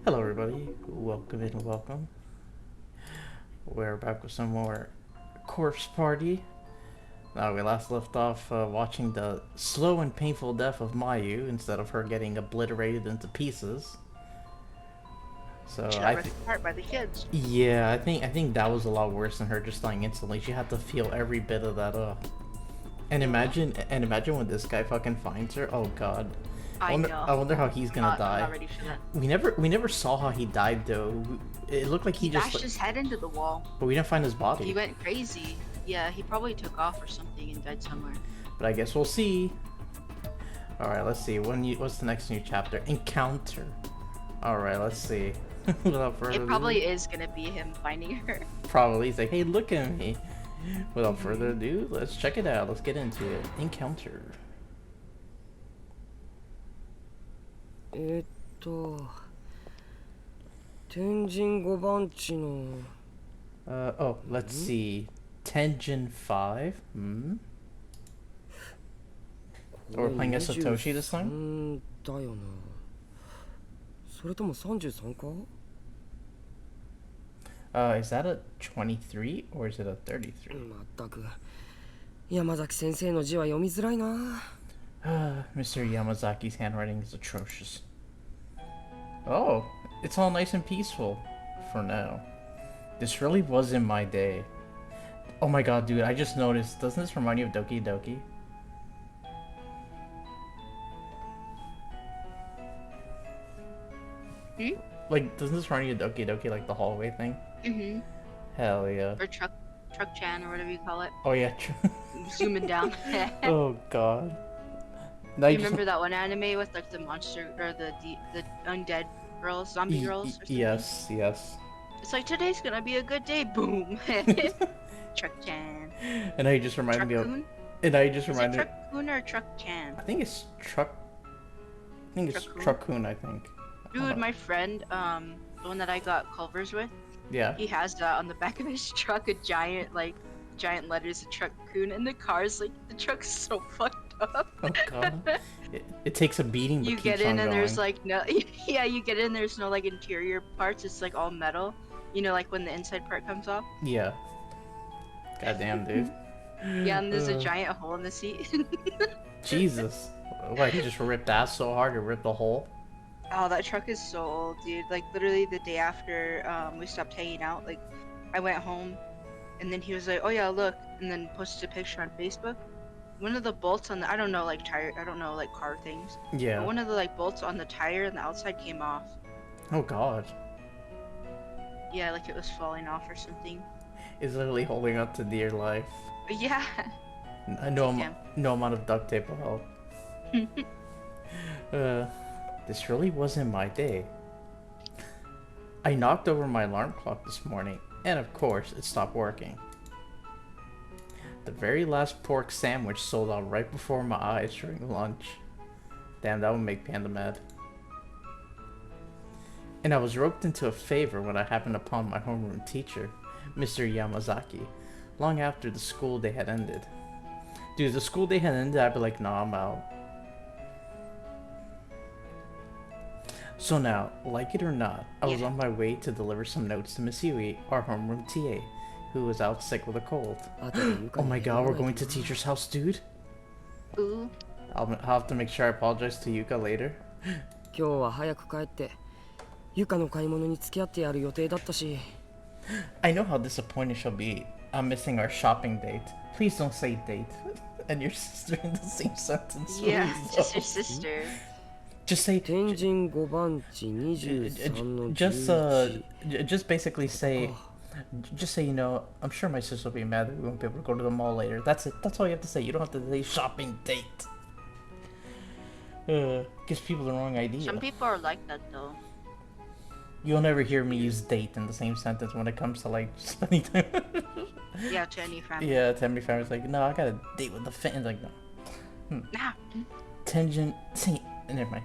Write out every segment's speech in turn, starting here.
Hello everybody, welcome in, welcome. We're back with some more Corpse Party. We last left off watching the slow and painful death of Mayu instead of her getting obliterated into pieces. So She got ripped apart by the kids. yeah, I think that was a lot worse than her just dying instantly. She had to feel every bit of that up. And imagine when this guy fucking finds her. Oh god. I know. I wonder how he's gonna die. I'm not ready for that. We never saw how he died though. It looked like he just bashed his head into the wall. But we didn't find his body. He went crazy. Yeah, he probably took off or something and died somewhere. But I guess we'll see. All right, let's see. What's the next new chapter? Encounter. All right, let's see. Without further It probably is gonna be him finding her. Probably. He's like, hey, look at me. Without further ado, let's check it out. Let's get into it. Encounter. Tenjin 5番地の Oh, let's see. Tenjin 5? Or we're playing as Satoshi this time? だよな。それとも33か? Is that a 23 or is it a 33? まったく。山崎先生の字は読みづらいな。Mr. Yamazaki's handwriting is atrocious. Oh, it's all nice and peaceful for now. This really wasn't my day. Oh my god, dude, I just noticed. Doesn't this remind you of Doki Doki? Like, doesn't this remind you of Doki Doki, like the hallway thing? Mm-hmm. Hell yeah. Or truck chan or whatever you call it. Oh yeah. Zooming down. Oh god. Now you remember that one anime with like the monster or the undead girls, zombie girls? Or something? Yes, yes. It's like today's gonna be a good day. Boom. Truck chan. And now you just reminded me of. And now you just reminded me. Truck-kun or truck chan? I think it's Truck. I think it's Truck-kun, I think. Dude, my friend, the one that I got Culvers with. Yeah. He has on the back of his truck a giant letters of Truck-kun, and the car's like the truck's so fucked up. Oh god. It takes a beating. But you get in and there's like no. Yeah, you get in. There's no like interior parts. It's like all metal. You know, like when the inside part comes off. Yeah. Goddamn, dude. Yeah, and there's a giant hole in the seat. Jesus. Why, he just ripped ass so hard it ripped a hole? Oh, that truck is so old, dude. Like literally the day after we stopped hanging out, like I went home and then he was like, "Oh yeah, look," and then posted a picture on Facebook. One of the bolts on the I don't know like tire I don't know like car things, but Yeah. one of the like bolts on the tire on the outside came off. Oh god. Yeah, like it was falling off or something. He's literally holding up to dear life. But yeah. No, Damn. no amount of duct tape will help. This really wasn't my day. I knocked over my alarm clock this morning, and of course, it stopped working. The very last pork sandwich sold out right before my eyes during lunch. Damn, that would make Panda mad. And I was roped into a favor when I happened upon my homeroom teacher, Mr. Yamazaki, long after the school day had ended. Dude, if the school day had ended, I'd be like, nah, I'm out. So now, like it or not, I was on my way to deliver some notes to Miss Yui, our homeroom TA, who was out sick with a cold. Oh my god, we're going to teacher's house, dude? Ooh. I'll have to make sure I apologize to Yuka later. 今日は早く帰ってゆかの買い物に付き合ってやる予定だったし I know how disappointed she'll be. I'm missing our shopping date. Please don't say date. And your sister in the same sentence. Yeah, please just your don't. sister. Just say. 天神5番地23の Just 11 just basically say. Just say, you know, I'm sure my sister will be mad that we won't be able to go to the mall later. That's it. That's all you have to say. You don't have to say shopping date. Gives people the wrong idea. Some people are like that though. You'll never hear me use date in the same sentence when it comes to like spending time. Yeah, to any family. Yeah, to every family's like, no, I got a date with the fan. Like, no. Nah. Tenjin, never mind.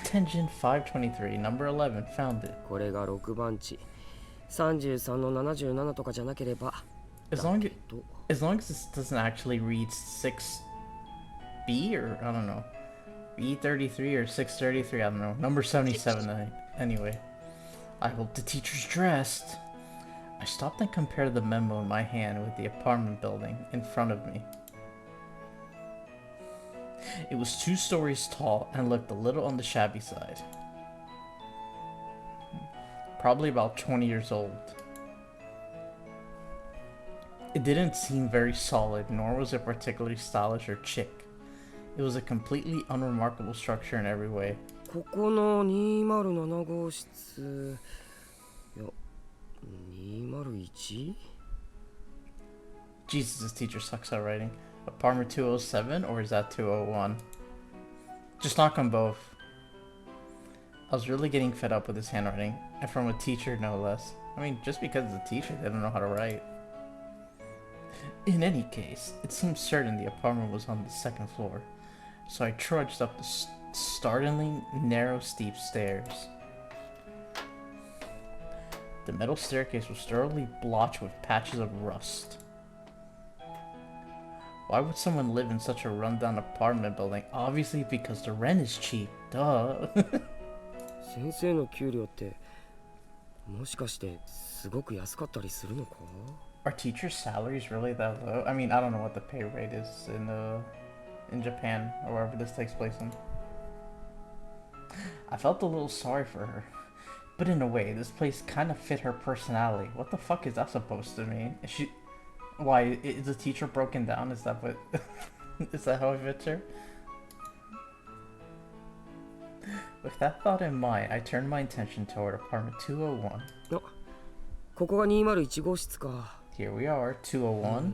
Tenjin 523, number 11, found it. これが6番地33の77とかじゃなければ As long と as this doesn't actually read 6B or I don't know, B33 or 633, I don't know. Number 77, anyway. I hope the teacher's dressed. I stopped and compared the memo in my hand with the apartment building in front of me. It was 2 stories tall and looked a little on the shabby side. Probably about 20 years old. It didn't seem very solid, nor was it particularly stylish or chic. It was a completely unremarkable structure in every way. ここの207号室いや 201? Jesus, this teacher sucks at writing. Apartment 207, or is that 201? Just knock on both. I was really getting fed up with his handwriting, and from a teacher no less. I mean, just because it's a teacher, they don't know how to write. In any case, it seemed certain the apartment was on the 2nd floor, so I trudged up the startlingly narrow, steep stairs. The metal staircase was thoroughly blotched with patches of rust. Why would someone live in such a rundown apartment building? Obviously because the rent is cheap. Duh. 先生の給料ってもしかしてすごく安かったりするのか Are teachers' salaries really that low? I mean, I don't know what the pay rate is in Japan or wherever this takes place in. I felt a little sorry for her. But in a way, this place kind of fit her personality. What the fuck is that supposed to mean? Why, is the teacher broken down? Is that what... is that how it fits her? With that thought in mind, I turned my attention toward apartment 201. あここが201号室か Here we are, 201.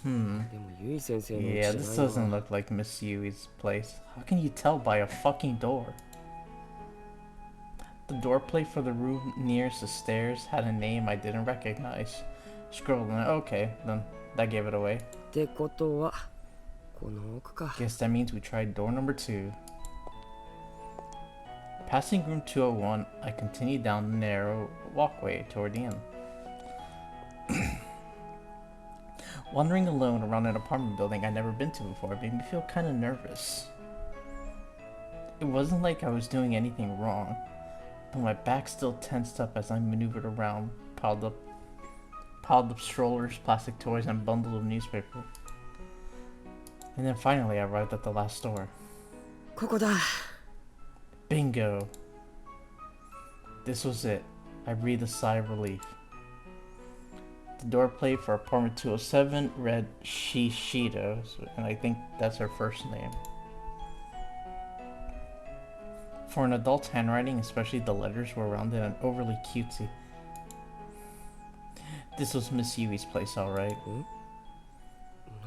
でもゆい先生の家 Yeah, じゃ this ない doesn't な look like Miss Yui's place. How can you tell by a fucking door? The door plate for the room nearest the stairs had a name I didn't recognize. Scribbled on it. Okay, then that gave it away. ってことはこの奥か Guess that means we tried door number 2. Passing room 201, I continued down the narrow walkway toward the inn. Wandering alone around an apartment building I'd never been to before made me feel kind of nervous. It wasn't like I was doing anything wrong, but my back still tensed up as I maneuvered around, piled up strollers, plastic toys, and bundles of newspaper. And then finally I arrived at the last door. ここだ Bingo! This was it. I breathed a sigh of relief. The door plate for apartment 207 read Shishito, and I think that's her first name. For an adult's handwriting, especially the letters were rounded and overly cutesy. This was Miss Yui's place, alright.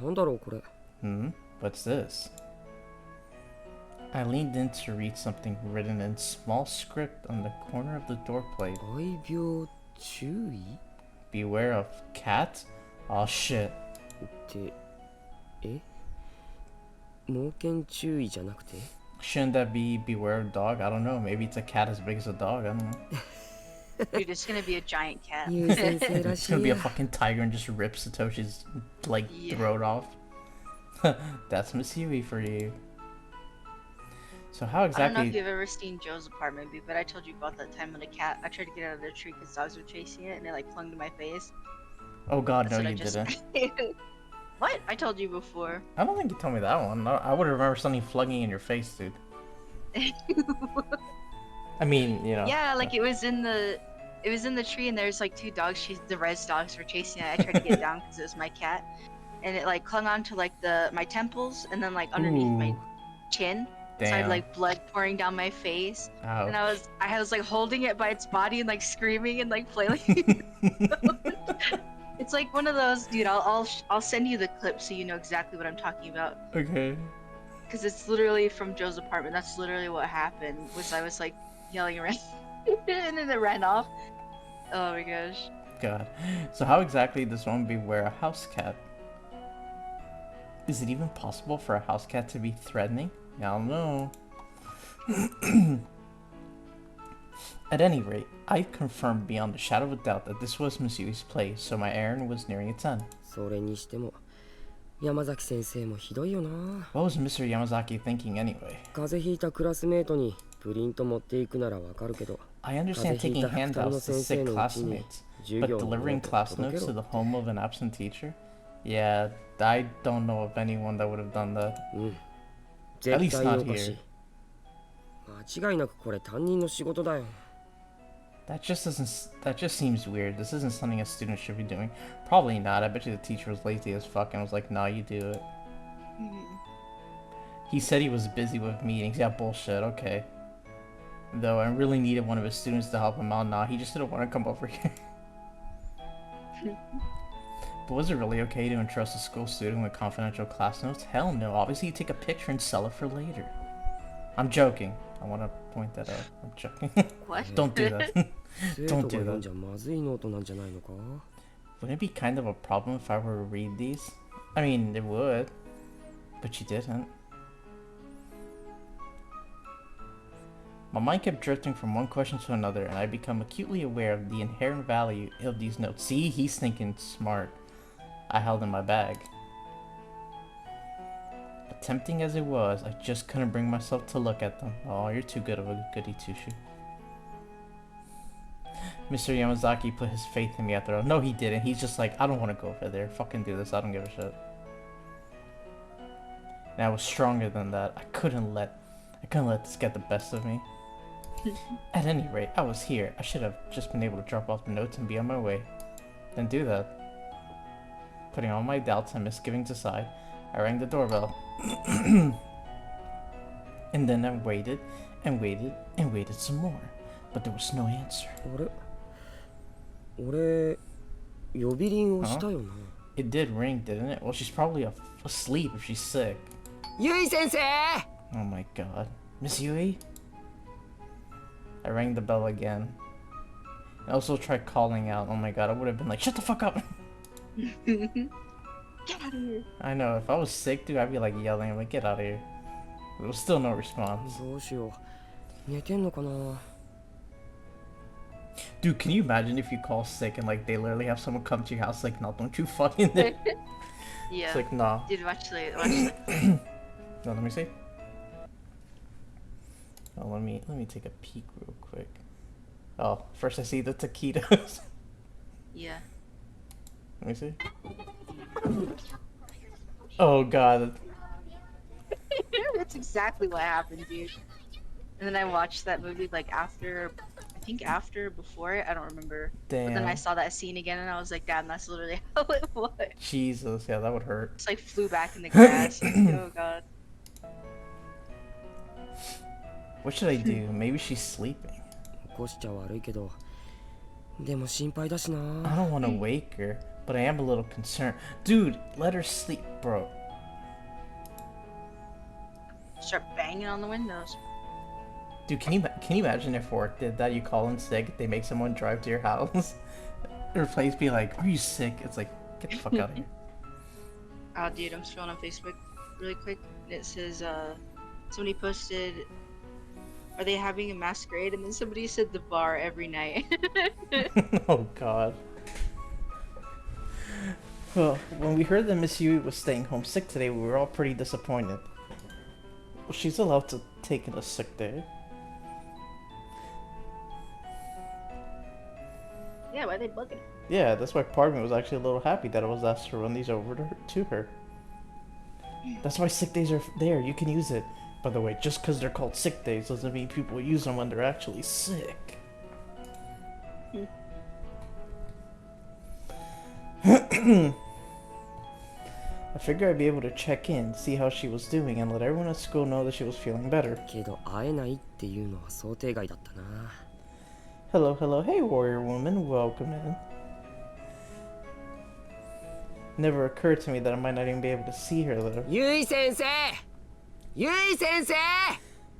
なんだろうこれ。 What's this? I leaned in to read something written in small script on the corner of the door plate. 愛病注意 Beware of cat? Oh shit. ってえ猛犬注意じゃなくて Shouldn't that be beware of dog? I don't know. Maybe it's a cat as big as a dog. I don't know. Dude, it's gonna be a giant cat. ゆう先生ら It's し gonna い be a や fucking tiger and just rip Satoshi's like Yeah. throat off. That's Miss Yui for you. So how I don't know if exactly? you've ever seen Joe's apartment, but I told you about that time when a cat. I tried to get out of the tree because dogs were chasing it, and it like clung to my face. Oh god, That's no, what I you just- didn't. What? I told you before. I don't think you told me that one. No, I would remember something flugging in your face, dude. I mean, you know. Yeah, like it was in the tree, and there's like two dogs. The res dogs were chasing it. I tried to get it down because it was my cat, and it like clung onto like my temples, and then like underneath my Ooh, chin. So I damn. had like blood pouring down my face, Ouch. and I was like holding it by its body and like screaming and like flailing. It's like one of those, dude. I'll send you the clip so you know exactly what I'm talking about. Okay. Cause it's literally from Joe's apartment. That's literally what happened. I was like yelling around, and then it ran off. Oh my gosh. God. So how exactly does one beware a house cat? Is it even possible for a house cat to be threatening? I don't know. At any rate, I confirmed beyond a shadow of a doubt that this was Miss Yui's place, so my errand was nearing its end. それにしても山崎先生もひどいよな What was Mr. Yamazaki thinking anyway? 風邪ひいたクラスメートにプリント持っていくならわかるけど I understand taking handouts to sick classmates, 授 but 業の delivering ノート class 届け notes to ろ the home of an absent teacher? Yeah, I don't know of anyone that would have done that. うん At 絶 least 対 not おかし here. い間違いなくこれ担任の仕事だよ That just seems weird. This isn't something a student should be doing. Probably not. I bet you the teacher was lazy as fuck and was like, nah, you do it. He said he was busy with meetings. Yeah, bullshit. Okay. Though I really needed one of his students to help him out. Nah, he just didn't want to come over here. But was it really okay to entrust a school student with confidential class notes? Hell no. Obviously, you take a picture and sell it for later. I'm joking. I want to point that out. I'm joking. What? Don't do that. 生 Don't 徒 do が読 that. んじゃまずいノートなんじゃないのか Wouldn't it be kind of a problem if I were to read these? I mean, it would. But you didn't. My mind kept drifting from one question to another, and I become acutely aware of the inherent value of these notes. See, he's thinking smart. I held in my bag. But tempting as it was, I just couldn't bring myself to look at them. Oh, you're too good of a goody two-shoe. Mr. Yamazaki put his faith in me after all. No, he didn't. He's just like, I don't want to go over there. Fucking do this. I don't give a shit. And I was stronger than that. I couldn't let this get the best of me. At any rate, I was here. I should have just been able to drop off the notes and be on my way. Then do that. Putting all my doubts and misgivings aside, I rang the doorbell. And then I waited and waited and waited some more. But there was no answer. あれ俺呼び鈴をしたよな It did ring, didn't it? Well, she's probably asleep if she's sick. ゆい先生 Oh my god. Miss Yui? I rang the bell again. I also tried calling out. Oh my god, I would have been like, shut the fuck up! Get out of here. I know, if I was sick, dude, I'd be like yelling. I'm like, get out of here. There was still no response. どうしよう寝てんのかな Dude, can you imagine if you call sick and like they literally have someone come to your house like, no, don't you fucking there. Yeah. It's like, nah. Dude, watch the. No, let me see. Oh, let me take a peek real quick. Oh, first I see the taquitos. Yeah. Let me see. Oh god. That's exactly what happened, dude. And then I watched that movie like after, I think after, before it, I don't remember. But then I Damn. saw that scene again, and I was like, damn, that's literally how it was. Jesus, yeah, that would hurt. Just like flew back in the grass. Like, oh god. What should I do? Maybe she's sleeping. 起こしちゃ悪いけど、でも心配だし I な。 don't want to wake her, but I am a little concerned. Dude, let her sleep, bro. Start banging on the windows. Dude, can you imagine if work did that? You call in sick, they make someone drive to your house. Her place be like, "Are you sick?" It's like, get the fuck out of here. Oh, dude, I'm scrolling on Facebook really quick. And it says, somebody posted, are they having a masquerade? And then somebody said the bar every night. Oh god. Well, when we heard that Miss Yui was staying home sick today, we were all pretty disappointed. Well, she's allowed to take a sick day. Yeah, why are they bugging? Yeah, that's why part of me was actually a little happy that I was asked to run these over to her. That's why sick days are there. You can use it. By the way, just because they're called sick days doesn't mean people use them when they're actually sick. I figured I'd be able to check in, see how she was doing, and let everyone at school know that she was feeling better. けど会えないっていうのは想定外だったな。 Hello, hello, hey warrior woman, welcome in. Never occurred to me that I might not even be able to see her though. ゆい先生ゆい先生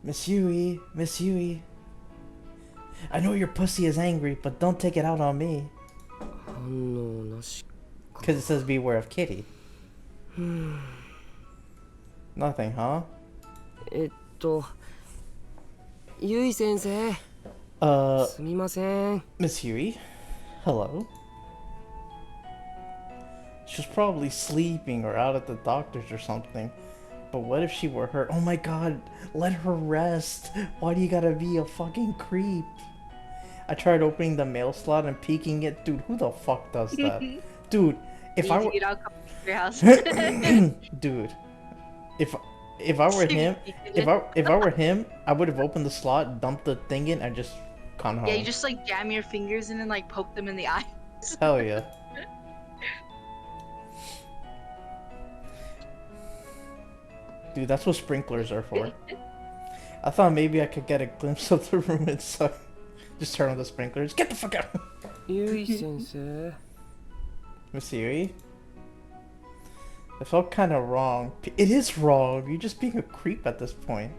Miss Yui, Miss Yui. I know your pussy is angry, but don't take it out on me. 反応なしか。 Because it says beware of Kitty. Nothing, huh? ゆい先生 Uh, すみません。 Miss Yui? Hello? She was probably sleeping or out at the doctor's or something. But what if she were hurt? Oh my god, let her rest. Why do you gotta be a fucking creep? I tried opening the mail slot and peeking it. Dude, who the fuck does that? Dude, if I were... Get out, come to your house. Dude, if I were him, if I were him, I would have opened the slot, dumped the thing in, and just gone home. Yeah, you just like jam your fingers in and like poke them in the eye. Hell yeah. Dude, that's what sprinklers are for. I thought maybe I could get a glimpse of the room inside. Just turn on the sprinklers. Get the fuck out! ゆい先生 Miss Yui? It felt kind of wrong. It is wrong. You're just being a creep at this point.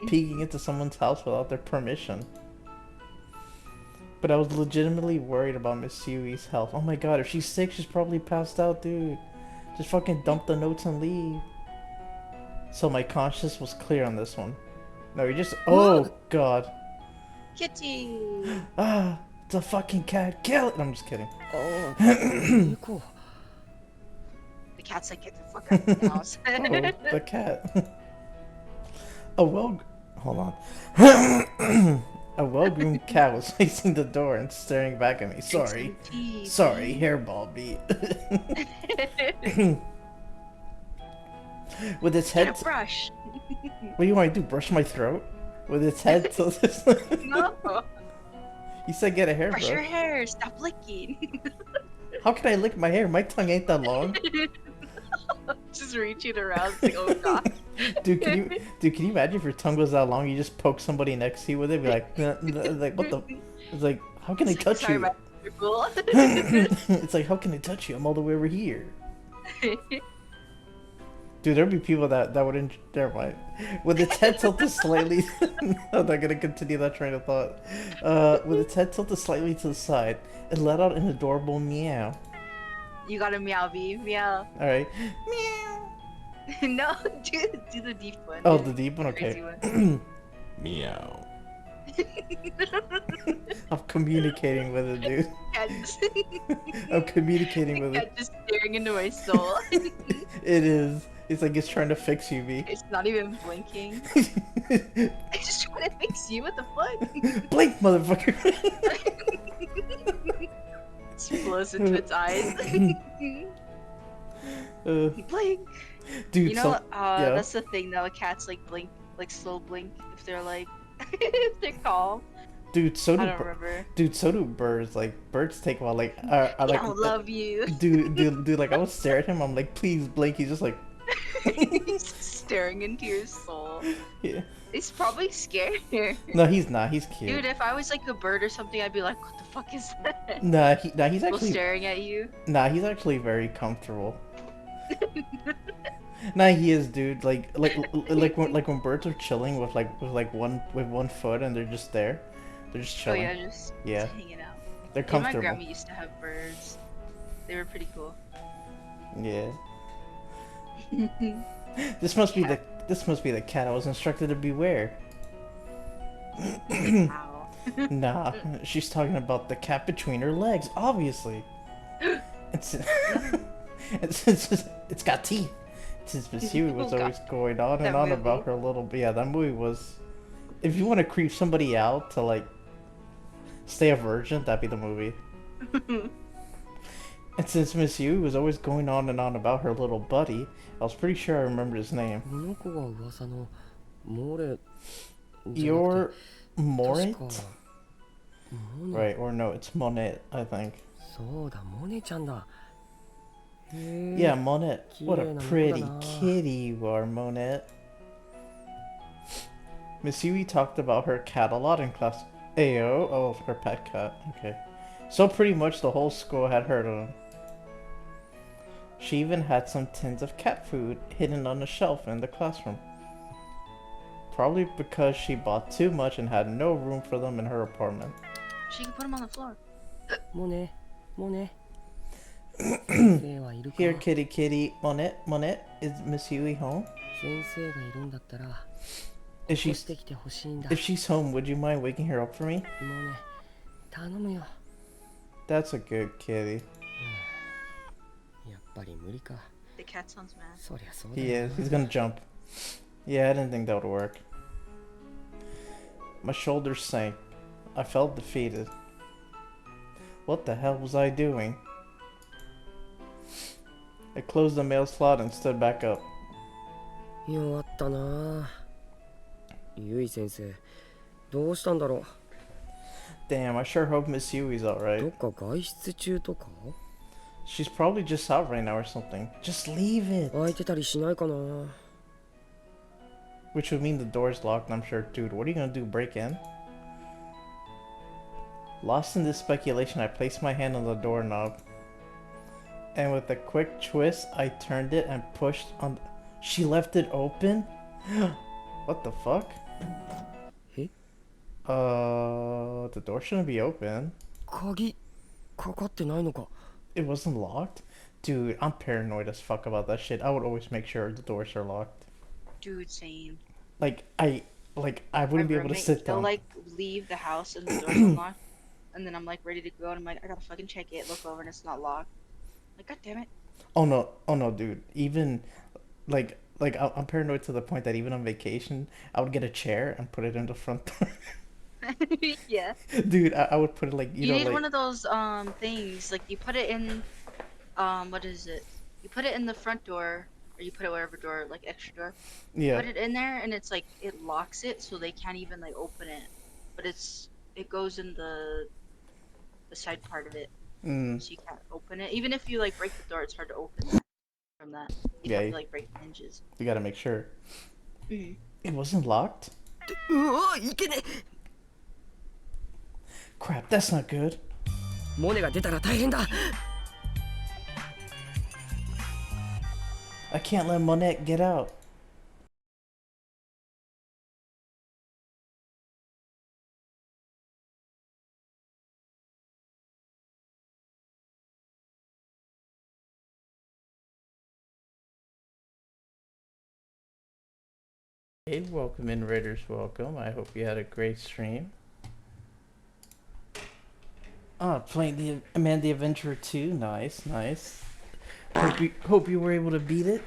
Peeking into someone's house without their permission. But I was legitimately worried about Miss Yui's health. Oh my god, if she's sick, she's probably passed out, dude. Just fucking dump the notes and leave. So my conscience was clear on this one. No, you just... Oh god. Kitty! Ah, it's a fucking cat. Kill it! I'm just kidding. ああ猫 The cat's like, get the fuck out of the house. Oh, the cat. A well... Hold on. A well-groomed cat was facing the door and staring back at me. Sorry. Sorry, hairball beat. With its head... Get a brush. What do you want to do? Brush my throat? With its head tilted... No. You said get a Brush your hairbrush. hair. Stop licking. How can I lick my hair? My tongue ain't that long. Just reaching around. It's like, oh god. Dude, can you imagine if your tongue was that long? You just poke somebody next to you with it, be like, like what the? It's like, how can I touch Sorry, you? my cool. It's like, how can I touch you? I'm all the way over here. Dude, there'd be people that would never mind. With its head tilted slightly, I'm not gonna continue that train of thought. With its head tilted slightly to the side, it let out an adorable meow. You gotta meow, B. Meow. All right, meow. No, do the deep one. Oh, the deep one. Crazy Okay. one. Meow. I'm communicating with it, dude. Cat just, I'm communicating with it. cat just staring into my soul. It is. It's like it's trying to fix you, B. It's not even blinking. It's just trying to fix you. What the fuck? Blink, motherfucker. It blows into its eyes. Blink. Dude, You know, yeah. that's the thing though. Cats like blink, like slow blink if they're like, if they're calm. Dude, so I do don't remember. dude, so do birds. Like birds take a while. Like I I like don't love you. dude. Like I would stare at him. I'm like, please blink. He's just like, He's staring into your soul. yeah. He's probably scared. No, he's not. He's cute. Dude, if I was like a bird or something, I'd be like, what the fuck is that? Nah, he's Still actually staring at you. he's actually very comfortable. Nah, he is, dude. Like when birds are chilling with one foot and they're just there, they're just Oh chilling. yeah, just Yeah, hanging out. they're Yeah, my comfortable. grandma used to have birds. They were pretty cool. Yeah. This must be the cat I was instructed to beware. Wow. Nah, she's talking about the cat between her legs, obviously. It's it's got teeth. Since Miss Huey was Oh, God. always going on That and on movie. about her little, yeah, that movie was. If you want to creep somebody out to like stay a virgin, that'd be the movie. And since Miss Huey was always going on and on about her little buddy, I was pretty sure I remembered his name. この子が噂のモレじゃなくて Your Moret? 確かモネ Right, or no, it's Monet, I think. そうだモネちゃんだへえ Yeah, Monet. What a 綺麗な子だな。 pretty kitty you are, Monet. Miss Huey talked about her cat a lot in class. Ayo, oh, her pet cat. Okay. So pretty much the whole school had heard of him. She even had some tins of cat food hidden on a shelf in the classroom. Probably because she bought too much and had no room for them in her apartment. She can put them on the floor. モネモネ先生はいるか Here, kitty, kitty. Monet, Monet, is Miss Huey home? 先生がいるんだったら If 起こ she's してきてほしいんだ if she's home, would you mind waking her up for me? モネ頼むよ That's a good kitty. やっぱり無理か The cat sounds mad. そりゃそうだ He よ is. He's gonna jump. Yeah, I didn't think that would work. My shoulders sank. I felt defeated. What the hell was I doing? I closed the mail slot and stood back up. 弱ったなゆい先生どうしたんだろ Damn, I sure hope Miss Huey's うど alright. っか外出中とか She's probably just out right now or something. Just leave it. 開いてたりしないかな Which would mean the door's locked, and I'm sure, dude, what are you gonna do, break in? Lost in this speculation, I placed my hand on the doorknob. And with a quick twist, I turned it and pushed on... She left it open? What the fuck? Eh? The door shouldn't be open. 鍵かかってないのか It wasn't locked? Dude, I'm paranoid as fuck about that shit. I would always make sure the doors are locked. Dude, same. Like, I wouldn't be able to sit They'll down. like leave the house and the door's unlocked, and then I'm like ready to go, and I'm like, I gotta fucking check it, look over, and it's not locked. Like, god damn it. Oh no, dude. Even I'm paranoid to the point that even on vacation, I would get a chair and put it in the front door. Yeah. Dude, I would put it like You know need like one of those things, like you put it in what is it? You put it in the front door, or you put it wherever door, like extra door. yeah. Put it in there, and it's like it locks it, so they can't even like open it. But it goes in the side part of it, Mm, so you can't open it. Even if you like break the door, it's hard to open that from that. You Yeah, have you- to like break the hinges. you gotta make sure. Mhm. It wasn't locked? うわいけね Crap, that's not good. モネが出たら大変だ I can't let Monette get out. Hey, welcome in, Raiders. Welcome. I hope you had a great stream. Oh, playing the Amanda Adventure 2. Nice, nice. Hope you were able to beat it.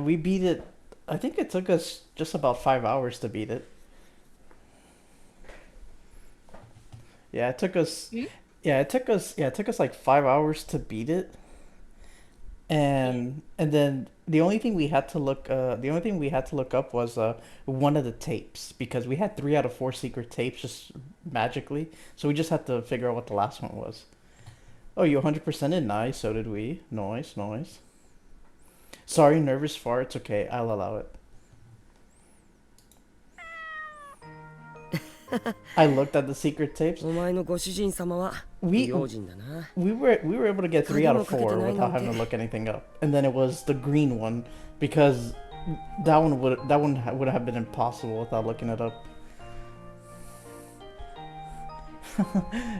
We beat it. I think it took us just about 5 hours to beat it. Yeah, it took us. Hmm? Yeah, it took us. Yeah, it took us like 5 hours to beat it. And then the only thing we had to look the only thing we had to look up was one of the tapes because we had 3 out of 4 secret tapes just magically. So we just had to figure out what the last one was. Oh, you 100% in? Nice. So did we. Nice, nice. Sorry, nervous fart. It's okay. I'll allow it. I looked at the secret tapes. お前のご主人様は不 We 用心だな。 we were able to get 3 out of 4 without having to look anything up, and then it was the green one because that one would have been impossible without looking it up.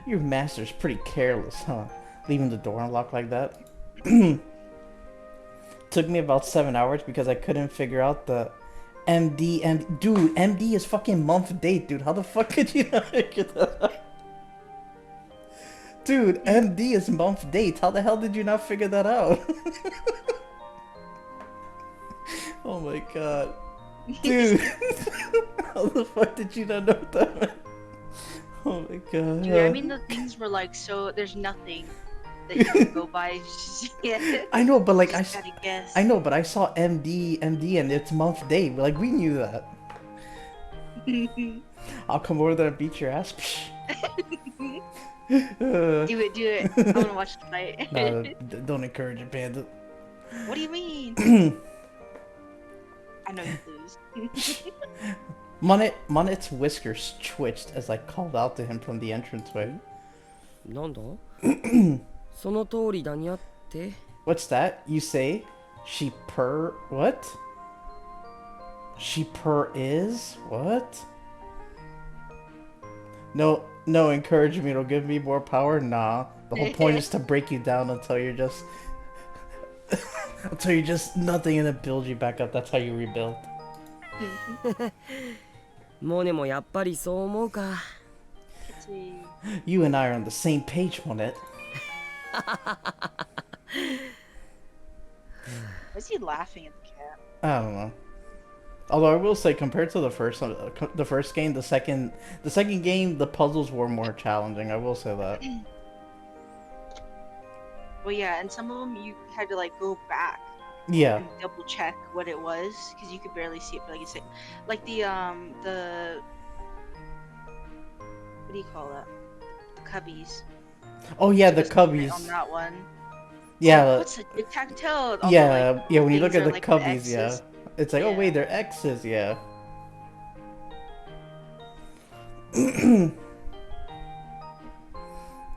Your master's pretty careless, huh? Leaving the door unlocked like that. Took me about 7 hours because I couldn't figure out the MD and dude, MD is fucking month date, dude. How the fuck could you not figure that out? Dude, MD is month date. How the hell did you not figure that out? Oh my god. Dude. How the fuck did you not know that meant? Oh my god. Dude, I mean the things were like so. There's nothing that you can go by. Yeah. I know, but like Just gotta guess. I know, but I saw MD, and it's month date. Like we knew that. I'll come over there and beat your ass. Do it. I wanna watch the fight. No, don't encourage it, Panda. What do you mean? I know you lose. Monet's whiskers twitched as I called out to him from the entranceway. なんだその通りだにゃって What's that? You say? She what? She is? What? No, encourage me, it'll give me more power? Nah. The whole point is to break you down until you're just nothing and then build you back up. That's how you rebuild. モネもやっぱりそう思うか You and I are on the same page, Monet. Was he laughing at the cat? I don't know. Although I will say, compared to the first game, the second game, the puzzles were more challenging. I will say that. Well, yeah, and some of them you had to like go back Yeah. and double check what it was because you could barely see it for like a second. Like the what do you call that? The cubbies. Oh yeah, the Just on cubbies. that one. Yeah. What's a tic-tac-toe? All the, Yeah. like, Yeah. When you look things at are, the like, cubbies, yeah, X's. it's like, oh Yeah. wait, they're X's. Yeah.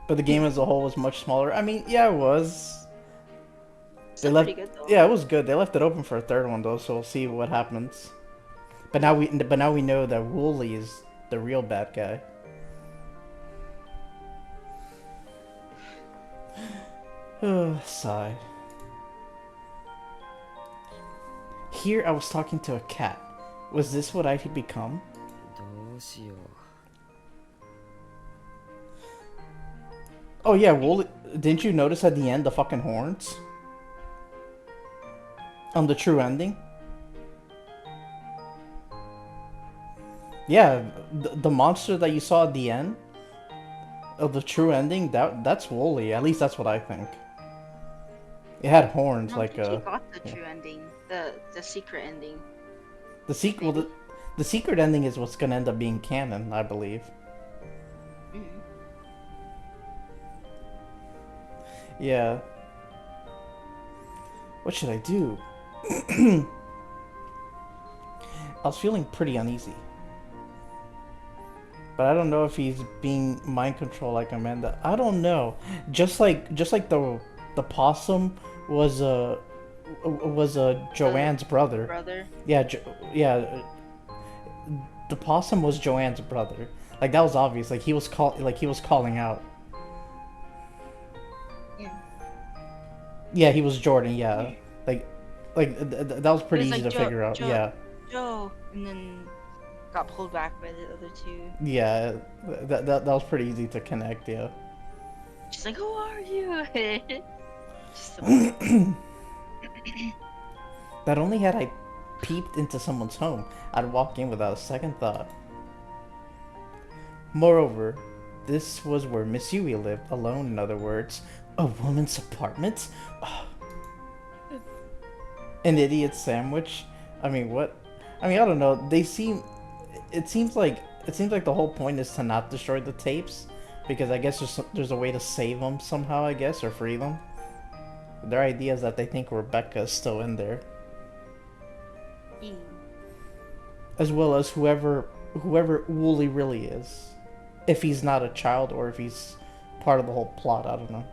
But the game as a whole was much smaller. I mean, yeah, it was. Still pretty good though. Yeah, it was good. They left it open for a third one though, so we'll see what happens. But now we know that Wooly is the real bad guy. Sigh. Here I was talking to a cat. Was this what I'd become? どうしよう Oh yeah, Wooly. Didn't you notice at the end the fucking horns? On the true ending? Yeah, the monster that you saw at the end of the true ending, that's Wooly. At least that's what I think. It had horns I don't like think you a got the true ending, the secret ending. the sequel. The secret ending is what's gonna end up being canon, I believe. Mhm. Yeah. What should I do? I was feeling pretty uneasy. But I don't know if he's being mind controlled like Amanda. I don't know. Just like the possum was Joanne's brother. Brother. Yeah, the possum was Joanne's brother. Like that was obvious. Like he was calling out. Yeah. Yeah, he was Jordan. Yeah, that was pretty It was easy like to figure out. Yeah, Joe, and then got pulled back by the other two. yeah, that was pretty easy to connect. Yeah. She's like, "Who are you?" Just so That only had I peeped into someone's home, I'd walk in without a second thought. Moreover, this was where Miss Yui lived, alone in other words. A woman's apartment? An idiot sandwich? I mean, what? I mean, I don't know. They seem. It seems like the whole point is to not destroy the tapes, because I guess there's a way to save them somehow. I guess, or free them. Their idea is that they think Rebecca is still in there, as well as whoever Wooly really is, if he's not a child or if he's part of the whole plot. I don't know.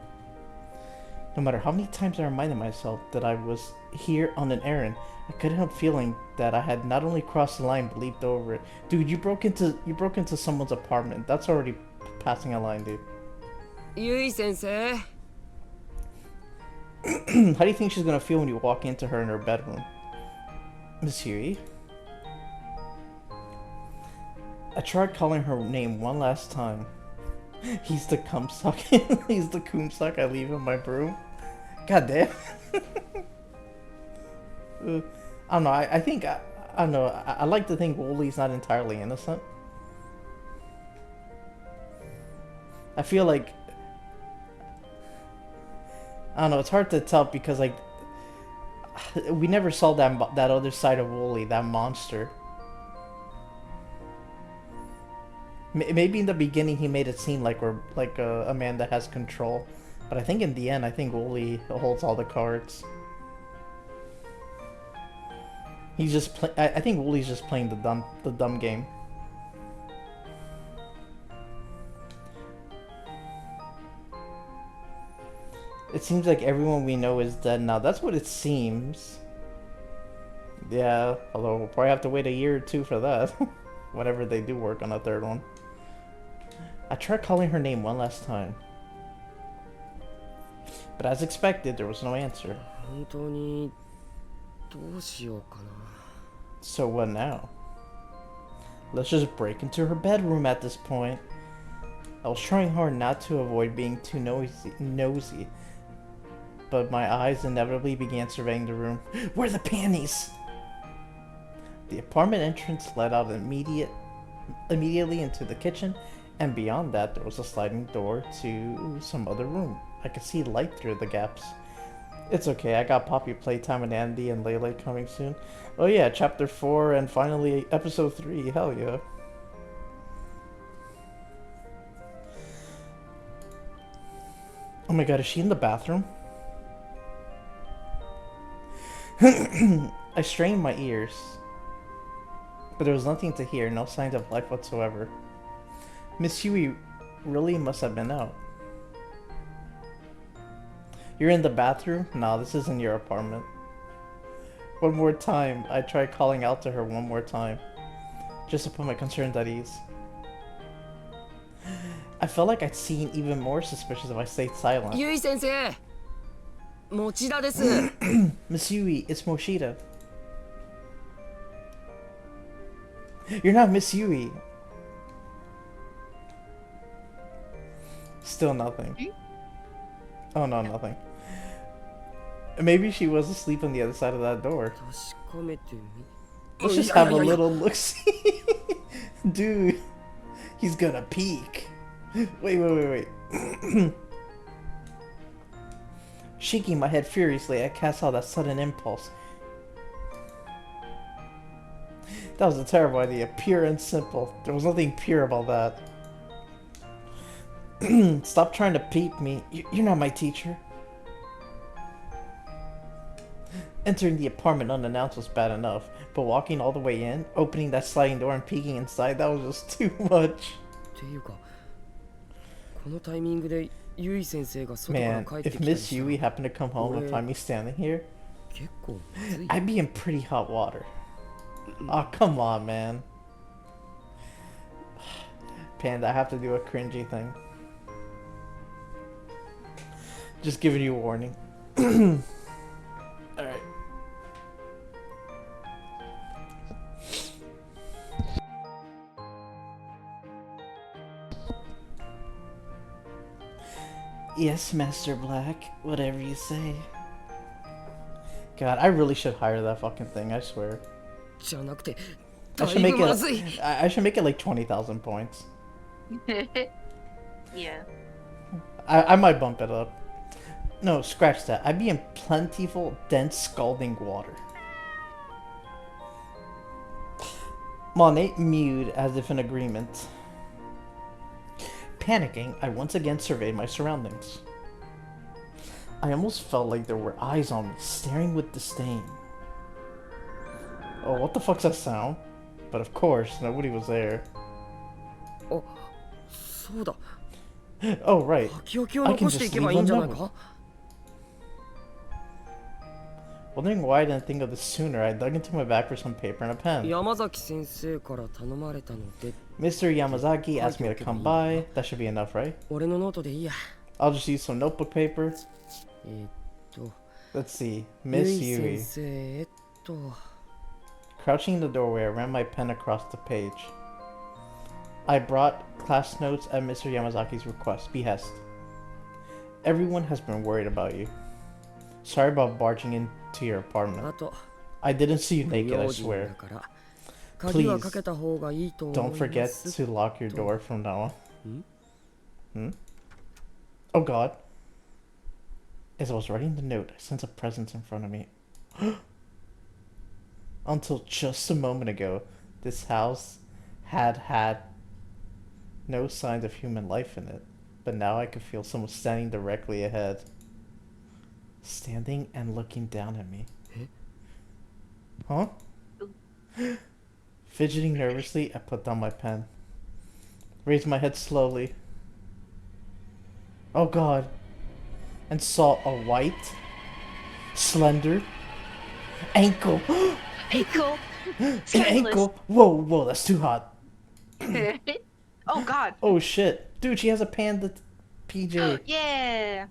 No matter how many times I reminded myself that I was here on an errand, I couldn't help feeling that I had not only crossed the line but leaped over it. Dude, you broke into someone's apartment. That's already passing a line, dude. ゆい先生 How do you think she's gonna feel when you walk into her in her bedroom? Miss Yui? I tried calling her name one last time. He's the cumsuck. He's the coomsuck I leave in my broom. God damn. I don't know. I think I don't know. I like to think Wooly's not entirely innocent. I feel like I don't know. It's hard to tell because like we never saw that other side of Wooly, that monster. Maybe in the beginning he made it seem like we're like a man that has control, but I think in the end I think Wooly holds all the cards. He's just I think Wooly's just playing the dumb game. It seems like everyone we know is dead now. That's what it seems. Yeah, although we'll probably have to wait a year or two for that. Whenever they do work on a third one. I tried calling her name one last time. But as expected, there was no answer. 本当にどうしようかな So what now? Let's just break into her bedroom at this point. I was trying hard not to avoid being too nosy, but my eyes inevitably began surveying the room. Where are the panties? The apartment entrance led out immediately into the kitchen, and beyond that there was a sliding door to some other room. I could see light through the gaps. It's okay, I got Poppy Playtime and Andy and Lele coming soon. Oh yeah, chapter 4 and finally episode 3, hell yeah. Oh my god, is she in the bathroom? I strained my ears, but there was nothing to hear, no signs of life whatsoever. Miss Yui really must have been out. You're in the bathroom? No, this isn't your apartment. One more time. I tried calling out to her one more time, just to put my concerns at ease. I felt like I'd seen even more suspicious if I stayed silent. ゆい先生持田です Miss Yui, it's Moshida. You're not Miss Yui. Still nothing. Oh no, nothing. Maybe she was asleep on the other side of that door. 確かめてみ Let's just have a little look-see. Dude, he's gonna peek. Wait. Shaking my head furiously, I cast out that sudden impulse. That was a terrible idea, pure and simple. There was nothing pure about that. Stop trying to peep me. You're not my teacher. Entering the apartment unannounced was bad enough, but walking all the way in, opening that sliding door and peeking inside, that was just too much. っていうかこのタイミングでゆい先生が外から Man, 帰って if きたり Miss したら Yui happened to come home and find me standing here, 結構まずい I'd be in pretty hot water. Oh, come on, man. Panda, I have to do a cringy thing. Just giving you a warning. Alright. Yes, Master Black. Whatever you say. God, I really should hire that fucking thing, I swear. じゃなくて I だ should い make ぶまずい it I should make it like 20,000 points. Yeah. I might bump it up. No, scratch that. I'd be in plentiful, dense, scalding water. Monet mewed as if in agreement. Panicking, I once again surveyed my surroundings. I almost felt like there were eyes on me, staring with disdain. Oh, what the fuck's that sound? But of course, nobody was there. あ、そうだ。 Oh, right. 書き置きを残していけばいいんじゃないか？ Wondering why I didn't think of this sooner, I dug into my bag for some paper and a pen. 山崎先生から頼まれたので、 Mr. Yamazaki asked me to come by. That should be enough, right? 俺のノートでいいや。 I'll just use some notebook paper. と、 Let's see. ゆ Miss い先 Yui. 生、Crouching in the doorway, I ran my pen across the page. I brought class notes at Mr. Yamazaki's request, behest. Everyone has been worried about you. Sorry about barging into your あ apartment. と、 I didn't see you 不 naked, I 用心だ swear. から、鍵はかけた方がいいと思 Don't いま forget す。 to lock your door from now Hmm? on. Oh god. As I was writing the note, I sensed a presence in front of me. Until just a moment ago, this house had no signs of human life in it. But now I could feel someone standing directly ahead. Standing and looking down at me. Huh? Fidgeting nervously, I put down my pen. Raised my head slowly. Oh god. And saw a white, slender, ankle. Ankle. An Scandalous. ankle. Whoa, that's too hot. Oh God. Oh shit. Dude, she has a panda PJ. Yeah.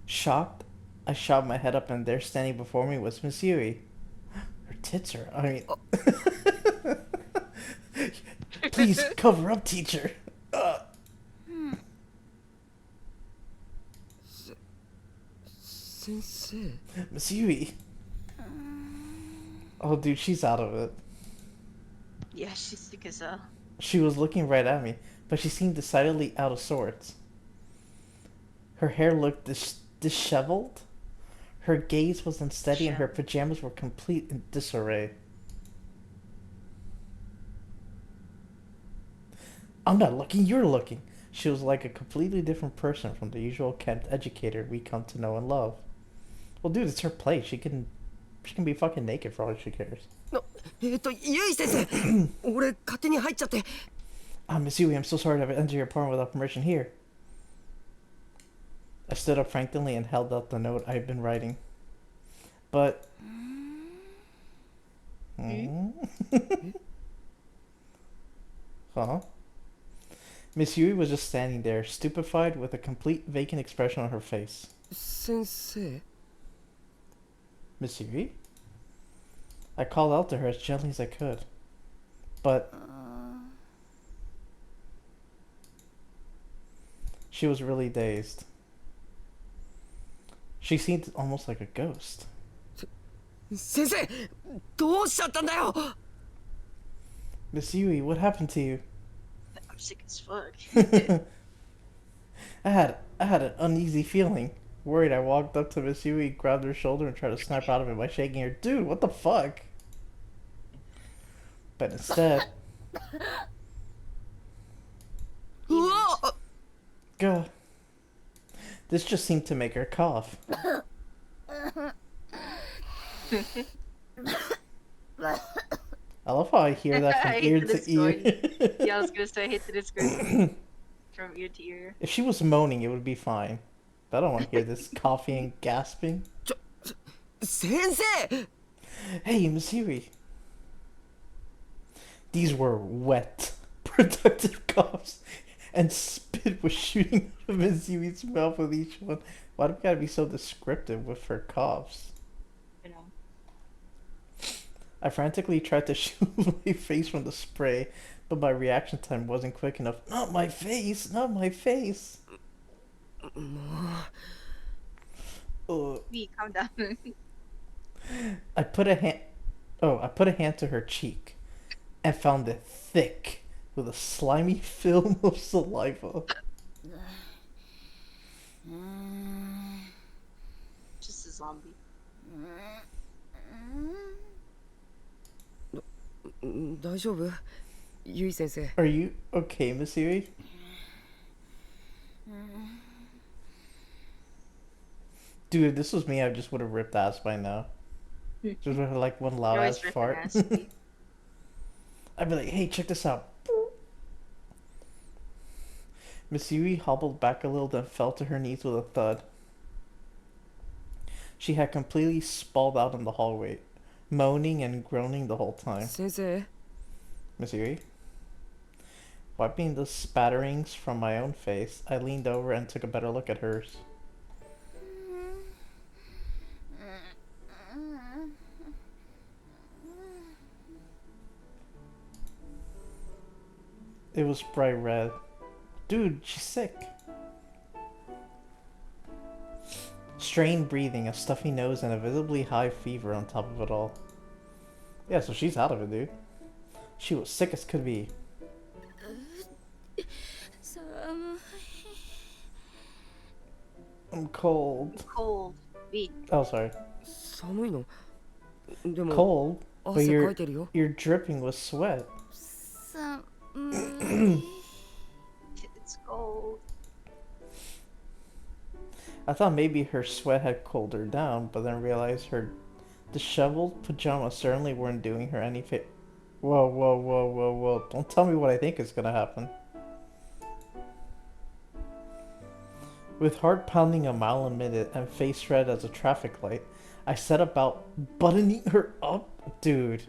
Shocked, I shot my head up and there standing before me was Miss Yui. Her tits are, I mean... Please cover up, teacher. 先生、 Miss Yui. Oh, dude, she's out of it. Yeah, she's sick as hell. She was looking right at me, but she seemed decidedly out of sorts. Her hair looked disheveled. Her gaze was unsteady, and her pajamas were complete in disarray. I'm not looking, you're looking. She was like a completely different person from the usual Kent educator we come to know and love. Well, dude, it's her place. She can be fucking naked for all she cares. ゆい先生、俺勝手に入っちゃって。 Miss Yui, I'm so sorry to have entered your apartment without permission here. I stood up frankly and held out the note I had been writing. But... Huh? Miss Yui was just standing there, stupefied with a complete vacant expression on her face. 先生、 Miss Yui? I called out to her as gently as I could. But... She was really dazed. She seemed almost like a ghost. 先生、どうしちゃったんだよ。 Miss Yui, what happened to you? I'm sick as fuck. I had an uneasy feeling. Worried, I walked up to Miss Yui, grabbed her shoulder, and tried to snap out of it by shaking her. Dude, what the fuck? But instead... うわ、 Go. This just seemed to make her cough. I love how I hear that I from hate ear this to ear. Yeah, I was gonna say I hate the description. From ear to ear. If she was moaning, it would be fine. But I don't want to hear this coughing and gasping. 先生。 Hey, Miss Yui. These were wet, productive coughs, and spit was shooting out of Miss Yui's mouth with each one. Why do we gotta be so descriptive with her coughs? You know. I frantically tried to shield my face from the spray, but my reaction time wasn't quick enough. Not my face! Not my face! Me, calm down. I put a hand to her cheek and found it thick with a slimy film of saliva. zombie. 大丈夫ゆい先生 Are you okay, Miss Yui? Dude, if this was me, I just would have ripped ass by now. Just with like one loud You're ass always ripping fart. ass. Pete. I'd be like, hey, check this out. Miss Yui hobbled back a little, then fell to her knees with a thud. She had completely sprawled out in the hallway, moaning and groaning the whole time. 先生 Miss Yui? Wiping the spatterings from my own face, I leaned over and took a better look at hers. It was bright red. Dude, she's sick. Strained breathing, a stuffy nose, and a visibly high fever on top of it all. Yeah, so she's out of it, dude. She was sick as could be. 寒 I'm cold. Cold. Pete. Oh, sorry. 寒いのでも Cold, but 汗か you're いてるよ you're dripping with sweat. 寒い It's cold. I thought maybe her sweat had cooled her down, but then realized her disheveled pajamas certainly weren't doing her any favor. Whoa, whoa, whoa, whoa, whoa. Don't tell me what I think is gonna happen. With heart pounding a mile a minute and face red as a traffic light, I set about buttoning her up. Dude.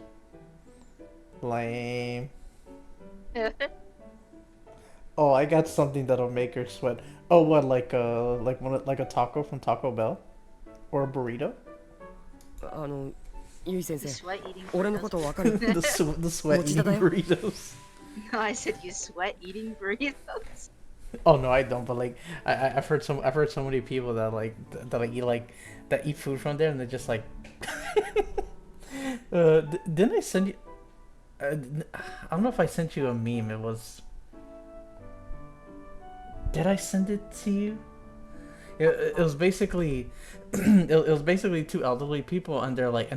Lame. Oh, I got something that'll make her sweat. Oh, what, like a taco from Taco Bell? Or a burrito? ゆい先 You 生 sweat eating 俺の burritos? ことわかる the sweat eating burritos. No, I said you sweat eating burritos. Oh no, I don't. But like, I've heard so many people that that eat food from there, and they're just like, didn't I send you? I don't know if I sent you a meme. It was. Did I send it to you? It was basically, it was basically two elderly people, and they're like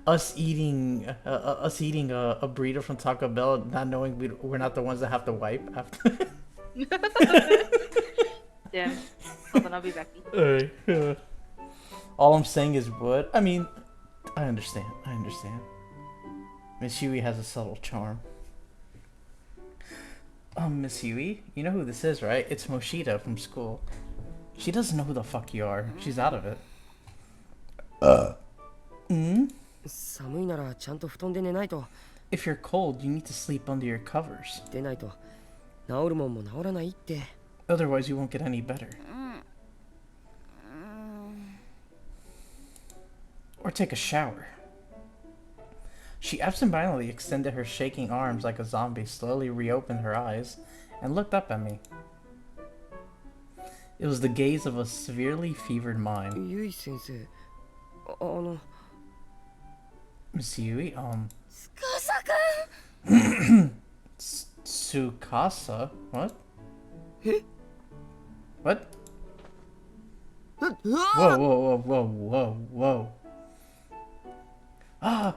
us eating a burrito from Taco Bell, not knowing we're not the ones that have to wipe after. Damn. Hold on, I'll be back. Alright. All I'm saying is what? I mean, I understand. Miss Yui has a subtle charm. Miss Yui, you know who this is, right? It's Moshida from school. She doesn't know who the fuck you are. She's out of it. 寒いならちゃんと布団で寝ないと If you're cold, you need to sleep under your covers. 出ないと治るもんも治らないって Otherwise, you won't get any better. Or take a shower. She absentmindedly extended her shaking arms like a zombie, slowly reopened her eyes, and looked up at me. It was the gaze of a severely fevered mind. ゆい先生Miss Yui, すかさく Tsukasa? What? え What? うわ Whoa, whoa, whoa, whoa, whoa, whoa. Ah!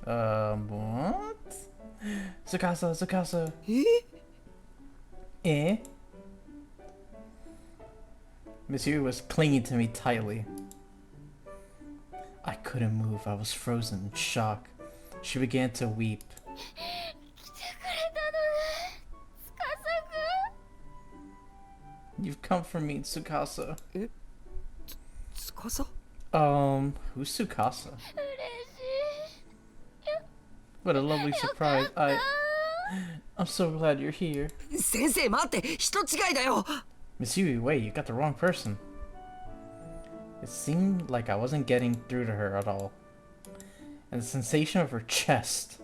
What? Tsukasa. え Eh? Miss Yuri was clinging to me tightly. I couldn't move. I was frozen in shock. She began to weep. 来てくれたのねすかさ You've come for me, Tsukasa. つかさ Who's Tsukasa? く嬉しい What a lovely surprise. I'm so glad you're here. 先生待って人違いだよ Miss Yui, wait, you got the wrong person. It seemed like I wasn't getting through to her at all. And the sensation of her chest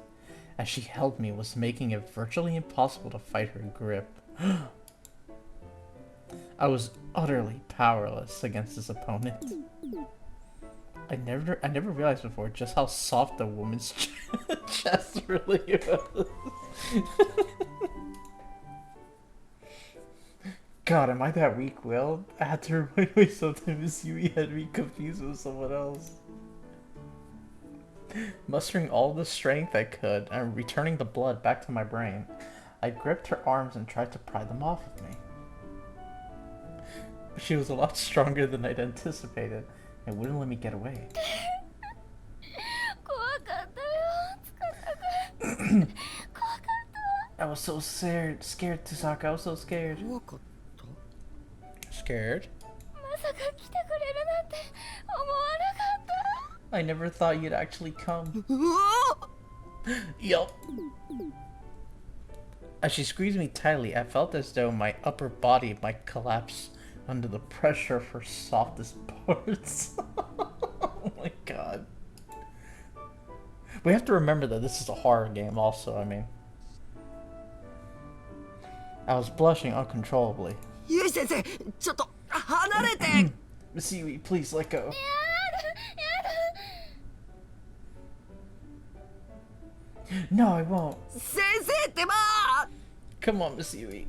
as she held me was making it virtually impossible to fight her grip. I was utterly powerless against this opponent. I never realized before just how soft a woman's chest really was. God, am I that weak-willed? I had to remind myself that Miss Yui had me confused with someone else. Mustering all the strength I could and returning the blood back to my brain, I gripped her arms and tried to pry them off of me. She was a lot stronger than I'd anticipated and wouldn't let me get away. 怖かったよ司君怖かった I was so scared, Tsusaka. I was so scared. 怖かった Scared? まさか来てくれるなんて思わなかった I never thought you'd actually come. うわ Yup. As she squeezed me tightly, I felt as though my upper body might collapse under the pressure of her softest parts. Oh my god. We have to remember that this is a horror game also, I mean. I was blushing uncontrollably. ゆい先生ちょっと離れて Miss Yui, please let go. やだやだ No, I won't. 先生ってばー Come on, Miss Yui.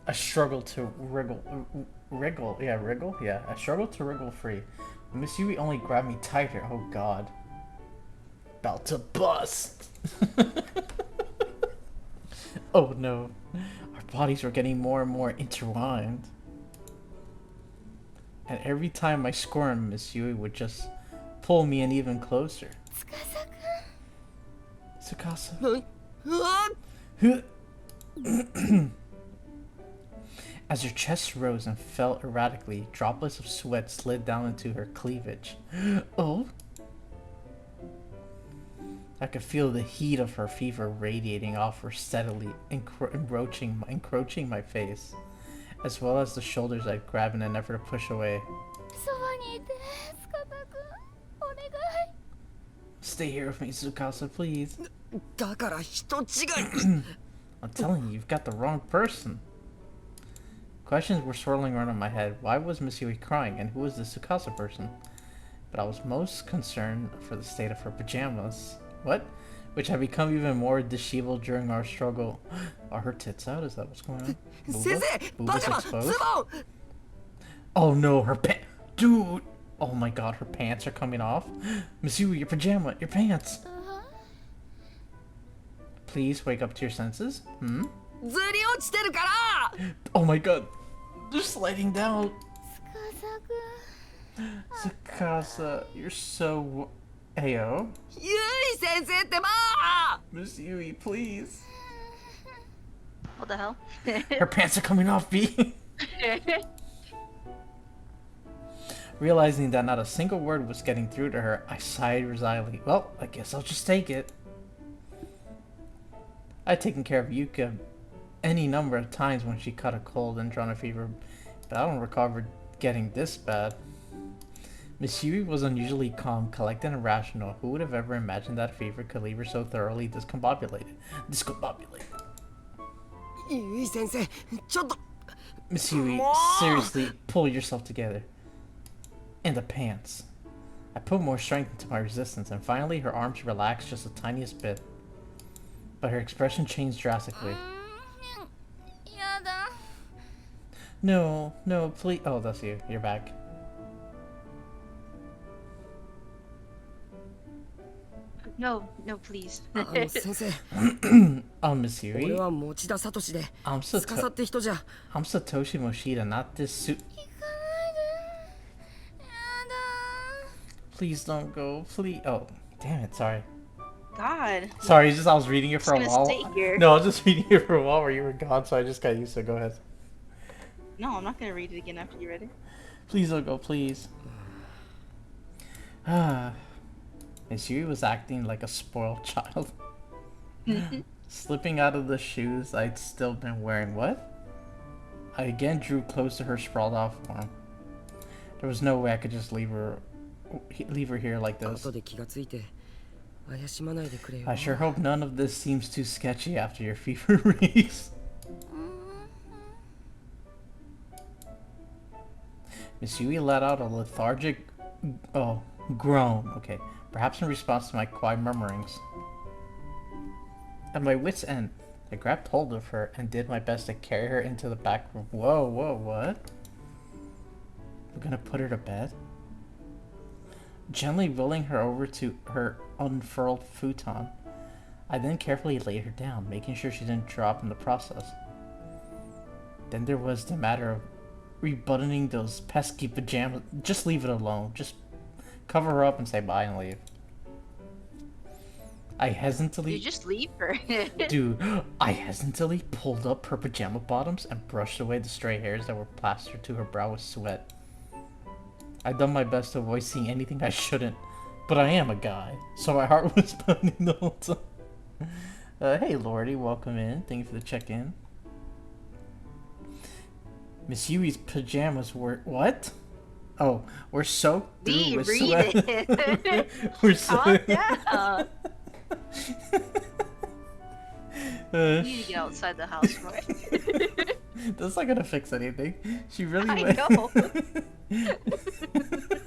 I struggled to wriggle. Yeah. I struggled to wriggle free. Miss Yui only grabbed me tighter. Oh god. About to bust. Oh no. Our bodies were getting more and more intertwined. And every time I squirmed, Miss Yui would just pull me in even closer. 司君 Tsukasa. うわ As her chest rose and fell erratically, droplets of sweat slid down into her cleavage. Oh? I could feel the heat of her fever radiating off her steadily, encroaching my face, as well as the shoulders I'd grab in an effort to push away. そばにいて司君お願い Stay here with me, Tsukasa, please. だから人違い I'm telling you, you've got the wrong person. Questions were swirling around in my head. Why was Miss Yui crying, and who was this Tsukasa person? But I was most concerned for the state of her pajamas. What? Which had become even more disheveled during our struggle. Are her tits out? Is that what's going on? 先生 Booba's パジャマ exposed? ズボン Oh no, her pants. Dude! Oh my god, her pants are coming off. Miss Yui, your pajama, your pants. Please wake up to your senses. Hmm? ずり落ちてるから Oh my god. They're sliding down. 司君 Tsukasa, you're so... Ayo. ゆい先生ってばー Miss Yui, please. What the hell? Her pants are coming off, B. Realizing that not a single word was getting through to her, I sighed resignedly. Well, I guess I'll just take it. I'd taken care of Yuka any number of times when she caught a cold and drawn a fever, but I don't recall her getting this bad. Miss Yui was unusually calm, collected, and rational. Who would have ever imagined that fever could leave her so thoroughly discombobulated? Discombobulated. ゆい先生ちょっと Miss Yui, seriously, pull yourself together. And the pants. I put more strength into my resistance, and finally her arms relaxed just the tiniest bit. But her expression changed drastically. やだ No, please. Oh, that's you. You're back. No, please. 先生 Oh, Miss 俺 Yui. は持田聡で I'm 司っ Sato- て人じゃ I'm Satoshi Moshida, not this suit. 行かないでやだ Please don't go. Please. Oh, damn it. Sorry. God. Sorry, just I was reading it for a Just while. gonna stay here. No, I was just reading it for a while where you were gone, so I just got used to it. Go ahead. No, I'm not gonna read it again after you read it. Please don't go, please. Ah. Miss Yui was acting like a spoiled child. Slipping out of the shoes I'd still been wearing. What? I again drew close to her sprawled out form. There was no way I could just leave her here like this. 後で気がついて怪しまないでくれよ I sure hope none of this seems too sketchy after your fever race. Miss Yui let out a lethargic groan. Okay, perhaps in response to my quiet murmurings. At my wit's end, I grabbed hold of her and did my best to carry her into the back room. Whoa, whoa, what? We're gonna put her to bed? Gently rolling her over to her unfurled futon, I then carefully laid her down, making sure she didn't drop in the process. Then there was the matter of rebuttoning those pesky pajamas. Just leave it alone. Just cover her up and say bye and leave. I You hesitantly... just leave her. Dude, I hesitantly pulled up her pajama bottoms and brushed away the stray hairs that were plastered to her brow with sweat. I'd done my best to avoid seeing anything I shouldn't, but I am a guy, so my heart was pounding the whole time. Hey Lordy, welcome in. Thank you for the check-in. Miss Yui's pajamas were... What? Oh, we're soaked through Lee, with read sweat. it. We're Calm so... down. Uh, You need to get outside the house more. that's not gonna fix anything. She really I might... know.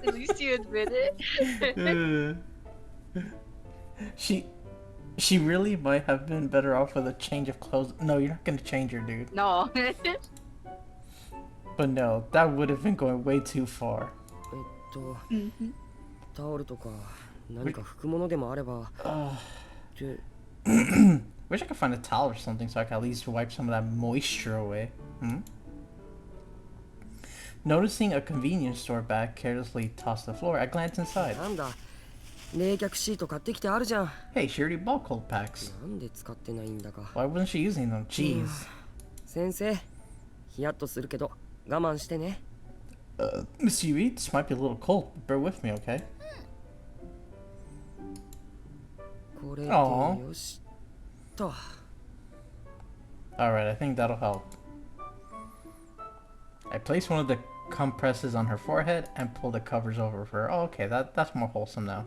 At least you admit it. She really might have been better off with a change of clothes. No, you're not gonna change her, dude. No. But no, that would have been going way too far. タオルとか何か拭くものでもあれば。 Wish I could find a towel or something so I could at least wipe some of that moisture away. Noticing a convenience store bag carelessly tossed to the floor, I glanced inside. なんだ、冷却シート買ってきてあるじゃん。 Hey, she already bought cold packs. なんで使ってないんだか。 Why wasn't she using them? Jeez. 先生、ヒヤッとするけど我慢してね。 Miss Yui, this might be a little cold. Bear with me, okay? これで Aw. よしと。 Alright, I think that'll help. I placed one of the compresses on her forehead and pulled the covers over her. Oh, okay, that's more wholesome now.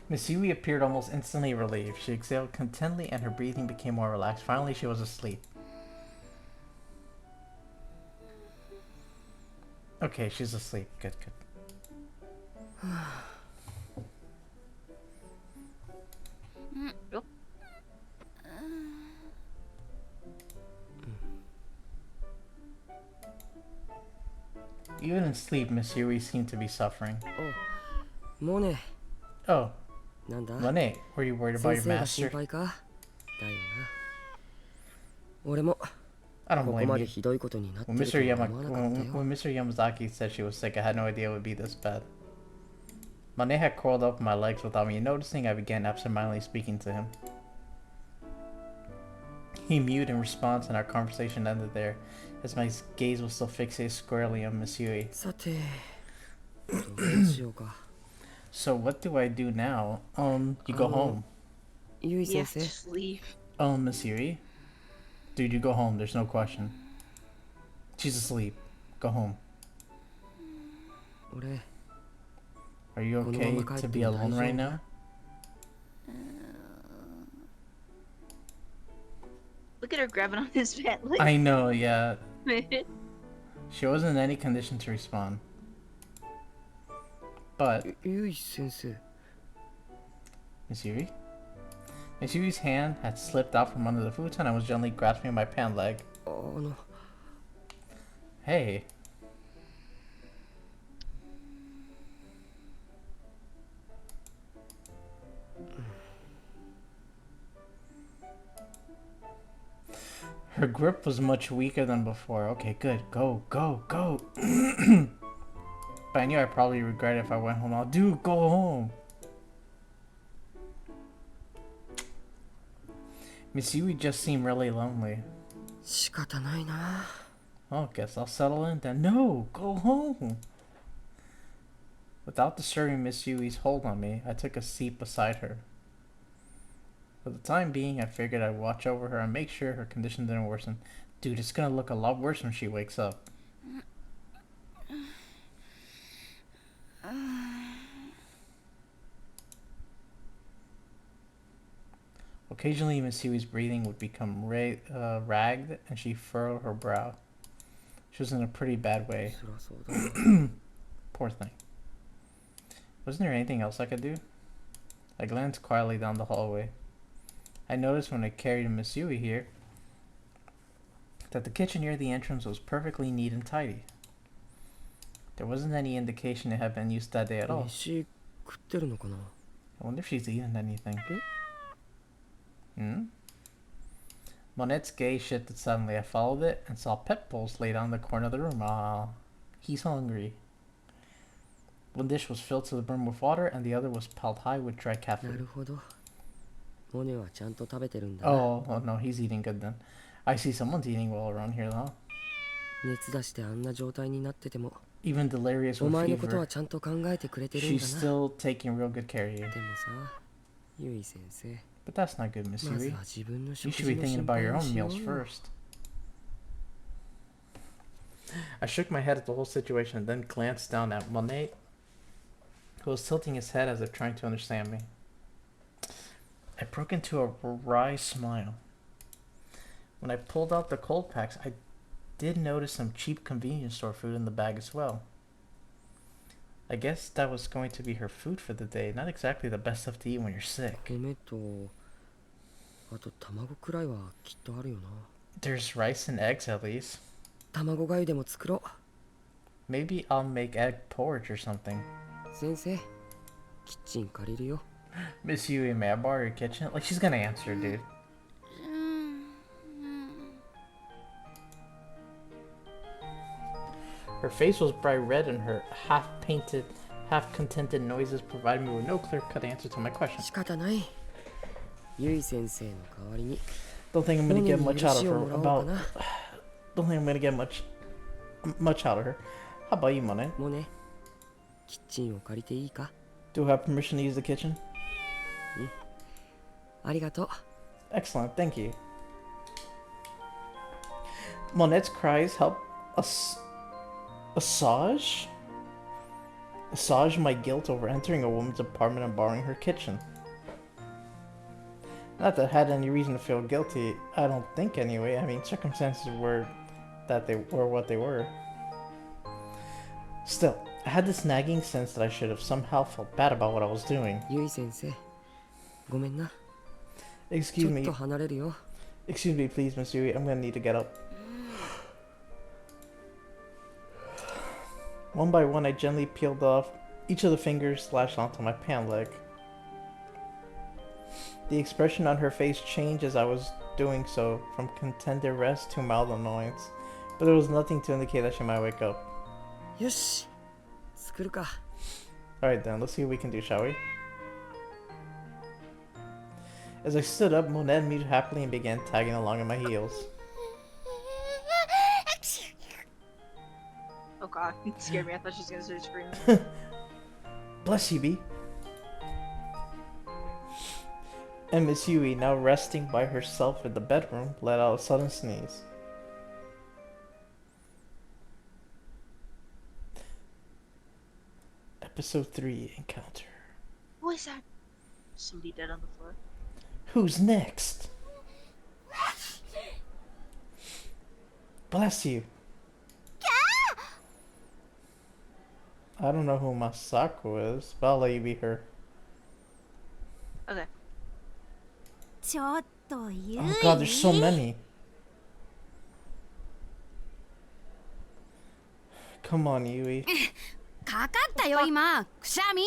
Miss Yui appeared almost instantly relieved. She exhaled contentedly and her breathing became more relaxed. Finally, she was asleep. Okay, she's asleep. Good, good. Oh, Even in sleep, Miss Yui seemed to be suffering. もうね、 Oh, なんだ。 Monet, were you worried about 先 your 生が心 master? 配か。だよな。俺も I don't ここ blame ま you. でひどいことになって When る Mr. とは Yama 思わなかったよ。 when Mr. Yamazaki said she was sick, I had no idea it would be this bad. Monet had curled up in my legs without me noticing. I began absentmindedly speaking to him. He mewed in response, and our conversation ended there, as my gaze was still fixated squarely on Miss Yui. さて、どうしようか。 So what do I do now? You go home. ゆい yeah, 先生、 just leave. Miss Yui? Dude, you go home, there's no question. She's asleep. Go home. 俺、 Are you この okay まま帰 to って be も大 alone 丈 right 夫？ now? Look at her grabbing on his pant. Like, I know, yeah. She wasn't in any condition to respond. But, ゆい先生、 Miss Yuri? Miss Yuri's hand had slipped out from under the futon and was gently grasping my pant leg. あの、 Hey. Her grip was much weaker than before. Okay, good. Go, go, go. But I knew I'd probably regret it if I went home. Dude, go home. Miss Yui just seemed really lonely. 仕方ないな。 Oh, guess I'll settle in then. No, go home. Without disturbing Miss Yui's hold on me, I took a seat beside her. For the time being, I figured I'd watch over her and make sure her condition didn't worsen. Dude, it's gonna look a lot worse when she wakes up. Occasionally, Miss Yui's breathing would become ragged, and she furrowed her brow. She was in a pretty bad way. そりゃそうだな。 Poor thing. Wasn't there anything else I could do? I glanced quietly down the hallway. I noticed when I carried Miss Yui here that the kitchen near the entrance was perfectly neat and tidy. There wasn't any indication it had been used that day at all. 飯食ってるのかな I wonder if she's eaten anything. Hmm? Monette's gaze shifted suddenly. I followed it and saw pet bowls laid on the corner of the room. Ah, he's hungry. One dish was filled to the brim with water, and the other was piled high with dry cat な food. るほど。モネはちゃんと食べてるんだな。 Oh no, he's eating good then. I see someone's eating well around here, though. 熱出してあんな状態になってても、 Even delirious お with 前のことは fever, ちゃんと考えてくれてるん she's だな。 still taking real good care of you. でもさ、ユイ先生、 But that's not good, Miss まず Yui. は自分の You 食 should 事 be の thinking 心 about 配 your を own しよ meals うよ。 first. I shook my head at the whole situation and then glanced down at Monet, who was tilting his head as if trying to understand me. I broke into a wry smile. When I pulled out the cold packs, I did notice some cheap convenience store food in the bag as well. I guess that was going to be her food for the day. Not exactly the best stuff to eat when you're sick. 米と、あと卵くらいはきっとあるよな。 There's rice and eggs at least. 卵がゆでも作ろ Maybe I'll make egg porridge or something. う。先生、キッチン借りるよ。 Miss Yui, may I borrow your kitchen? Like, she's gonna answer, dude. うん Her face was bright red and her half-painted, half-contented noises provided me with no clear-cut answer to my question. 仕方ない。ユイ先生の代わりに、 Don't think I'm モ gonna ネ get に much 許 out し of を her もらおうか about... な。 Don't think I'm gonna get much out of her. How about you, Monet? モネ、キッチンを借りていいか Do I have permission to use the kitchen? ありがとう。 Excellent, thank you. Monette's cries helped assuage my guilt over entering a woman's apartment and borrowing her kitchen. Not that I had any reason to feel guilty, I don't think anyway. I mean, circumstances were that they were what they were. Still, I had this nagging sense that I should have somehow felt bad about what I was doing. ユイ先生、ごめんな。 Excuse ちょっ me, と離れるよ。 excuse me please, Miss Yui, I'm gonna need to get up. One by one, I gently peeled off each of the fingers lashed onto my pant leg. The expression on her face changed as I was doing so, from contented rest to mild annoyance, but there was nothing to indicate that she might wake up. よし、作るか。 Alright then, let's see what we can do, shall we? As I stood up, Monette mewed happily and began tagging along in my heels. Oh god, it scared me. I thought she was gonna start screaming. Bless you, Bee. And Miss Yui, now resting by herself in the bedroom, let out a sudden sneeze. Episode 3 Encounter. What is that? Somebody dead on the floor. Who's next? Bless you. I don't know who Masako is, but I'll let you be her. Okay. ちょっとユイ Oh god, there's so many. Come on, Yui. かかったよ今くしゃみ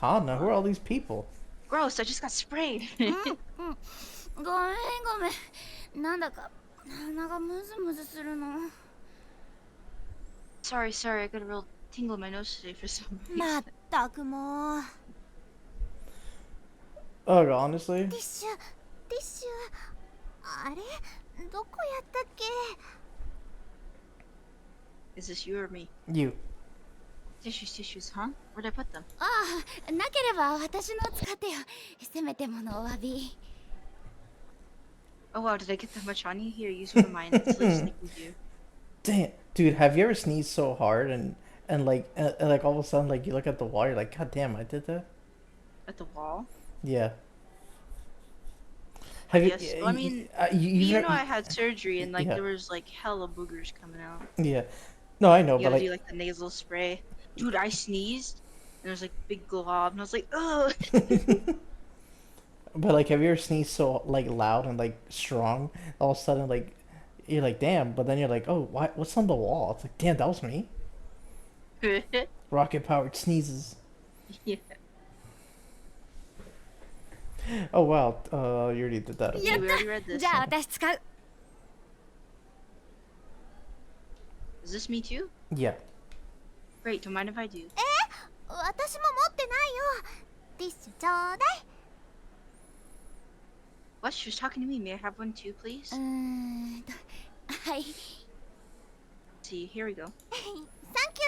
Kana, who are all these people? Gross, I just got sprayed. ごめんごめんなんだか鼻がムズムズするの sorry, I got a real tingle in my nose today for some ま reason. ったくもう Oh, honestly? ティッシュティッシュあれどこやったっけ Is this you or me? You. Tissues, huh? Where'd I put them? ああなければ私の使ってよせめてものお詫び Oh wow, did I get that much on you? Here, use one of mine. It's like sneaky you. Damn, dude, have you ever sneezed so hard and like all of a sudden like you look at the wall, you're like, God damn, I did that? At the wall? Yeah. Have Yes, you? well, I mean, you You never- know I had surgery and like Yeah. there was like hella boogers coming out. Yeah. No, I know, You but gotta do like, like the nasal spray. Dude, I sneezed and there's like big glob and I was like, ugh. but like, have you ever sneezed so like loud and like strong? All of a sudden, like, you're like, damn, but then you're like, oh, what? What's on the wall? It's like, damn, that was me. Rocket powered sneezes. Yeah. Oh wow, you already did that. Yeah, Okay. we already read this. じゃあ私使う Is this me too? Yeah. Great, don't mind if I do. 私も持ってないよティッシュちょうだい What? She was talking to me. May I have one too, please? はい See, here we go. サンキ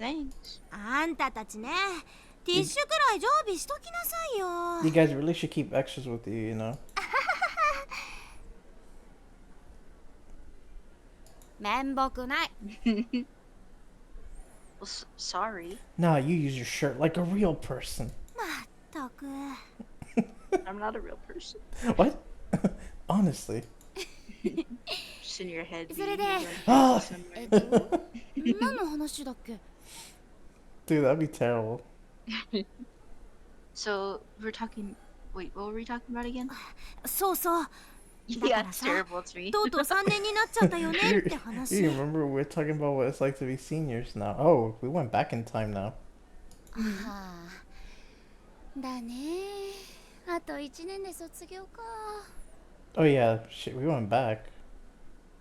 Thanks. あんたたちね、ティッシュくらい常備しときなさいよ。 You guys really should keep extras with you, you know? 面目ない Well, sorry. Nah, you use your shirt like a real person. まったく。 I'm not a real person. What? Honestly. Just in your head. それで Ah, えっと何の話だっけ dude, that'd be terrible. So, we're talking. Wait, what were we talking about again? そうそう。 Yeah, That's it's terrible. It's me. とうとう3年になっちゃったよねって You 話。 remember we're talking about what it's like to be seniors now. Oh, we went back in time now. ああだねあと1年で卒業か Oh yeah, shit, we went back.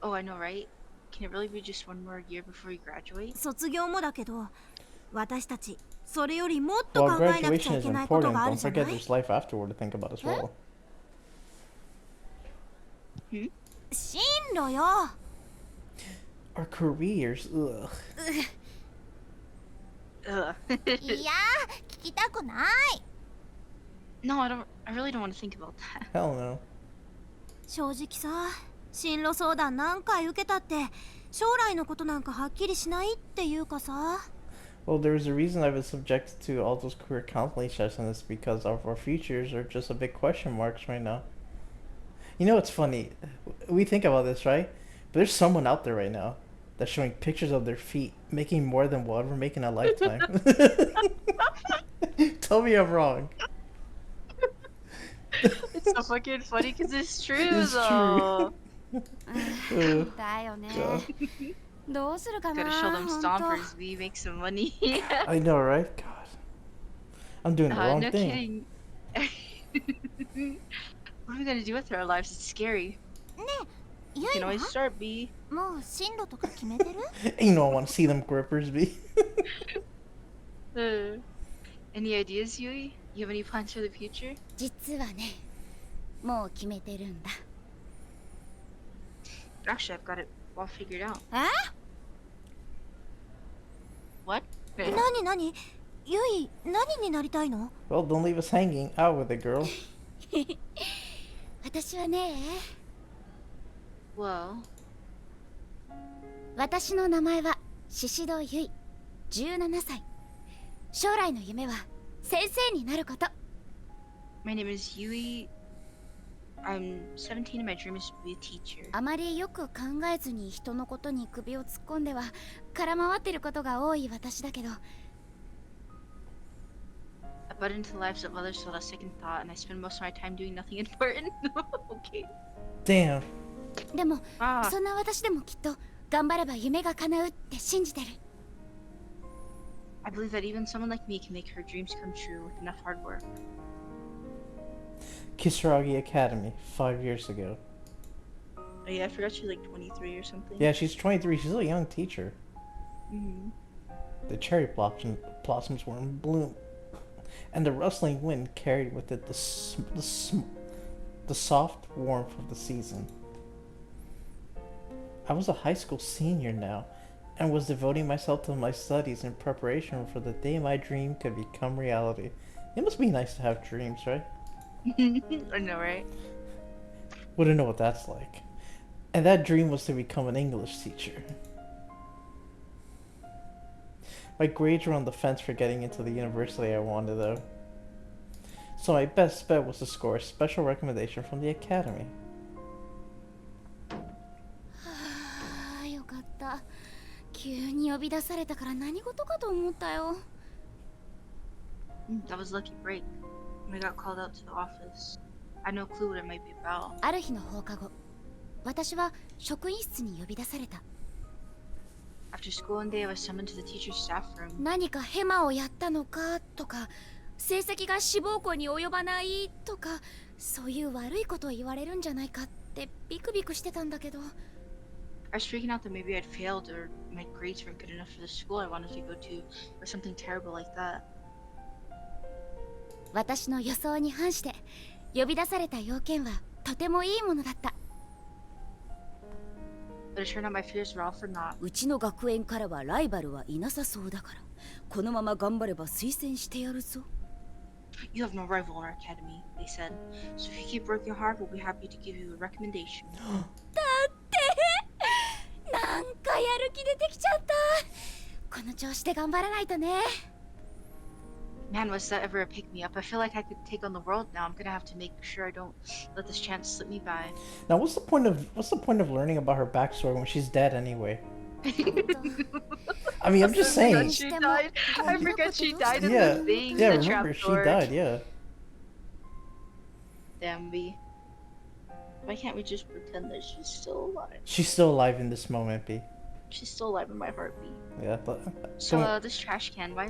Oh, I know, right? Can it really be just one more year before we graduate? 卒業もだけど、私たちそれよりもっと While 考えなくち graduation ゃい is けないこと important, があ don't るじゃ forget ない there's life afterward to think about as well. 進路よ。 Our careers, ugh. Ugh. いや聞きたくない No, I don't. I really don't want to think about that. Hell no. 正直さ、進路相談何回受けたって将来のことなんかはっきりしないっていうかさ。 Well, there's a reason I've been subjected to all those career counseling sessions because of our futures are just a big question marks right now. You know, it's funny. We think about this, right? But there's someone out there right now that's showing pictures of their feet making more than we'll ever make in a lifetime. Tell me I'm wrong. It's so fucking funny because it's true It's though. Uh, だよね God. どうするかな Gotta show them ほんと stompers. We make some money. I know, right? God. I'm doing the wrong no thing. kidding. What are we gonna do with our lives? It's scary. ゆ You い can は always start B. もう進路とか決めてる You know, I want to see them grippers be. Any ideas, Yui? You have any plans for the future? 実はねもう決めてるんだ Actually, I've got it all figured out. あ What? 何何ゆい、何になりたいの Well, don't leave us hanging. Out with it, girl. 私はね Well, 私の名前は宍戸ゆい17歳将来の夢は先生になること my name is Yui. I'm 17 and my dream is to be a teacher. あまりよく考えずに人のことに首を突っ込んでは空回ってることが多い私だけど I butt into the lives of others without a second thought, and I spend most of my time doing nothing important. Okay. Damn. でも Ah, そんな私でもきっと頑張れば夢が叶うって信じてる I believe that even someone like me can make her dreams come true with enough hard work. Kisaragi Academy, 5 years ago. Oh yeah, I forgot she's like 23 or something. Yeah, she's 23. She's a young teacher. Mm-hmm. The cherry blossoms were in bloom, and the rustling wind carried with it the soft warmth of the season. I was a high school senior now, and was devoting myself to my studies in preparation for the day my dream could become reality. It must be nice to have dreams, right? I know, right? Wouldn't know what that's like. And that dream was to become an English teacher. My grades were on the fence for getting into the university I wanted, though. So my best bet was to score a special recommendation from the academy. はあよかっ急に呼び出されたから何事かと思ったよ。 That was lucky break. When I got called out to the office. I had no clue what it might be about. ある日の放課後、私は職員室に呼び出された。 After school one day, I was summoned to the teacher's staff room. 何かヘマをやったのかとか、成績が志望校に及ばないとか、そういう悪いことを言われるんじゃないかってビクビクしてたんだけど。 I was freaking out that maybe I'd failed or my grades weren't good enough for the school I wanted to go to, or something terrible like that. 私の予想に反して呼び出された要件はとてもいいものだった。 But it turned out my fears were all for naught. うちの学園からはライバルはいなさそうだから、このまま頑張れば推薦してやるぞ。 You have no rival in our academy, they said. So if you keep working hard, we'll be happy to give you a recommendation. なんかやる気出てきちゃった。この調子で頑張らないとね。 Man, was that ever a pick-me-up? I feel like I could take on the world now. I'm gonna have to make sure I don't let this chance slip me by. Now, what's the point of learning about her backstory when she's dead anyway? I mean, I'm just saying. She died. I forget she died in Yeah, the thing. yeah. the Remember, she trapdoor. died. Yeah. Damn me. Why can't we just pretend that she's still alive? She's still alive in this moment, B. She's still alive in my heartbeat. Yeah, but So, don't- this trash can, why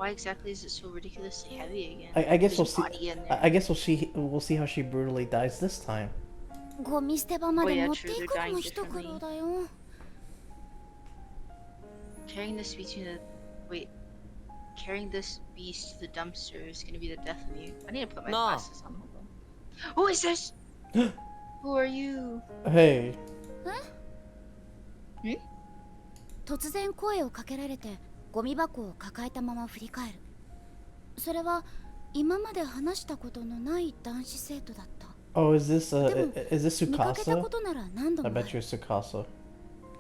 exactly is it so ridiculously heavy again? I guess There's we'll a see. body in there. I guess we'll see how she brutally dies this time. ゴミ捨て場まで Oh, yeah, 持ってい true, く they're のも dying 一苦労 differently. だよ。 Carrying this between the carrying this beast to the dumpster is gonna be the death of you. I need to put my No. glasses on. Hold on. Who is this? Who are you? Hey. 突然声をかけられてゴミ箱を抱えたまま振り返る。それは今まで話したことのない男子生徒だった。 Oh, is this でも is this 見かけたこ Sukasa? となら何度 I もあ bet you る。 it's Sukasa.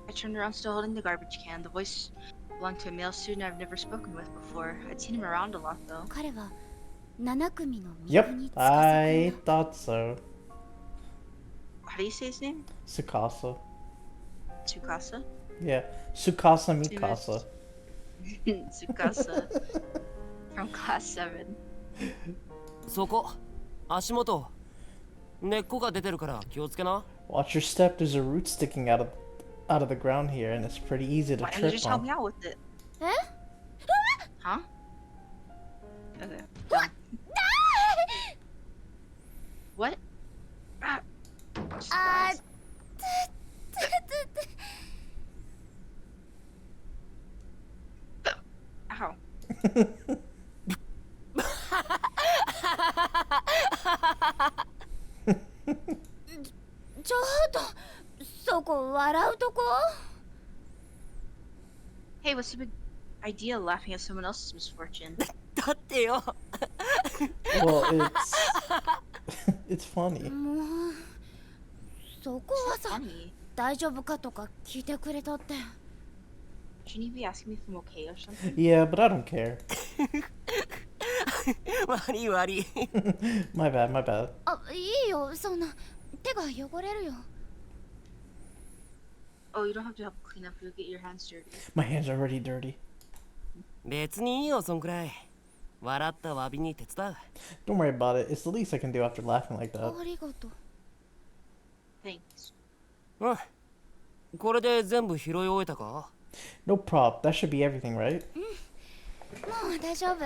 I turned around, still holding the garbage can. The voice belonged to a male student I've never spoken with before. I'd seen him around a lot, though. 彼は7組の右に Yep, つか I せた。 thought so. How do you say his name? Sukasa. Tsukasa? Yeah, Sukasa Mikasa. Tsukasa. From class 7. そこ足元根っこが出てるから気をつけな。 Watch your step. There's a root sticking out of the ground here, and it's pretty easy to Why don't you trip just help on. me out with it? え Huh? Okay. Done. What? Ah. あ Surprise. Ow. ちょっとそこ笑うとこ Hey, what's the big idea laughing at someone else's misfortune? だってよ Well, it's funny. もうそこはさ Funny. 大丈夫かとか聞いてくれたって Shouldn't you be asking me if I'm okay or something? Yeah, but I don't care. 悪い悪い My bad, my bad. あいいよそんな手が汚れるよ Oh, you don't have to help clean up. You'll get your hands dirty. My hands are already dirty. 別にいいよそんくらい笑った詫びに手伝う Don't worry about it. It's the least I can do after laughing like that. ありがとう Thanks. うんこれで全部拾い終えたか No prob. That should be everything, right? もう大丈夫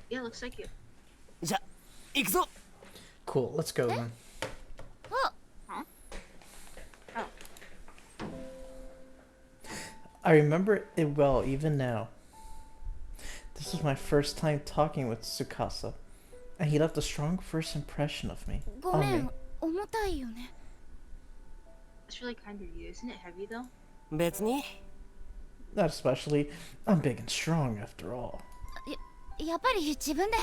Yeah, looks like it. じゃ行くぞ Cool. Let's go then. あ I remember it well even now. This was my first time talking with Tsukasa, and he left a strong first impression of me. ご On め me. ん重たいよね That's really kind of you. Isn't it heavy though? 別に Not especially. I'm big and strong after all. やっぱり自分で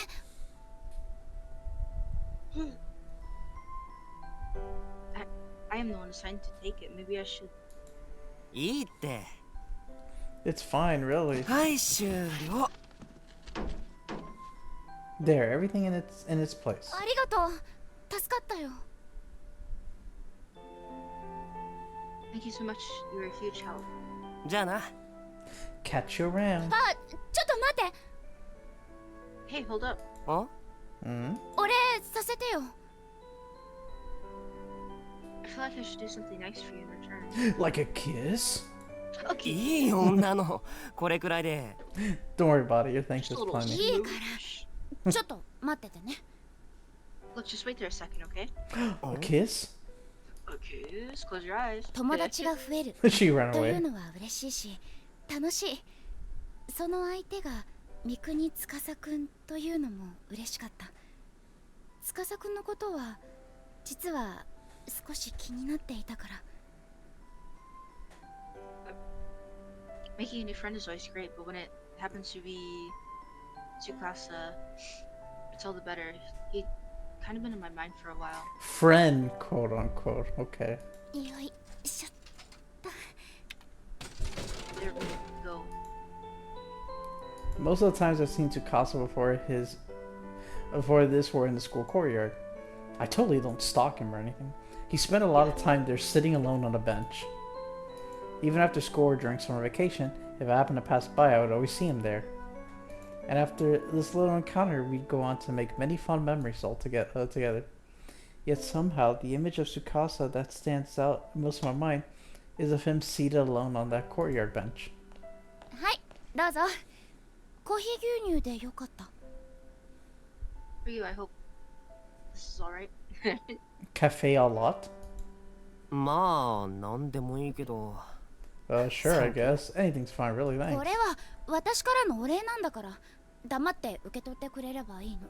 I am the one assigned to take it. Maybe I should. いいって It's fine, really. はい終了 There, everything in its place. ありがとう助かったよ Thank you so much. You were a huge help. じゃあな。 Catch you around. あ、ちょっと待って。 Hey, hold up. あ Mm? お礼させてよ。 I feel like I should do something nice for you in return. Like a kiss? Okay. いい女のこれくらいで。 Don't worry about it. Your thanks Just a is little plenty. いいか smooch. ら。ちょっと待っててね。 Look, just wait there a second, okay? A kiss? Okay, just close your eyes. 友達が増える She ran という away. のは嬉しいし、楽しい。その相手が三國司くんというのも嬉しかった。司くんのことは実は少し気になっていたから。 Making a new friend is always great, but when it happens to be Tsukasa, it's all the better. He'd kind of been in my mind for a while. Friend, quote unquote. Okay. よいしょ。 There we go. Most of the times I've seen Tsukasa before this were in the school courtyard. I totally don't stalk him or anything. He spent a lot of time there sitting alone on a bench. Even after school or during summer vacation, if I happened to pass by, I would always see him there. And after this little encounter, we'd go on to make many fond memories together. Yet somehow, the image of Tsukasa that stands out most of my mind is of him seated alone on that courtyard bench. はい、どうぞ。コーヒー牛乳でよかった。 For you, I hope this is alright. Cafe a lot? まあなんでもいいけど。 Sure, I guess. Anything's fine, really, こ thanks. れは私からのお礼なんだから、黙って受け取ってくれればいいの。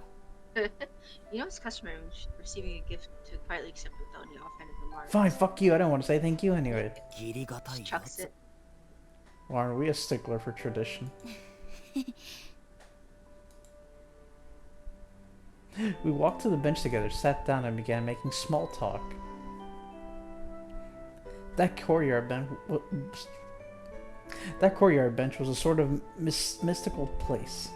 You know it's customary when receiving a gift to quietly accept it without any offhanded remarks. Fine, fuck you, I don't want to say thank you anyway. 義理がたい Just や chucks つ it. Well, aren't we a stickler for tradition? We walked to the bench together, sat down, and began making small talk. That courtyard bench was a sort of mystical place.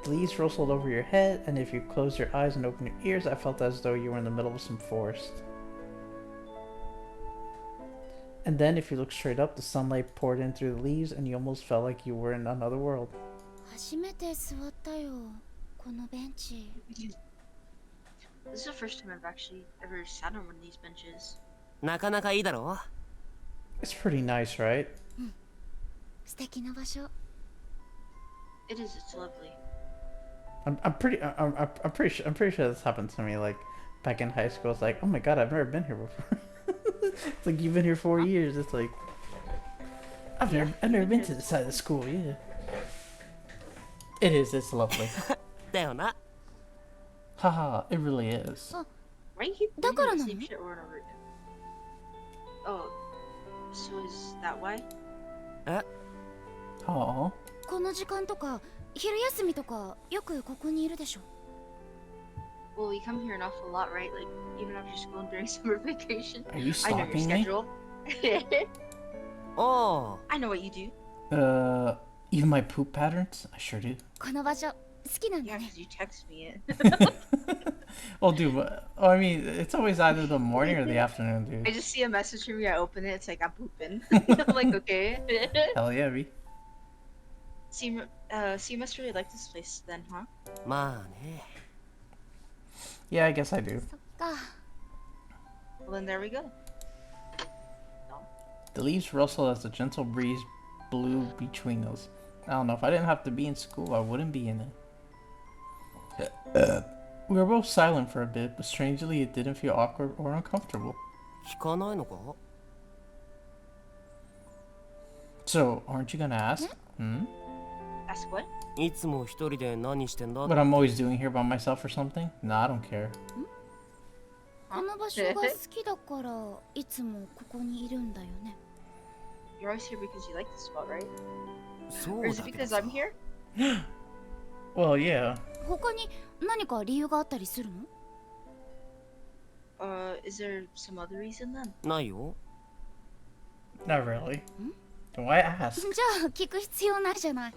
The leaves rustled over your head, and if you closed your eyes and opened your ears, I felt as though you were in the middle of some forest. And then, if you looked straight up, the sunlight poured in through the leaves, and you almost felt like you were in another world. 初めて座ったよ、このベンチ。 This is the first time I've actually ever sat on one of these benches. なかなかいいだろ It's pretty nice, right? 素敵な場所。 It is, it's lovely. I'm pretty sure this happened to me like back in high school. It's like, oh my god, I've never been here before. It's like you've been here 4 years. It's like I've never been to this side of the school. Yeah, it is. It's lovely. だよな。 Haha, it really is. Why do you keep Da readingから the なの？ same shit over and over again? Oh, so is that why? え Oh, この時間とか昼休みとかよくここにいるでしょ。 Well, you come here an awful lot, right? Like, even after school and during summer vacation. are you I know your stalking me? schedule. おう I know what you do. Even my poop patterns? I sure do. この場所好きなん Yeah, だね。 because you text me it. Well, dude, I mean, it's always either the morning or the afternoon, I dude. just see a message from you, I open it, it's like, I'm pooping. I'm like, okay. Hell yeah, B. So you must really like this place then, huh? まあね。 Yeah, I guess I do. そっか。 Well, then there we go. The leaves rustled as the gentle breeze blew between us. I don't know, if I didn't have to be in school, I wouldn't be in it. We were both silent for a bit, but strangely it didn't feel awkward or uncomfortable. 聞かないのか So, aren't you gonna ask? Hmm? Ask what? いつも一人で何してんだ What I'm always doing here by myself or something? Nah, I don't care. この場所が好きだからいつもここにいるんだよね。 You're always here because you like the spot, right? そ Or う is だ it けど because さ I'm here? Well, yeah. 他に何か理由があったりするの？ Is there some other reason then? ないよ Not really. Why ask? じゃあ聞く必要ないじゃない。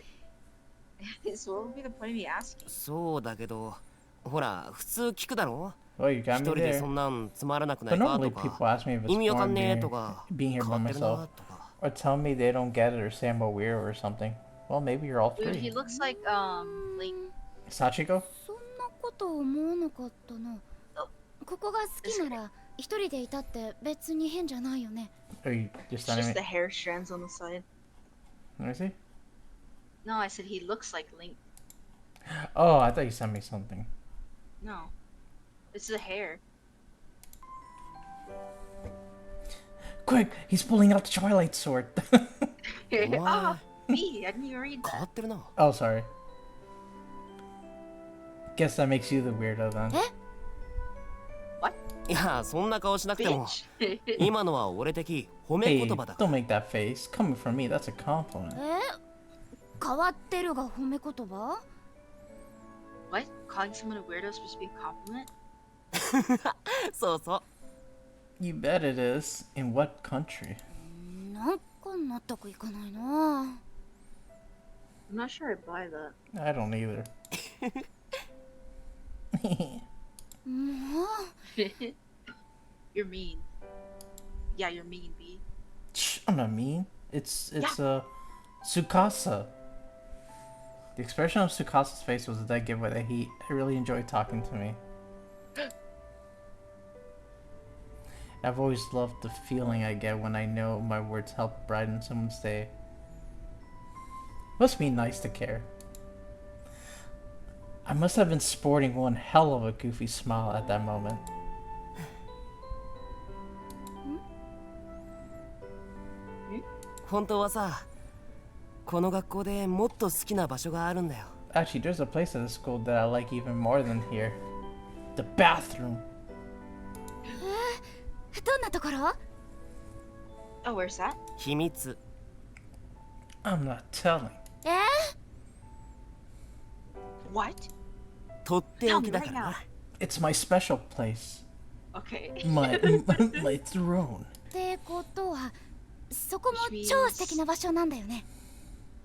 So what would be the point of me asking? そうだけどほら普通聞くだろ Oh, you 一 got 人 me で there. そんなんつまらなくな But いか normally と people か ask me if it's 意味わかん boring ねえ being とか being here 変 by わってるな myself. とか Or tell me they don't get it or say I'm a weirdo or something. Well, maybe you're all Dude, he three. looks like Link. Sachiko? そんなこと思わなかったな。ここが好きなら一人でいたって別に変じゃないよね。 Or you just It's telling just me? the hair strands on the side. Let me see. No, I said he looks like Link. Oh, I thought you sent me something. No. It's the hair. Quick, he's pulling out the Twilight Sword. お前 Ah, me. I didn't even read 変わ that. ってるな Oh, sorry. Guess that makes you the weirdo then. いやそんな顔しなくても Bitch. 今のは俺的褒め Hey, 言葉だか don't ら make that face. Coming from me, that's a compliment. 変わってるが褒め言葉？ What? Calling someone a weirdo is supposed to be a compliment? そうそう You bet it is. In what country? なんか納得いかないな。 I'm not sure I buy that. I don't either. もう You're mean. Yeah, you're mean, B. Shh, I'm not mean. It's Tsukasa. The expression of Tsukasa's face was a dead giveaway that he really enjoyed talking to me. I've always loved the feeling I get when I know my words help brighten someone's day. Must be nice to care. I must have been sporting one hell of a goofy smile at that moment. 本当はさこの学校でもっと好きな場所があるんだよ Actually, there's a place at the school that I like even more than here. The bathroom. どんなところ？ Oh, where's that? 秘密 I'm not telling. What? とっておきだからな It's my special place. Okay. My my throne. ってことはそこも超素敵な場所なんだよね。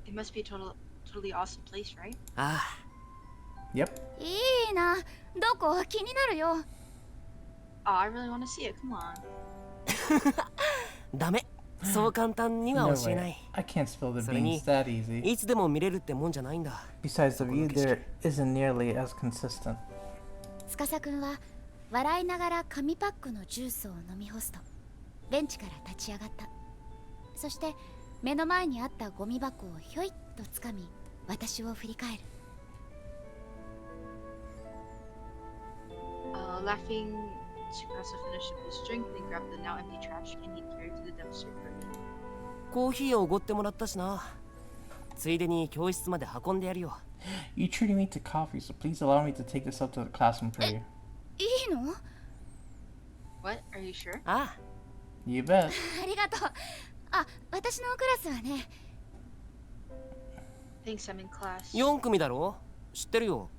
It must be a totally awesome place, right? あ Yep. いいな。どこ気になるよ。 Oh, I really want to see it. Come on. あダメそう簡単には No 教えな way. い I can't spill the それに beans that easy. いつでも見れるってもんじゃないんだ Besides, the view there isn't nearly as consistent. 司くんは笑いながら紙パックのジュースを飲み干すとベンチから立ち上がった。そして目の前にあったゴミ箱をひょいっとつかみ私を振り返る。 Laughing, Tsukasa finished up his drink, then grabbed the now empty trash can he'd carried to the dumpster for me. コーヒーをおごってもらったしなついでに教室まで運んでやるよ You treated me to coffee, so please allow me to take this up to the classroom for you. いいの？ What? Are you sure? ああ You bet. ありがとう。あ、私のクラスはね。 Thanks, I'm in class. 4組だろ知ってるよ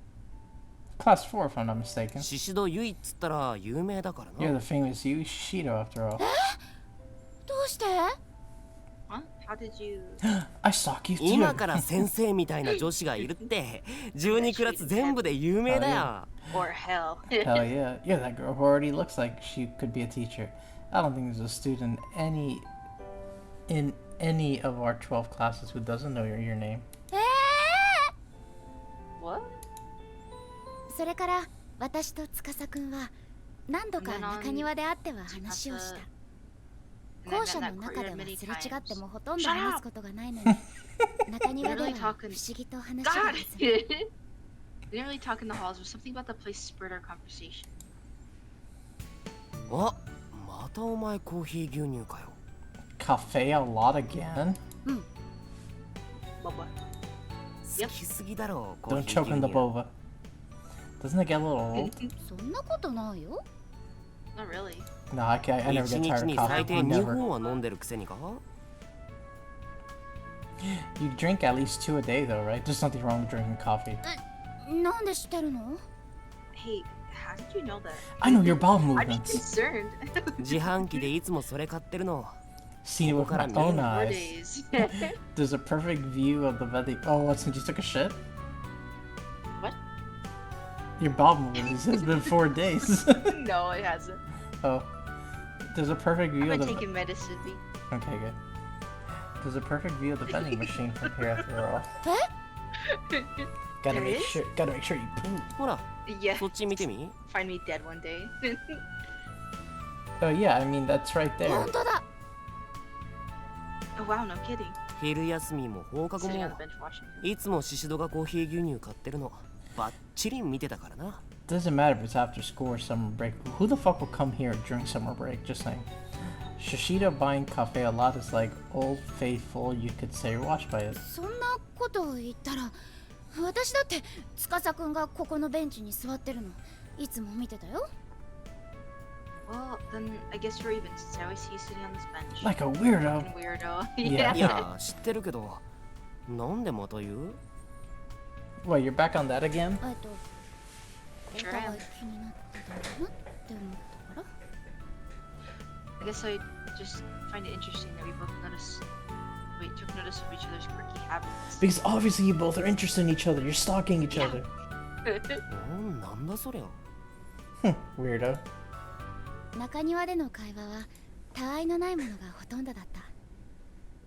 Class 4, if I'm not mistaken. 宍戸結衣っつったら有名だからな You're the famous Yu Shido, after all. どうして？ Huh? How did you? I stalk you too. 今から先生みたいな女子がいるって12クラス全部で有名だよ Or hell? Hell yeah. You're that girl who already looks like she could be a teacher. I don't think there's a student in any of our 12 classes who doesn't know your name. What? それから私と司くんは何度か中庭で会っては話をした。 And I 校舎 met の that 中で courtier は many すれ違って times. もほとんど Shut 話す up! ことがないのに中庭では不思議と話が God! 弾む。 We didn't really talk in the halls, but something about the place spurred our conversation. あまたお前コーヒー牛乳かよ Cafe a lot again? Boba. 好きすぎだろコー Don't ヒー choke 牛 on the 乳 boba. Doesn't it get a little old? そんなことないよ。 Not really. No, I never 1 get 日 tired に of 最 coffee. 低2 Never. 本は飲んでるくせにか You drink at least 2 a day though, right? There's nothing wrong with drinking coffee. なんで知ってるの？ Hey, how did you know that? I know your bowel I'd be movements. concerned. 自販機でいつもそれ買ってるの Seen it with my What own More eyes. days. There's a perfect view of the valley. Oh, what, since you took a shit? What? Your bowel movements has been 4 days. No, it hasn't. Oh. There's a perfect view I've of been the... taking medicine. Okay, good. There's a perfect view of the vending machine from here after all. There is? Gotta make sure you poop. ほら Yeah. そっち見てみ Find me dead one day. Oh yeah, I mean, that's right there. 本当だ。 Oh wow, no kidding. 昼休みも放課後 Sitting も on the bench watching. いつもシシドがコーヒー牛乳買ってるのバッチリ見てたからな Doesn't matter if it's after school or summer break. Who the fuck will come here during summer break? Just saying. Shishida buying cafe a lot is like old faithful, you could say, you're watched by it. そんなことを言ったら、私だって司くんがここのベンチに座ってるのいつも見てたよ。Well, then I guess you're even since I always see you sitting on this bench. Like a weirdo. Fucking weirdo. Yeah. いや知ってるけどなんでまた言う What, you're back on that again? お Sure 互い am. 気になってたんだなって思ったから。 I guess I just find it interesting that we both took notice of each other's quirky habits. Because obviously you both are interested in each other. You're stalking each Yeah. other. なんだそりゃ Weirdo. 中庭での会話は他愛のないものがほとんどだった。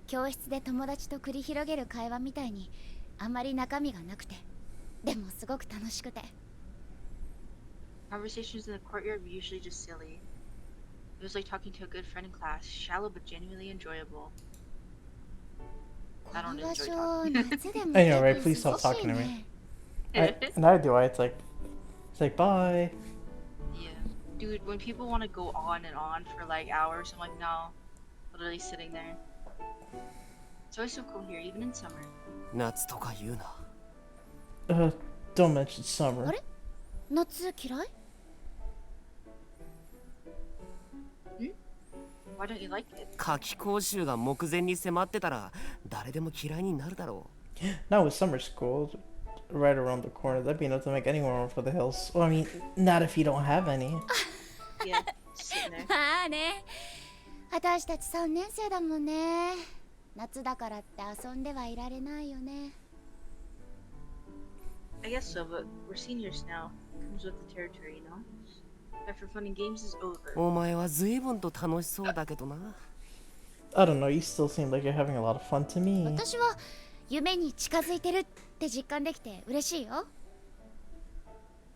教室で友達と繰り広げる会話みたいにあんまり中身がなくて、でもすごく楽しくて。 Conversations in the courtyard were usually just silly. It was like talking to a good friend in class, shallow but genuinely enjoyable. こ I don't の場 enjoy 所 talking. 夏でも I know, right? 結 Please 構 stop 涼しい talking to ね。 Neither do I. It's like, bye. Yeah. Dude, when people want to go on and on for like hours, I'm like, no. Literally sitting there. It's always so cool here, even in summer. 夏とか言うな Don't mention summer. あれ夏嫌い？ Why don't you like it? 夏季講習が目前に迫ってたら誰でも嫌いになるだろ Not with summer school right around the corner. That'd be enough to make anyone run for the hills. Well, I mean, not if you don't have any. Yeah, just sitting there. まあね。私たち3年生だもんね。夏だからって遊んではいられないよね。 I guess so, but we're seniors now. Comes with the territory, you know? Time for fun and games is over. うお前は随分と楽しそうだけどな I don't know. You still seem like you're having a lot of fun to me. 私は夢に近づいてるって実感できて嬉しいよ。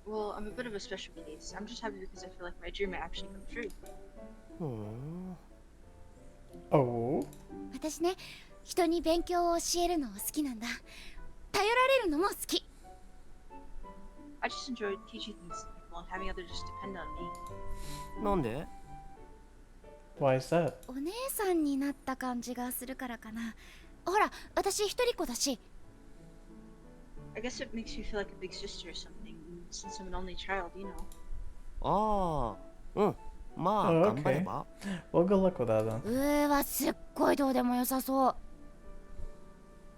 Well, I'm a bit of a special case. I'm just happy because I feel like my dream might actually come true. ふん Oh. 私ね、人に勉強を教えるの好きなんだ。頼られるのも好き。 I just enjoy teaching things to people and having others just depend on me. なんで Why is that? お姉さんになった感じがするからかな。ほら、私一人っ子だし。 I guess it makes you feel like a big sister or something, since I'm an only child, you know. ああうんまあ Oh, 頑張れ okay. ば Well, good luck with that then. はすっごいどうでもよさそう。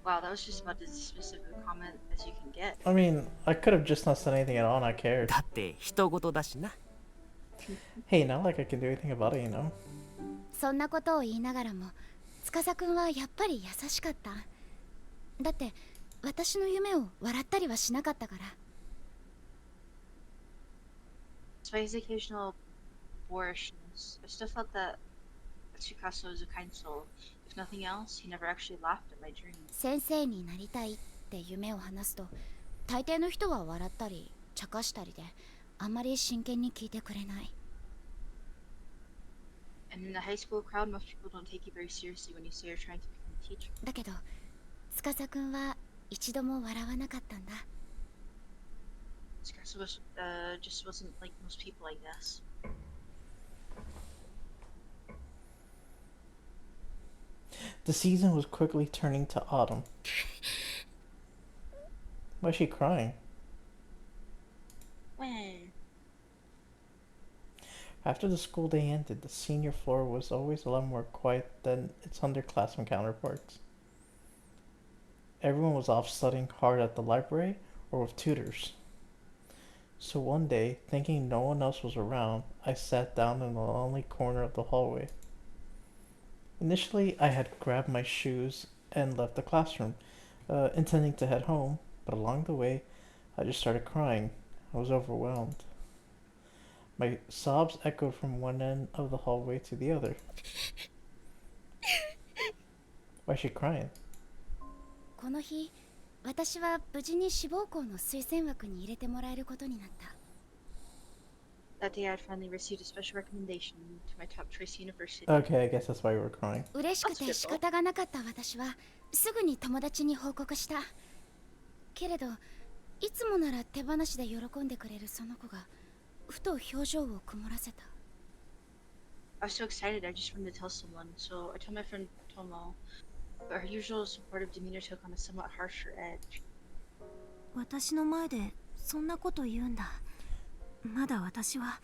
Wow, that was just about as specific a comment as you can get. I mean, I could have just not said anything at all, not cared. だって人事だしな Hey, not like I can do anything about it, you know? そんなことを言いながらも、司くんはやっぱり優しかった。だって私の夢を笑ったりはしなかったから。 Despite his occasional boorishness, I still felt that Tsukasa was a kind soul. If nothing else, he never actually laughed at my dreams. 先生になりたいって夢を話すと、大抵の人は笑ったり茶化したりで、あんまり真剣に聞いてくれない。 And in the high school crowd, most people don't take you very seriously when you say you're trying to become a teacher. だけど司くんは一度も笑わなかったんだ。 Tsukasa was, just wasn't like most people, I guess. The season was quickly turning to autumn. Why is she crying? When? After the school day ended, the senior floor was always a lot more quiet than its underclassmen counterparts. Everyone was off studying hard at the library or with tutors. So one day, thinking no one else was around, I sat down in the lonely corner of the hallway. Initially, I had grabbed my shoes and left the classroom, intending to head home, but along the way, I just started crying. I was overwhelmed. My sobs echoed from one end of the hallway to the other. Why is she crying? この日、私は無事に志望校の推薦枠に入れてもらえることになった。That day, I had finally received a special recommendation to my top choice university. Okay, I guess that's why you were crying. 嬉しくて仕方がなかった私はすぐに友達に報告した。けれど、いつもなら手放しで喜んでくれるその子がふと表情を曇らせた。I was so excited, I just wanted to tell someone. So I told my friend Tomo, but her usual supportive demeanor took on a somewhat harsher edge. 私の前でそんなこと言うんだ。まだ私は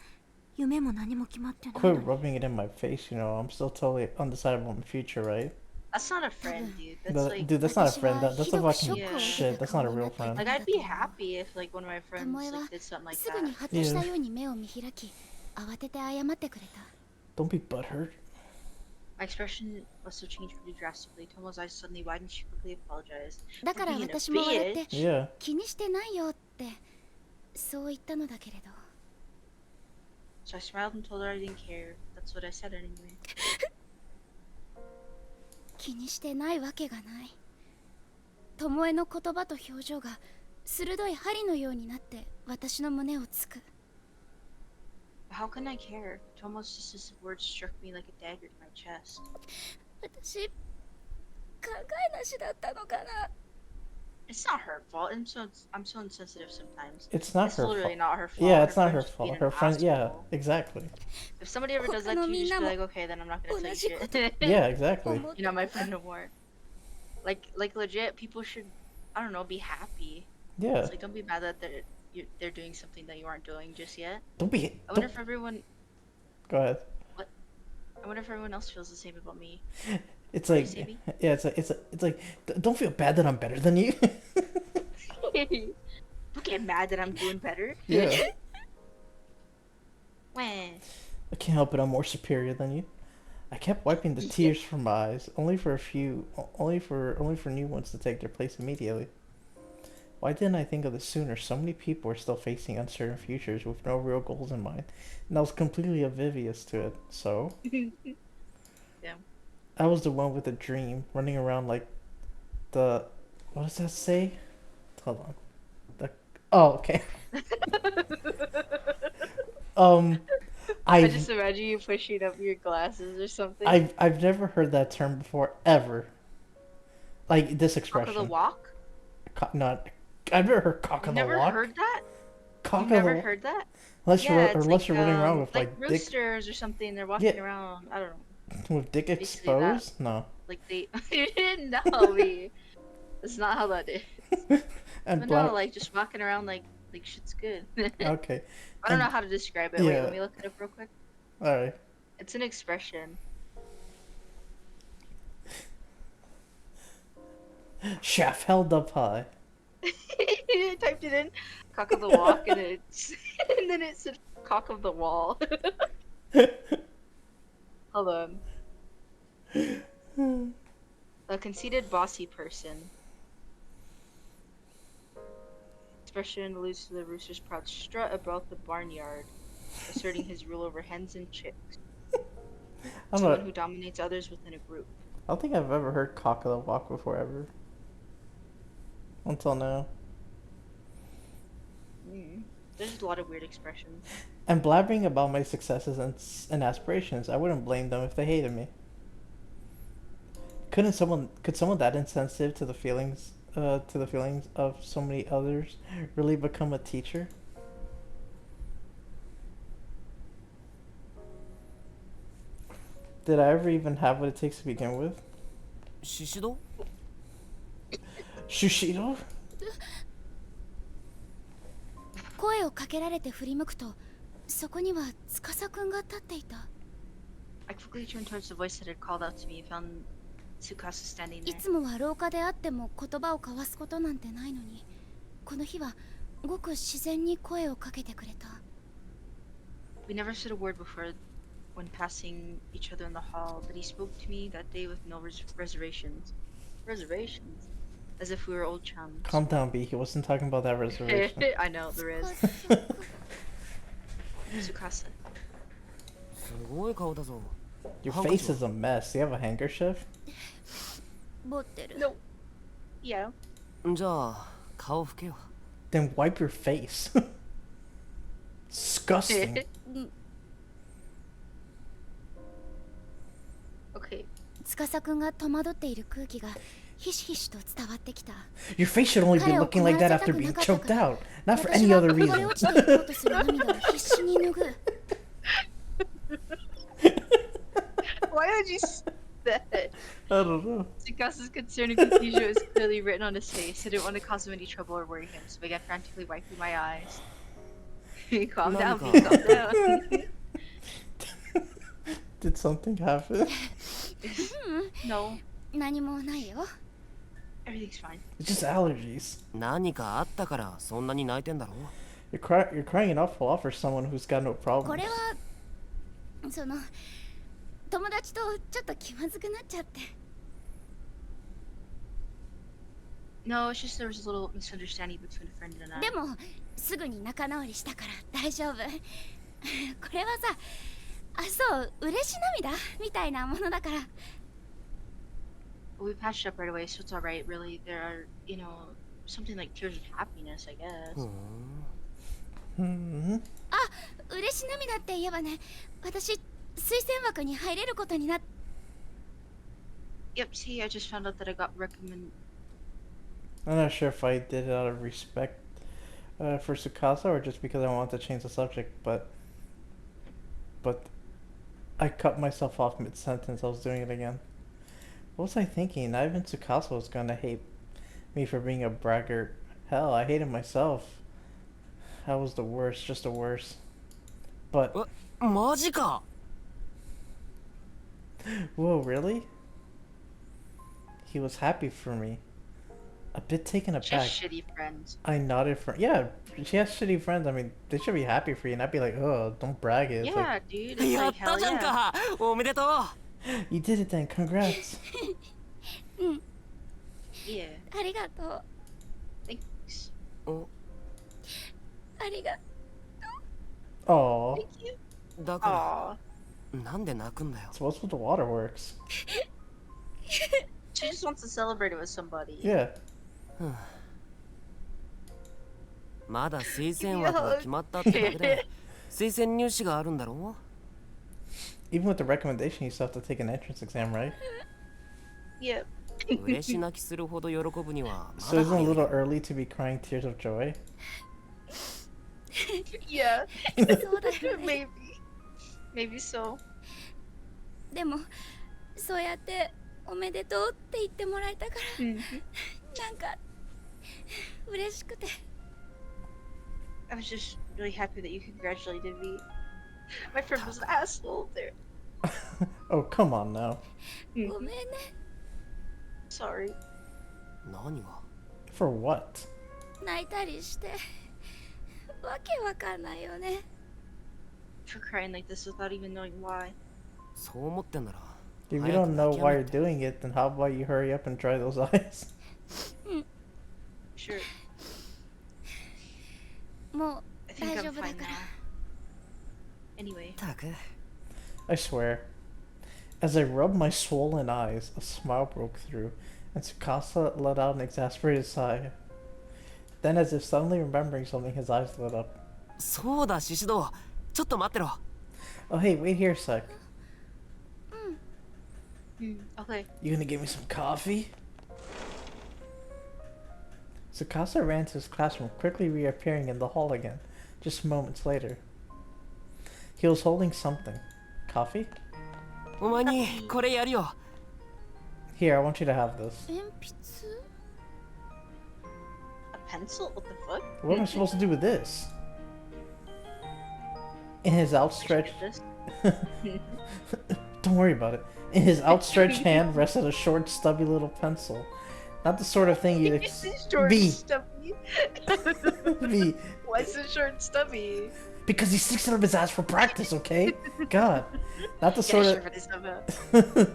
夢も何も決まってないの Quit に。 rubbing it in my face, you know. I'm still totally undecided about my future, right? That's not a friend, dude. That's But, like, dude, that's not a friend. That's a fucking Yeah. shit. That's not a real friend. like I'd be happy if like one of my と friends もえは like did something like すぐに that. ハッとしたように目を見開き、慌てて謝ってくれた。 Don't be butthurt. My expression must have changed pretty drastically. Tomo's eyes suddenly widened. She quickly apologized. だから For being a 私も笑って Yeah. 気にしてないよってそう言ったのだけれど。 So I smiled and told her I didn't care. That's what I said anyway. 気にしてないわけがない。巴の言葉と表情が鋭い針のようになって私の胸をつく。 How can I care? Tomo's decisive words struck me like a dagger to my chest. 私考えなしだったのかな。 It's not her fault. I'm so insensitive sometimes. It's not It's her literally fault. not her fault. Yeah, it's not her friend's just fault. being Her an friend, yeah, asshole. exactly. If somebody ever does that to you, just be like, okay, then I'm not gonna tell you shit. Yeah, exactly. You're not my friend no more. Like legit, people should, I don't know, be happy. Yeah. It's like, don't be mad that they're doing something that you aren't doing just yet. Don't be. I wonder Don't, if everyone, go ahead. I wonder if everyone else feels the same about me. It's Are you like, saving? yeah, it's like, don't feel bad that I'm better than you. Don't get mad that I'm doing better. Yeah. When? I can't help it. I'm more superior than you. I kept wiping the tears from my eyes, only for new ones to take their place immediately. Why didn't I think of this sooner? So many people are still facing uncertain futures with no real goals in mind, and I was completely oblivious to it. So, Yeah. I was the one with a dream, running around like the. What does that say? Hold on. Oh, okay. I just imagine you pushing up your glasses or something. I've never heard that term before ever. Like this Cock expression. of the walk? Not. I've never heard cock You of the never walk. heard that? Cock You've of the never walk. heard that? Unless Yeah, you're it's unless you're running around with like like dick roosters or something. They're walking Yeah. around. I don't know. with dick Basically that. exposed. No. Like they you didn't know me. That's not how that is. And But black. no, like just walking around like shit's good. Okay. I don't know And- how to describe it. Wait, yeah. let me look it up real quick. All right. It's an expression. Shaft held up high. I typed it in, cock of the walk, and and then it said cock of the wall. Hold on. A conceited, bossy person. Expression alludes to the rooster's proud strut about the barnyard, asserting his rule over hens and chicks. I'm Someone not. who dominates others within a group. I don't think I've ever heard cock of the walk before ever. Until now. There's a lot of weird expressions. And blabbering about my successes and aspirations, I wouldn't blame them if they hated me. Could someone that insensitive to the feelings of so many others really become a teacher? Did I ever even have what it takes to begin with? Shishido? Shushido? 声をかけられて振り向くとそこには司くんが立っていた。 I quickly turned towards the voice that had called out to me and found Tsukasa standing い there. つもは廊下であっても言葉を交わすことなんてないのに、この日はごく自然に声をかけてくれた。 We never said a word before when passing each other in the hall, but he spoke to me that day with no reservations. Reservations? as if we were old chums. Calm down, B. He wasn't talking about that reservation. I know, there is. つかさく Tsukasa. すごい顔だぞ。 Your ハンカ face チは is a mess. Do you have a handkerchief? 持ってる No. Yeah. じゃあ顔拭けよ。 Then wipe your face. Disgusting. Okay. つかさくんが戸惑っている空気がひしひしと伝わってきた Your face should only be looking like that after being choked out, not for any other 私はこぼれ reason. 落ちていこうとする涙を必死に拭う Why would you say that? I don't know. Tsukasa's concern and confusion was clearly written on his face. I didn't want to cause him any trouble or worry him, so I began frantically wiping my eyes. Calm down, Nani please, ka? calm down. Did something happen? No, 何もないよ everything's fine. It's just allergies. 何かあったからそんなに泣いてんだろ。 You're crying an awful lot for someone who's got no こ problems. れはその友達とちょっと気まずくなっちゃって No, it's just there was a little misunderstanding between a friend and I. でもすぐに仲直りしたから大丈夫これはさあそう嬉し涙みたいなものだから But we patched up right away, so it's alright, really. There are, you know, something like tears of happiness, I guess. ふん。 Hmm. 嬉し涙って言えばね私推薦枠に入れることになっ Yep, see, I just found out that I got I'm not sure if I did it out of respect for Tsukasa or just because I wanted to change the subject, but I cut myself off mid-sentence. I was doing it again. What was I thinking? Not even Tsukasa was gonna hate me for being a braggart. Hell, I hated myself. I was the worst, just the worst. But, マジか。 whoa, really? He was happy for me. A bit taken just aback. shitty friends. I nodded for yeah. She has shitty friends. I mean, they should be happy for you, not be like, oh, don't brag it. It's Yeah, dude, it's や like っ hell たじゃん yeah. か。おめでとう。 like, you did it then. Congrats. Yeah, ありがとう thanks. おありが Oh, Thank you. だか Aww. らなんで泣くんだよ。 so what's with the waterworks? She just wants to celebrate it with somebody. Yeah. まだ推薦枠が決まったってだけで推薦入試があるんだろ。 Even with the recommendation, you still have to take an entrance exam, right? Yep. 嬉し泣きするほど喜ぶにはま So だ isn't it a 早い。 little early to be crying tears of joy? Yeah, そうだよね maybe so. でもそうやっておめでとうって言ってもらえたからなんか嬉しくて I was just really happy that you congratulated me. My friend was an asshole there. Oh, come on now. ごめんね Sorry. 何が。 For what? 泣いたりしてわけわかんないよね For crying like this without even knowing why. そう思ってんなら。 If you 早く don't know 泣きや why め you're て。 doing it, then how about you hurry up and dry those eyes? Sure. もう I 大 think 丈 I'm 夫だ fine から now. Anyway. たく。 I swear. As I rubbed my swollen eyes, a smile broke through, and Tsukasa let out an exasperated sigh. Then, as if suddenly remembering something, his eyes lit up. そうだシシド。ちょっと待ってろ。 Oh, hey, wait here a sec. Okay. You gonna give me some coffee? Tsukasa ran to his classroom, quickly reappearing in the hall again, just moments later. He was holding something. Coffee? お前にこれやるよ。 Here, I want you to have this. 鉛筆 A pencil? What the fuck? What am I supposed to do with this? In his outstretched... This? Don't worry about it. In his outstretched hand rested a short, stubby little pencil. Not the sort of thing you'd It's short B. and stubby. be. Why is it short and stubby? Because he sticks it up his ass for practice, okay? God. Not the Yeah, sort sure, of... but it's not bad.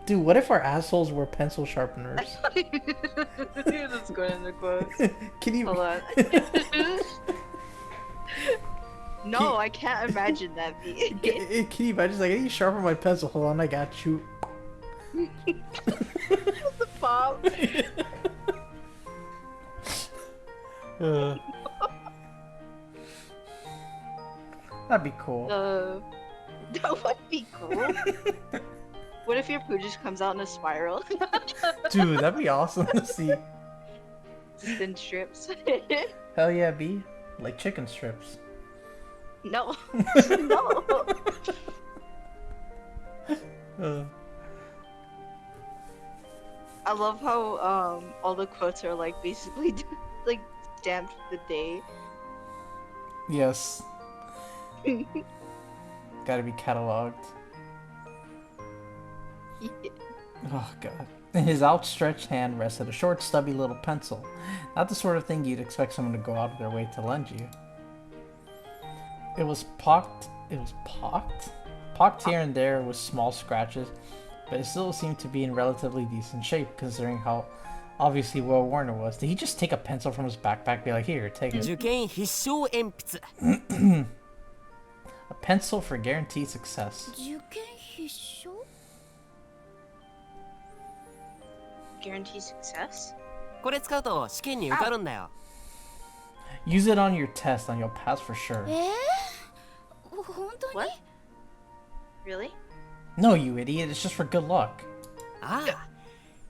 Dude, what if our assholes were pencil sharpeners? Let's go in the quotes. Can you? Hold on. No, I can't imagine that. Can you imagine? Like, I need to sharpen my pencil. Hold on, I got you. The pop. That'd be cool. That would be cool. What if your poo just comes out in a spiral? Dude, that'd be awesome to see. Thin strips. Hell yeah, B. Like chicken strips. No. No. I love how all the quotes are like basically like stamped the day. Yes. Gotta be cataloged. Oh god. His outstretched hand rested a short, stubby little pencil. Not the sort of thing you'd expect someone to go out of their way to lend you. It was pocked. Pocked here and there with small scratches, but it still seemed to be in relatively decent shape considering how obviously well worn it was. Did he just take a pencil from his backpack and be like, here, take it? 受験必勝鉛筆 A pencil for guaranteed success. 受験必勝 Guarantee success? これ使うと試験に受かるんだよ Use it on your test and you'll pass for sure. 本当に What? Really? No, you idiot. It's just for good luck. ああ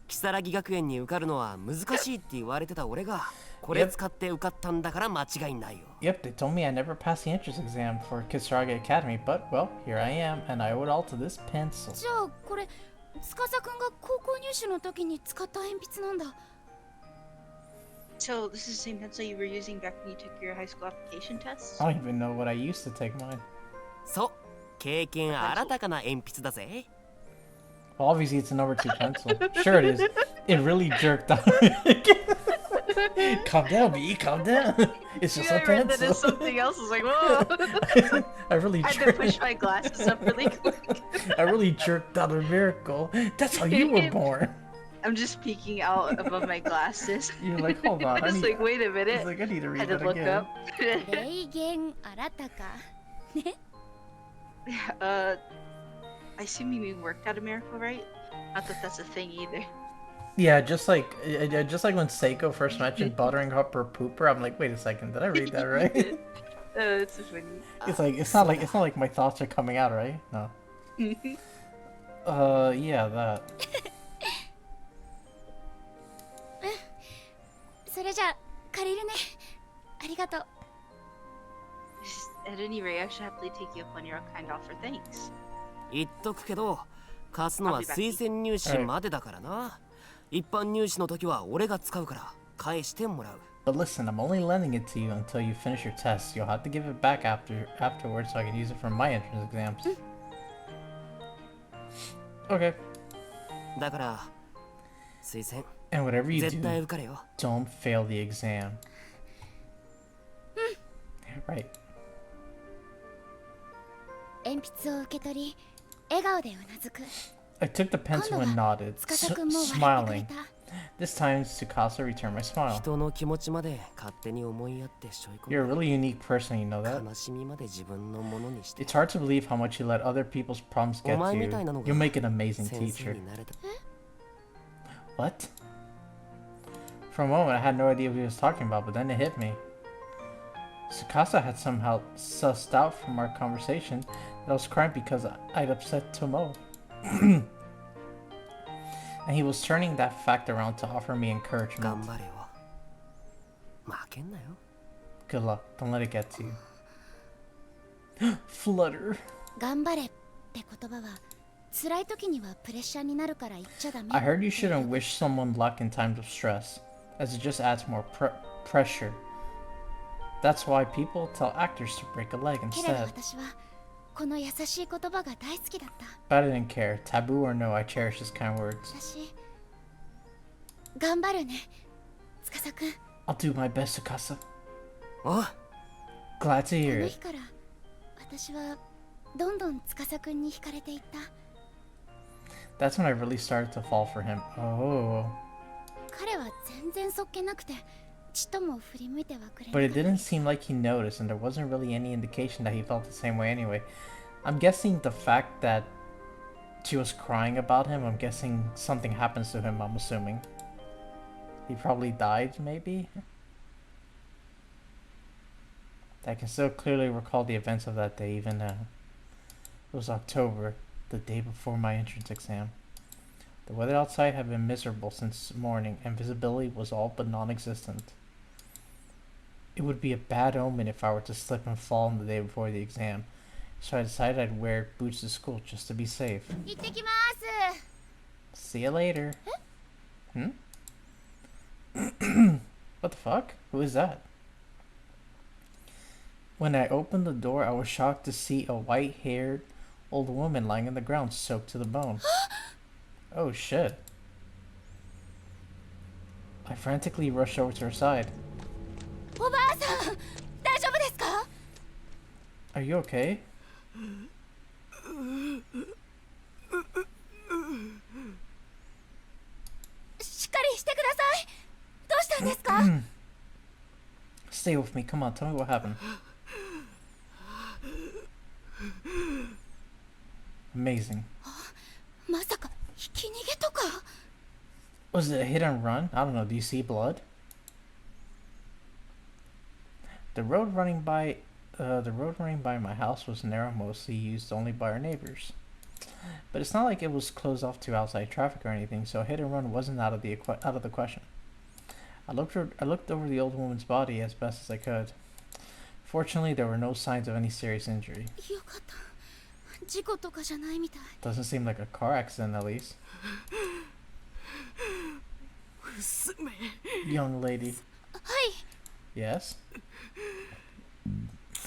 如月学園に受かるのは難しいって言われてた俺がこれ使って受かったんだから間違いないよ Yep, they told me I never passed the entrance exam for Kisarage Academy, but, well, here I am, and I owe it all to this pencil. じゃあこれ司くんが高校入試の時に使った鉛筆なんだ So this is the same pencil you were using back when you took your high school application test? I don't even know what I used to take mine. そう経験新たかな鉛筆だぜ Well, obviously it's a number 2 pencil. Sure it is. It really jerked out. Calm down, B. Calm down. It's just a I read that pencil. as something else. I was like, whoa! I really I had to jerked. push my glasses up really quick. I really jerked out a miracle. That's how you were born. I'm just peeking out above my glasses. You're like, hold on. I was like, wait a It's minute. like, I need to I read had to that look again. up. 霊言新たか I assume you mean worked out a miracle, right? Not that that's a thing either. Yeah, just like when Seiko first mentioned buttering up her pooper, I'm like, wait a second, did I read that right? It's so funny. It's not like my thoughts are coming out, right? No. Yeah, that. それじゃあ借りるねありがとう At any rate, I should happily take you up on your kind offer. Thanks. 言っとくけど貸すのは推薦入試までだからな一般入試の時は俺が使うから返してもらう But listen, I'm only lending it to you until you finish your tests. You'll have to give it back afterwards so I can use it for my entrance exams. Okay. だから推薦 And whatever you 絶対 do, 受かれよ don't fail the exam. Right. 鉛筆を受け取り笑顔でうなずく I took the pencil and nodded, 司くんも笑ってくれ smiling. た This time, Tsukasa returned my smile. 人の気持ちまで勝手に思いやってしょい込 You're a む really unique person, you know that? 悲しみまで自分のものにして It's hard to believe how much you let other people's problems get to お前み you. たいなのが You'll make an amazing 先生 teacher. になれた What? For a moment, I had no idea what he was talking about, but then it hit me. Tsukasa had somehow sussed out from our conversation that I was crying because I'd upset Tomo. And he was turning that fact around to offer me 頑 encouragement. 張れよ負けんなよ Good luck. Don't let it get to you. Flutter. 頑張れって言葉は辛い時にはプレッシャーになるから言っちゃダメ I heard you shouldn't wish someone luck in times of stress, as it just adds more pressure. That's why people tell actors to break a leg けれど instead. 私はこの優しい言葉が大好きだった But I didn't care. Taboo or no, I cherish his kind words. 私頑張るね司くん I'll do my best, Tsukasa. おう Glad to こ hear の it. 日から私はどんどん司くんに惹かれていった That's when I really started to fall for him. Oh. 彼は全然そっけなくてちっとも振り向いてはくれな But か it った didn't seem like he noticed, and there wasn't really any indication that he felt the same way anyway. I'm guessing the fact that she was crying about him, I'm guessing something happens to him, I'm assuming. He probably died, maybe? I can still clearly recall the events of that day, even now. It was October, the day before my entrance exam. The weather outside had been miserable since morning, and visibility was all but non-existent. It would be a bad omen if I were to slip and fall on the day before the exam, so I decided I'd wear boots to school just to be safe. 行ってきます See you later. Hmm? What the fuck? Who is that? When I opened the door, I was shocked to see a white-haired old woman lying on the ground, soaked to the bone. Oh shit. I frantically rushed over to her side. おばあさん大丈夫ですか Are you okay? Stay with me. Come on, tell me what happened. Amazing. まさかひき逃げとか Was it a hit and run? I don't know. Do you see blood? The road running by my house was narrow, mostly used only by our neighbors. But it's not like it was closed off to outside traffic or anything, so a hit and run wasn't out of the question. I looked over the old woman's body as best as I could. Fortunately, there were no signs of any serious injury. よかった事故とかじゃないみたい Doesn't seem like a car accident, at least. Young lady. はい Yes?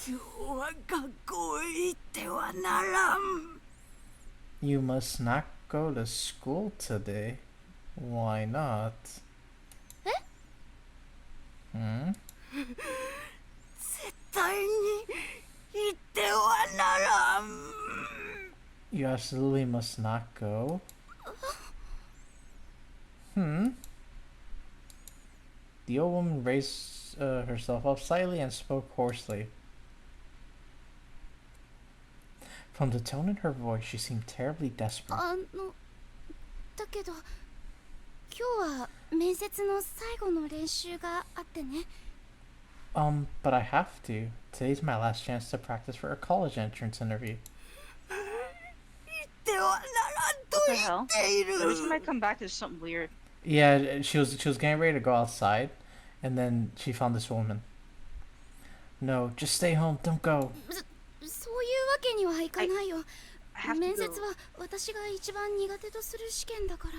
今日は学校へ行ってはならん You must not go to school today. Why not? え Hmm? 絶対に行ってはならん You absolutely must not go? Hmm? The old woman raised herself up slightly and spoke hoarsely. From the tone in her voice, she seemed terribly desperate. だけど今日は面接の最後の練習があってね But I have to. Today's my last chance to practice for a college entrance interview. 行ってはならん What と the 言 hell? ってい Every る time I come back, there's something weird. Yeah, she was getting ready to go outside, and then she found this woman. No, just stay home. Don't go. そういうわけにはいかないよ I have to 面接 go. は私が一番苦手とする試験だから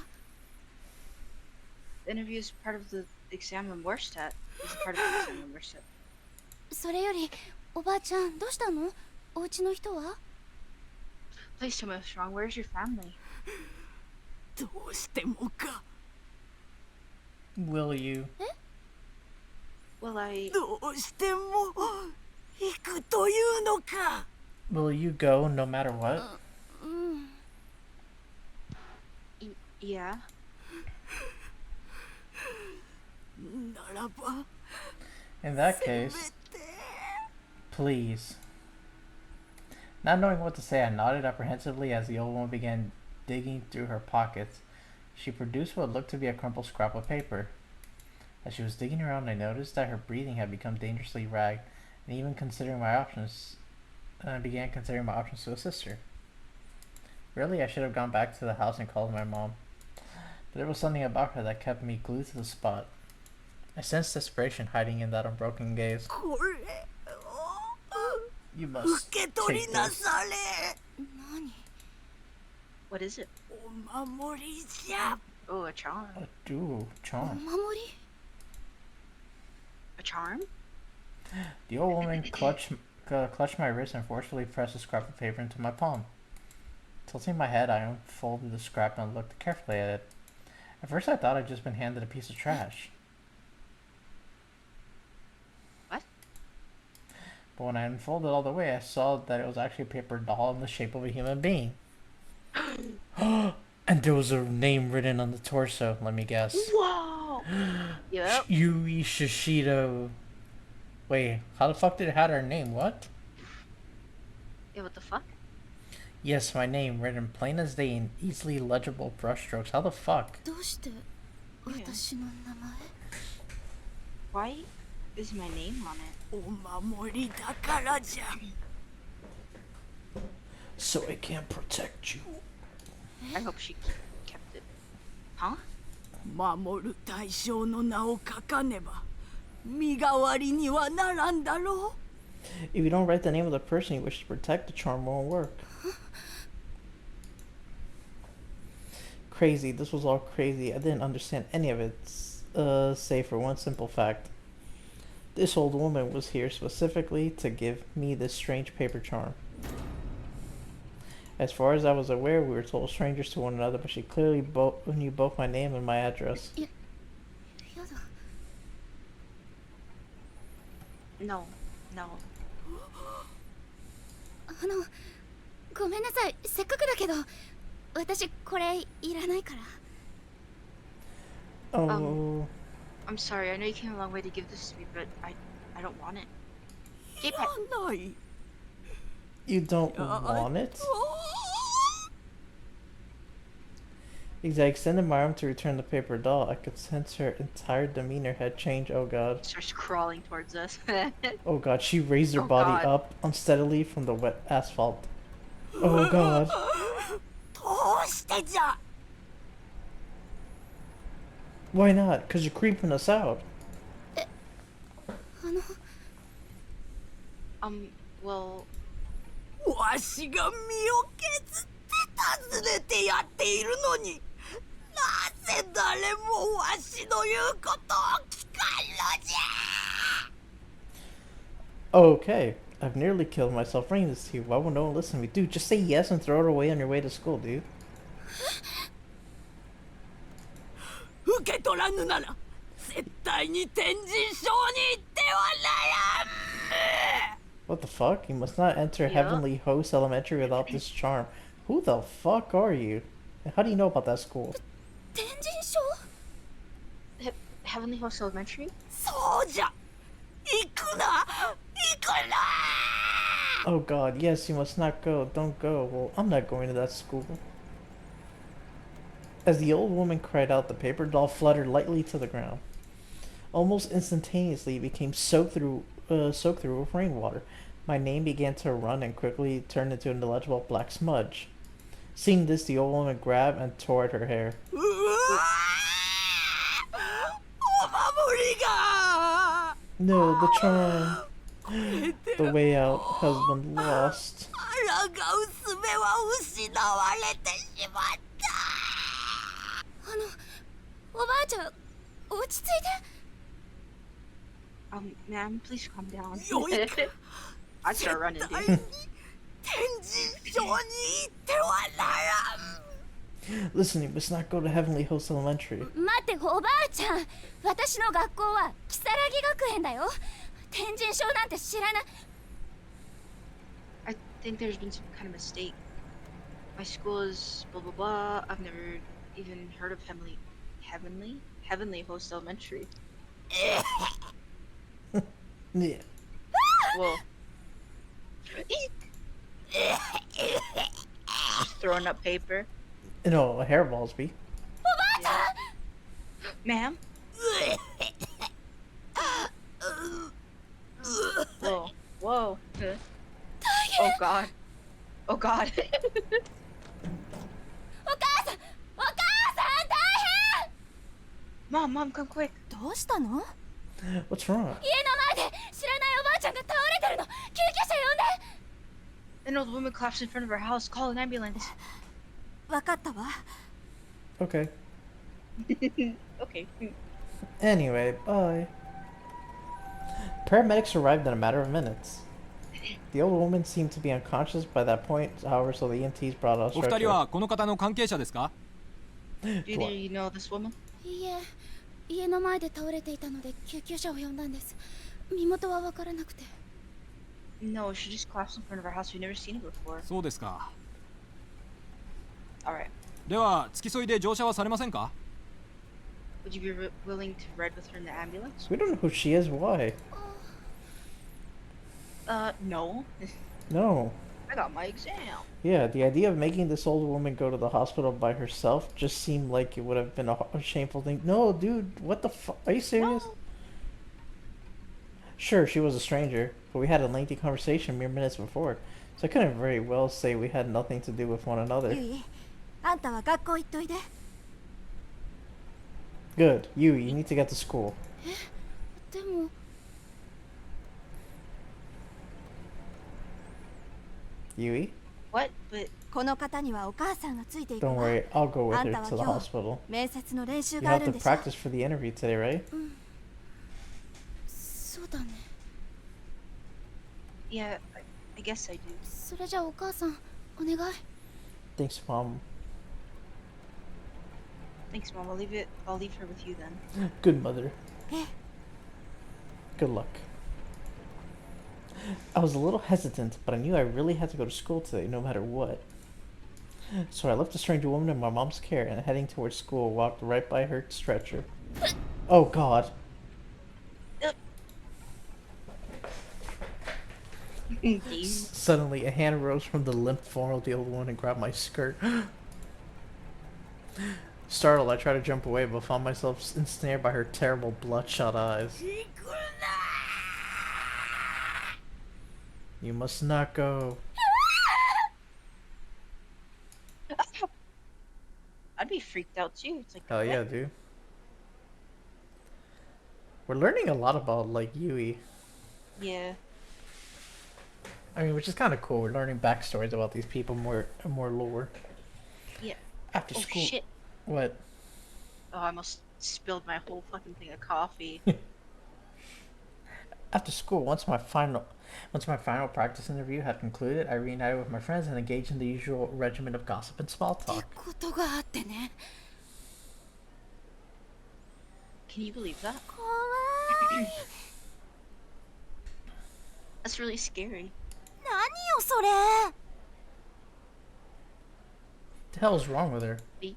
The interview is part of the exam in Worcester. It's part of the exam in Worcester. それよりおばあちゃんどうしたのお家の人は Please tell me what's wrong. Where's your family? どうしてもか Will you? Will I? どうしても行くというのか Will you go no matter what? うん Yeah. ならば In that せめ case, て please. Not knowing what to say, I nodded apprehensively as the old woman began digging through her pockets. She produced what looked to be a crumpled scrap of paper. As she was digging around, I noticed that her breathing had become dangerously ragged, and even considering my options, I began considering my options to assist her. Really, I should have gone back to the house and called my mom. But there was something about her that kept me glued to the spot. I sensed desperation hiding in that unbroken gaze. これ You を must 受け取 take りな this. され 何 What is it? お守りじゃ Oh, a charm. Ooh, お charm. 守り A charm? The old woman clutched my wrist and forcefully pressed a scrap of paper into my palm. Tilting my head, I unfolded the scrap and looked carefully at it. At first, I thought I'd just been handed a piece of trash. What? But when I unfolded all the way, I saw that it was actually a paper doll in the shape of a human being. And there was a name written on the torso, let me guess. Whoa! Yep. Yui Shishido. Wait, how the fuck did it have her name? What? Yeah, what the fuck? Yes, my name, written plain as day in easily legible brushstrokes. How the fuck? どうして私の名前 Why is my name on it? お守りだからじゃ。 So I can protect you. I hope she kept it. Huh? 守る対象の名を書かねば身代わりにはならんだろ If you don't write the name of the person you wish to protect, the charm won't work. Crazy. This was all crazy. I didn't understand any of it, save for one simple fact. This old woman was here specifically to give me this strange paper charm. As far as I was aware, we were total strangers to one another, but she clearly knew both my name and my address. やだ No. No. ごめんなさい、せっかくだけど私これいらないから Oh. I'm sorry, I know you came a long way to give this to me, but I don't want it. い J-Pad. らない You don't want it? As I extended my arm to return the paper doll, I could sense her entire demeanor had changed. Oh god. Starts crawling towards us. Oh god, she raised her Oh body god. up unsteadily from the wet asphalt. Oh god. どうしてじゃ Why not? Because you're creeping us out. Well, わしが身を削って訪ねてやっているのになぜ誰もわしの言うことを聞かんのじゃ Okay. I've nearly killed myself bringing this to you. Why won't no one listen to me? Dude, just say yes and throw it away on your way to school, dude. 受け取らぬなら絶対に天神賞に行ってはならん What the fuck? You must not enter Yeah. Heavenly Host Elementary without this charm. Who the fuck are you? And how do you know about that school? 天神賞 Heavenly Host Elementary? そうじゃ行くな行くな Oh god, yes, you must not go. Don't go. Well, I'm not going to that school. As the old woman cried out, the paper doll fluttered lightly to the ground. Almost instantaneously, it became soaked through with rainwater. My name began to run and quickly turned into an illegible black smudge. Seeing this, the old woman grabbed and tore at her hair. うわお守りが No, the charm. The way out has been lost. 抗う術は失われてしまったおばあちゃん落ち着いて Ma'am, please calm down. よいか I'd start running, 絶対 dude. に天神賞に行ってはならん Listen, you must not go to Heavenly Host Elementary. 待っておばあちゃん私の学校は如月学園だよ天神賞なんて知らない I think there's been some kind of mistake. My school is blah blah blah. I've never even heard of Heavenly Host Elementary. Yeah. Whoa. Just throwing up paper. No, hairballs be. Ma'am? Whoa. Whoa. Oh god. Oh god. お母さん大変 Mom, come quick. どうしたの What's wrong? 家の前で知らないおばあちゃんが倒れてるの救急車呼んで An old woman collapsed in front of our house. Call an ambulance. わかったわ Okay. Okay. Anyway, bye. Paramedics arrived in a matter of minutes. The old woman seemed to be unconscious by that point, however, so the EMTs brought us お二人はこの方の関係者ですか Do you know this woman? いいえ家の前で倒れていたので救急車を呼んだんです身元は分からなくて No, she just collapsed in front of our house. We've never seen her before. そうですか Alright. では付き添いで乗車はされませんか？ Would you be willing to ride with her in the ambulance? We don't know who she is. Why? No. No. I got my exam. Yeah, the idea of making this old woman go to the hospital by herself just seemed like it would have been a shameful thing. No, dude, what the fuck? Are you serious? No. Sure, she was a stranger, but we had a lengthy conversation mere minutes before, so I couldn't very well say we had nothing to do with one another. ゆい、あんたは学校行っといで。 Good. You need to get to school. でも Yui? What? But この方にはお母さんがついていく Don't わ。 worry, I'll go with her Anta wa to the kyou hospital. 面接の練習 You があ have る to んでしょ。 practice for the interview today, right? そうだね。 yeah, I guess I do. それじゃあお母さんお願い。 Thanks, Mom. Thanks, Mom. I'll leave her with you then. Good mother. え、 Good luck. I was a little hesitant, but I knew I really had to go to school today, no matter what. So I left the stranger woman in my mom's care and heading towards school, walked right by her stretcher. Oh God. Dave. Suddenly, a hand rose from the limp form of the old woman and grabbed my skirt. Startled, I tried to jump away, but found myself ensnared by her terrible, bloodshot eyes. You must not go. I'd be freaked out too. It's like, Hell what? yeah, dude. We're learning a lot about, like, Yui. Yeah. I mean, which is kind of cool. We're learning backstories about these people, more lore. Yeah. After Oh school. shit. What? Oh, I almost spilled my whole fucking thing of coffee. After school, once my final practice interview had concluded, I reunited with my friends and engaged in the usual regimen of gossip and small って talk. ことがあってね。 Can you believe that? 怖い。 That's really scary. 何よそれ。 What the hell is wrong with her? Me?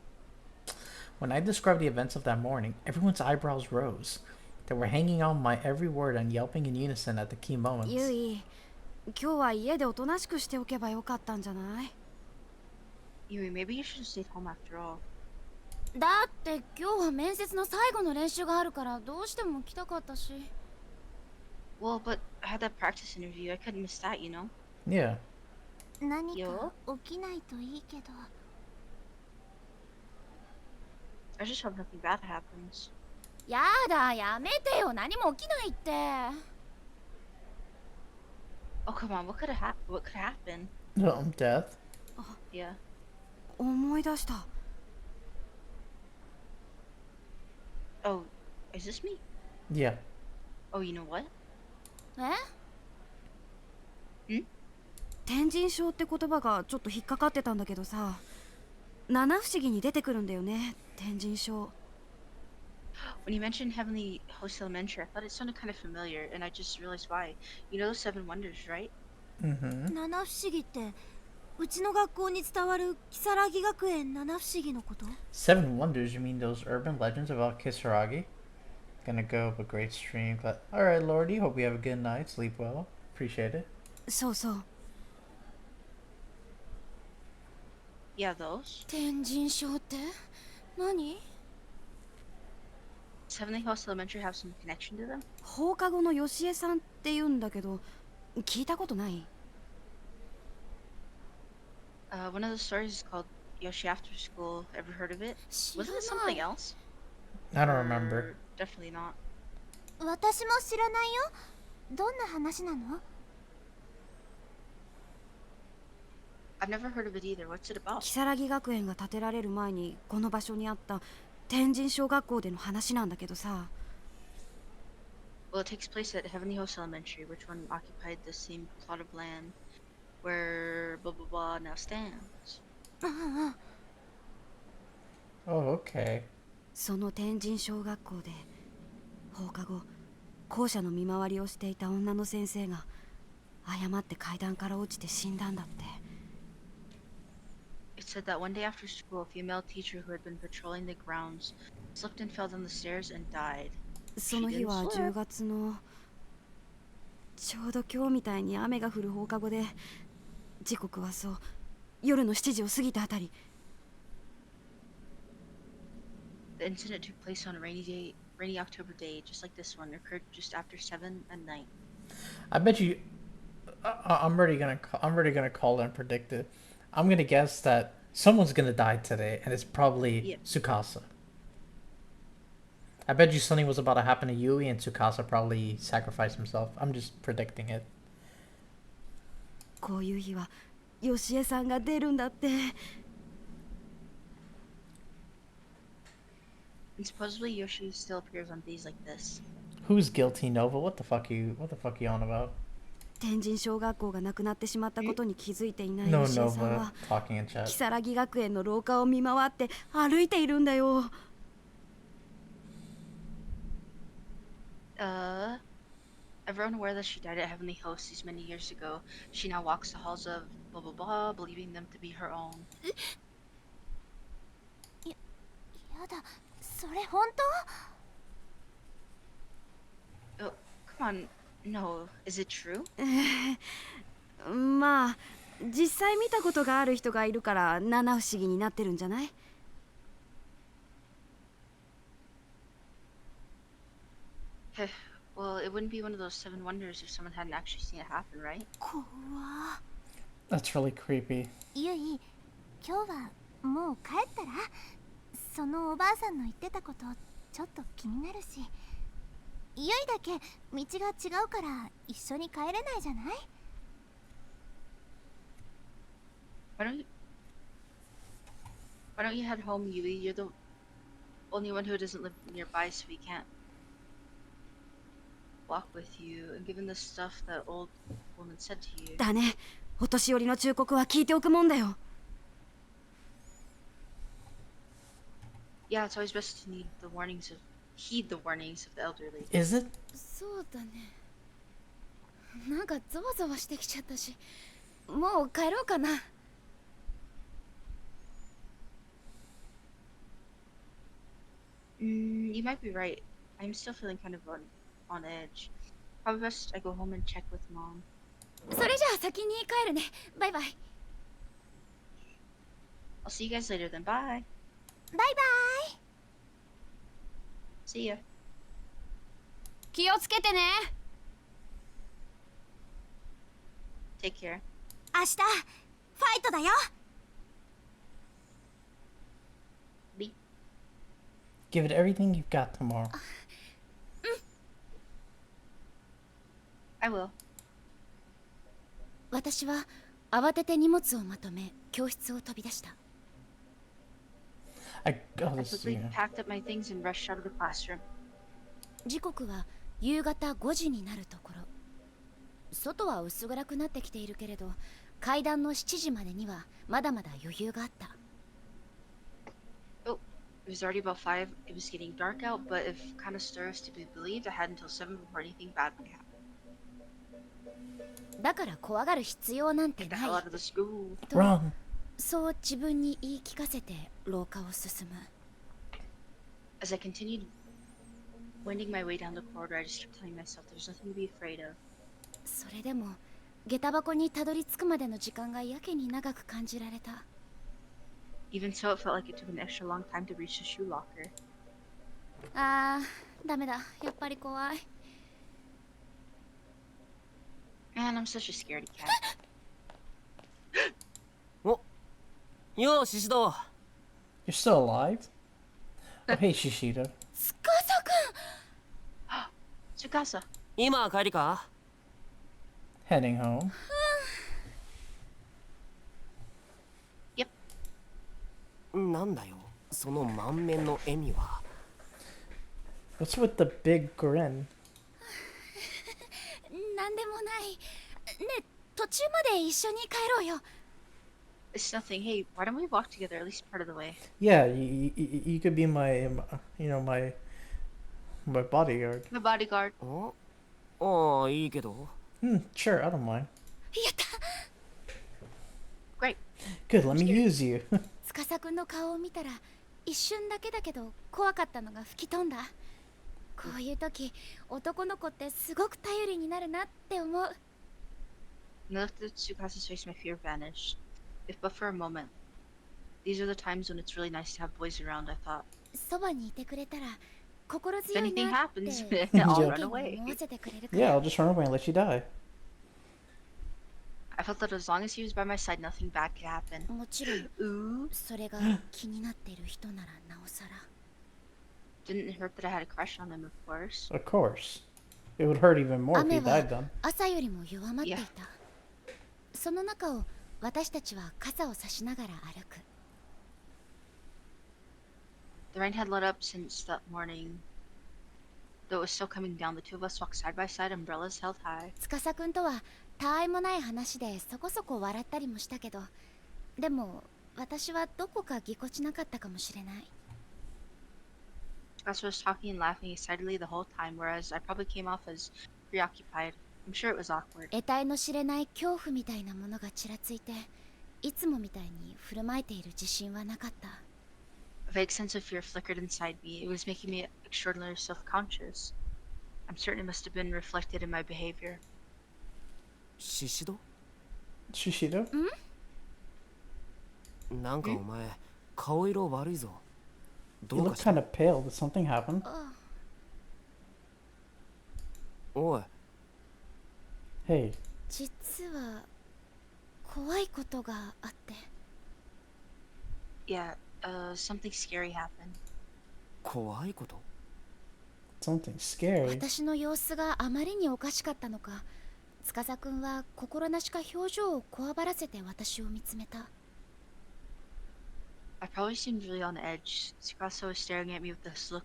When I described the events of that morning, everyone's eyebrows rose. They were hanging on my every word and yelping in unison at the key moments. ゆい、今日は家でおとなしくしておけばよかったんじゃない？ Yui, maybe you should have stayed home after all. だって今日は面接の最後の練習があるからどうしても来たかったし。 Well, but I had that practice interview. I couldn't miss that, you know? Yeah. 何よか起きないといいけど。 I just hope nothing bad happens. やだ、やめてよ。何も起きないって。 Oh, come on. What could happen? Death. Yeah. 思い出した。 Oh, is this me? Yeah. Oh, you know what? え？天神症って言葉がちょっと引っかかってたんだけどさ、七不思議に出てくるんだよね、天神症。 When you mentioned Heavenly Host Elementary, I thought it sounded kind of familiar, and I just realized why. You know those Seven Wonders, right? Mm-hmm. 七不思議ってうちの学校に伝わる如月学園七不思議のこと？ Seven Wonders, you mean those urban legends about Kisaragi? Gonna go up a great stream. Alright, Lordy, hope you have a good night. Sleep well. Appreciate it. そうそう。 Yeah, those. 天神症って何？ Does Heavenly Host Elementary have some connection to them? 放課後のよしえさんって言うんだけど、聞いたことない？ One of the stories is called Yoshi After School. Ever heard of it? 知ら Wasn't な it something い。 else? I don't Or remember. Definitely not. 私も知らないよ。どんな話なの？ I've never heard of it either. What's it about? 如月学園が建てられる前にこの場所にあった天神小学校での話なんだけどさ。 Well, it takes place at Heavenly Host Elementary, which one occupied the same plot of land where blah blah blah now stands. うんうん。 Oh, okay. その天神小学校で放課後校舎の見回りをしていた女の先生が誤って階段から落ちて死んだんだって。It said that one day after school, a female teacher who had been patrolling the grounds slipped and fell down the stairs and died. その日は10月のちょうど今日みたいに雨が降る放課後で、時刻はそう夜の7時を過ぎたあたり。 The incident took place on a rainy October day, just like this one, occurred just after 7 at night. I bet you. I'm already gonna call and predict it. I'm gonna guess that someone's gonna die today, and it's probably Yeah. Tsukasa. I bet you something was about to happen to Yui, and Tsukasa probably sacrificed himself. I'm just predicting it. こういう日はヨシエさんが出るんだって。 And supposedly Yoshi still appears on days like this. Who's guilty, Nova? What the fuck you on about? 天神小学校がなくなってしまったことに気づいていない No ヨシエさん Nova は talking in chat. 如月学園の廊下を見回って歩いているんだよ。 Everyone aware that she died at Heavenly Hosts these many years ago. She now walks the halls of blah blah blah, believing them to be her own. やだ、それ本 Oh, come on. No, is it true? 当？まあ実際見たことがある人がいるから七不思議になってるんじゃない？ Well, it wouldn't be one of those 7 wonders if someone hadn't actually seen it happen, right? 怖。 That's really creepy. ゆい、今日はもう帰ったら？そのおばあさんの言ってたことちょっと気になるし、ゆいだけ道が違うから一緒に帰れないじゃない？ Why don't you head home, Yui? You're the only one who doesn't live nearby, so we can't walk with you. And given the stuff that old woman said to you, だね。お年寄りの忠告は聞いておくもんだよ。 yeah, it's always best to heed the warnings of the elderly. Is it? そうだね。なんかゾワゾワしてきちゃったし、もう帰ろうかな。 You might be right. I'm still feeling kind of on edge. Probably best I go home and check with Mom. それじゃあ先に帰るね。バイバイ。 I'll see you guys later then. Bye. バイバイ。 See ya. 気をつけてね。 Take care. 明日ファイトだよ。 Bye. Give it everything you've got tomorrow. I will. 私は慌てて荷物をまとめ教室を飛び出した。 I quickly packed up my things and rushed out of the classroom. 時刻は夕方5時になるところ。外は薄暗くなってきているけれど、階段の7時までにはまだまだ余裕があった。 Oh, it was already about 5. It was getting dark out, but if Kanastara is to be believed, I had until 7 before anything bad would happen. だから怖がる必要なんて Get the ない hell out of the school. と Wrong. そう自分に言い聞かせて廊下を進む。 As I continued wending my way down the corridor, I just kept telling myself there's nothing to be afraid of. それでも下駄箱にたどり着くまでの時間がやけに長く感じられた。 Even so, it felt like it took an extra long time to reach the shoe locker. あー、ダメだ。やっぱり怖い。 Man, I'm such a scaredy cat. お、ようシシド。 You're still alive? Oh, hey, Shishida. 司くん。 Tsukasa. 今帰りか？ Heading home. Yep. なんだよ、その満面の笑みは。 What's with the big grin? なんでもない。ね、途中まで一緒に帰ろうよ。 It's nothing. Hey, why don't we walk together at least part of the way? Yeah, you could be my bodyguard. The bodyguard. ああ、いいけど。 Sure, I don't mind. やった。Great. Good, let me use you. 司くんの顔を見たら一瞬だけだけど怖かったのが吹き飛んだ。こういう時男の子ってすごく頼りになるなって思う。 When I looked at Tsukasa's face, my fear vanished. If but for a moment. These are the times when it's really nice to have boys around, I thought. そばにいてくれたら心 If 強い anything なって happens, 意 I'll 見 run を away. 思わせてくれるか Yeah, ら。 I'll just run away and let you die. I felt that as long as he was by my side, nothing bad could happen. もちろん Ooh. それが気になっている人ならなおさら。 Didn't hurt that I had a crush on him, of course. Of course. It would hurt even more if 雨 he は died then. 朝よりも弱まっていた。 Yeah. その中を私たちは傘を差しながら歩く。 The rain had let up since that morning. Though it was still coming down, the two of us walked side by side, umbrellas held high. 司くんとはたわいもない話でそこそこ笑ったりもしたけど、でも私はどこかぎこちなかったかもしれない。 Gus was talking and laughing excitedly the whole time, whereas I probably came off as preoccupied. I'm sure it was awkward. 得体の知れない恐怖みたいなものがちらついて、いつもみたいに振る舞えている自信はなかった。 A vague sense of fear flickered inside me. It was making me extraordinarily self-conscious. I'm certain it must have been reflected in my behavior. シシド Shishido? なんかお前顔色悪いぞ。 You どう look かした kind of pale. Did something happen? あおい Hey, 実は怖いことがあって。 Yeah, something scary happened. 怖いこと something scary. 私の様子があまりにおかしかったのか、司くんは心なしか表情をこわばらせて私を見つめた。 I probably seemed really on edge. Tsukasa was staring at me with this look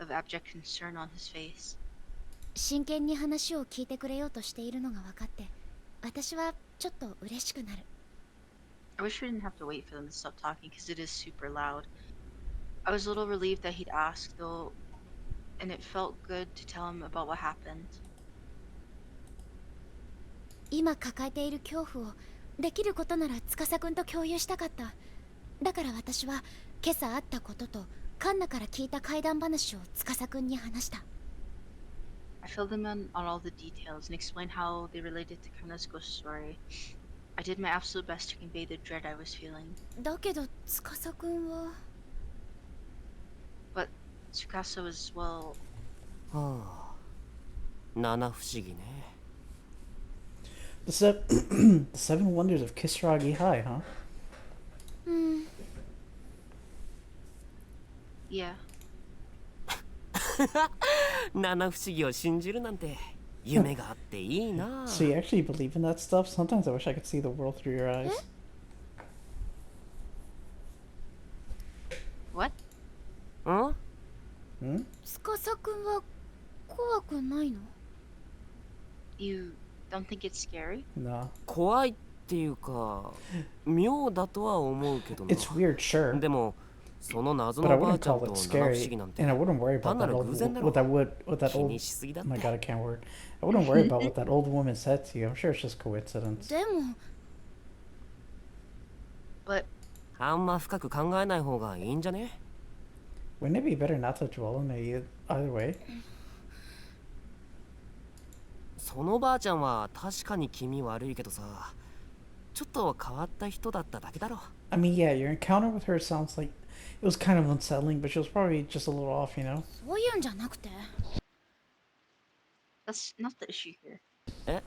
of abject concern on his face. 真剣に話を聞いてくれようとしているのが分かって、私はちょっと嬉しくなる。 I wish we didn't have to wait for them to stop talking because it is super loud. I was a little relieved that he'd asked, though, and it felt good to tell him about what happened. 今抱えている恐怖をできることなら司くんと共有したかった。だから私は今朝あったこととカンナから聞いた怪談話を司くんに話した。 I filled him in on all the details and explained how they related to Kanna's ghost story. I did my absolute best to convey the dread I was feeling. だけど司くんは But Tsukasa was, well, はあ七不思議ね。 The, the seven wonders of Kisaragi High, huh? うん。 yeah. 七不思議を信じるなんて夢があっていいな。 So you actually believe in that stuff? Sometimes I wish I could see the world through your eyes. What? ん Hmm? 司くんは怖くないの？ You don't think it's scary? No. 怖いっていうか妙だとは思うけどな。 It's weird, sure. でもその謎 But I のばあ wouldn't ちゃん call と it 七不思 scary. 議なんて And I wouldn't worry about 単な that る old 偶然だろ。 what that 気 old にしすぎだっ oh my て。 god, I can't word. I wouldn't worry about what that old woman said to you. I'm sure it's just coincidence. でも But あんま深く考えない方がいいんじゃね？ Wouldn't it be better not to dwell on it either way? そのばあちゃんは確かに気味悪いけどさ、ちょっと変わった人だっただけだろ。 I mean, yeah, your encounter with her sounds like it was kind of unsettling, but she was probably just a little off, you know? そういうんじゃなくて、 that's not the issue here. え？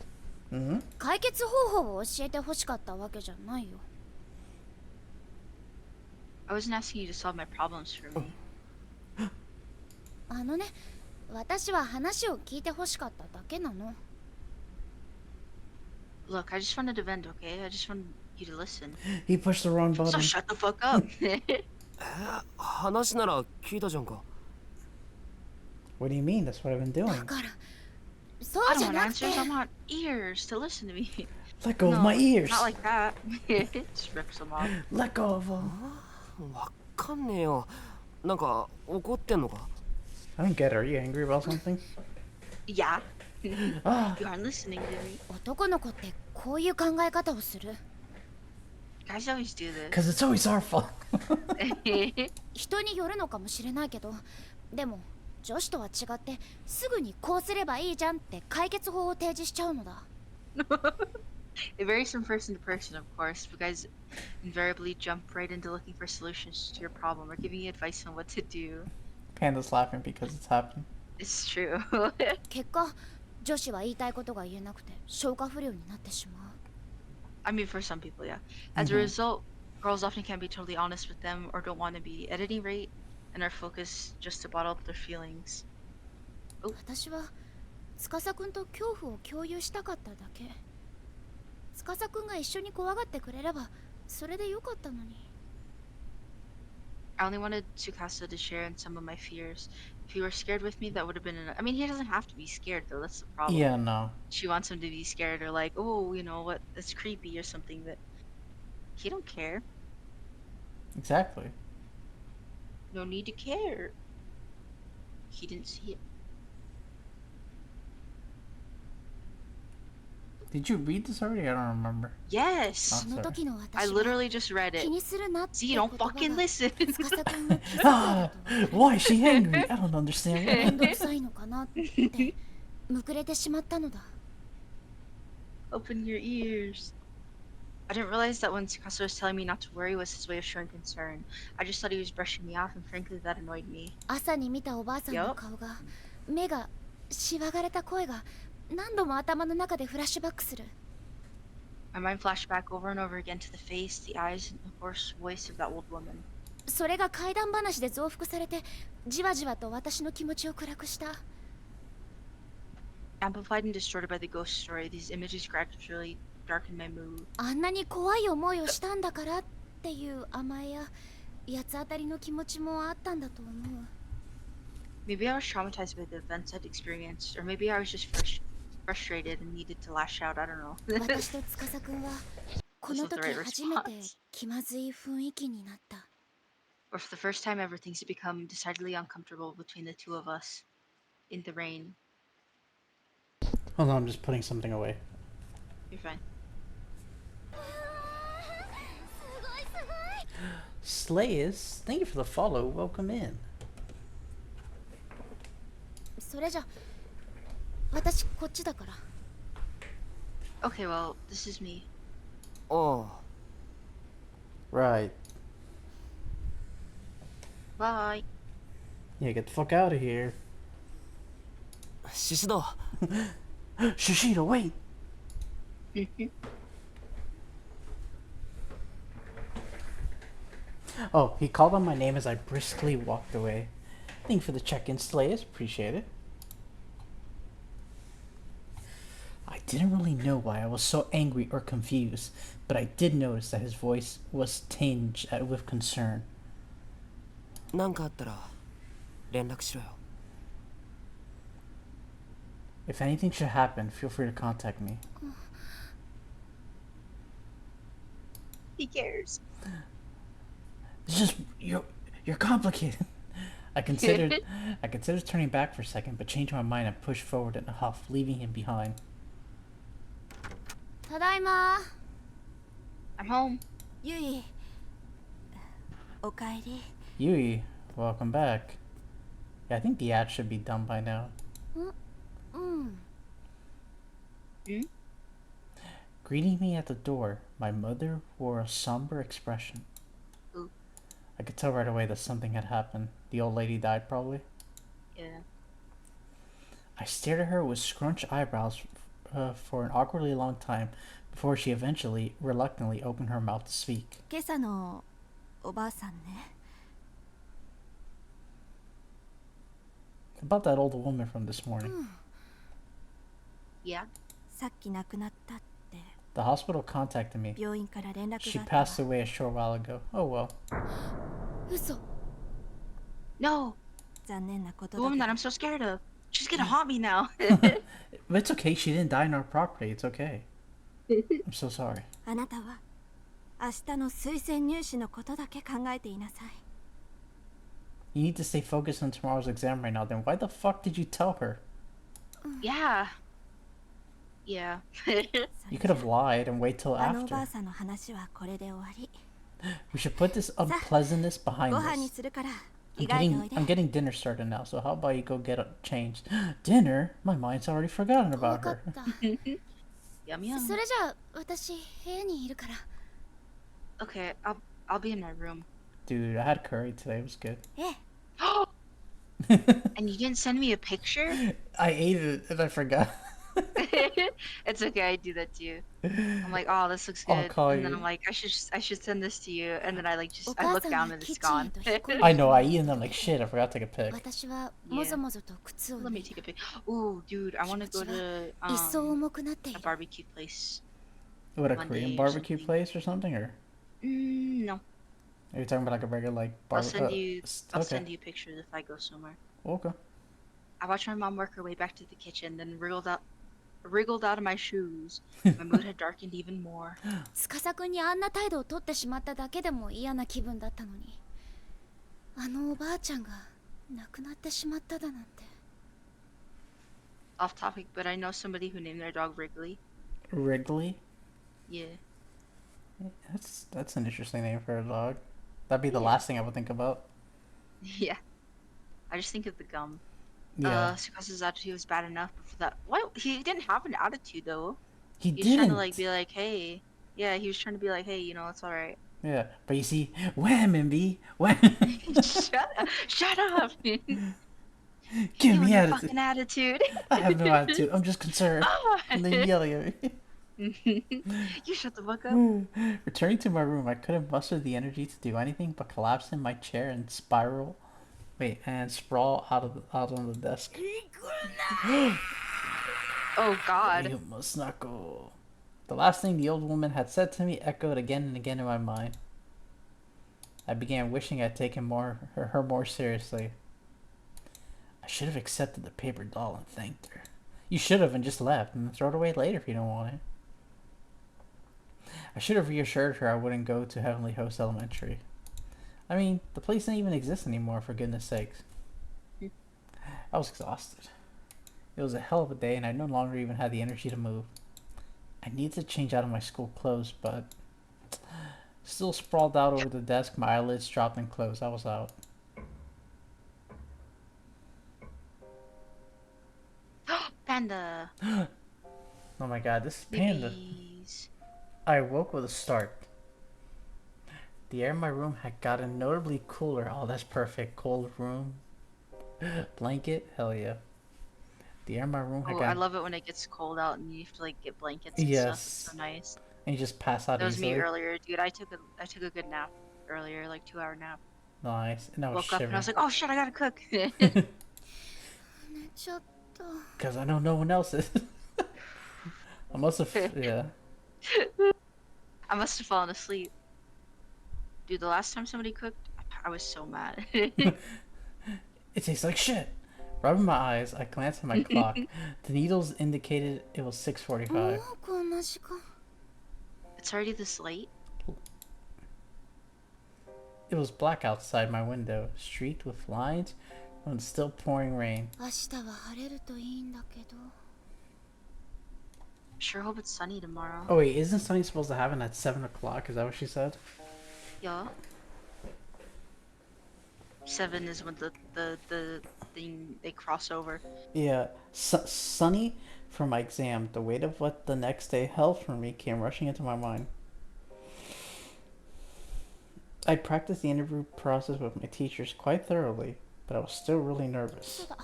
Mm-hmm. 解決方法を教えてほしかったわけじゃないよ。 I wasn't asking you to solve my problems for me. あのね、私は話を聞いてほしかっただけなの。 Look, I just wanted to vent, okay? I just wanted you to listen. He pushed the wrong So button. shut the fuck up. 話なら聞いたじゃんか。 What do you mean? That's what I've been だ doing. から、そ I うじ don't ゃ want なくて、 answers. I want ears to listen to me. Let go of No, my ears. not like that. Just rips them off. Let go of them. わかんねえよ。なんか怒ってんのか？ I don't get it. Are you angry about something? Yeah. Ah, You aren't listening to me. 男の子ってこういう考え方をする。Guys always do this. Because it's always our fault. 人によるのかもしれないけど、でも女子とは違ってすぐにこうすればいいじゃんって解決法を提示しちゃうのだ。It varies from person to person, of course, but guys invariably jump right into looking for solutions to your problem or giving you advice on what to do. Panda's laughing because it's happening. It's true. 結果、女子は言いたいことが言えなくて消化不良になってしまう。I mean, for some people, yeah. As a result, girls often can't be totally honest with them or don't want to be. At any rate, and are focused just to bottle up their feelings. 私は司くんと恐怖を共有したかっただけ。司くんが一緒に怖がってくれればそれでよかったのに。I only wanted Tsukasa to share in some of my fears. If he were scared with me, that would have been enough. I mean, he doesn't have to be scared, though. That's the problem. Yeah, no. She wants him to be scared or like, oh, you know what, that's creepy or something. That he don't care. Exactly. No need to care. He didn't see it. Did you read this already? I don't remember. Yes. その時の I 私は literally just read 気 it. にするなって See, 言 you 葉 don't が fucking listen. 司くんの気づか Ah, れたと why is she angry? I don't understand め why. んどくさいのかなってむくれてしまったのだ。 Open your ears. I didn't realize that when Tsukasa was telling me not to worry was his way of showing concern. I just thought he was brushing me off, and frankly, that annoyed me. 朝に見たおばあさんの顔が、目が、しわがれた声が何度も頭の中でフラッシュバックする。 My mind flashed back over and over again to the face, the eyes, and the hoarse voice of that old woman. それが怪談話で増幅されて、じわじわと私の気持ちを暗くした。 Amplified and distorted by the ghost story, these images gradually darkened my mood. あんなに怖い思いをしたんだからっていう甘えや八つ当たりの気持ちもあったんだと思う。 Maybe I was traumatized by the events I'd experienced, or maybe I was just frustrated and needed to lash out. I don't know. 私と司くんはこの時初めて気まずい雰囲気になった。 Or for the first time ever, things had become decidedly uncomfortable between the two of us. In the rain. Hold on, I'm just putting something away. You're fine. Slayers, thank you for the follow. Welcome in. それじゃ私こっちだから。 Okay, well, this is me. おう Right. Bye. Yeah, get the fuck out of here. シシド Shishida, wait! Oh, he called on my name as I briskly walked away. Thank you for the check-in, Slayers. Appreciate it. I didn't really know why I was so angry or confused, but I did notice that his voice was tinged with concern. なんかあったら連絡しろよ。 If anything should happen, feel free to contact me. He cares. It's just you're complicated. I considered turning back for a second, but changed my mind and pushed forward in a huff, leaving him behind. ただいま。 I'm home. ゆいおかえり。 Yui, welcome back. Yeah, I think the ad should be done by now. うん。 Greeting me at the door, my mother wore a somber expression. Ooh. I could tell right away that something had happened. The old lady died, probably. Yeah. I stared at her with scrunched eyebrows for an awkwardly long time before she eventually, reluctantly opened her mouth to speak. 今朝のおばあさんね。 About that old woman from this morning. Yeah. さっき亡くなったって The hospital contacted me. 病院から連絡 She があったわ passed away a short while ago. Oh well. 嘘。 No. 残念なこと The だ woman け that ど I'm so scared of. She's gonna haunt me now. But it's okay, she didn't die on our property. It's okay. I'm so sorry. あなたは明日の推薦入試のことだけ考えていなさい。 You need to stay focused on tomorrow's exam right now. Then why the fuck did you tell her? Yeah. Yeah. You could have lied and wait till あのおばあ after. さんの話はこれで終わり。 We should put this unpleasantness ご behind 飯に us. するから I'm 着替えておい getting で。 I'm getting dinner started now, so how about you go get changed? Dinner? My mind's already forgotten 分 about かっ her. た Yum yum. それじゃあ私部屋にいるから Okay, I'll be in my room. Dude, I had curry today. It was good. ええ、 And you didn't send me a picture? I ate it and I forgot. It's okay, I do that too. I'm like, oh, this looks I'll good, call and then you. I'm like, I should send this to you, and then I like just I お母 look さん down が and キ it's ッチンへ gone. と引っ込ん I で know, I eat and I'm like, shit, I forgot to take a pic. 私はもぞもぞと靴を Let 脱 me い take a pic. Ooh, dude, I want to go to 一層 a 重くなっている barbecue place. What, a Monday Korean or barbecue something. place or something? Or No, are you talking about like a regular like I'll barbecue? I'll Okay. send you pictures if I go somewhere. Okay. I watched my mom work her way back to the kitchen, then wriggled out of my shoes. My mood had darkened even more. 司くんにあんな態度を取ってしまっただけでも嫌な気分だったのにあのおばあちゃんが亡くなってしまっただなんて Off topic, but I know somebody who named their dog Wrigley. Wrigley? Yeah. That's an interesting name for a dog. That'd be the Yeah. last thing I would think about. Yeah. I just think of the gum. Yeah. Sukasa's attitude was bad enough before that. What? He didn't have an attitude though. He He was trying didn't. to like be like, hey. Yeah, he was trying to be like, hey, you know, it's alright. Yeah, but you see, wham, MB, wham. Shut up! Shut up! Give You me and your attitude. fucking attitude. I have no attitude. I'm just concerned. And then yelling at me. You shut the fuck up. Returning to my room, I couldn't muster the energy to do anything but collapse in my chair and sprawl out on the desk. Oh god. You must not go. The last thing the old woman had said to me echoed again and again in my mind. I began wishing I'd taken her more seriously. I should have accepted the paper doll and thanked her. You should have and just left and throw it away later if you don't want it. I should have reassured her I wouldn't go to Heavenly Host Elementary. I mean, the place didn't even exist anymore, for goodness sakes. I was exhausted. It was a hell of a day and I no longer even had the energy to move. I needed to change out of my school clothes, but still sprawled out over the desk, my eyelids dropped and closed. I was out. Panda. Oh my god, this is Panda. Babies. I awoke with a start. The air in my room had gotten notably cooler. Oh, that's perfect. Cold room. Blanket? Hell yeah. The air in my room had Oh, I gotten... love it when it gets cold out and you have to like get blankets and Yes. stuff. It's so nice. And you just pass out That was easily. me earlier, dude. I took a good nap earlier, like 2-hour nap. Nice. And I was Woke up and I shivering. was like, oh shit, I gotta cook. 寝ちゃった Because I know no one else is. I must have... Yeah. I must have fallen asleep. Dude, the last time somebody cooked, I was so mad. It tastes like shit. Rubbing my eyes, I glanced at my clock. The needles indicated it was 6:45. もうこんな時間 It's already this late? It was black outside my window, streaked with lines and still pouring rain. 明日は晴れるといいんだけど Sure hope it's sunny tomorrow. Oh wait, isn't Sunny supposed to happen at 7 o'clock? Is that what she said? Yeah. 7 is when the thing they cross over. Yeah, Sunny for my exam. The weight of what the next day held for me came rushing into my mind. I practiced the interview process with my teachers quite thoroughly, but I was still really そ nervous. うだ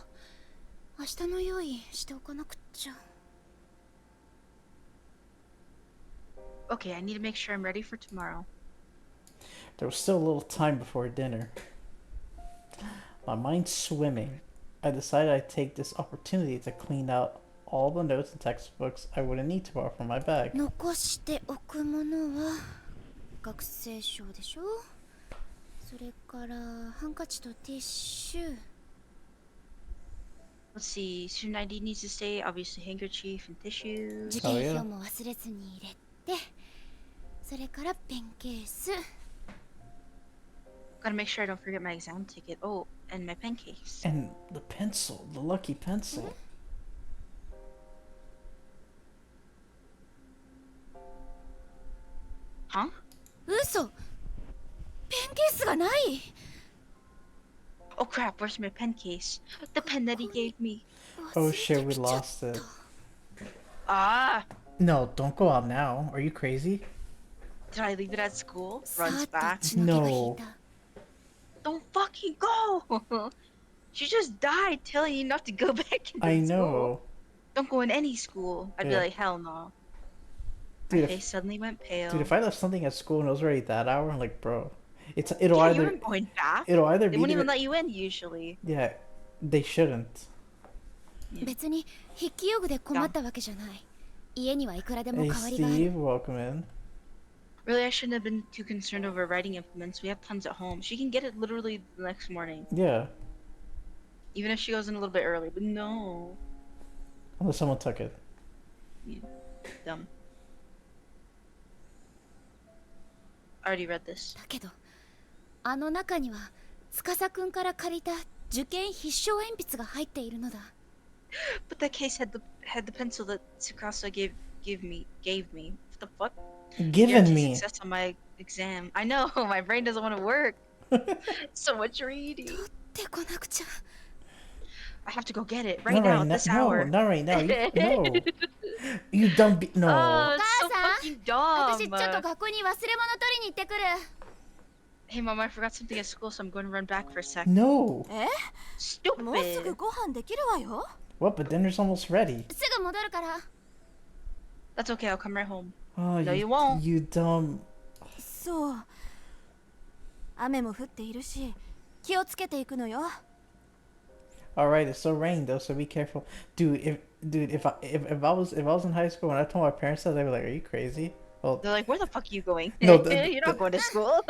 明日の用意しておかなくっちゃ Okay, I need to make sure I'm ready for tomorrow. There was still a little time before dinner. My mind swimming, I decided I'd take this opportunity to clean out all the notes and textbooks I wouldn't need tomorrow from my bag. 残しておくものは学生証でしょそれからハンカチとティッシュ Let's see, student ID needs to stay, obviously handkerchief and tissues. 受験票も忘れずに入れてそれからペンケース Gotta make sure I don't forget my exam ticket. Oh, and my pen case. And the pencil, the lucky pencil. Huh? 嘘。ペンケースがない。 Oh crap, where's my pen case? The pen that he gave me. Oh shit, we lost it. Ah! No, don't go out now. Are you crazy? Did I leave it at school? さー Runs っと back. 血の気が引いた。 Don't fucking go! She just died telling you not to go back into I the school. know. Don't go in any school. I'd be Yeah. like, hell no. Dude, My if, face suddenly went pale. dude, if I left something at school and it was already that hour, I'm like, bro, it'll yeah, you either weren't going back. it'll either They be wouldn't even there, let you in usually. yeah, they shouldn't. 別に筆記用具で困ったわけじゃない。家にはいくらでも Hey 代わりがある。 Steve, welcome in. Really, I shouldn't have been too concerned over writing implements. We have tons at home. She can get it literally the next morning. Yeah, Even if she goes in a little bit early. But no. unless someone took it. Dumb. I already read this. だけど、あの中には司くんから借りた受験必勝鉛筆が入っているのだ。 But that case had the pencil that Tsukasa gave me. What the fuck? Given Guaranteed me. success on my exam. I know, my brain doesn't want to work. So much reading. 取ってこなくちゃ。 I have to go get it right Not now right at this now. hour. No, not right now. No. You dumb no. Oh, it's so お母さん fucking 私 dumb. ちょっと学校に忘れ物取りに行ってくる。 Hey mom, I forgot something at school, so I'm going to run back for a sec. No. え、もうすぐ Stupid. ご飯できるわよ。 What? But dinner's almost ready. すぐ戻るから。 That's okay, I'll come right home. Oh, No, you won't. You dumb. そう。雨も降っているし、気をつけていくのよ。 All right, it's still raining though, so be careful, dude. If I was in high school and I told my parents that, they'd be like, "Are you crazy?" Well, They're like, where the fuck are you going? No, You're not going to school.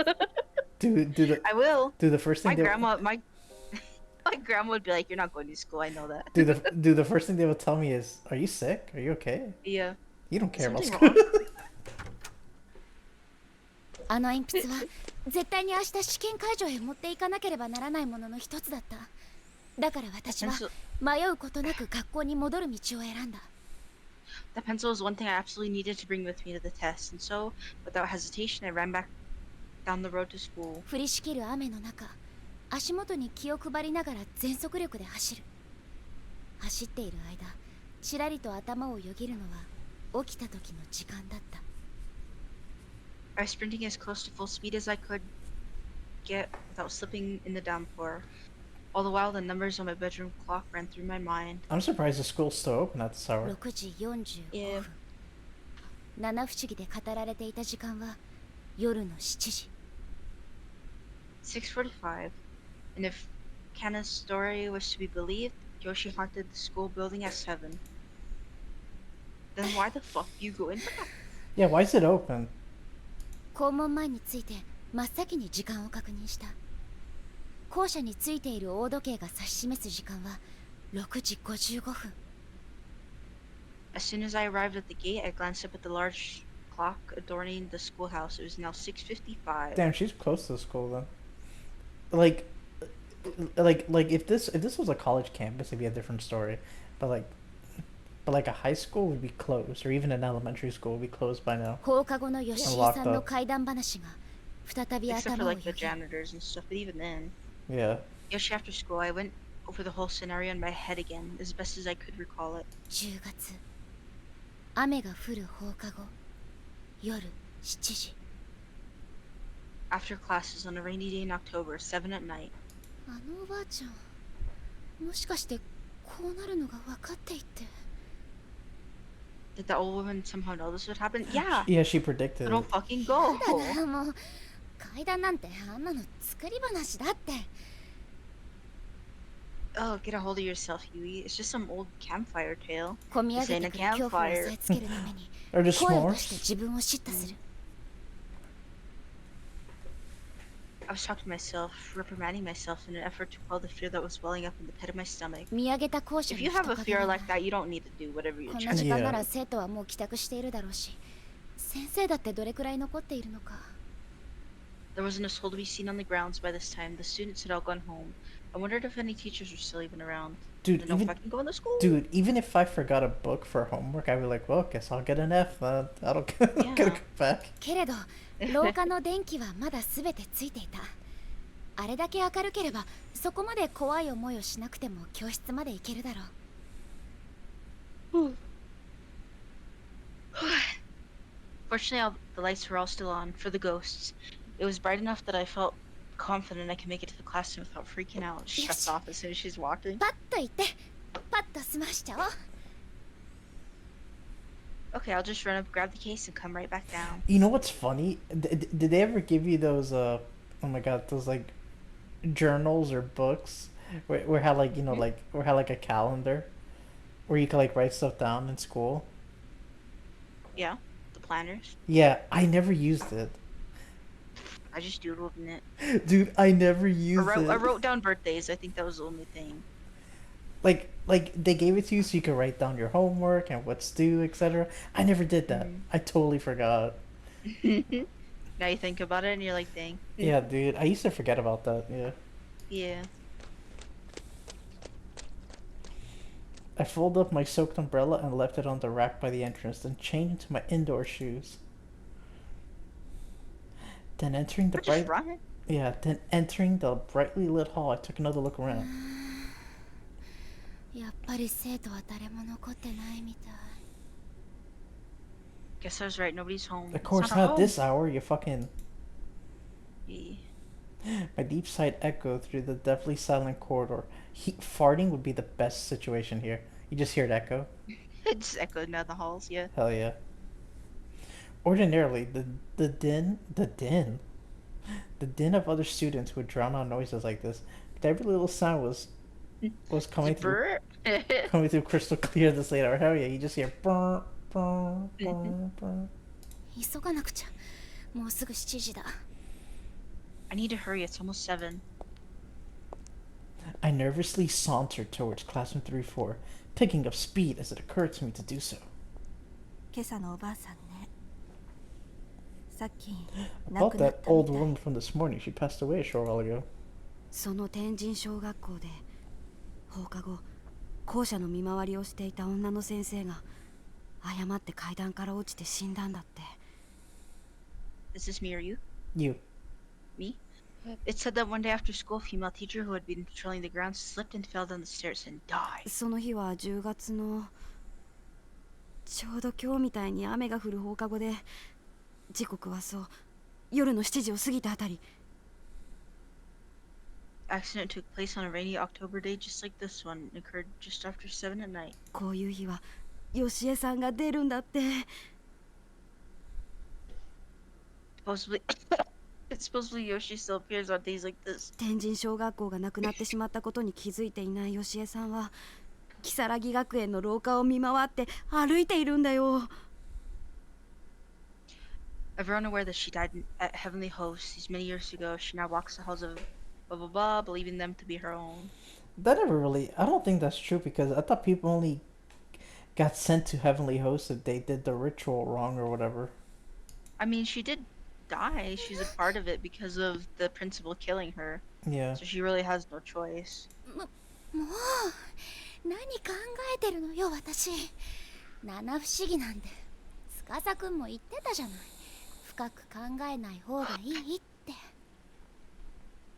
dude, I will. the first My thing grandma, my grandma would be like, you're not going to school. I know that. the first thing they would tell me is, "Are you sick? Are you okay? Yeah. You don't care about Something school." あの鉛筆は絶対に明日試験会場へ持っていかなければならないものの一つだった。だから私は Pencil, 迷うことなく学校に戻る道を選んだ。 the pencil is one thing I absolutely needed to bring with me to the test, and so, without hesitation, I ran back down the road to school. 降りしきる雨の中、足元に気を配りながら全速力で走る。走っている間、ちらりと頭をよぎるのは起きた時の時間だった。 I was sprinting as close to full speed as I could get without slipping in the downpour. All the while, the numbers on my bedroom clock ran through my mind. I'm surprised the school's still open at this hour. 6時45 Yeah. 分。七不思議で語られていた時間は夜の7時。 6:45, and if Kana's story was to be believed, Yoshi haunted the school building at 7. Then why the fuck do you go in back? Yeah, why is it open? 校門前について真っ先に時間を確認した。校舎についている大時計が指し示す時間は6時55分。 As soon as I arrived at the gate, I glanced up at the large clock adorning the schoolhouse. It was now 6:55. Damn, she's close to the school then. Like if this was a college campus, it'd be a different story. But like a high school would be closed, or even an elementary school would be closed by now. 放課後の吉井さんの怪談話が再び Except for 頭をよ like the ぎる。 janitors and stuff, but even then. Yeah. Yoshi, after school, I went over the whole scenario in my head again, as best as I could recall it. 10月、雨が降る放課後、夜7時。 After classes on a rainy day in October, 7 at night. あのおばあちゃん、もしかしてこうなるのが分かっていて。 Did the old woman somehow know this would happen? Yeah. Yeah, she predicted So don't it. fucking go. だな、もう怪談なんてあんなの作り話だって。 Oh, get a hold of yourself, Yui. It's just some old campfire tale. 込み上げてくる恐怖を抑えつけるために Or just 声を出して s'mores. 自分を叱咤する。 I was talking to myself, reprimanding myself in an effort to quell the fear that was welling up in the pit of my stomach. 見上げた校舎 If に you 人 have a 影 fear が like that, you don't need to do whatever you're こん trying な to 時間な Yeah. ら生徒はもう帰宅しているだろうし、先生だってどれくらい残っているのか。 There wasn't a soul to be seen on the grounds by this time. The students had all gone home. I wondered if any teachers were still even around. Dude, To know if even I can go into school. dude, even if I forgot a book for homework, I'd be like, well, guess I'll get an F. I don't gotta Yeah. come back. けれど廊下の電気はまだ全てついていた。あれだけ明るければそこまで怖い思いをしなくても教室まで行けるだろう。Fortunately, the lights were all still on for the ghosts. It was bright enough that I felt confident I could make it to the classroom without freaking out. Shuts off as soon as she's walking. パッと行ってパッと済ましちゃおう。 Okay, I'll just run up, grab the case, and come right back down. You know what's funny? Did they ever give you those, oh my god, those, like, journals or books where had, like, you know, like, where had, like, a calendar where you could, like, write stuff down in school? Yeah, the planners. Yeah, I never used it. I just doodled in it. Dude, I never used it. I wrote down birthdays. I think that was the only thing. Like they gave it to you so you could write down your homework and what's due, etc. I never did that. I totally forgot. Now you think about it and you're like, dang. Yeah, dude, I used to forget about that. Yeah. Yeah. I folded up my soaked umbrella and left it on the rack by the entrance, then changed into my indoor shoes. Then entering the We're just running. then entering the brightly lit hall, I took another look around. やっぱり生徒は誰も残ってないみたい。 Guess I was right. Nobody's home. Of It's course, not not home. this hour. You fucking. Yeah. My deep sigh echoed through the deathly silent corridor. Farting would be the best situation here. You just hear it echo. It just echoed down the halls. Yeah. Hell yeah. Ordinarily, the din of other students would drown out noises like this, but every little sound was coming through crystal clear this late hour. Hell yeah, you just hear brr, brr, brr, brr. 急がなくちゃ。もうすぐ7時だ。 I need to hurry. It's almost 7. I nervously sauntered towards classroom 3-4, picking up speed as it occurred to me to do so. 今朝のおばあさんね。さっき亡 About くなっ that たみ old たい。 woman from this morning, she passed away a short while ago. その天神小学校で放課後校舎の見回りをしていた女の先生が誤って階段から落ちて死んだんだって。 Is this me or you? You. Me? It said that one day after school, a female teacher who had been patrolling the grounds slipped and fell down the stairs and died. その日は10月のちょうど今日みたいに雨が降る放課後で、時刻はそう夜の7時を過ぎたあたり。 Accident took place on a rainy October day just like this one. It occurred just after 7 at night. こういう日はよしえさんが出るんだって。 Supposedly Yoshi still appears on days like this. 天神小学校がなくなってしまったことに気づいていないよしえさんは如月学園の廊下を見回って歩いているんだよ。 Everyone aware that she died at Heavenly Host these many years ago, she now walks the halls of blah blah blah, believing them to be her own. That never really. I don't think that's true because I thought people only got sent to Heavenly Host if they did the ritual wrong or whatever. I mean, she did die. She's a part of it because of the principal killing her. Yeah. So she really has no choice. もう何考えてるのよ私。七不思議なんて司くんも言ってたじゃない。深く考えない方がいいって。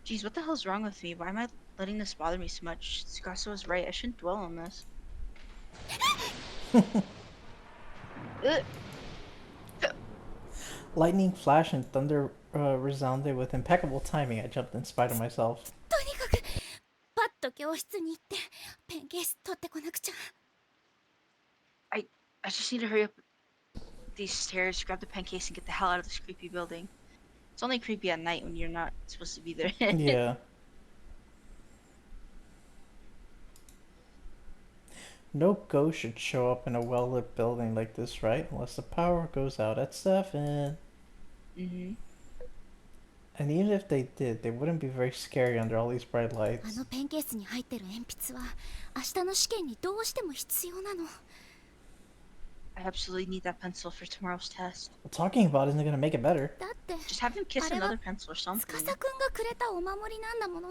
Jeez, what the hell's wrong with me? Why am I letting this bother me so much? Tsukasa was right. I shouldn't dwell on this. Lightning flash and thunder resounded with impeccable timing. I jumped in spite of myself. とにかくパッと教室に行ってペンケース取ってこなくちゃ。 I just need to hurry up these stairs, grab the pen case, and get the hell out of this creepy building. It's only creepy at night when you're not supposed to be there. Yeah. No ghost should show up in a well-lit building like this, right? Unless the power goes out at 7. Mhm. And even if they did, they wouldn't be very scary under all these bright あ lights. のペンケースに入ってる鉛筆は明日の試験にどうしても必要なの。 I absolutely need that pencil for tomorrow's test. Well, talking about it isn't gonna make it better. だって Just have him kiss I don't another know. pencil or something. 司くんがくれたお守りなんだもの。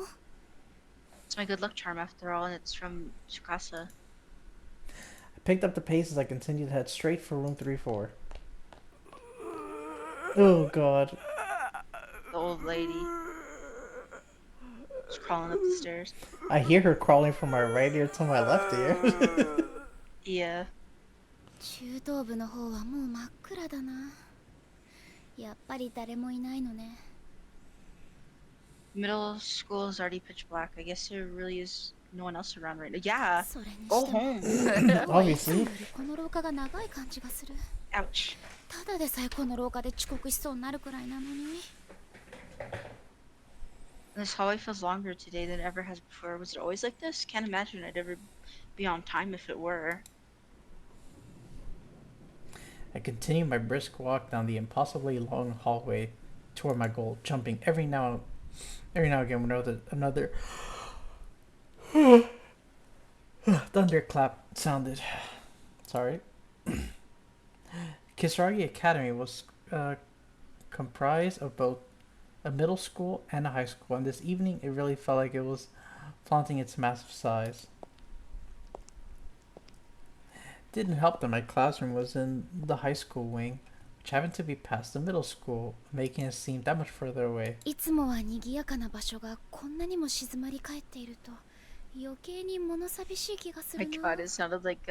It's my good luck charm after all, and it's from Tsukasa. I picked up the pace as I continued to head straight for room 3-4. Oh god. The old lady. She's crawling up the stairs. I hear her crawling from my right ear to my left ear. Yeah. 中等部の方はもう真っ暗だな。やっぱり誰もいないのね。 Middle school is already pitch black. I guess there really is no one else around right now. Yeah. それにして Go も home. いつも Obviously. よりこの廊下が長い感じがする。 Ouch. ただでさえこの廊下で遅刻しそうになるくらいなのに。 This hallway feels longer today than it ever has before. Was it always like this? Can't imagine I'd ever be on time if it were. I continued my brisk walk down the impossibly long hallway toward my goal, jumping every now and again when another thunderclap sounded. Sorry. Kisaragi Academy was comprised of both a middle school and a high school, and this evening it really felt like it was flaunting its massive size. Didn't help that my classroom was in the high school wing, which happened to be past the middle school, making it seem that much further away. いつもは賑やかな場所がこんなにも静まり返っていると余計に物寂しい気がす My るな。 god, it sounded like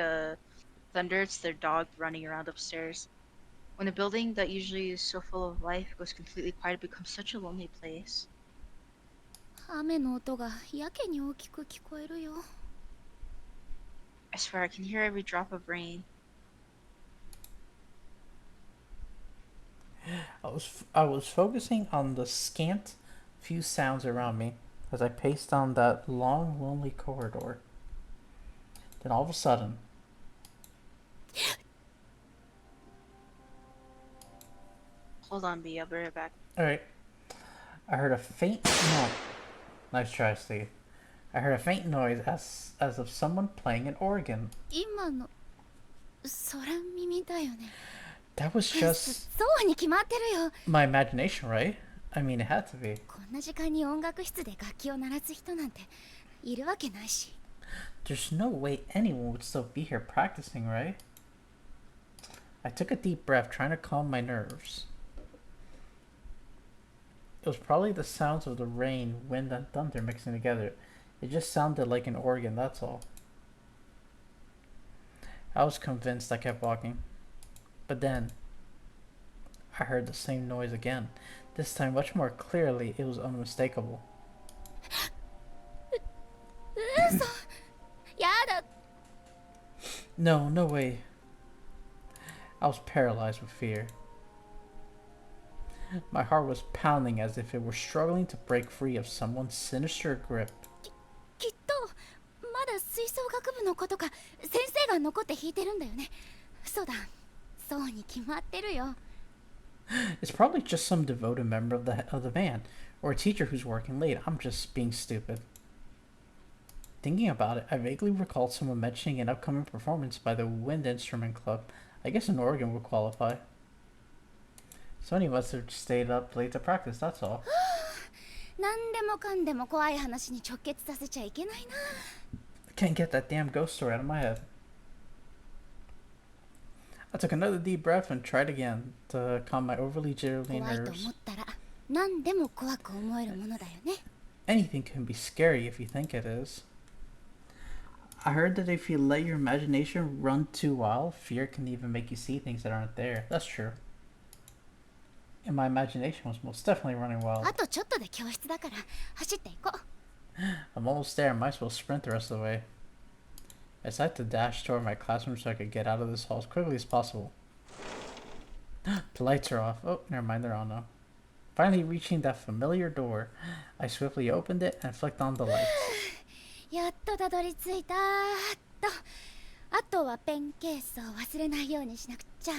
thunder. It's their dog running around upstairs. When a building that usually is so full of life goes completely quiet, it becomes such a lonely place. 雨の音がやけに大きく聞こえるよ。 I swear I can hear every drop of rain. I was focusing on the scant few sounds around me as I paced down that long, lonely corridor. Then all of a sudden, Hold on, B. I'll be right back. alright, I heard a faint no. Nice try, Steve. I heard a faint noise as of someone playing an organ. 今の空耳だよね。 That was just そうに決まってるよ。 my imagination, right? I mean, it had to be. こんな時間に音楽室で楽器を鳴らす人なんているわけないし。 There's no way anyone would still be here practicing, right? I took a deep breath, trying to calm my nerves. It was probably the sounds of the rain, wind, and thunder mixing together. It just sounded like an organ, that's all. I was convinced. I kept walking. But then, I heard the same noise again. This time much more clearly. It was unmistakable. 嘘やだ No, no way. I was paralyzed with fear. My heart was pounding as if it were struggling to break free of someone's sinister grip. きっとまだ吹奏楽部の子とか先生が残って弾いてるんだよね。そうだそうに決まってるよ。 It's probably just some devoted member of the band, or a teacher who's working late. I'm just being stupid. Thinking about it, I vaguely recalled someone mentioning an upcoming performance by the Wind Instrument Club. I guess an organ would qualify. So any of us have stayed up late to practice, that's all. 何でもかんでも怖い話に直結させちゃいけないな。 I can't get that damn ghost story out of my head. I took another deep breath and tried again to calm my overly jittery 怖いと nerves. 思ったら何でも怖く思えるものだよね。 Anything can be scary if you think it is. I heard that if you let your imagination run too wild, fear can even make you see things that aren't there. That's true. And my imagination was most definitely running wild. あとちょっとで教室だから走っていこう。 I'm almost there. I might as well sprint the rest of the way. I decided to dash toward my classroom so I could get out of this hall as quickly as possible. The lights are off. Oh, never mind, they're on now. Finally reaching that familiar door, I swiftly opened it and flicked on the lights. やっとたどり着いたと。あとはペンケースを忘れないようにしなくちゃ。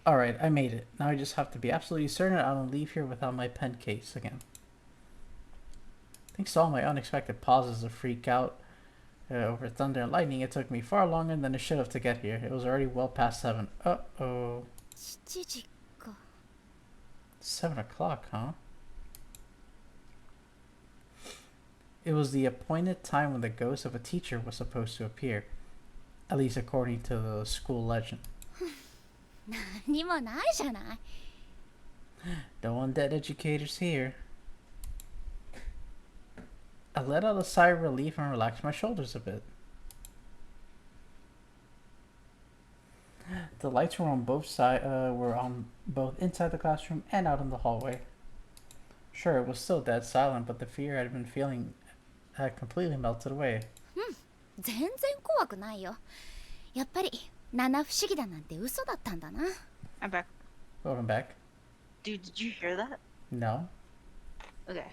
Alright, I made it. Now I just have to be absolutely certain I don't leave here without my pen case again. Thanks to all my unexpected pauses to freak out over thunder and lightning, it took me far longer than it should have to get here. It was already well past 7. Uh-oh. 7時か。 7 o'clock, huh? It was the appointed time when the ghost of a teacher was supposed to appear, at least according to the school legend. 何もないじゃない。 No undead educators here. I let out a sigh of relief and relaxed my shoulders a bit. The lights were on both inside the classroom and out in the hallway. Sure, it was still dead silent, but the fear I'd been feeling had completely melted away. 全然怖くないよ。やっぱり七不思議だなんて嘘だったんだな。 I'm back. Welcome back. Dude, did you hear that? No? Okay.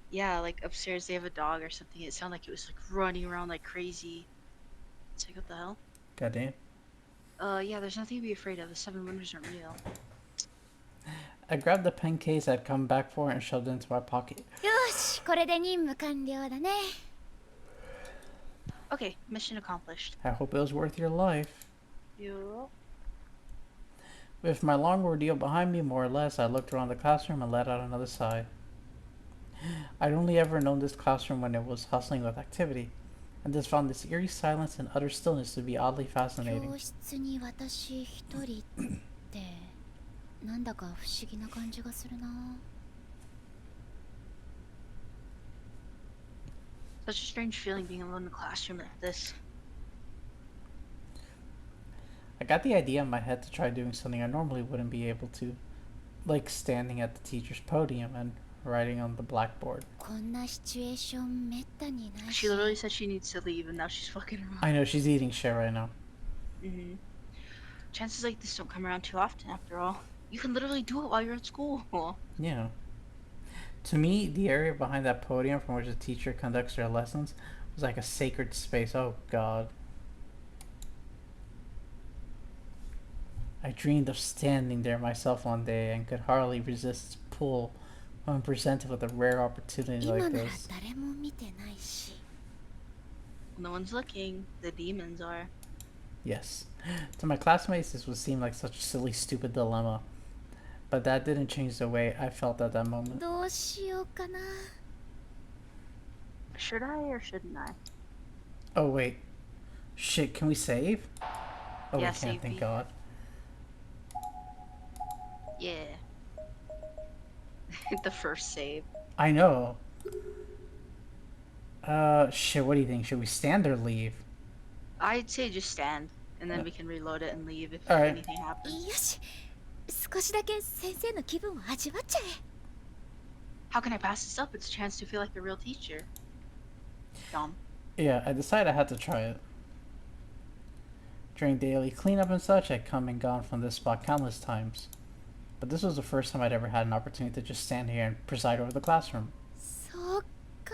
Yeah, like upstairs they have a dog or something. It sounded like it was like running around like crazy. It's like, what the hell? Goddamn. Yeah, there's nothing to be afraid of. The seven wonders aren't real. I grabbed the pen case I'd come back for and shoved it into my pocket. よし、これで任務完了だね。 Okay, mission accomplished. I hope it was worth your life. You. With my long ordeal behind me, more or less, I looked around the classroom and let out another sigh. I'd only ever known this classroom when it was hustling with activity, and just found this eerie silence and utter stillness to be oddly fascinating. 教室に私一人ってなんだか不思議な感じがするな。 Such a strange feeling being alone in the classroom like this. I got the idea in my head to try doing something I normally wouldn't be able to, like standing at the teacher's podium and writing on the blackboard. こんなシチュエーションめったにないし。 She literally said she needs to leave and now she's fucking around. I know, she's eating shit right now. Mm-hmm. Chances like this don't come around too often after all. You can literally do it while you're at school. Yeah. To me, the area behind that podium from which the teacher conducts their lessons was like a sacred space. Oh god. I dreamed of standing there myself one day and could hardly resist its pull when presented with a rare opportunity 今 like なら this. 誰も見てないし。 No one's looking. The demons are. Yes. To my classmates, this would seem like such a silly, stupid dilemma. But that didn't change the way I felt at that moment. どうしようかな。 Should I or shouldn't I? Oh, wait. Shit, can we save? Oh, Yeah, we can't, save thank me. God. Yeah. The first save. I know. Shit, what do you think? Should we stand or leave? I'd say just stand, and then we can reload it and leave if Alright. anything happens. よし、少しだけ先生の気分を味わっちゃえ。 How can I pass this up? It's a chance to feel like the real teacher. Dumb. Yeah, I decided I had to try it. During daily cleanup and such, I'd come and gone from this spot countless times. But this was the first time I'd ever had an opportunity to just stand here and preside over the classroom. そうか。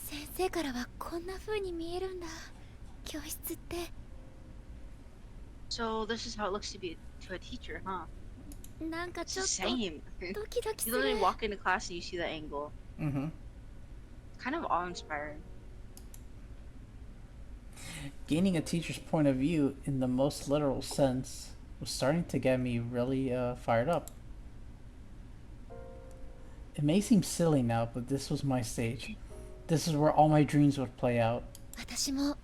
先生からはこんな風に見えるんだ。教室って。 So this is how it looks to be to a teacher, huh? なんか It's ちょ the っ same. とドキドキす You る。 literally walk into class and you see that angle. Mm-hmm. Kind of awe-inspiring. Gaining a teacher's point of view in the most literal sense was starting to get me really fired up. It may seem silly now, but this was my stage. This is where all my dreams would play out. 私も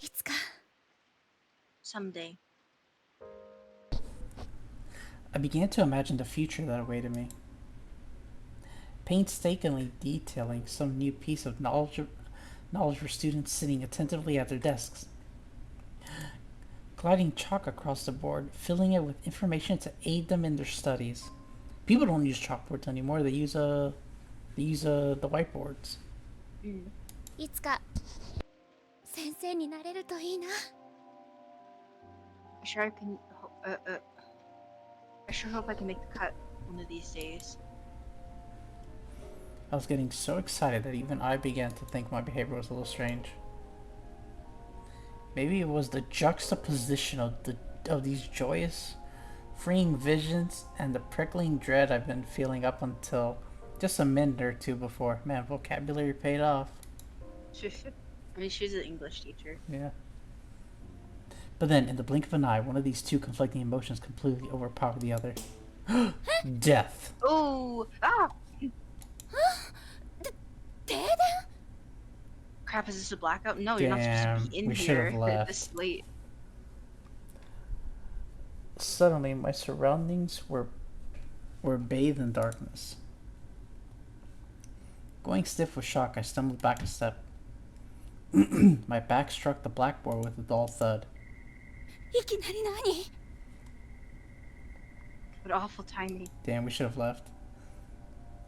いつか。 Someday. I began to imagine the future that awaited me. Painstakingly detailing some new piece of knowledge for students sitting attentively at their desks. Gliding chalk across the board, filling it with information to aid them in their studies. People don't use chalkboards anymore. They use the whiteboards. いつか先生になれるといいな。 I sure I can. I sure hope I can make the cut one of these days. I was getting so excited that even I began to think my behavior was a little strange. Maybe it was the juxtaposition of these joyous, freeing visions and the prickling dread I've been feeling up until just a minute or two before. Man, vocabulary paid off. I mean, she's an English teacher. Yeah. But then, in the blink of an eye, one of these two conflicting emotions completely overpowered the other. Death. Oh! Ah! で crap, is this a blackout? No, you're not supposed to Damn, be in we should have here left. this late. Suddenly, my surroundings were bathed in darkness. Going stiff with shock, I stumbled back a step. My back struck the blackboard with a dull thud. いきなり何？ What awful timing. Damn, we should have left.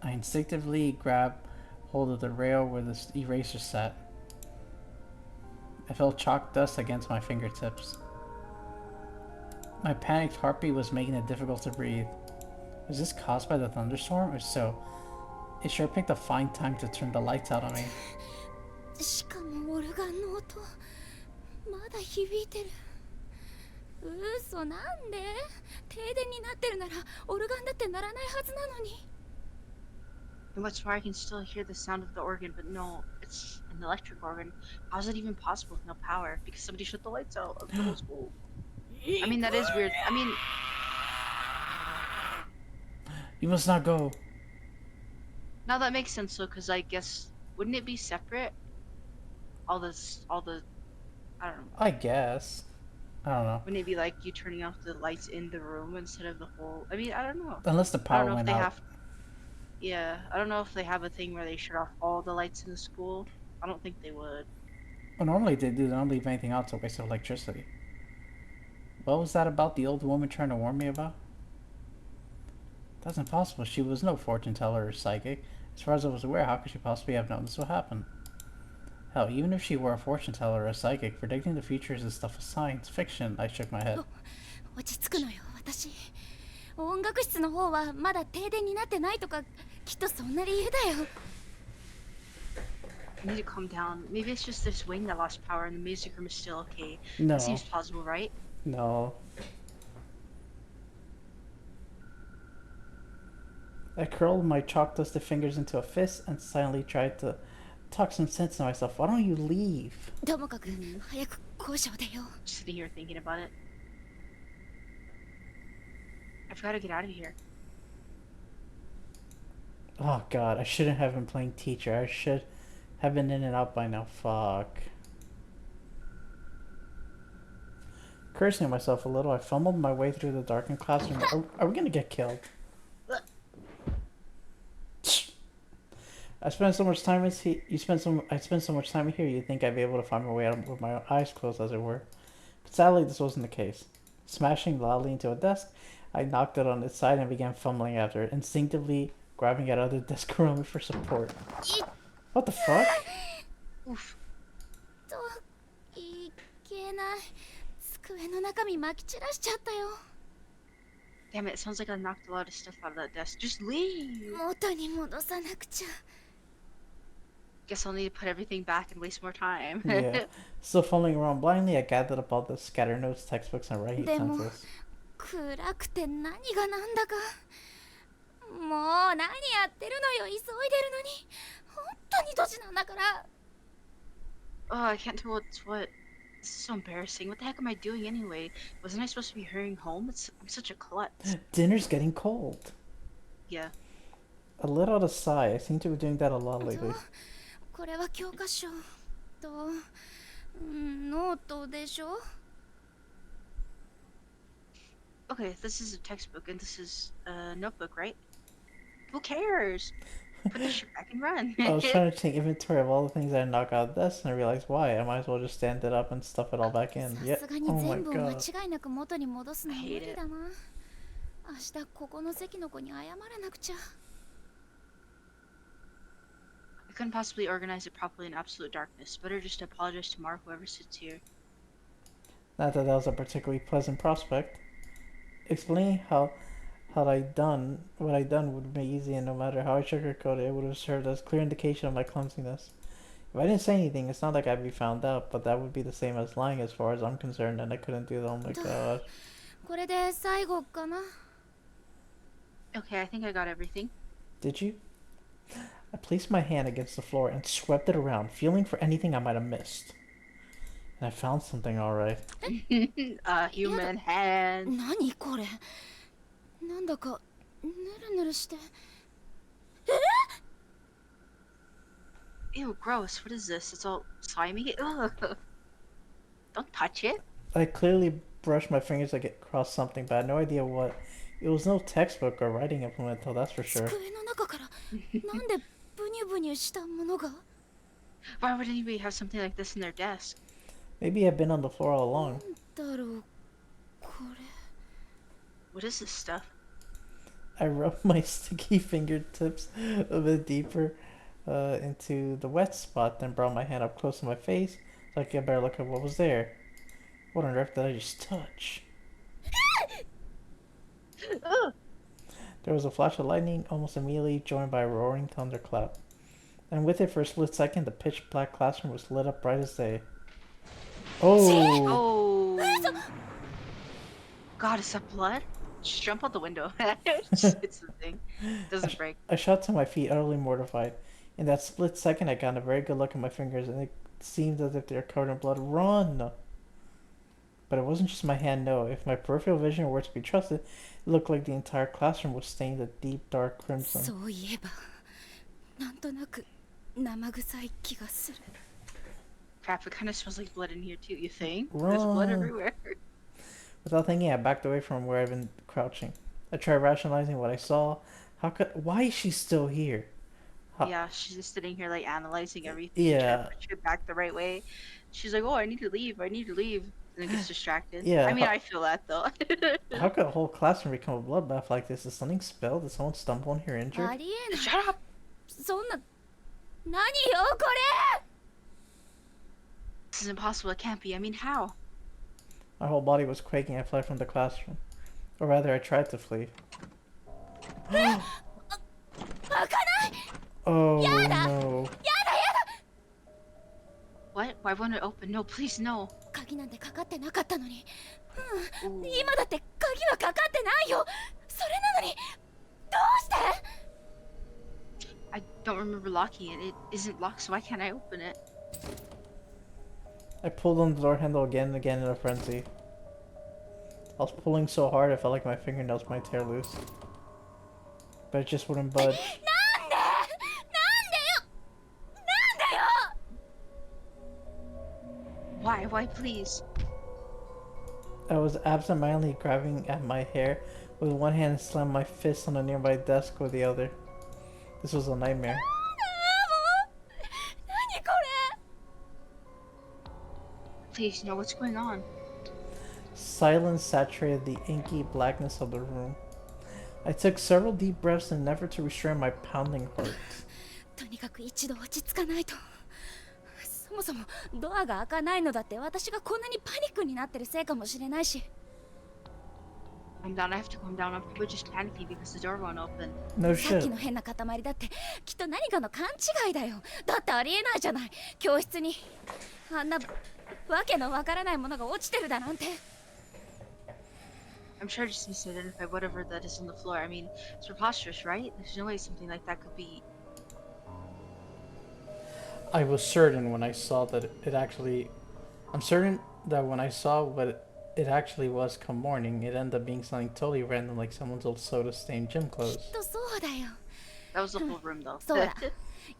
I instinctively grabbed hold of the rail where the eraser sat. I felt chalk dust against my fingertips. My panicked heartbeat was making it difficult to breathe. Was this caused by the thunderstorm? If so, it sure picked a fine time to turn the lights out on me. しかもオルガンの音まだ響いてる。嘘なんで？停電になってるならオルガンだって鳴らないはずなのに。 And what's more, I can still hear the sound of the organ, but no, it's an electric organ. How is it even possible with no power? Because somebody shut the lights out of the whole school. I mean, that is weird. I mean, You must not go. now that makes sense though, because I guess, wouldn't it be separate? All the, I don't know. I guess. I don't know. Wouldn't it be like you turning off the lights in the room instead of the whole? I mean, I don't know. Unless the I power don't know if went they out. have. Yeah, I don't know if they have a thing where they shut off all the lights in the school. I don't think they would. Well, normally they do. They don't leave anything out to waste of electricity. What was that about the old woman trying to warn me about? That's impossible. She was no fortune teller or psychic. As far as I was aware, how could she possibly have known this would happen? Hell, even if she were a fortune teller or a psychic, predicting the future is the stuff of science fiction. I shook my head. 落ち着くのよ私。音楽室の方はまだ停電になってないとかきっとそんな理由だよ。 You need to calm down. Maybe it's just this wing that lost power and the music room is still okay. No. It seems plausible, right? No. I curled my chalk dusted fingers into a fist and silently tried to talk some sense to myself. Why don't you leave? ともかく早く校舎を出よう。 Just sitting here thinking about it. I've got to get out of here. Oh god, I shouldn't have been playing teacher. I should have been in and out by now. Fuck. Cursing myself a little, I fumbled my way through the darkened classroom. Are we gonna get killed? I spent so much time I spent so much time here, you'd think I'd be able to find my way out with my eyes closed, as it were. But sadly, this wasn't the case. Smashing loudly into a desk, I knocked it on its side and began fumbling after it, instinctively grabbing at other desk around me for support. What the fuck? Oof. といけない。机の中身まき散らしちゃったよ。 Damn it, it sounds like I knocked a lot of stuff out of that desk. Just leave! 元に戻さなくちゃ。 Guess I'll need to put everything back and waste more time. Yeah. Still fumbling around blindly, I gathered up all the scattered notes, textbooks, and writing でも utensils. 暗くて何がなんだか。もう何やってるのよ、急いでるのに。本当にドジなんだから。 Oh, I can't tell what's what. This is so embarrassing. What the heck am I doing anyway? Wasn't I supposed to be hurrying home? I'm such a klutz. Dinner's getting cold. Yeah. I let out a sigh. I seem to be doing that a lot と lately. これは教科書とノートでしょ。 Okay, this is a textbook and this is a notebook, right? Who cares? Put this shit back and run. I was trying to take inventory of all the things I knocked out of the desk, and I realized why. I might as well just stand it up and stuff it all back in. さ Yeah. すがに Oh my 全部を間 god. 違いなく元に戻すのは無 I hate 理だな。明日ここの席の子に謝らなくちゃ。 I couldn't possibly organize it properly in absolute darkness. Better just apologize tomorrow, whoever sits here. Not that that was a particularly pleasant prospect. Explaining how what I'd done would be easy, and no matter how I sugarcoated it, it would have served as clear indication of my clumsiness. If I didn't say anything, it's not like I'd be found out, but that would be the same as lying as far as I'm concerned, and I couldn't do that. Oh my god. これで最後かな。 Okay, I think I got everything. Did you? I placed my hand against the floor and swept it around, feeling for anything I might have missed. And I found something alright. A human hand. 何これ。なんだかぬるぬるして。Ew, gross. What is this? It's all slimy. Ugh. Don't touch it. I clearly brushed my fingers like it crossed something, but I had no idea what. It was no textbook or writing implement, though, that's for sure. 机の中からなんでブニュブニュしたものが Why would anybody have something like this in their desk? Maybe I've been on the floor all along. だろうこれ What is this stuff? I rubbed my sticky fingertips a bit deeper into the wet spot, then brought my hand up close to my face so I could get a better look at what was there. What on earth did I just touch? There was a flash of lightning almost immediately, joined by a roaring thunderclap. And with it, for a split second, the pitch black classroom was lit up bright as day. Oh! Oh. God, is that blood? Just jump out the window. It's the thing. It doesn't break. I shot to my feet, utterly mortified. In that split second, I got a very good look at my fingers, and it seemed as if they were covered in blood. Run! But it wasn't just my hand, no. If my peripheral vision were to be trusted, it looked like the entire classroom was stained a deep, dark crimson. そういえばなんとなく生臭い気がする Crap, it kind of smells like blood in here too, you think? There's blood Run. everywhere. Without thinking, I backed away from where I'd been crouching. I tried rationalizing what I saw. Why is she still here? How- Yeah, she's just sitting here like analyzing everything. Yeah. Trying to push it back the right way. She's like, oh, I need to leave. And then gets distracted. Yeah, I mean, how- I feel that though. How could a whole classroom become a bloodbath like this? Did something spill? Did someone stumble in here あ injured? りえない Shut up! そんな何よこれ This is impossible. It can't be. I mean, how? My whole body was quaking. I fled from the classroom. Or rather, I tried to flee. 開かない Oh Yada! no. What? Why won't it open? No, please, no. 鍵なんてかかってなかったのに Ooh. 今だって鍵はかかってないよそれなのにどうして I don't remember locking it. It isn't locked, so why can't I open it? I pulled on the door handle again and again in a frenzy. I was pulling so hard I felt like my fingernails might tear loose. But it just wouldn't budge. なんでなんでよなんでよ Why? Why, please? I was absentmindedly grabbing at my hair with one hand and slammed my fist on a nearby desk with the other. This was a nightmare. もう何こ Please, no, what's going on? Silence saturated the inky blackness of the room. I took several deep breaths in an effort to restrain my pounding heart. れとにかく一度落ち着かないとそもそもドアが開かないのだって私がこんなにパニックになってるせいかもしれないし I'm down. I have to calm down. I'm probably just panicking because the door won't open. No さっき shit. の変な塊だってきっと何かの勘違いだよだってありえないじゃない教室にあんなわけのわからないものが落ちてるだなんて I'm sure I just misidentify whatever that is on the floor. I mean, it's preposterous, right? There's no way something like that could be. I was certain when I saw that it actually... I'm certain that when I saw what it actually was come morning, it ended up being something totally random, like someone's old soda-stained gym き clothes. っとそうだよ That was the whole room, though. そうだ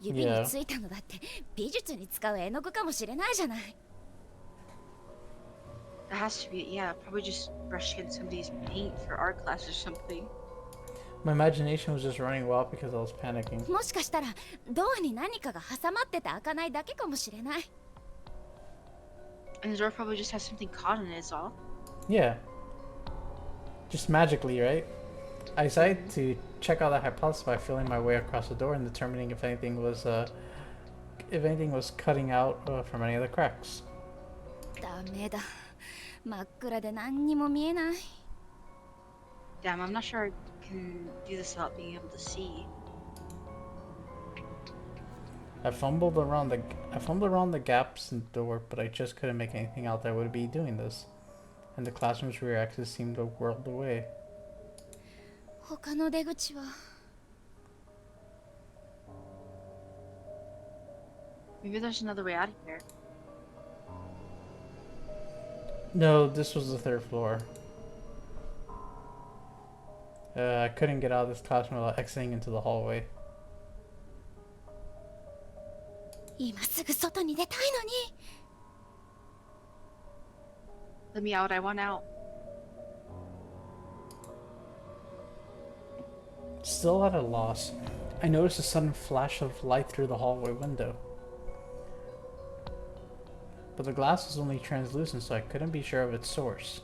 指に Yeah. ついたのだって美術に使う絵の具かもしれないじゃない That has to be, yeah, probably just brushed in somebody's paint for art class or something. My imagination was just running wild because I was panicking. もしかしたらドアに何かが挟まってて開かないだけかもしれない And the door probably just has something caught in it, is all. Yeah. Just magically, right? I decided to check out that hypothesis by feeling my way across the door and determining if anything was cutting out from any of the cracks. ダメだ真っ暗で何にも見えない Damn, I'm not sure I can do this without being able to see. I fumbled around the gaps in the door, but I just couldn't make anything out that would be doing this. And the classroom's rear axis seemed a world away. 他の出口は Maybe there's another way out of here. No, this was the third floor. I couldn't get out of this classroom without exiting into the hallway. 今すぐ外に出たいのに。 Let me out. I want out. Still at a loss, I noticed a sudden flash of light through the hallway window. But the glass was only translucent, so I couldn't be sure of its source.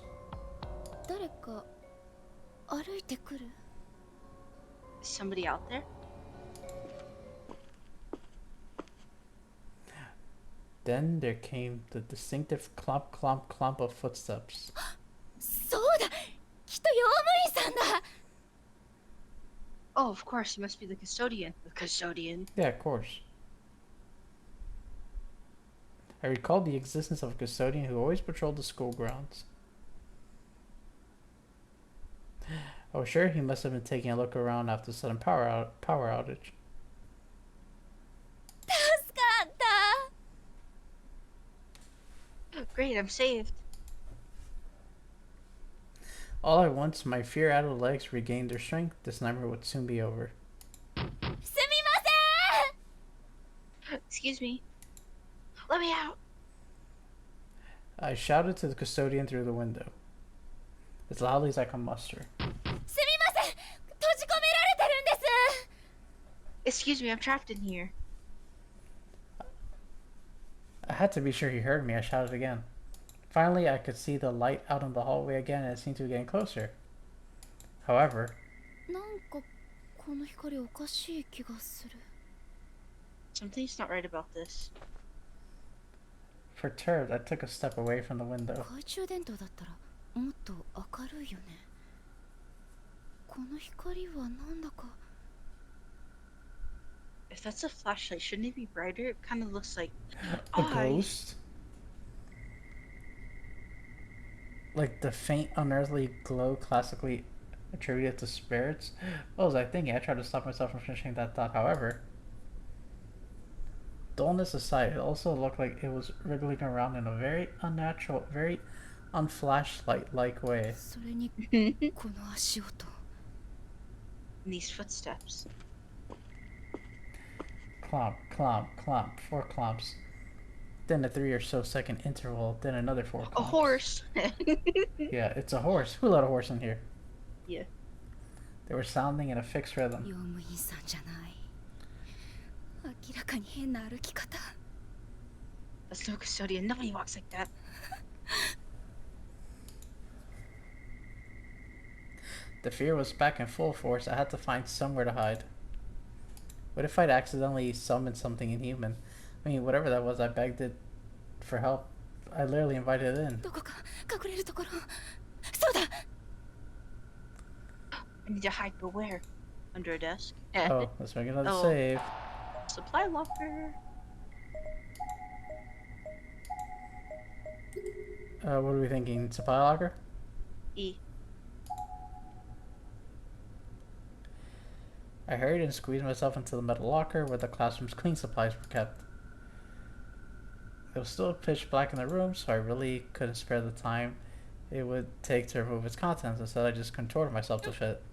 誰か歩いてくる。 Is somebody out there? Then there came the distinctive clomp, clomp, clomp of footsteps. そうだ、きっと用務員さんだ。 Oh, of course. You must be the custodian. The custodian. Yeah, of course. I recalled the existence of a custodian who always patrolled the school grounds. I was sure he must have been taking a look around after the sudden power outage. 助かった。 Great, I'm saved. All at once, my fear-addled legs regained their strength. This nightmare would soon be over. すみません。 Excuse me. Let me out. I shouted to the custodian through the window, as loudly as I could muster. すみません。閉じ込められてるんです。 Excuse me, I'm trapped in here. I had to be sure he heard me. I shouted again. Finally, I could see the light out in the hallway again, and it seemed to be getting closer. However, なんかこの光おかしい気がする。 Something's not right about this. perturbed, I took a step away from the window. 懐中電灯だったらもっと明るいよね。この光はなんだか。 If that's a flashlight, shouldn't it be brighter? It kind of looks like A eyes. ghost? Like the faint, unearthly glow classically attributed to spirits? What was I thinking? I tried to stop myself from finishing that thought. However, dullness aside, it also looked like it was wriggling around in a very unnatural, very unflashlight-like way. それにこの足音。 And these footsteps. Clomp, clomp, clomp, 4 clomps. Then a 3 or so second interval, then another 4 clomps. A horse. Yeah, it's a horse. Who let a horse in here? Yeah. They were sounding in a fixed rhythm. 用務員さんじゃない。明らかに変な歩き方。 That's no custodian. Nobody walks like that. The fear was back in full force. I had to find somewhere to hide. What if I'd accidentally summoned something inhuman? I mean, whatever that was, I begged it for help. I literally invited it in. どこか隠れるところ。そうだ。 I need to hide, but where? Under a desk? Oh, let's make another Oh. save. Supply locker. What are we thinking? Supply locker? E. I hurried and squeezed myself into the metal locker where the classroom's cleaning supplies were kept. It was still pitch black in the room, so I really couldn't spare the time it would take to remove its contents. Instead, I just contorted myself to fit.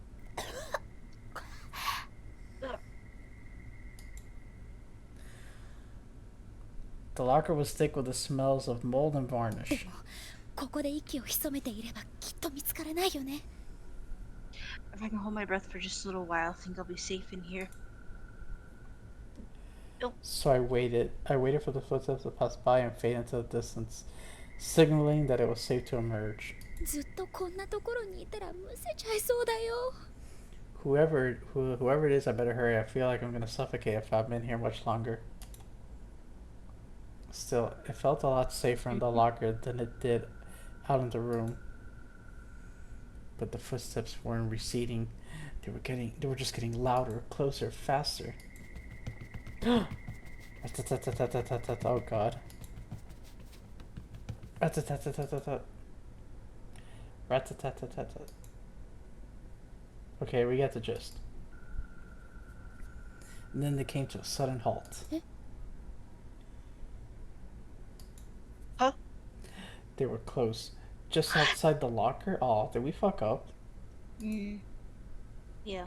The locker was thick with the smells of mold and varnish. ここで息を潜めていればきっと見つからないよね。 If I can hold my breath for just a little while, I think I'll be safe in here. So I waited. I waited for the footsteps to pass by and fade into the distance, signaling that it was safe to emerge. ずっとこんなところにいたらむせちゃいそうだよ。 Whoever it is, I better hurry. I feel like I'm gonna suffocate if I've been here much longer. Still, it felt a lot safer in the locker than it did out in the room. But the footsteps weren't receding. They were just getting louder, closer, faster. Oh god. Rat-a-tat-tat-tat-tat. Rat-a-tat-tat-tat-tat. Okay, we get the gist. And then they came to a sudden halt. Huh? They were close. Just outside the locker? Aw, did we fuck up? Mm. Yeah.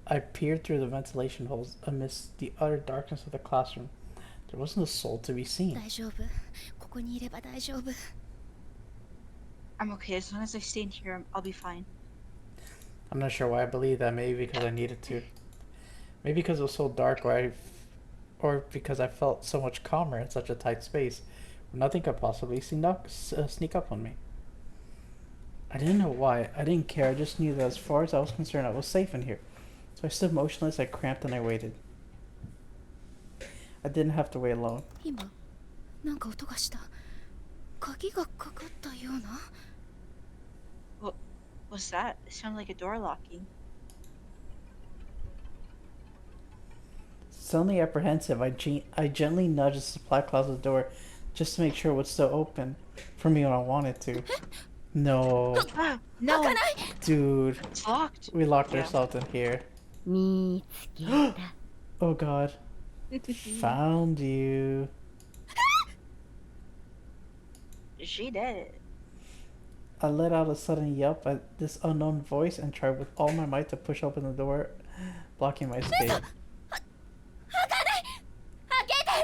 I peered through the ventilation holes amidst the utter darkness of the classroom. There wasn't a soul to be seen. 大丈夫。ここにいれば大丈夫。 I'm okay. As long as I stay in here, I'll be fine. I'm not sure why I believed that. Maybe because I needed to. Maybe because it was so dark, or because I felt so much calmer in such a tight space, where nothing could possibly sneak up on me. I didn't know why. I didn't care. I just knew that as far as I was concerned, I was safe in here. So I stood motionless, I cramped, and I waited. I didn't have to wait alone. 今なんか音がした。鍵がかかったような。 What's that? It sounded like a door locking. Suddenly apprehensive, I gently nudged the supply closet door just to make sure it would still open for me when I wanted to. No. Ah, no! Dude, It's locked. we locked Yeah. ourselves in here. 見つけた Oh god. Found you. She did. I let out a sudden yelp at this unknown voice and tried with all my might to push open the door, blocking my escape.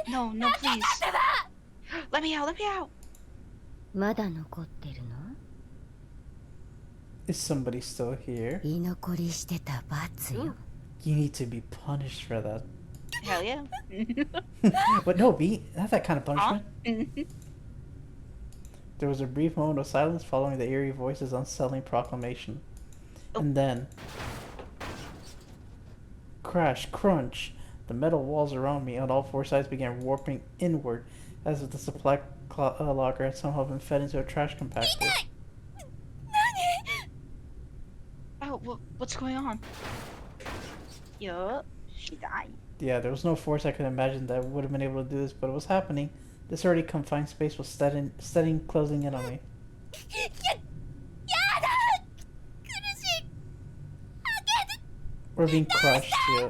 No, no, please. Let me out, let me out. まだ残ってるの Is somebody still here? 居残りしてた罰よ You need to be punished for that. Hell yeah. But no, not that kind of punishment. There was a brief moment of silence following the eerie voice's unsettling proclamation. And then... Crash, crunch! The metal walls around me on all four sides began warping inward, as if the supply locker had somehow been fed into a trash compactor. Oh, what's going on? Yup, she died. Yeah, there was no force I could imagine that would have been able to do this, but it was happening. This already confined space was steady closing in on me. We're being crushed, yeah.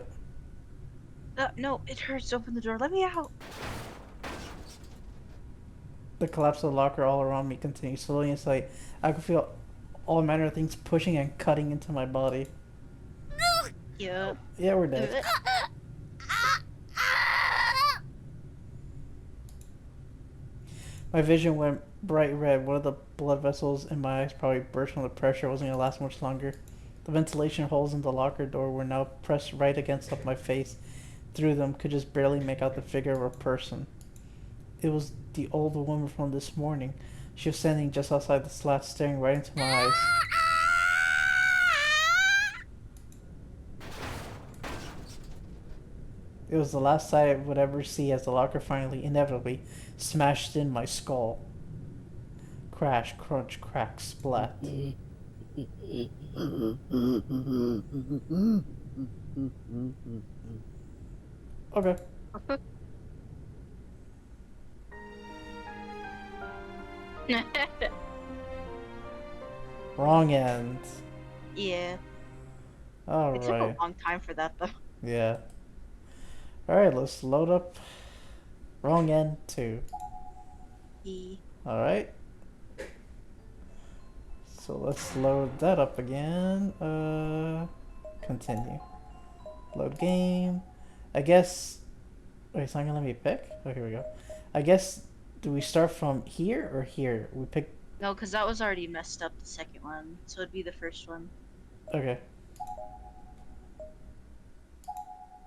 No, it hurts. Open the door. Let me out. The collapse of the locker all around me continued slowly in sight. I could feel all manner of things pushing and cutting into my body. Yup. Yeah, we're dead. My vision went bright red. One of the blood vessels in my eyes probably burst from the pressure. It wasn't going to last much longer. The ventilation holes in the locker door were now pressed right against my face. Through them, could just barely make out the figure of a person. It was the old woman from this morning. She was standing just outside the slat, staring right into my eyes. It was the last sight I would ever see as the locker finally, inevitably, smashed in my skull. Crash, crunch, crack, splat. Okay. Wrong end. Yeah. It Alright. took a long time for that though. Yeah. Alright, let's load up wrong end 2. E. Alright. So let's load that up again. Continue. Load game. I guess... Wait, it's not gonna let me pick? Oh, here we go. I guess, do we start from here or here? We pick... No, because that was already messed up, the second one. So it'd be the first one. Okay.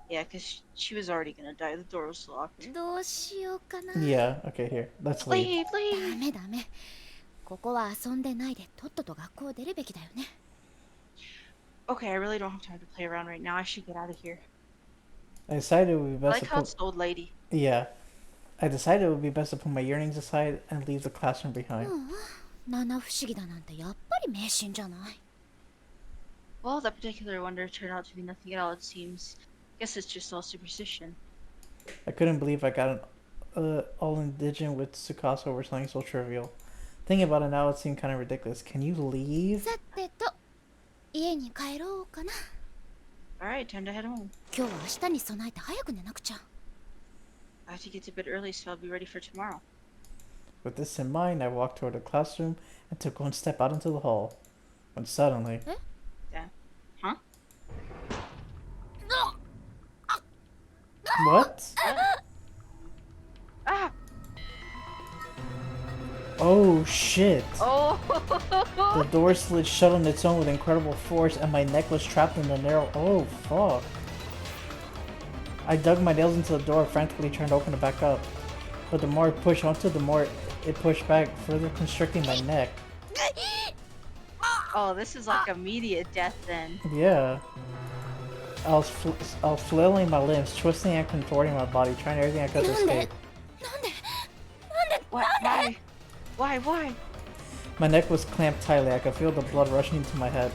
Yeah, because she was already gonna die. The door was locked. どうしようかな。 Yeah, okay, here. Let's leave. Leave, ダメダメ。ここは遊んでないでとっとと学校出るべきだよね。 Okay, I really don't have time to play around right now. I should get out of here. I decided it would be I best like to how put... it's the old lady. Yeah. I decided it would be best to put my yearnings aside and leave the classroom behind. 七不思議だなんてやっぱり迷信じゃない。 Well, that particular wonder turned out to be nothing at all, it seems. Guess it's just all superstition. I couldn't believe I got an all indigent with Tsukasa over something so trivial. Thinking about it now, it seemed kind of ridiculous. Can you leave? さてと、家に帰ろうかな。 Alright, time to head home. 今日は明日に備えて早く寝なくちゃ。 I have to get to bed early, so I'll be ready for tomorrow. With this in mind, I walked toward the classroom and took one step out into the hall. When suddenly... What? Ah! Oh shit. Oh! The door slid shut on its own with incredible force, and my neck was trapped in the narrow. Oh fuck. I dug my nails into the door, frantically trying to open it back up. But the more I pushed onto it, the more it pushed back, further constricting my neck. Oh, this is like immediate death then. Yeah. I was flailing my limbs, twisting and contorting my body, trying everything I could to escape. What? Why? Why? My neck was clamped tightly. I could feel the blood rushing into my head.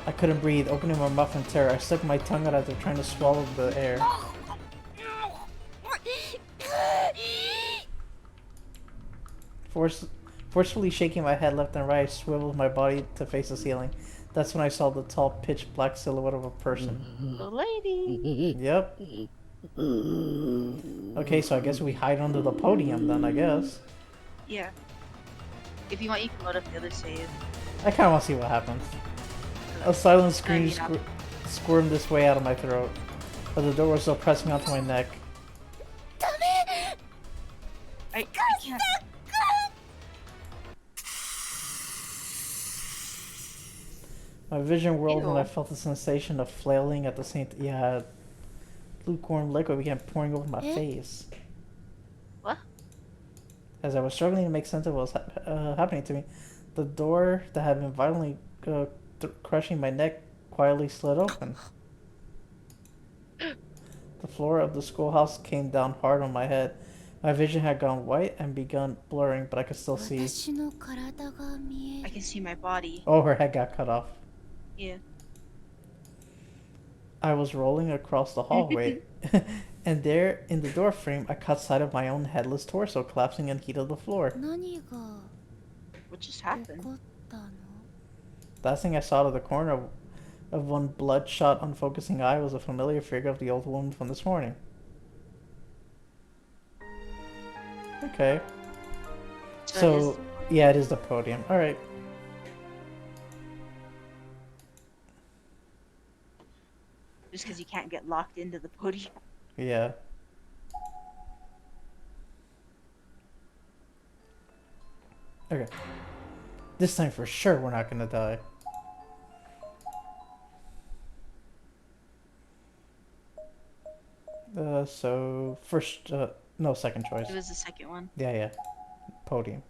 I couldn't breathe, opening my mouth in terror. I stuck my tongue out after trying to swallow the air. Forcefully shaking my head left and right, I swiveled my body to face the ceiling. That's when I saw the tall, pitch black silhouette of a person. The lady. Yep. Okay, so I guess we hide under the podium then, I guess. Yeah. If you want, you can load up the other save. I kind of want to see what happens. A silent scream Turn it up. squirmed this way out of my throat, but the door was still pressing onto my neck. I can't. My vision whirled when I Ew. felt the sensation of flailing at the same time. Yeah, lukewarm liquid began pouring over my face. What? As I was struggling to make sense of what was happening to me, the door that had been violently crushing my neck quietly slid open. The floor of the schoolhouse came down hard on my head. My vision had gone white and begun blurring, but I could still see. I can see my body. Oh, her head got cut off. Yeah. I was rolling across the hallway, and there, in the door frame, I caught sight of my own headless torso collapsing in the heat of the floor. What just happened? Last thing I saw out of the corner of one bloodshot, unfocusing eye was a familiar figure of the old woman from this morning. Okay. So, yeah, it is the podium. Alright. Just because you can't get locked into the podium. Yeah. Okay. This time for sure we're not gonna die. So first, no, second choice. It was the second one. Yeah, yeah. Podium.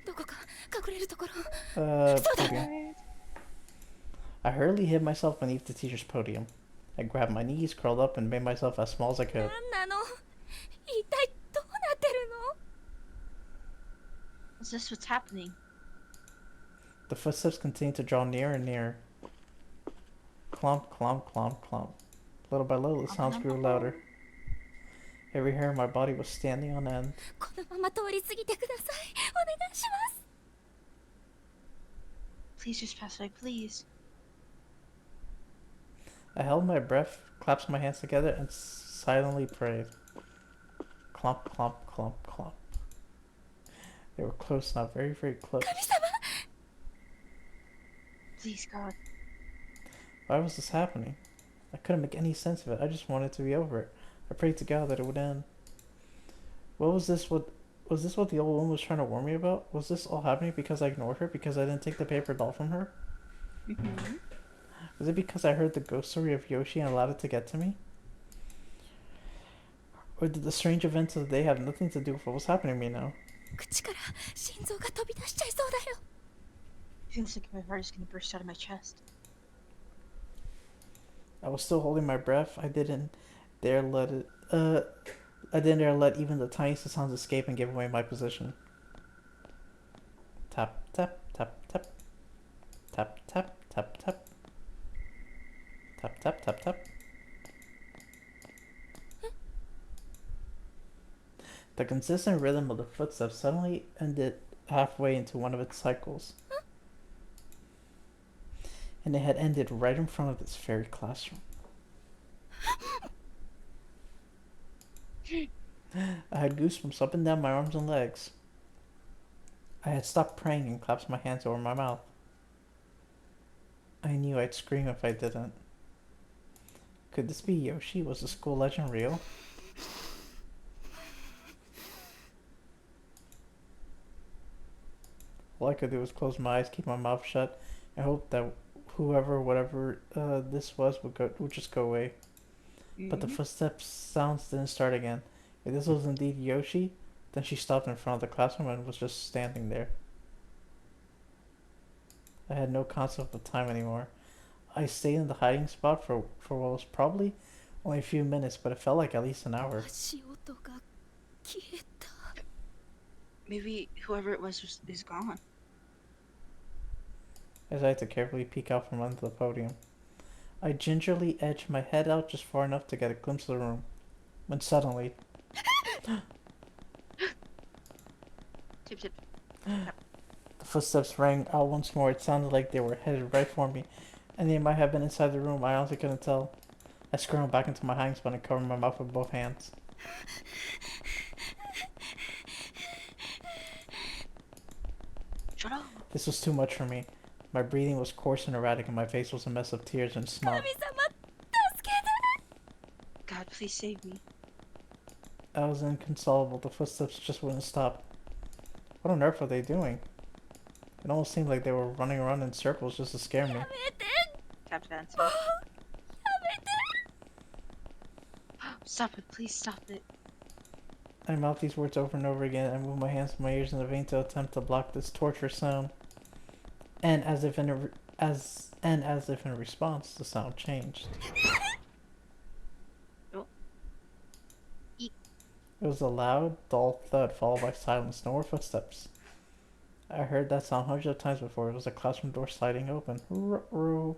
Podium. I hurriedly hid myself beneath the teacher's podium. I grabbed my knees, curled up, and made myself as small as I could. Is this what's happening? The footsteps continued to draw nearer and nearer. Clomp, clomp, clomp, clomp. Little by little, the sounds grew louder. Every hair in my body was standing on end. Please just pass by, please. I held my breath, clasped my hands together, and silently prayed. Clomp, clomp, clomp, clomp. They were close now, very, very close. Please, God. Why was this happening? I couldn't make any sense of it. I just wanted to be over it. I prayed to God that it would end. Was this what the old woman was trying to warn me about? Was this all happening because I ignored her? Because I didn't take the paper doll from her? Mm-hmm. Was it because I heard the ghost story of Yoshi and allowed it to get to me? Or did the strange events of the day have nothing to do with what was happening to me now? Feels like my heart is gonna burst out of my chest. I was still holding my breath. I didn't dare let even the tiniest sounds escape and give away my position. Tap, tap, tap, tap. Tap, tap, tap, tap. Tap, tap, tap, tap. The consistent rhythm of the footsteps suddenly ended halfway into one of its cycles. And it had ended right in front of this very classroom. I had goosebumps up and down my arms and legs. I had stopped praying and clasped my hands over my mouth. I knew I'd scream if I didn't. Could this be Yoshi? Was the school legend real? All I could do was close my eyes, keep my mouth shut, and hope that whoever, whatever this was, would just go away. But the footsteps sounds didn't start again. If this was indeed Yoshi, then she stopped in front of the classroom and was just standing there. I had no concept of time anymore. I stayed in the hiding spot for what was probably only a few minutes, but it felt like at least an hour. 足音が消えた。 Maybe whoever it was is gone. As I had to carefully peek out from under the podium. I gingerly edged my head out just far enough to get a glimpse of the room, when suddenly... Tip tip. The footsteps rang out once more. It sounded like they were headed right for me, and they might have been inside the room. I honestly couldn't tell. I scrambled back into my hiding spot and covered my mouth with both hands. Shut up. This was too much for me. My breathing was coarse and erratic, and my face was a mess of tears and snot. 神様、助けて。 God, please save me. I was inconsolable. The footsteps just wouldn't stop. What on earth were they doing? It almost seemed like they were running around in circles just to scare me. やめて。 Tap dancing. やめて。 Stop it, please stop it. I mouthed these words over and over again. I moved my hands to my ears in a vain to attempt to block this torturous sound. And as if in response, the sound changed. Oh. Eek. It was a loud, dull thud followed by silence. No more footsteps. I heard that sound hundreds of times before. It was a classroom door sliding open. Ruh-roh.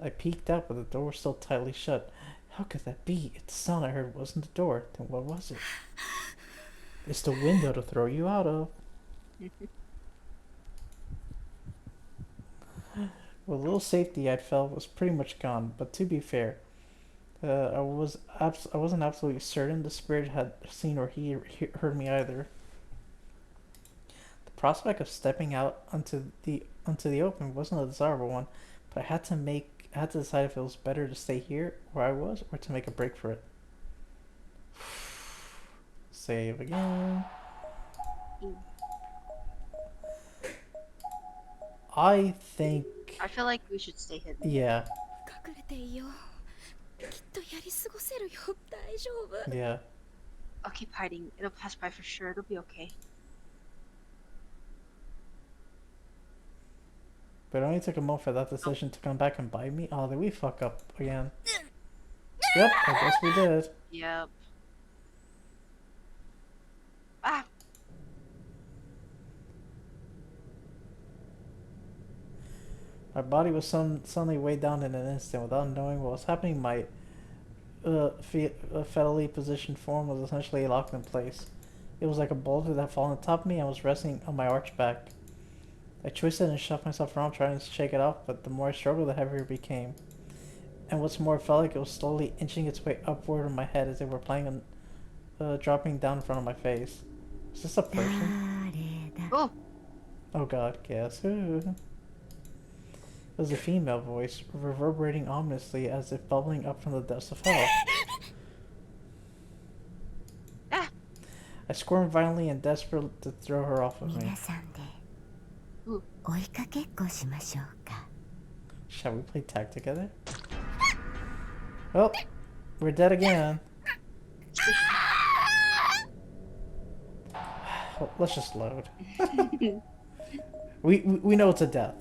I peeked out, but the door was still tightly shut. How could that be? If the sound I heard wasn't the door, then what was it? It's the window to throw you out of. Well, the little safety I'd felt was pretty much gone, but to be fair, I wasn't absolutely certain the spirit had seen or heard me either. The prospect of stepping out onto the open wasn't a desirable one, but I had to decide if it was better to stay here where I was or to make a break for it. Save again. I think... I feel like we should stay hidden. Yeah. 隠れていよう。きっとやり過ごせるよ。大丈夫。 Yeah. I'll keep hiding. It'll pass by for sure. It'll be okay. But it only took a moment for that decision to come back and bite me. Oh, did we fuck up again? Yep, I guess we did. Yep. Ah! My body was suddenly weighed down in an instant. Without knowing what was happening, my fetally positioned form was essentially locked in place. It was like a boulder that had fallen on top of me and was resting on my arched back. I twisted and shoved myself around trying to shake it off, but the more I struggled, the heavier it became. And what's more, it felt like it was slowly inching its way upward on my head as if it were planning on dropping down in front of my face. Is this a person? Oh! Oh god, guess who? It was a female voice, reverberating ominously as if bubbling up from the depths of hell. Ah! I squirmed violently and desperate to throw her off of me. 皆さんで追いかけっこしましょうか。 Shall we play tag together? Oh, we're dead again. Let's just load. we know it's a death.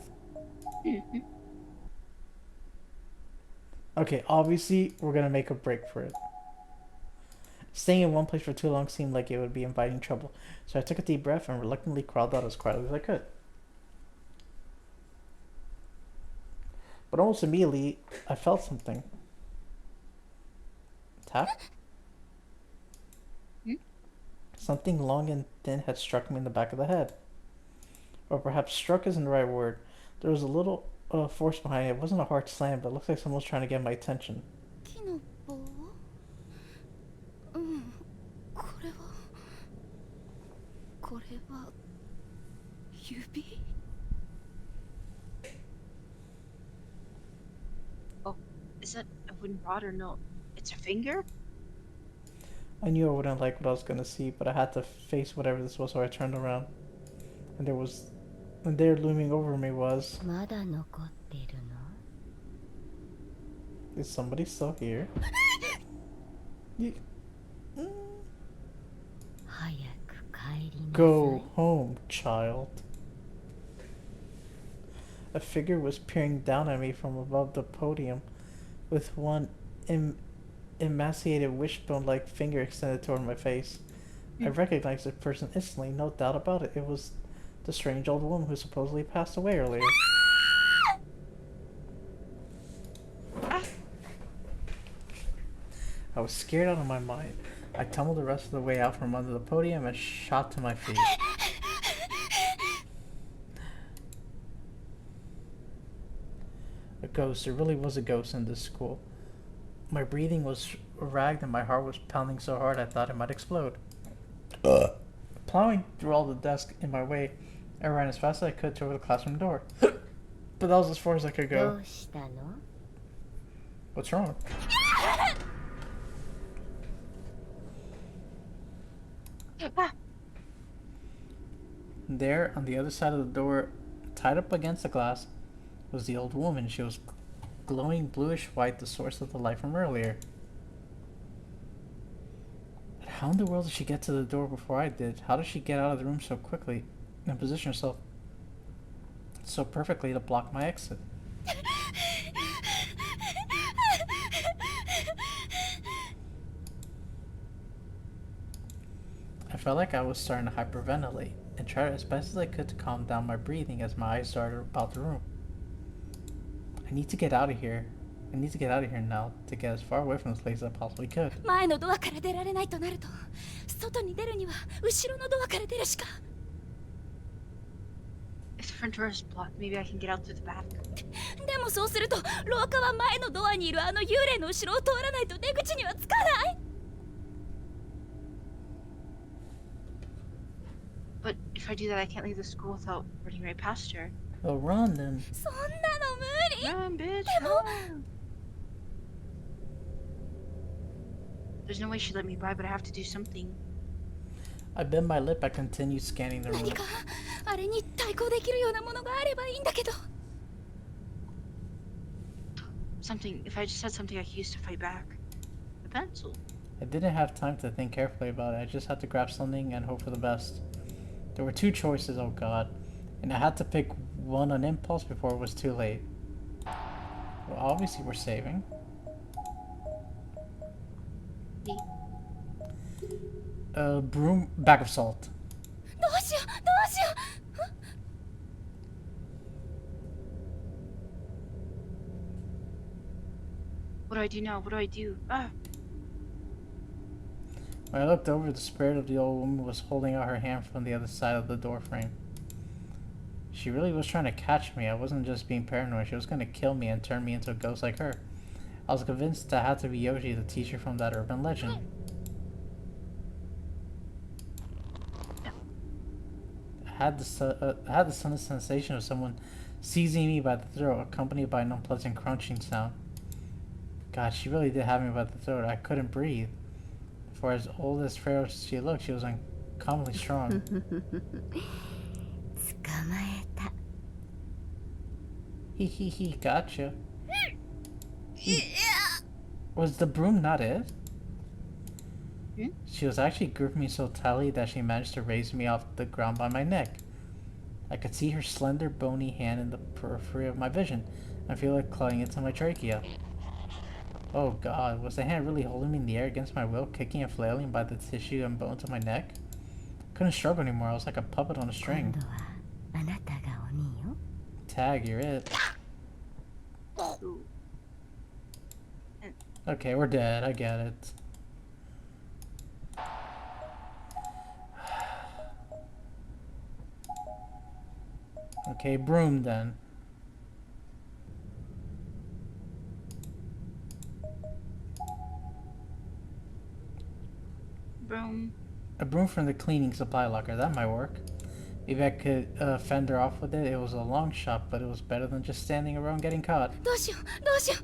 Okay, obviously we're gonna make a break for it. Staying in one place for too long seemed like it would be inviting trouble, so I took a deep breath and reluctantly crawled out as quietly as I could. But almost immediately, I felt something. Tap? Something long and thin had struck me in the back of the head. Or perhaps struck isn't the right word. There was a little force behind it. It wasn't a hard slam, but it looked like someone was trying to get my attention. 木の棒？うん、これは指？ Is that a wooden rod or no? It's a finger? I knew I wouldn't like what I was gonna see, but I had to face whatever this was, so I turned around. And there looming over me was... まだ残ってるの Is somebody still here? You- 早く帰りなさい Go home, child. A figure was peering down at me from above the podium, with one emaciated wishbone-like finger extended toward my face. I recognized the person instantly, no doubt about it. It was the strange old woman who supposedly passed away earlier. I was scared out of my mind. I tumbled the rest of the way out from under the podium and shot to my feet. A ghost. There really was a ghost in this school. My breathing was ragged and my heart was pounding so hard I thought it might explode. Plowing through all the desks in my way, I ran as fast as I could toward the classroom door. But that was as far as I could ど go. うしたの What's wrong? Ah! There, on the other side of the door, tied up against the glass, was the old woman. She was glowing bluish white, the source of the light from earlier. But how in the world did she get to the door before I did? How did she get out of the room so quickly and position herself so perfectly to block my exit? I felt like I was starting to hyperventilate and tried as best as I could to calm down my breathing as my eyes darted about the room. I need to get out of here. I need to get out of here now to get as far away from this place as I possibly could. 前のドアから出られないとなると外に出るには後ろのドアから出るしか If the front door is blocked, maybe I can get out through the back. でもそうすると廊下は前のドアにいるあの幽霊の後ろを通らないと出口にはつかない But if I do that, I can't leave the school without running right past her. Well, run then. そんなの無理 Run, bitch! Run! There's no way she'd let me by, but I have to do something. I bit my lip. I continued scanning the room. 何かあれに対抗できるようなものがあればいいんだけど Something. If I just had something I could use to fight back. A pencil. I didn't have time to think carefully about it. I just had to grab something and hope for the best. There were two choices, oh god, and I had to pick one on impulse before it was too late. Well, obviously we're saving. Broom, bag of salt. どうしようどうしよう What do I do now? What do I do? Ah! When I looked over, the spirit of the old woman was holding out her hand from the other side of the door frame. She really was trying to catch me. I wasn't just being paranoid. She was going to kill me and turn me into a ghost like her. I was convinced that had to be Yoshi, the teacher from that urban legend. I had the sensation of someone seizing me by the throat, accompanied by an unpleasant crunching sound. God, she really did have me by the throat. I couldn't breathe. For as old as frail as she looked, she was uncommonly strong. 捕まえた Hee hee hee, gotcha. Was the broom not it? Hmm? She was actually gripping me so tightly that she managed to raise me off the ground by my neck. I could see her slender, bony hand in the periphery of my vision, and feel it clawing into my trachea. Oh god, was the hand really holding me in the air against my will, kicking and flailing by the tissue and bones of my neck? Couldn't struggle anymore, I was like a puppet on a 今 string. 度はあなたが鬼よ Tag, you're it. Ooh. Okay, we're dead, I get it. Okay, broom then. Broom. A broom from the cleaning supply locker, that might work. Maybe I could fend her off with it. It was a long shot, but it was better than just standing around getting caught. どうしようどうしよう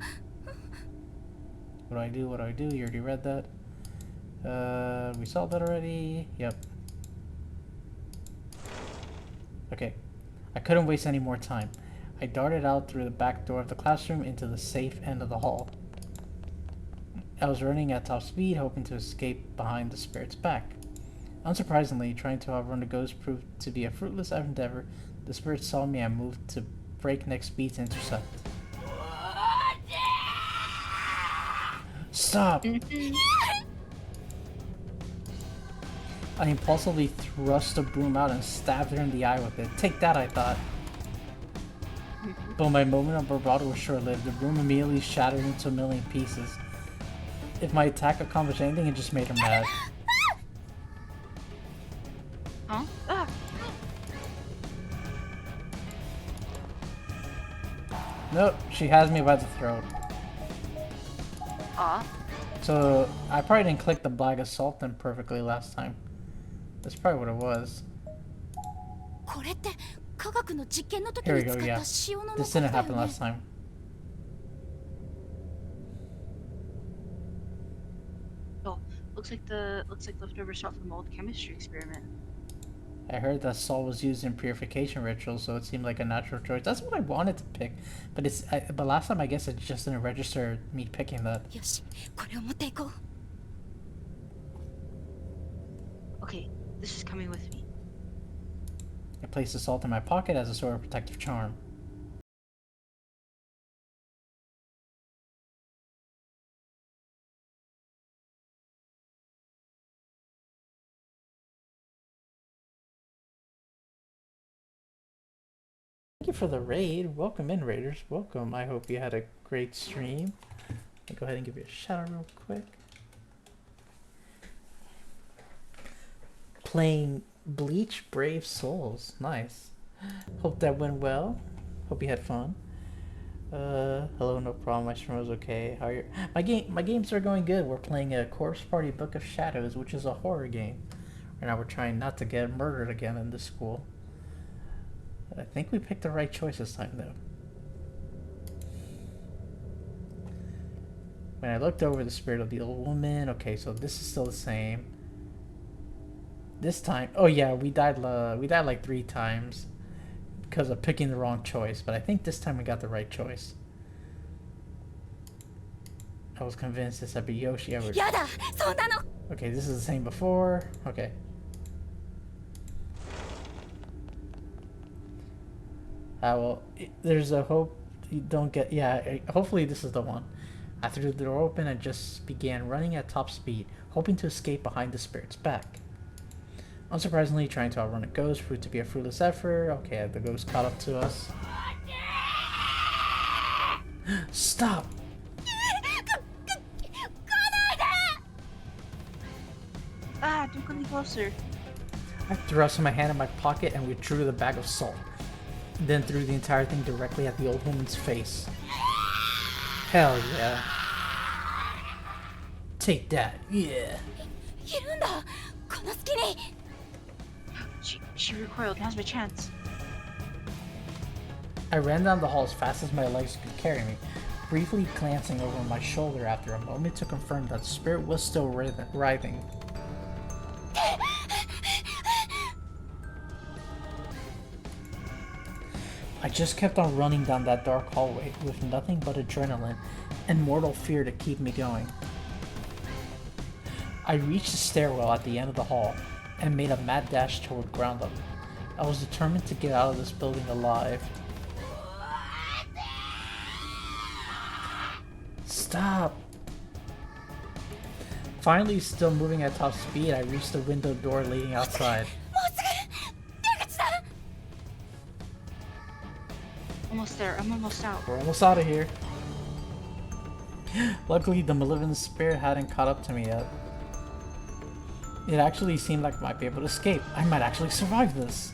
What do I do? What do I do? You already read that. We saw that already. Yep. Okay. I couldn't waste any more time. I darted out through the back door of the classroom into the safe end of the hall. I was running at top speed, hoping to escape behind the spirit's back. Unsurprisingly, trying to outrun the ghost proved to be a fruitless endeavor. The spirit saw me and moved to breakneck speed to intercept. Stop! I impulsively thrust the broom out and stabbed her in the eye with it. Take that, I thought. But my moment of bravado was short-lived. The broom immediately shattered into a million pieces. If my attack accomplished anything, it just made her mad. Huh? Ah. Nope, she has me by the throat. Aw. So, I probably didn't click the black assault then perfectly last time. That's probably what it was. これって科学の実験の時 Here we に go, 使っ yeah. た塩の This 残 didn't りだよ happen ね last time. Oh, looks like leftover salt from old chemistry experiment. I heard that salt was used in purification rituals, so it seemed like a natural choice. That's what I wanted to pick, but but last time I guess it just didn't register me picking that. よしこれを持っていこう Okay, this is coming with me. I placed the salt in my pocket as a sort of protective charm. Thank you for the raid. Welcome in, raiders. Welcome. I hope you had a great stream. I'll go ahead and give you a shout out real quick. Playing Bleach Brave Souls. Nice. Hope that went well. Hope you had fun. Hello, no problem. My stream was okay. How are you? My games are going good. We're playing a Corpse Party Book of Shadows, which is a horror game. Right now we're trying not to get murdered again in this school. I think we picked the right choice this time, though. When I looked over the spirit of the old woman, okay, so this is still the same. This time, oh yeah, we died like 3 times because of picking the wrong choice, but I think this time we got the right choice. I was convinced this would be Yoshi. やだそんなの Okay, this is the same before. Okay. Well, there's a hope you don't get. Yeah, hopefully this is the one. I threw the door open and just began running at top speed, hoping to escape behind the spirit's back. Unsurprisingly, trying to outrun a ghost proved to be a fruitless effort. Okay, the ghost caught up to us. Stop! Ah, don't come any closer. I thrust my hand in my pocket and withdrew the bag of salt. Then threw the entire thing directly at the old woman's face. Hell yeah. Take that, yeah. いるんだこの隙に She recoiled. Now's my chance. I ran down the hall as fast as my legs could carry me, briefly glancing over my shoulder after a moment to confirm that the spirit was still writhing. I just kept on running down that dark hallway with nothing but adrenaline and mortal fear to keep me going. I reached the stairwell at the end of the hall and made a mad dash toward ground level. I was determined to get out of this building alive. Stop! Finally, still moving at top speed, I reached the window door leading outside. もうすぐ出口だ Almost there. I'm almost out. We're almost out of here. Luckily, the malevolent spirit hadn't caught up to me yet. It actually seemed like I might be able to escape. I might actually survive this.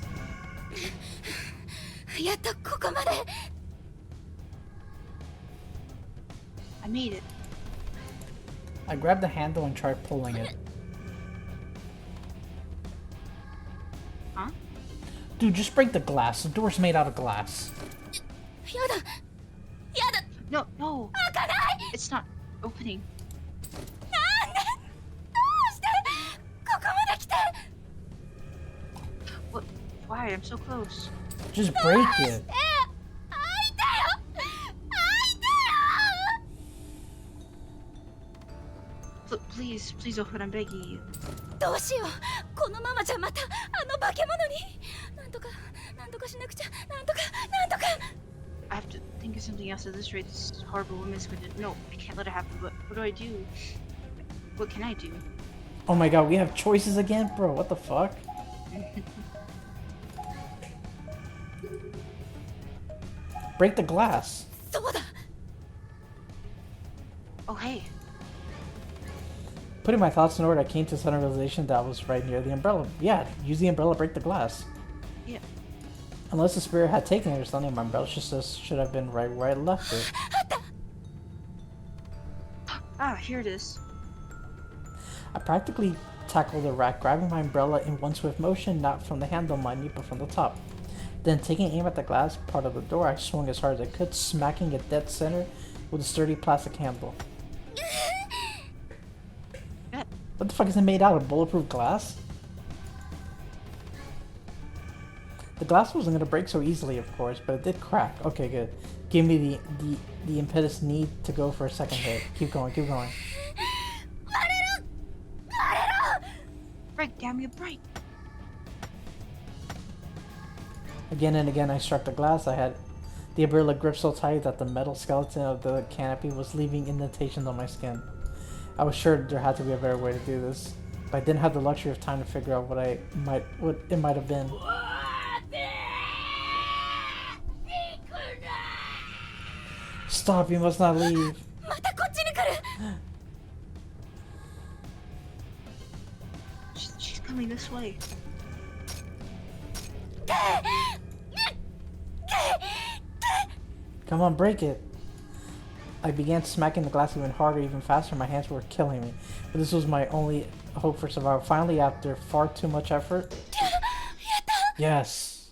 やっとここまで I made it. I grabbed the handle and tried pulling it. Huh? Dude, just break the glass. The door's made out of glass. やだやだ No, no. 開かない It's not opening. Why? I'm so close. Just break it. Please, please open. I'm begging you. どうしよう。このままじゃまたあの化け物に。なんとかしなくちゃ。なんとか。I have to think of something else at this rate. This horrible woman's going to. No, I can't let it happen. What do I do? What can I do? Oh my god, we have choices again? Bro, what the fuck? Break the glass. そうだ。 Oh, hey. Putting my thoughts in order, I came to a sudden realization that I was right near the umbrella. Yeah, use the umbrella, break the glass. Yeah. Unless the spirit had taken it or something, my umbrella should have been right where I left it. Ah, here it is. I practically tackled the rack, grabbing my umbrella in one swift motion, not from the handle, mind you, but from the top. Then, taking aim at the glass part of the door, I swung as hard as I could, smacking it dead center with a sturdy plastic handle. What the fuck is it made out of? Bulletproof glass? The glass wasn't gonna break so easily, of course, but it did crack. Okay, good. Give me the impetus need to go for a second hit. Keep going, keep going. Break, damn you, break. Again and again I struck the glass. I had the umbrella gripped so tight that the metal skeleton of the canopy was leaving indentations on my skin. I was sure there had to be a better way to do this, but I didn't have the luxury of time to figure out what it might have been. Stop, you must not leave. またこっちに来る。 She's coming this way. Come on, break it. I began smacking the glass even harder, even faster. My hands were killing me. But this was my only hope for survival. Finally, after far too much effort... Yes.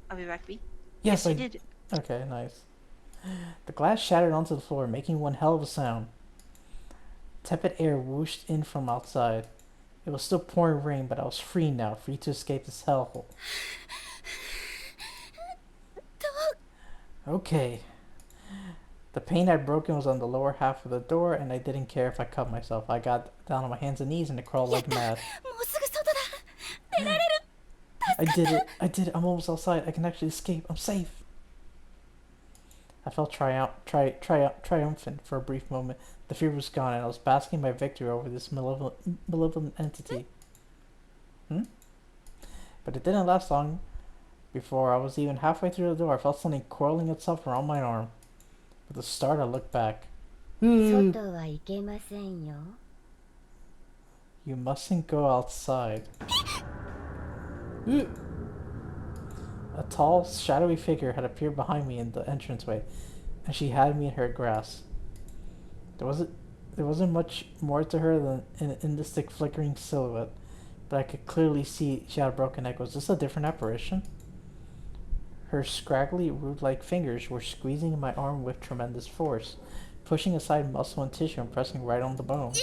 I'll be back, B. Yes, I I did. Okay, nice. The glass shattered onto the floor, making one hell of a sound. Tepid air whooshed in from outside. It was still pouring rain, but I was free now, free to escape this hellhole. Okay. The pane I'd broken was on the lower half of the door, and I didn't care if I cut myself. I got down on my hands and knees and I crawled like mad. もうすぐ外だ。出られる。 I did it. I did it. I'm almost outside. I can actually escape. I'm safe. I felt triumphant for a brief moment. The fear was gone, and I was basking my victory over this malevolent entity. But it didn't last long. Before I was even halfway through the door, I felt something coiling itself around my arm. With a start, I looked back. You mustn't go outside. A tall, shadowy figure had appeared behind me in the entranceway, and she had me in her grasp. There wasn't much more to her than an indistinct flickering silhouette, but I could clearly see she had a broken neck. Was this a different apparition? Her scraggly, root-like fingers were squeezing my arm with tremendous force, pushing aside muscle and tissue and pressing right on the bone.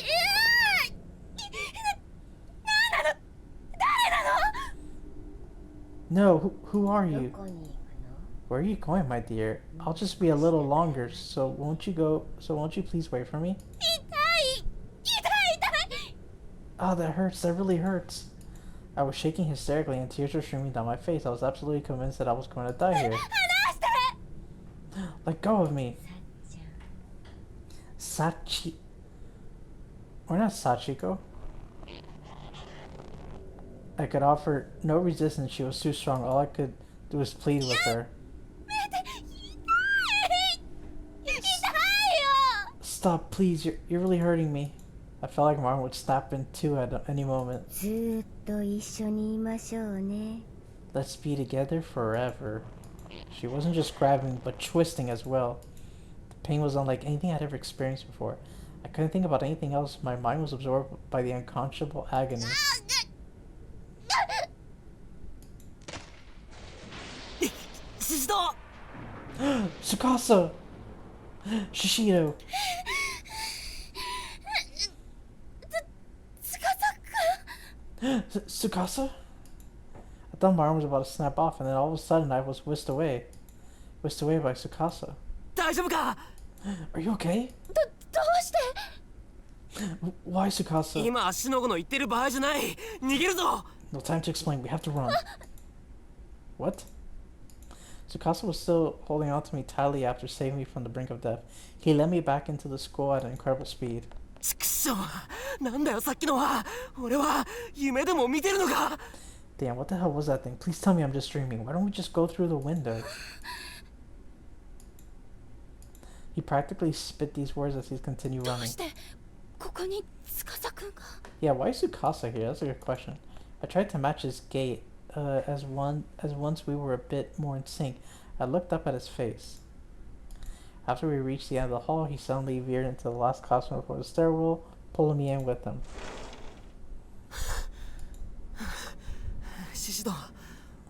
No, who are you? Where are you going, my dear? I'll just be a little longer, so won't you please wait for me? Oh, that hurts, that really hurts. I was shaking hysterically and tears were streaming down my face. I was absolutely convinced that I was going to die here. Let go of me. Sachi... We're not Sachiko. I could offer no resistance. She was too strong. All I could do was plead with her. Stop, please. You're really hurting me. I felt like my arm would snap in two at any moment. Let's be together forever. She wasn't just grabbing, but twisting as well. The pain was unlike anything I'd ever experienced before. I couldn't think about anything else. My mind was absorbed by the unconscionable agony. Tsukasa! Shishido! Tsukasa? I thought my arm was about to snap off, and then all of a sudden I was whisked away by Tsukasa. 大丈夫か Are you okay? どうして Why, Tsukasa? 今しのごの言ってる場合じゃない逃げるぞ No time to explain. We have to run. What? Tsukasa was still holding on to me tightly after saving me from the brink of death. He led me back into the school at an incredible speed. ちくしょうなんだよさっきのは俺は夢でも見てるのか Damn, what the hell was that thing? Please tell me I'm just dreaming. Why don't we just go through the window? He practically spit these words as he continued どう running. してここに司くんが Yeah, why is Tsukasa here? That's a good question. I tried to match his gait, as once we were a bit more in sync. I looked up at his face. After we reached the end of the hall, he suddenly veered into the last classroom before the stairwell, pulling me in with him. シシド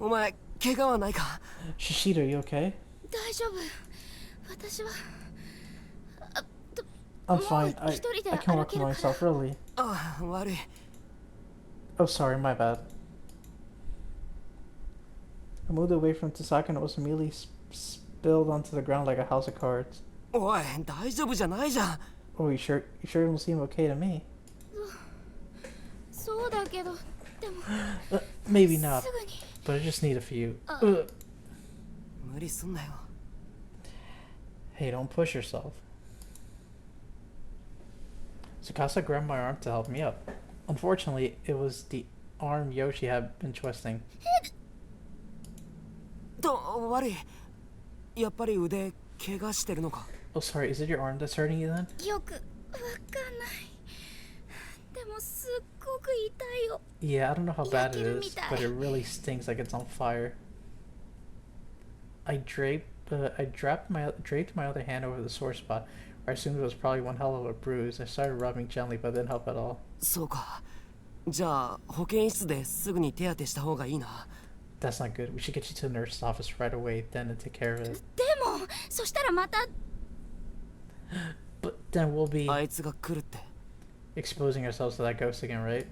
お前怪我はないか Shishida, are you okay? 大丈夫私は I'm fine. I 一人で can 歩 work け for るから myself, really. あ悪い Oh, sorry, my bad. I moved away from Tasaka and it was immediately spilled onto the ground like a house of cards. おい大丈夫じゃないじゃん Oh, you sure it don't seem okay to me? そうだけどでも Maybe not, すぐに but I just need a few. 無理すんなよ Hey, don't push yourself. Tsukasa grabbed my arm to help me up. Unfortunately, it was the arm Yoshi had been twisting. 悪いやっぱり腕怪我してるのか Oh, sorry, is it your arm that's hurting you then? よくわかんないでもすっごく痛いよ Yeah, I don't know how bad it is, Yakiru-mitai. but it really stings like it's on fire. I draped my other hand over the sore spot, where I assumed it was probably one hell of a bruise. I started rubbing gently, but it didn't help at all. そうかじゃあ保健室ですぐに手当てした方がいいな That's not good. We should get you to the nurse's office right away, then and take care of it. でもそしたらまた But then we'll be あいつが来るって exposing ourselves to that ghost again, right?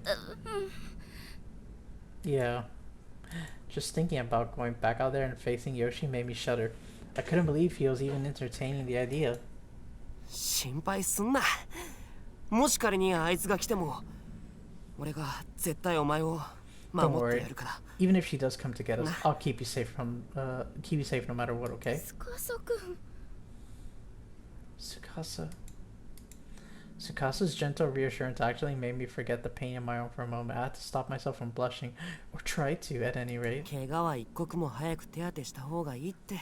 Yeah. Just thinking about going back out there and facing Yoshi made me shudder. I couldn't believe he was even entertaining the idea. 心配すんなもし仮にあいつが来ても俺が絶対お前を Don't 守って worry. やるから Even if she does come to get us, I'll keep you safe no matter what, okay? 司くん Tsukasa. Tsukasa's gentle reassurance actually made me forget the pain in my arm for a moment. I had to stop myself from blushing, or try to at any rate. 怪我は一刻も早く手当てした方がいいって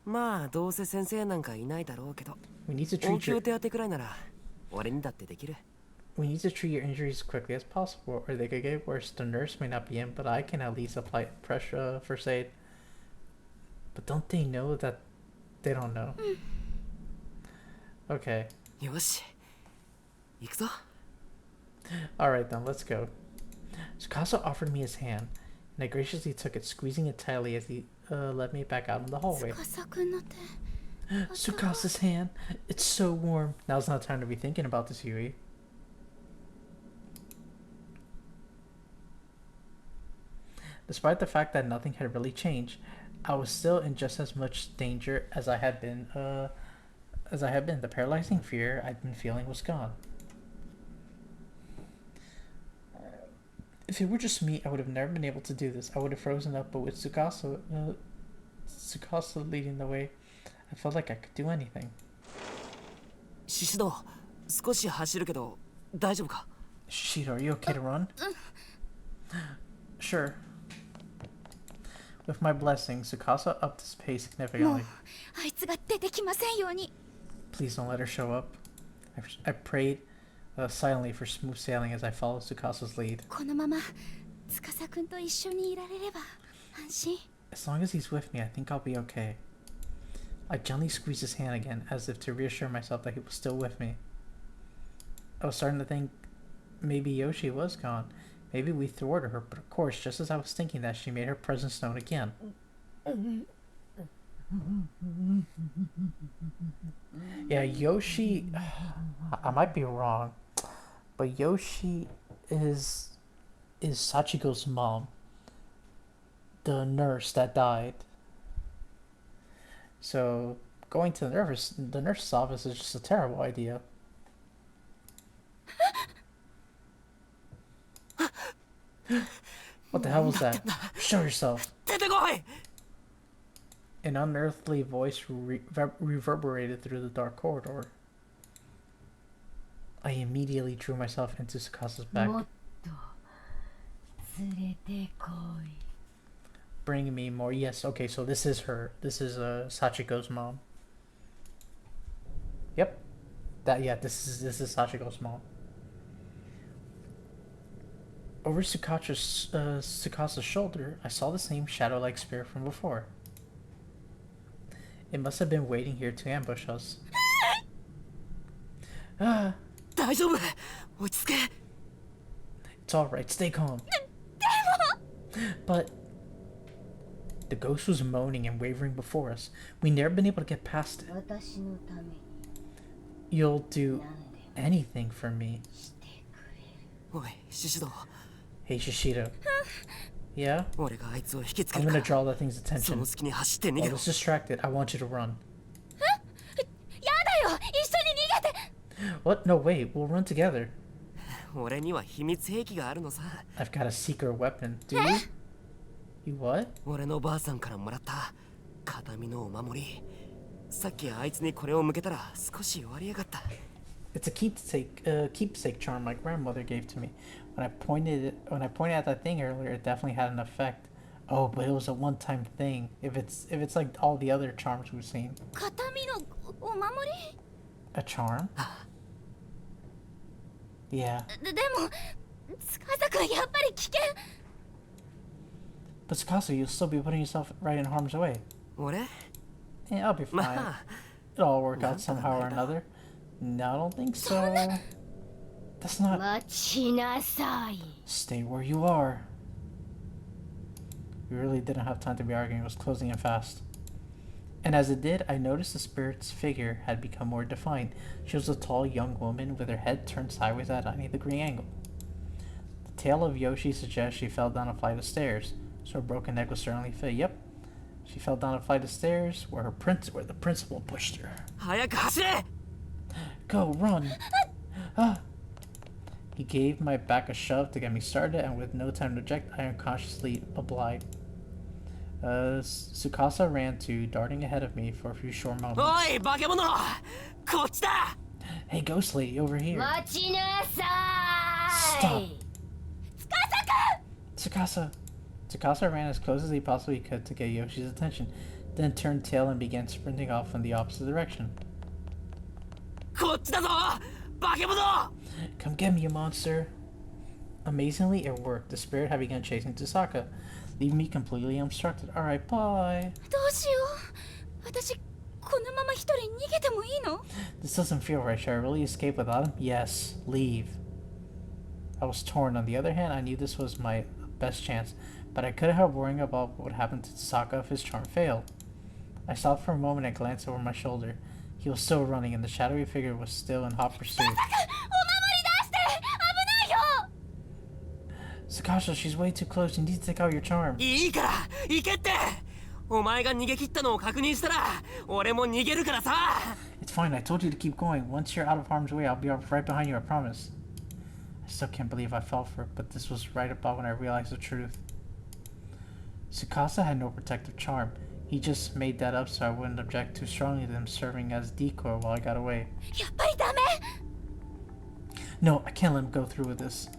まあどうせ先生なんかいないだろうけど We need to 応 treat 急 your 手当てくらいなら俺にだってできる we need to treat your injuries as quickly as possible, or they could get worse. The nurse may not be in, but I can at least apply pressure first aid. But don't they know that they don't know? Okay. よし行くぞ Alright then, let's go. Tsukasa offered me his hand, and I graciously took it, squeezing it tightly as he led me back out in the hallway. 司くんの手 Tsukasa's hand. It's so warm. Now's not time to be thinking about this, Yui. Despite the fact that nothing had really changed, I was still in just as much danger as I had been. The paralyzing fear I'd been feeling was gone. If it were just me, I would have never been able to do this. I would have frozen up, but with Tsukasa leading the way, I felt like I could do anything. シシド少し走るけど大丈夫か Shishida, are you okay to run? Sure. With my blessing, Tsukasa upped his pace もう significantly. あいつが出てきませんように Please don't let her show up. I prayed silently for smooth sailing as I followed Tsukasa's lead. このまま司くんと一緒にいられれば安心 As long as he's with me, I think I'll be okay. I gently squeezed his hand again, as if to reassure myself that he was still with me. I was starting to think maybe Yoshi was gone. Maybe we thwarted her, but of course, just as I was thinking that, she made her presence known again. Yeah, Yoshi... I might be wrong, but Yoshi is Sachiko's mom. the nurse that died. So going to the nurse's office is just a terrible idea. What the hell was that? Show yourself. 出てこい An unearthly voice reverberated through the dark corridor. I immediately drew myself into Sukasa's back. Bring me more. Yes, okay, so this is her. This is Sachiko's mom. Yep. This is Sachiko's mom. Over Tsukasa's shoulder, I saw the same shadow-like spirit from before. It must have been waiting here to ambush us. Ah, 大丈夫落ち着け it's alright, stay calm. But the ghost was moaning and wavering before us. We've never been able to get past it. You'll do anything for me. おいシシド Hey, Shishido. Yeah? 俺があいつを引きつけ I'm る gonna か draw that thing's そ attention. の隙に走って逃 I げろ was distracted. I want you to run. やだよ、一緒に逃げて。 What? No, wait. We'll run together. 俺には秘密兵器があるのさ I've got a secret weapon. Do you? You what? 俺のばあさんからもらった形見のお守りさっきあいつにこれを向けたら少し弱りやがった It's a keepsake charm my grandmother gave to me. When I pointed at that thing earlier, it definitely had an effect. Oh, but it was a one-time thing. If it's like all the other charms we've seen. 形見のお守り A charm? Yeah. でも司くんやっぱり危険 But Tsukasa, you'll still be putting yourself right in harm's way. 俺 Yeah, I'll be fine. まあ It'll all work out somehow or another. No, I don't think so. That's not... 待ちなさい。 Stay where you are. We really didn't have time to be arguing. It was closing in fast. And as it did, I noticed the spirit's figure had become more defined. She was a tall young woman with her head turned sideways at a 90-degree angle. The tale of Yoshi suggests she fell down a flight of stairs, so a broken neck would certainly fit. Yep. She fell down a flight of stairs where the principal pushed her. 早く走れ Go, run! Ah! He gave my back a shove to get me started, and with no time to eject, I unconsciously obliged. Tsukasa ran to, darting ahead of me for a few short moments. おい化け物こっちだ Hey, ghost lady, over here. 待ちなさ Stop. い。 Tsukasa! Tsukasa ran as close as he possibly could to get Yoshi's attention, then turned tail and began sprinting off in the opposite direction. こっちだぞ化け物 Come get me, you monster! Amazingly, it worked. The spirit had begun chasing Tsukasa, leaving me completely unobstructed. Alright, bye! どうしよう私このまま一人逃げてもいいの This doesn't feel right. Should I really escape without him? Yes, leave. I was torn. On the other hand, I knew this was my best chance, but I couldn't help worrying about what would happen to Tsukasa if his charm failed. I stopped for a moment and glanced over my shoulder. He was still running, and the shadowy figure was still in hot pursuit. お守り出して危ないよ Tsukasa, she's way too close. You need to take out your charm. いいから行けってお前が逃げ切ったのを確認したら俺も逃げるからさ It's fine. I told you to keep going. Once you're out of harm's way, I'll be right behind you, I promise. I still can't believe I fell for it, but this was right about when I realized the truth. Tsukasa had no protective charm. He just made that up so I wouldn't object too strongly to him serving as decoy while I got away. やっぱりダメ No, I can't let him go through with this.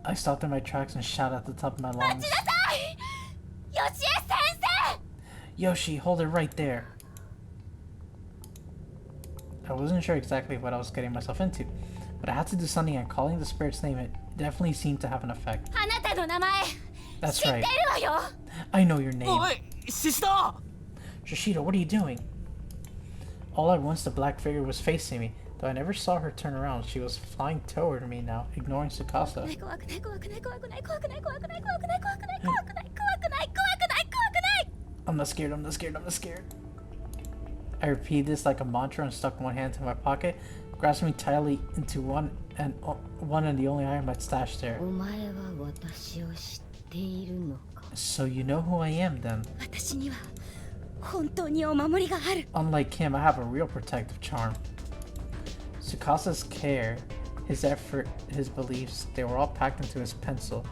I stopped in my tracks and shouted at the top of my lungs. 待ちなさいヨシエ先生 Yoshi, hold it right there. I wasn't sure exactly what I was getting myself into, but I had to do something, and calling the spirit's name, it definitely seemed to have an effect. あなたの名前 That's 知って right. るわよ I know your name. おいシシド Shishido, what are you doing? All at once, the black figure was facing me. Though I never saw her turn around, she was flying toward me now, ignoring Tsukasa. 怖くない怖くない怖くない怖くない怖くない怖くない怖くない怖くない怖くない怖くない怖くない怖くない I'm not scared, I'm not scared, I'm not scared. I repeated this like a mantra and stuck one hand to my pocket, grasping tightly into one and the only item I'd stashed there. お前は私を知っているのか。So you know who I am then. 私には本当にお守りがある。 Unlike him, I have a real protective charm. Tsukasa's care, his effort, his beliefs, they were all packed into his pencil.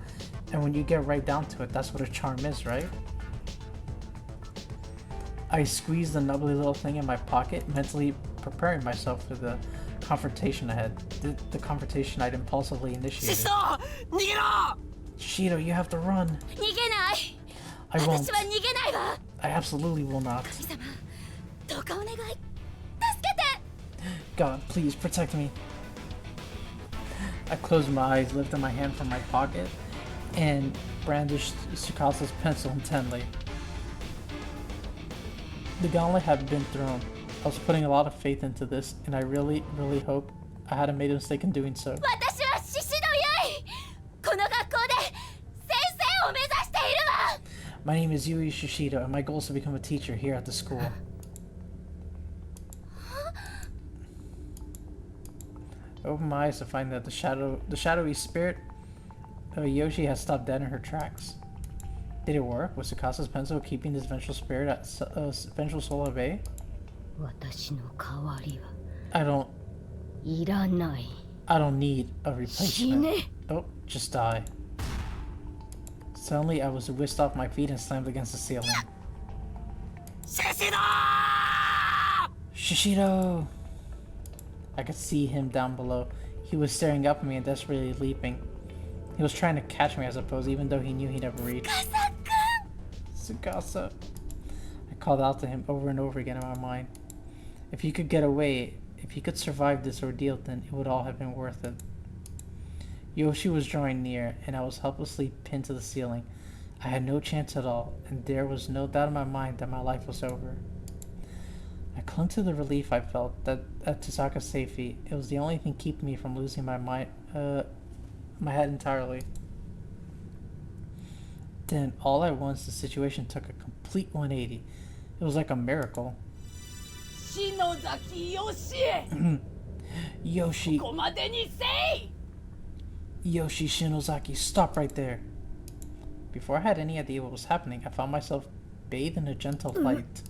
And when you get right down to it, that's what a charm is, right? I squeezed the nubbly little thing in my pocket, mentally preparing myself for the confrontation ahead. The confrontation I'd impulsively シ initiated. シド逃げろ Shido, you have to run. 逃げない。 I won't. 私は逃げないわ。 I absolutely will not. 神様、どうかお願い。助けて。 God, please protect me. I closed my eyes, lifted my hand from my pocket, and brandished Tsukasa's pencil intently. The gauntlet had been thrown. I was putting a lot of faith into this, and I really, really hope I hadn't made a mistake in doing so. 私は獅子のゆい。この学校で先生を目指しているわ。 My name is Yui Shishido, and my goal is to become a teacher here at the school. I opened my eyes to find that the shadowy spirit of Yoshi had stopped dead in her tracks. Did it work? Was Tsukasa's pencil keeping this vengeful spirit vengeful soul at bay? 私の代わりは I don't いらない。 need a 死 replacement. ね。 Oh, just die. Suddenly, I was whisked off my feet and slammed against the ceiling. シシド Shishido! I could see him down below. He was staring up at me and desperately leaping. He was trying to catch me, I suppose, even though he knew he'd never reach. Tsukasa! I called out to him over and over again in my mind. If he could get away, if he could survive this ordeal, then it would all have been worth it. Yoshi was drawing near, and I was helplessly pinned to the ceiling. I had no chance at all, and there was no doubt in my mind that my life was over. I clung to the relief I felt that at Tsusaka's safety, it was the only thing keeping me from losing my head entirely. Then, all at once, the situation took a complete 180. It was like a miracle. 篠崎よし Yoshi, ここまでにせい Yoshi Shinozaki, stop right there. Before I had any idea what was happening, I found myself bathed in a gentle light.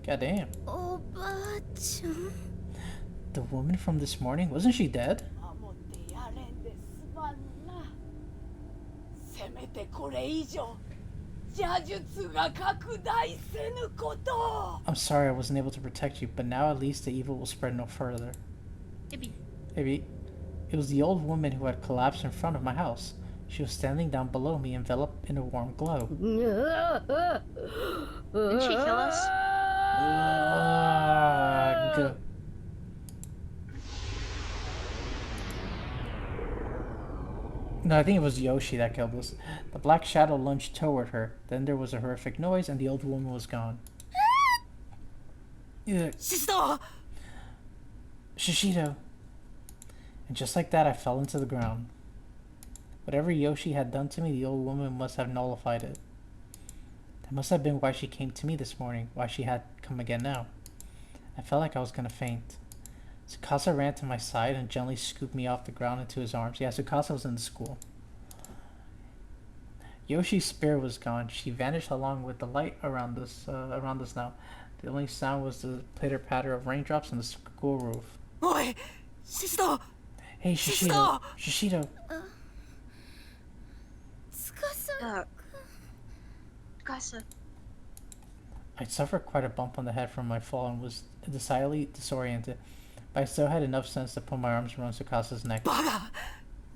Goddamn. おばあちゃん。 The woman from this morning, wasn't she dead? 守ってやれんですまんなせめてこれ以上邪術が拡大せぬこと I'm sorry I wasn't able to protect you, but now at least the evil will spread no further. Maybe. It was the old woman who had collapsed in front of my house. She was standing down below me, enveloped in a warm glow. Didn't she kill us? Ugh. No, I think it was Yoshi that killed us. The black shadow lunged toward her. Then there was a horrific noise, and the old woman was gone. Ugh. シシド Shishido. And just like that, I fell into the ground. Whatever Yoshi had done to me, the old woman must have nullified it. That must have been why she came to me this morning, why she had come again now. I felt like I was gonna faint. Tsukasa ran to my side and gently scooped me off the ground into his arms. Yeah, Tsukasa was in the school. Yoshi's spirit was gone. She vanished along with the light around us now. The only sound was the pitter-patter of raindrops on the school roof. おいシシド Hey, Shishido! Shishido! つかさ。 Gasa. I suffered quite a bump on the head from my fall and was decidedly disoriented, but I still had enough sense to put my arms around Tsukasa's neck. バカ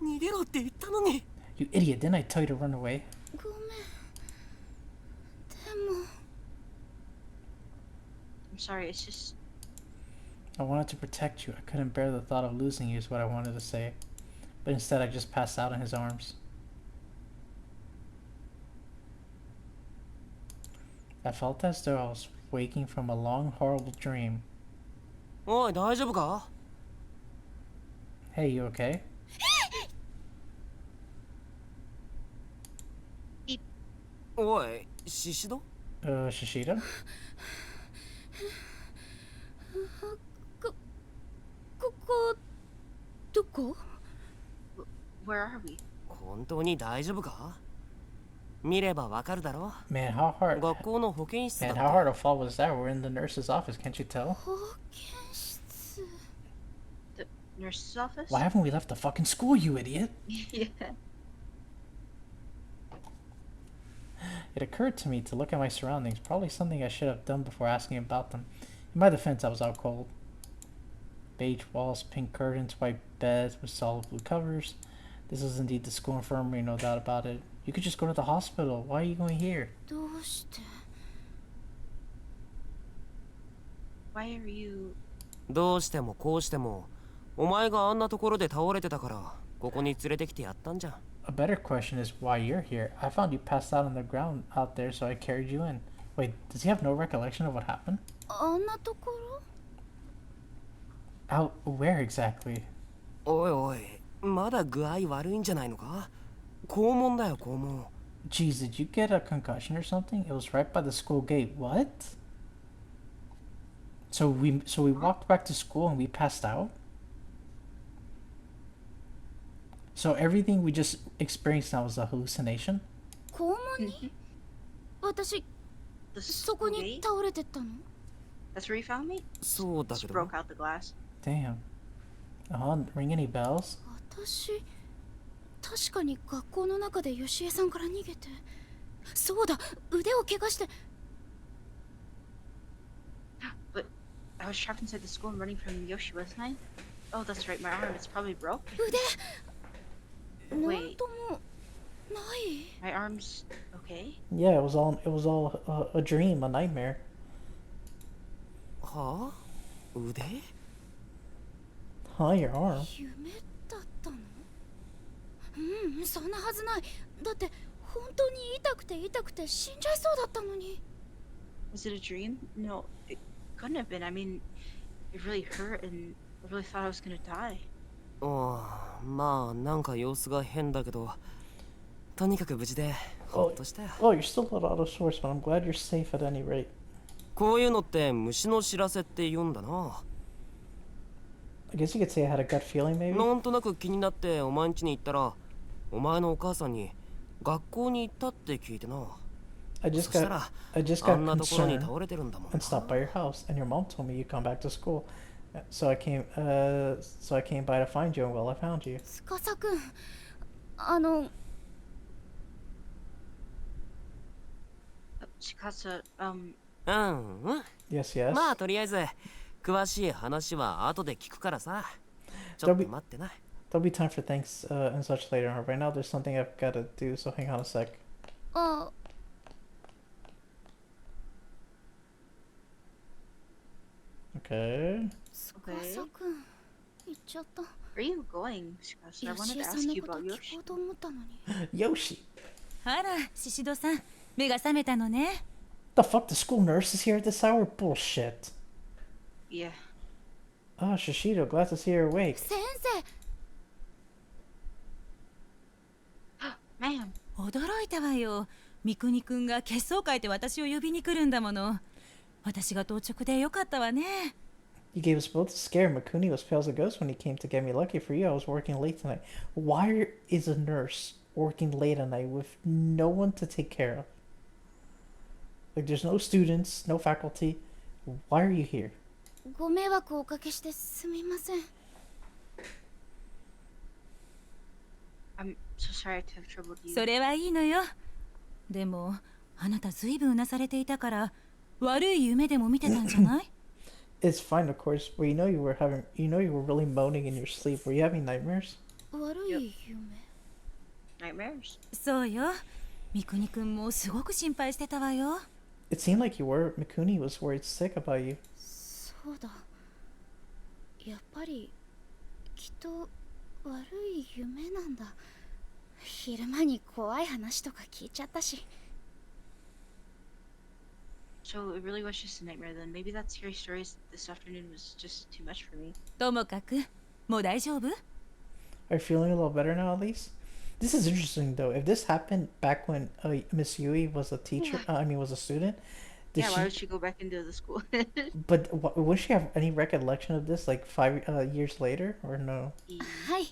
逃げろって言ったのに You idiot, didn't I tell you to run away? ごめん。でも。 I'm sorry, it's just. I wanted to protect you. I couldn't bear the thought of losing you is what I wanted to say. But instead I just passed out in his arms. I felt as though I was waking from a long, horrible dream. おい大丈夫か Hey, you okay? おいシシド Shishido? こここ Where are we? 本当に大丈夫か？見ればわかるだろ。 Man, how hard? 学校の保健室だ Man, って。 how hard a fall was that? We're in the nurse's office, can't you tell? 保健室 The nurse's office? Why haven't we left the fucking school, you idiot? Yeah. It occurred to me to look at my surroundings, probably something I should have done before asking about them. In my defense, I was out cold. Beige walls, pink curtains, white beds with solid blue covers. This is indeed the school infirmary, no doubt about it. You could just go to the hospital. Why are you going here? どうして Why are you? どうしてもこうしても、お前があんなところで倒れてたから、ここに連れてきてやったんじゃん。A better question is why you're here. I found you passed out on the ground out there, so I carried you in. Wait, does he have no recollection of what happened? あんなところ Out where exactly? おいおい、まだ具合悪いんじゃないのか？肛門だよ、肛門。 Jeez, did you get a concussion or something? It was right by the school gate. What? So we walked back to school and we passed out? So everything we just experienced now was a hallucination? 肛門に私 The そこ school に gate? 倒れてったの That's where you found me? そうだけ Just ど。 broke out the glass. Damn. Ring any bells? 私確かに学校の中でヨシエさんから逃げてそうだ腕を怪我して But I was trapped inside the school and running from Yoshi, wasn't I? Oh, that's right, my arm. It's probably broke. 腕なん Wait. ともない My arm's okay? Yeah, it was all a dream, a nightmare. はあ？腕？ Huh, your arm? 夢だったのそんなはずないだって本当に痛くて痛くて死んじゃいそうだったのに Was it a dream? No, it couldn't have been. I mean, it really hurt and I really thought I was gonna die. ああ、まあなんか様子が変だけど、とにかく無事でほっとしたよ。 Oh, you're still a little out of sorts, but I'm glad you're safe at any rate. こういうのって虫の知らせって言うんだな。 I guess you could say I had a gut feeling, maybe? なんとなく気になってお前ん家に行ったら、お前のお母さんに学校に行ったって聞いてな。 I そ just した got ら、 I just あ got んなところに concerned 倒れてるんだもん and な。 stopped by your house, and your mom told me you'd come back to school. So I came by to find you, and well, I found you. 司くんChikasa, うんうん。 Yes, yes. まあとりあえず詳しい話は後で聞くからさ。ちょっと待ってな。 There'll be time for thanks and such later on. Right now, there's something I've got to do, so hang on a sec. あ Okay. 司くん行っちゃった where are you going, Chikasa? I ヨ wanted シ to エさん ask の you こと about 聞 Yoshi. こうと思ったのに Yoshi. あらシシドさん目が覚めたのね The fuck? The school nurse is here at this hour? Bullshit. Yeah. Oh, Shishido, glad to see you're awake. 先生 Ma'am. 驚いたわよ三国くんが血相変えて私を呼びに来るんだもの私が当直でよかったわね You gave us both a scare. Makuni was pale as a ghost when he came to get me. Lucky for you, I was working late tonight. Why is a nurse working late at night with no one to take care of? Like, there's no students, no faculty. Why are you here? ご迷惑をおかけしてすみません I'm so sorry to have troubled you. それはいいのよでもあなたずいぶんうなされていたから悪い夢でも見てたんじゃない It's fine, of course, but you know you were really moaning in your sleep. Were you having nightmares? 悪い夢 Nightmares? そうよ三国くんもすごく心配してたわよ It seemed like you were. Mikuni was worried sick about you. そうだやっぱりきっと悪い夢なんだ昼間に怖い話とか聞いちゃったし So it really was just a nightmare then. Maybe that scary story this afternoon was just too much for me. ともかくもう大丈夫 Are you feeling a little better now, at least? This is interesting, though. If this happened back when Miss Yui was a teacher, was a student, Did Yeah, she? why would she go back into the school? But would she have any recollection of this like 5 years later or no? はい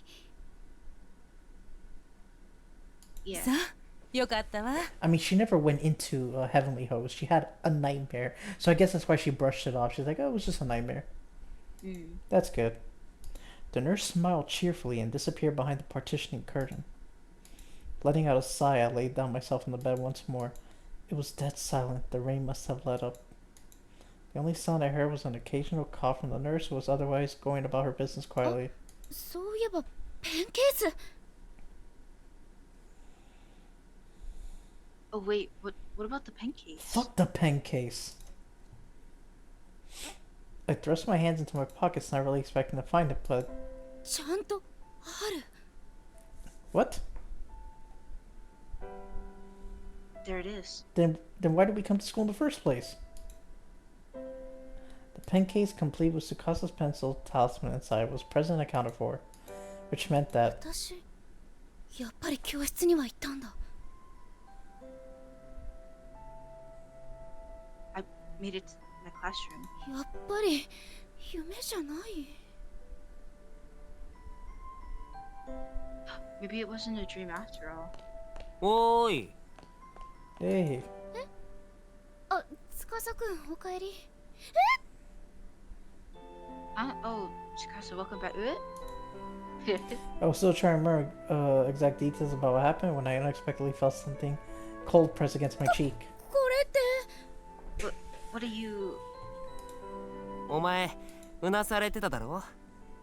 Yeah. さあよかったわ I mean, she never went into Heavenly Host. She had a nightmare, so I guess that's why she brushed it off. She's like, "Oh, it was just a nightmare." Mm. That's good. The nurse smiled cheerfully and disappeared behind the partitioning curtain. Letting out a sigh, I laid down myself on the bed once more. It was dead silent. The rain must have let up. The only sound I heard was an occasional cough from the nurse, who was otherwise going about her business quietly. そういえばペンケース Oh wait, what about the pen case? Fuck the pen case. I thrust my hands into my pockets, not really expecting to find it, but ちゃんとある what? There it is. Then why did we come to school in the first place? The pen case, complete with Tsukasa's pencil talisman inside, was present and accounted for, which meant that 私やっぱり教室には行ったんだ I made it to my classroom. やっぱり夢じゃない Maybe it wasn't a dream after all. おーい hey, あ司くんおかえり Huh? Oh, Chikasa, welcome back. I was still trying to remember exact details about what happened when I unexpectedly felt something cold press against my cheek. これって What are you? お前うなされてただろ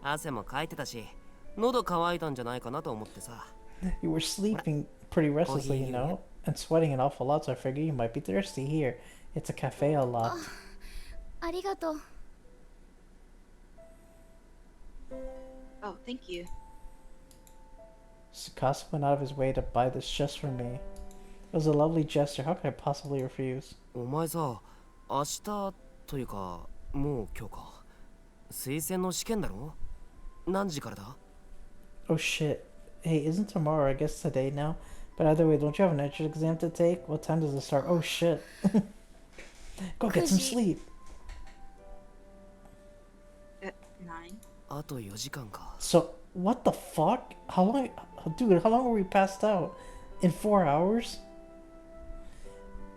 汗もかいてたし喉乾いたんじゃないかなと思ってさ You were sleeping pretty restlessly, you know, and sweating an awful lot, so I figured you might be thirsty. Here, it's a cafe a lot. ありがとう Oh, thank you. Tsukasa went out of his way to buy this just for me. It was a lovely gesture. How could I possibly refuse? お前さ明日というかもう今日か推薦の試験だろ何時からだ Oh shit. Hey, isn't tomorrow? I guess today now. But either way, don't you have an entrance exam to take? What time does it start? Oh shit. Go get some sleep. 9. あと4時間か So, what the fuck? How long? Dude, how long were we passed out? In 4 hours?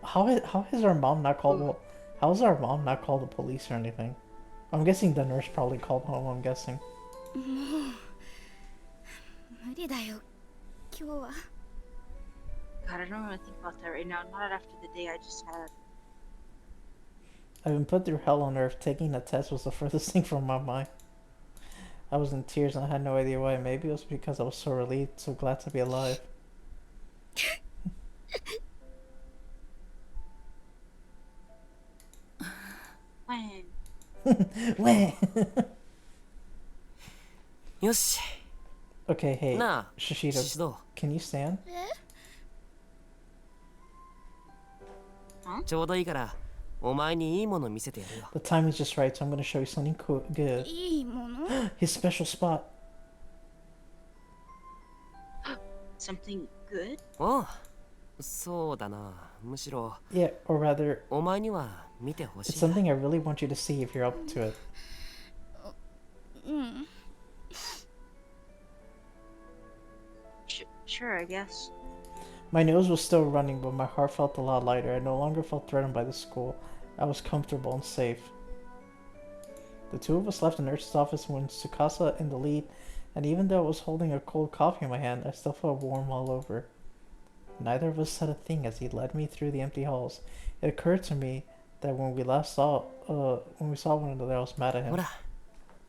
How has our mom not called? Well, how has our mom not called the police or anything? I'm guessing the nurse probably called home. I'm guessing. もう無理だよ今日は God, I don't want to think about that right now. Not after the day I just had. I've been put through hell on earth. Taking a test was the furthest thing from my mind. I was in tears and I had no idea why. Maybe it was because I was so relieved, so glad to be alive. When? Wah. よし Okay, hey, なあ Shishido, シシド can you stand? ちょうどいいからお前にいいもの見せてやるよ The timing's just right, so I'm gonna show you something cool, good. いいもの His special spot. Something good? おうそうだなむしろ Yeah, or rather, お前には見てほし it's い something I really want you to see if you're up to it. うん Sure, I guess. My nose was still running, but my heart felt a lot lighter. I no longer felt threatened by the school. I was comfortable and safe. The two of us left the nurse's office when Tsukasa in the lead, and even though I was holding a cold coffee in my hand, I still felt warm all over. Neither of us said a thing as he led me through the empty halls. It occurred to me that when we saw one another, I was mad at ほ him. ら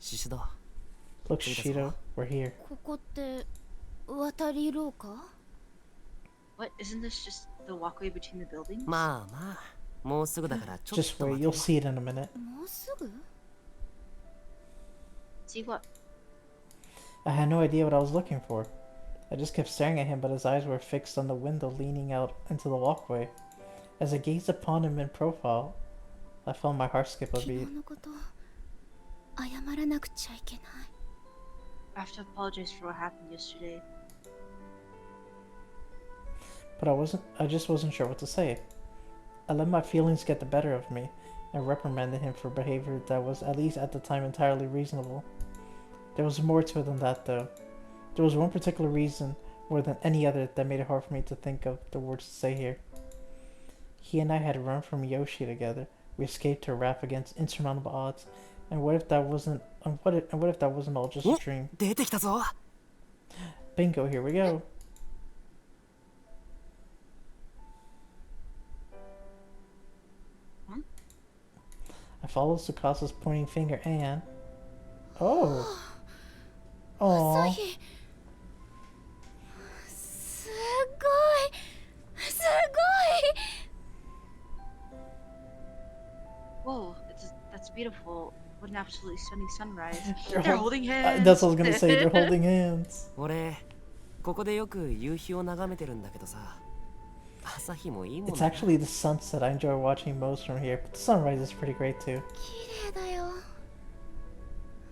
シシド Look, Shishido, we're here. ここって渡り廊下 What? Isn't this just the walkway between the buildings? まあまあもうすぐだからちょっ Just と wait, 待 you'll て see it in a minute. もうすぐ See what? I had no idea what I was looking for. I just kept staring at him, but his eyes were fixed on the window leaning out into the walkway. As I gazed upon him in profile, I felt my heart skip a 昨 beat. 日のこと謝らなくちゃいけない I have to apologize for what happened yesterday. But I just wasn't sure what to say. I let my feelings get the better of me and reprimanded him for behavior that was, at least at the time, entirely reasonable. There was more to it than that, though. There was one particular reason, more than any other, that made it hard for me to think of the words to say here. He and I had run from Yoshi together. We escaped her wrath against insurmountable odds. And what if that wasn't? What if that wasn't all just a dream? 出てきたぞ。 Bingo! Here we go. Huh? I followed Tsukasa's pointing finger and... Oh! Oh! 朝日すごいす Whoa, that's beautiful. What an absolutely stunning sunrise. They're They're hol- holding hands. That's what I was gonna say, they're holding hands. 俺ここでよく夕日を眺めてるんだけどさ、朝日もいいもん It's だな。 actually the sunset I enjoy watching most from here, but the sunrise is pretty great too. 綺麗だよ。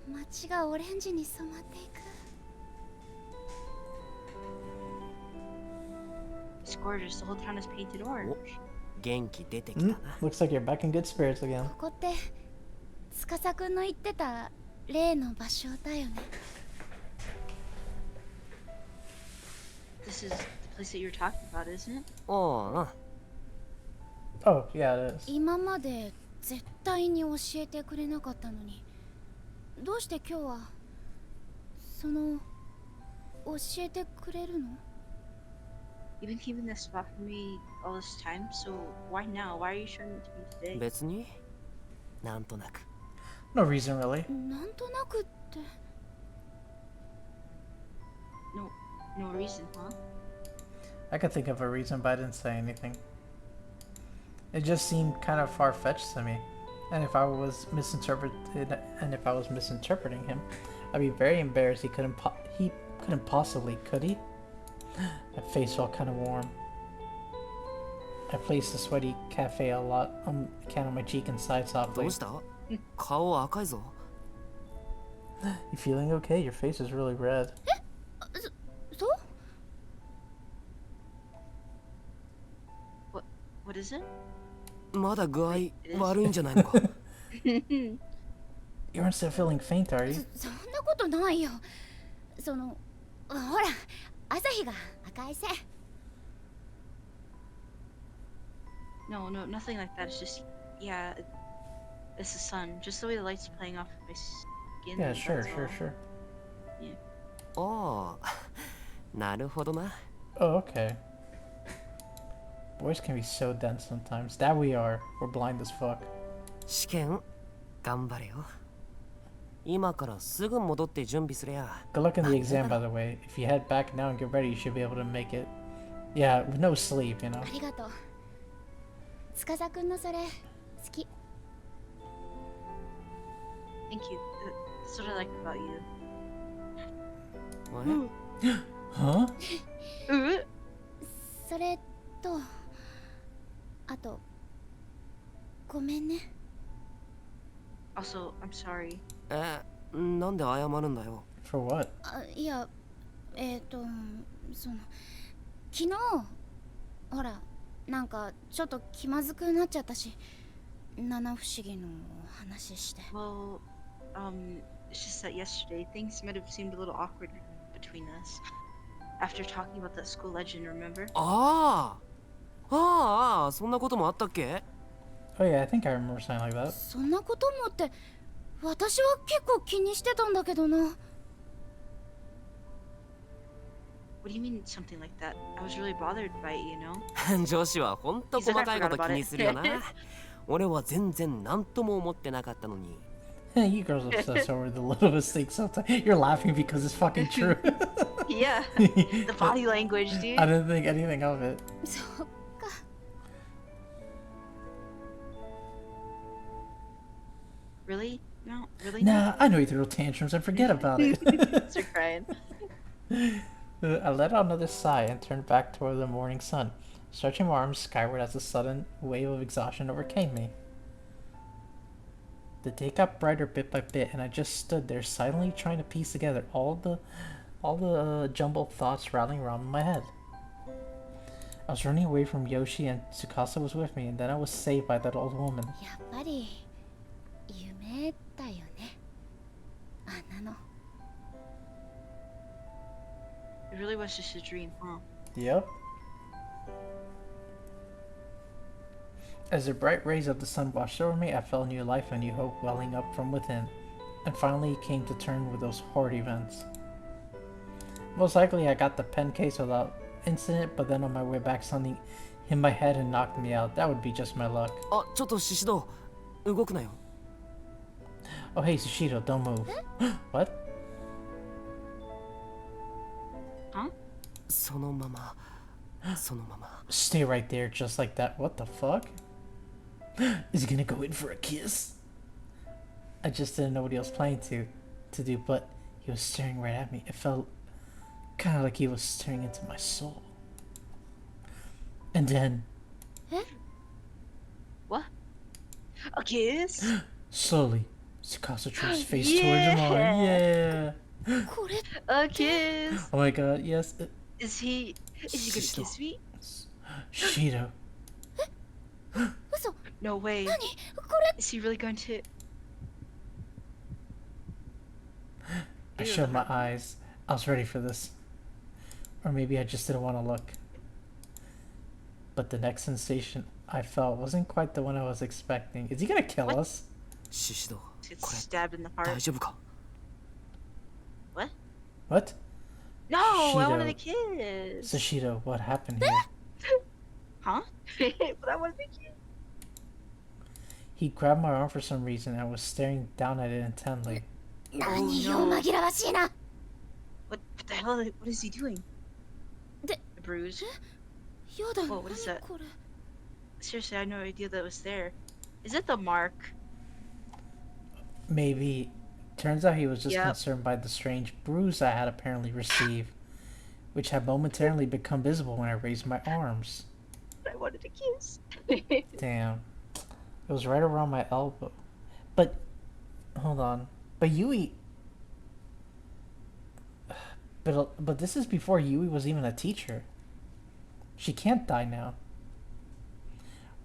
街がオレンジに染まっていく。 It's gorgeous. The whole town is painted orange. 元気出てきたな。 Looks like you're back in good spirits again. ここって司くんの言ってた例の場所だよね。 This is the place that you're talking about, isn't it? おう、 Oh, yeah, it is. 今まで絶対に教えてくれなかったのに、どうして今日はその教えてくれるの？ You've been keeping this spot for me all this time, so why now? Why are you showing it to me today? 別になんとなく。 No reason, really. なんとなくって。 No reason, huh? I could think of a reason, but I didn't say anything. It just seemed kind of far-fetched to me. And if I was misinterpreting him, I'd be very embarrassed. He couldn't possibly, could he? My face felt kind of warm. I placed the sweaty cafe a lot can on my cheek and sighed ど softly. うした顔赤いぞ。 You feeling okay? Your face is really red. そう？ What is it? まだ具合悪いんじゃないのか。 You aren't still feeling faint, are you? そんなことないよ。そのほら朝日が赤いせい。 No, nothing like that. It's just, yeah, it's the sun. Just the way the light's playing off my skin. Yeah, sure, that's sure, all. sure. ああ、なるほどな。 Oh, okay. Boys can be so dense sometimes. That we are. We're blind as fuck. 試験頑張れよ。今からすぐ戻って準備すりゃ。 Good luck in the exam, by the way. If you head back now and get ready, you should be able to make it. Yeah, with no sleep, you know. ありがとう。司くんのそれ好き。 Thank you. That's what I like about you. え Huh? それとあとごめんね。 Also, I'm sorry. なんで謝るんだよ。 For what? あいやその昨日ほらなんかちょっと気まずくなっちゃったし七不思議の話して。 Well, it's just that yesterday things might have seemed a little awkward between us. After talking about that school legend, remember? ああ、そんなこともあったっけ？ Oh yeah, I think I remember something like that. そんなこともって私は結構気にしてたんだけどな。 What do you mean something like that? I was really bothered by it, you know? 女子はほんと細かいこと気にするよな。俺は全然何とも思ってなかったのに。 You girls obsess over the littlest things sometimes. You're laughing because it's fucking true. Yeah, the body language, dude. I didn't think anything of it. そっか。 Really? No, really? Nah, I know you threw tantrums and forget about it. You're crying. I let out another sigh and turned back toward the morning sun, stretching my arms skyward as a sudden wave of exhaustion overcame me. The day got brighter bit by bit, and I just stood there silently trying to piece together all the jumbled thoughts rattling around in my head. I was running away from Yoshi and Tsukasa was with me, and then I was saved by that old woman. やっぱり夢だよね、あんなの。 It really was just a dream, huh? Yep. As the bright rays of the sun washed over me, I felt new life and new hope welling up from within, and finally came to terms with those horrid events. Most likely I got the pen case without incident, but then on my way back something hit my head and knocked me out. That would be just my luck. あ、ちょっとシシド、動くなよ。 Oh hey Sushido, don't move. What? そのまま、そのまま。 Stay right there just like that. What the fuck? Is he gonna go in for a kiss? I just didn't know what he was planning to do, but he was staring right at me. It felt kind of like he was staring into my soul. And then, What? A kiss? slowly, Tsukasa drew his face towards mine. Yeah. これ A kiss! Oh my god, yes. Is he gonna kiss me? Shido. 嘘 No way. 何これ Is he really going to? I shut my eyes. I was ready for this. Or maybe I just didn't want to look. But the next sensation I felt wasn't quite the one I was expecting. Is he gonna kill What? us? シシド、 Gets これ stabbed in the 大 heart. 丈夫か？ What? What? No, I Shido. wanted a kiss. Sushido, what happened here? Huh? But I wanted a kiss. He grabbed my arm for some reason and was staring down at it intently. 何よ紛らわしいな。 What the hell? What is he doing? The- A bruise? やだ、 Whoa, what is 何 that? これ。 Seriously, I had no idea that was there. Is it the mark? Maybe. Turns out he was just Yep. concerned by the strange bruise I had apparently received, which had momentarily become visible when I raised my arms. I wanted a kiss. Damn. It was right around my elbow. But, hold on. But Yui... But this is before Yui was even a teacher. She can't die now.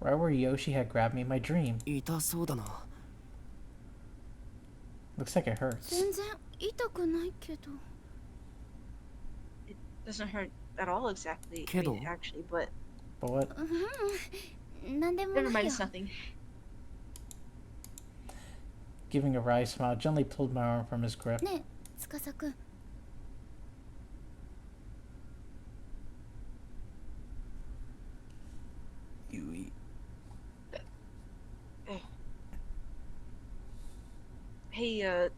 Right where Yoshi had grabbed me in my dream. 痛そうだな。 Looks like it hurts. 全然痛くないけど。 Doesn't hurt at all exactly. I Kiddo. mean, actually, but But what? うん、なんでも never ない mind. よ It's。nothing. Giving a wry smile, gently pulled my arm from his grip. ねえ、司くん。 Yui. Hey,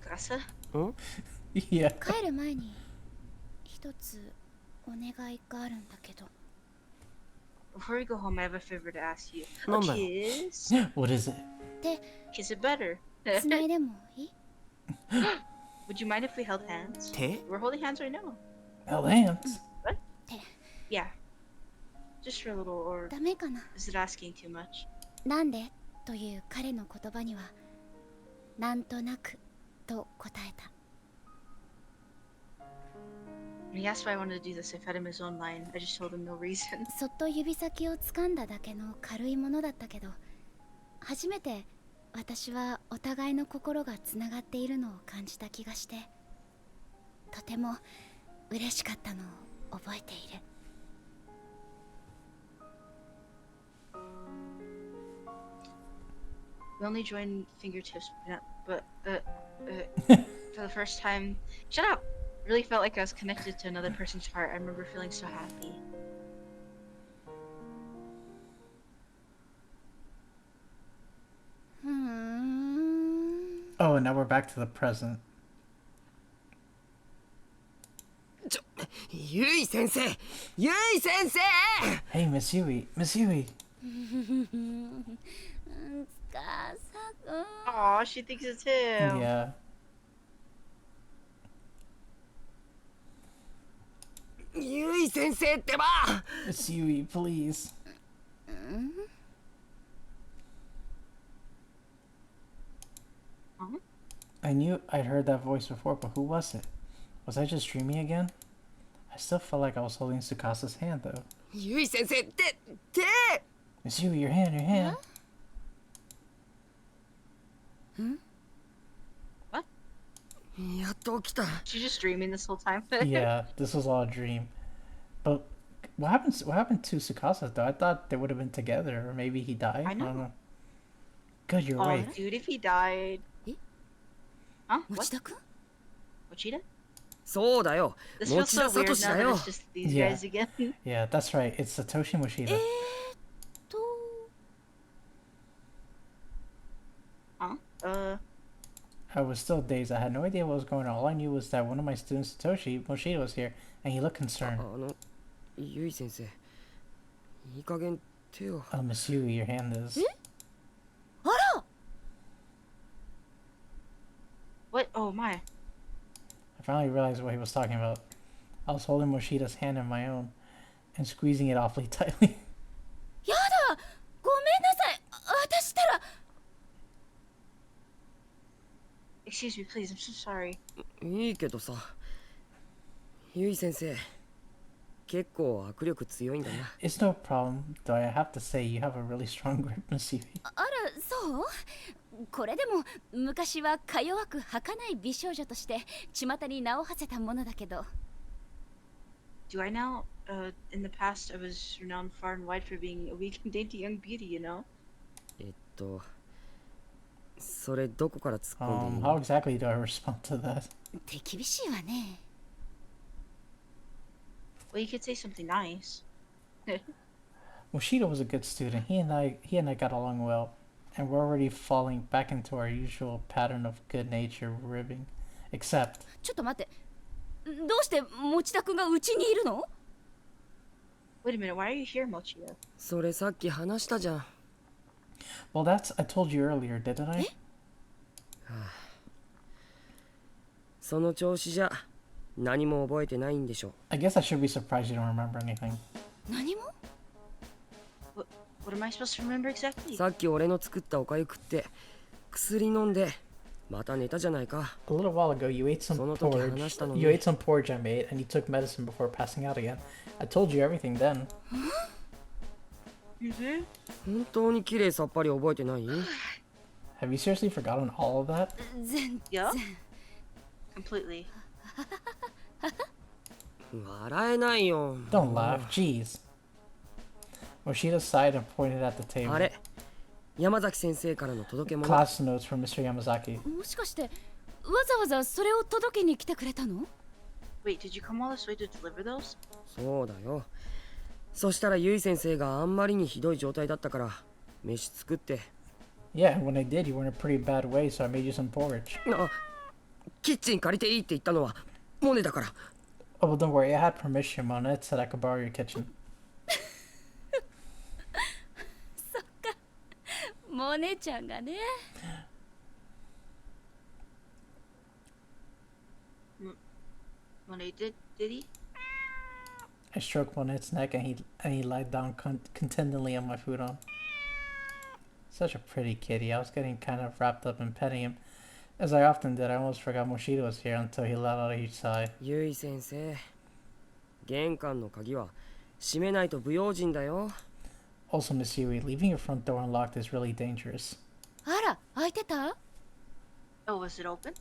Kasa? Yeah. 帰る前に一つお願いがあるんだけど。 Before we go home, I have a favor to ask you. A なんだよ。 kiss? What is it? Kiss it better. つないでもいい？ Would you mind if we held hands? 手？ We're holding hands right now. Held hands. Yeah. Just for a little, or ダメかな。 is it asking too much? なんでという彼の言葉には、なんとなくと答えた。 When he asked why I wanted to do this, I fed him his own line. I just told him no reason. そっと指先を掴んだだけの軽いものだったけど、初めて私はお互いの心がつながっているのを感じた気がして、とても嬉しかったのを覚えている。 We only joined fingertips, but for the first time, shut up! Really felt like I was connected to another person's heart. I remember feeling so happy. Oh, and now we're back to the present. ゆい先生、ゆい先生。 Hey, Miss Yui. Miss Yui. 司くん。 Aw, she thinks it's him. Yeah. ゆい先生ってば。 Miss Yui, please. Huh? I knew I'd heard that voice before, but who was it? Was I just dreaming again? I still felt like I was holding Tsukasa's hand, though. ゆい先生手 Miss Yui, your hand, your hand. What? やっと起きた She's just dreaming this whole time. Yeah, this was all a dream. But what happened to Tsukasa, though? I thought they would have been together, or maybe he died. I know. don't know. Good, you're Oh, awake. dude, if he died. Eh? Huh? 持 What? 田君 Mochida? そうだよ This 持 feels 田 so weird 聡 now だ that よ it's just these Yeah. guys again. Yeah, that's right. It's Satoshi Mochida. と Huh? I was still dazed. I had no idea what was going on. All I knew was that one of my students, Satoshi Mochida, was here, and he looked あ concerned. のゆい先生いい加減手を Oh, Miss Yui, your hand is. あら What? Oh my. I finally realized what he was talking about. I was holding Moshida's hand in my own and squeezing it awfully tightly. やだごめんなさい私ったら Excuse me, please. I'm so sorry. いいけどさゆい先生結構握力強いんだな It's no problem, though I have to say you have a really strong grip, Miss Yui. あらそうこれでも昔はか弱く儚い美少女として巷に名を馳せたものだけど Do I now? In the past, I was renowned far and wide for being a weak and dainty young beauty, you know? それどこから突っ込んでいい How exactly do I respond to that? 手厳しいわね Well, you could say something nice. Mochida was a good student. He and I got along well, and we're already falling back into our usual pattern of good nature ribbing. Except, ちょっと待ってどうして持田君がうちにいるの Wait a minute, why are you here, Mochida? それさっき話したじゃん well, I told you earlier, didn't I? その調子じゃ何も覚えてないんでしょ I guess I should be surprised you don't remember anything. 何も What am I supposed to remember exactly? さっき俺の作ったおかゆ食って薬飲んでまた寝たじゃないか A little while ago, you ate some その時 porridge. 話したのに You ate some porridge I made, and you took medicine before passing out again. I told you everything then. You did? 本当に綺麗さっぱり覚えてない Have you seriously forgotten all of that? 全 Yeah? Completely. 笑えないよ Don't laugh, jeez. Mochida sighed and pointed at the あ table. れ山崎先生からの届け物 Class notes from Mr. Yamazaki. もしかしてわざわざそれを届けに来てくれたの Wait, did you come all this way to deliver those? そうだよそしたらゆい先生があんまりにひどい状態だったから飯作って Yeah, when I did, you were in a pretty bad way, so I made you some porridge. あキッチン借りていいって言ったのはモネだから Oh, well, don't worry, I had permission. Monette said I could borrow your kitchen. モネちゃんがね When I did he? I stroked Monette's neck, and he lied down contentedly on my futon. Such a pretty kitty. I was getting kind of wrapped up in petting him. As I often did, I almost forgot Mochida was here until he let out a huge sigh. ゆい先生玄関の鍵は閉めないと不用心だよ Also, Miss Yui, leaving your front door unlocked is really dangerous. あら開いてた Oh, was it open?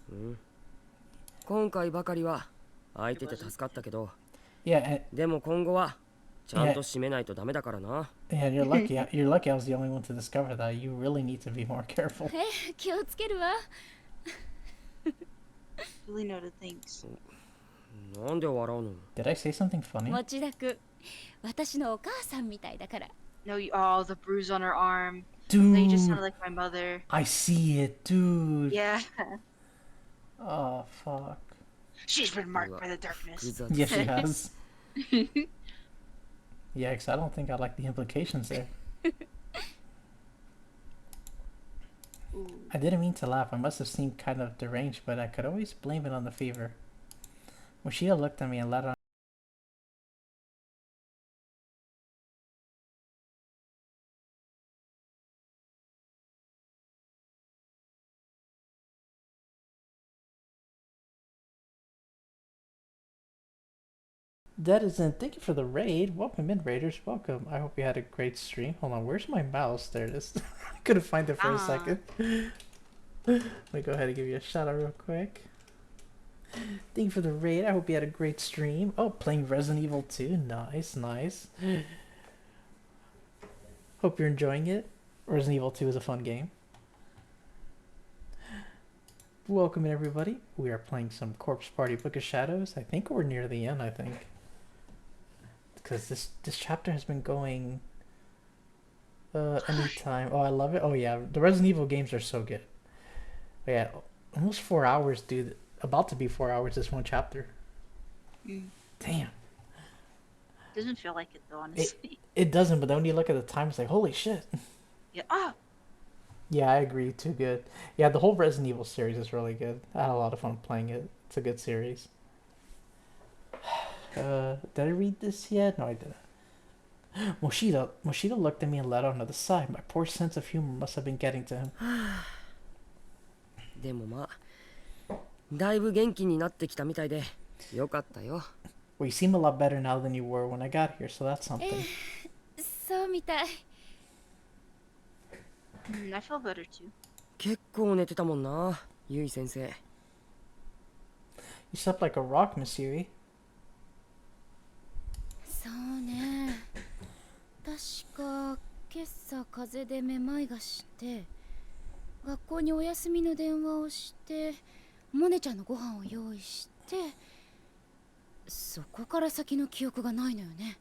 今回ばかりは開いてて助かったけど Yeah, でも今後はちゃんと閉めないとダメだからな and you're lucky. You're lucky I was the only one to discover that. You really need to be more careful. 気をつけるわ Really noted things. なんで笑うの Did I say something funny? 持田君私のお母さんみたいだから No, oh, the bruise on her arm. Like, you just Dude, sounded like my mother. I see it, dude. Yeah. Oh, fuck. She's been marked by the darkness. 複雑 Yes, she has. Yikes, I don't think I like the implications there. Ooh. I didn't mean to laugh. I must have seemed kind of deranged, but I could always blame it on the fever. Mochida looked at me and let out. Denizen, thank you for the raid. Welcome in, Raiders. Welcome. I hope you had a great stream. Hold on, where's my mouse? There it is. I couldn't find it for a second. Let me go ahead and give you a shout out real quick. Thank you for the raid. I hope you had a great stream. Oh, playing Resident Evil 2. Nice, nice. Hope you're enjoying it. Resident Evil 2 is a fun game. Welcome in, everybody. We are playing some Corpse Party Book of Shadows. I think we're near the end, I think. Because this chapter has been going anytime. Oh, I love it. Oh, yeah. The Resident Evil games are so good. But yeah, almost 4 hours, dude. About to be 4 hours, this one chapter. Damn. Doesn't feel like it though, honestly. It doesn't, but then when you look at the time, it's like, holy shit. Yeah. Ah. Yeah, I agree. Too good. Yeah, the whole Resident Evil series is really good. I had a lot of fun playing it. It's a good series. Did I read this yet? No, I didn't. Moshida looked at me and let out another sigh. My poor sense of humor must have been getting to him. でもまあだいぶ元気になってきたみたいでよかったよ。 Well, you seem a lot better now than you were when I got here, so that's something. そうみたい。I feel better too. 結構寝てたもんな、ゆい先生。 You slept like a rock, Miss Yui. そうね。確か今朝風邪でめまいがして、学校にお休みの電話をして、モネちゃんのご飯を用意して、そこから先の記憶がないのよね。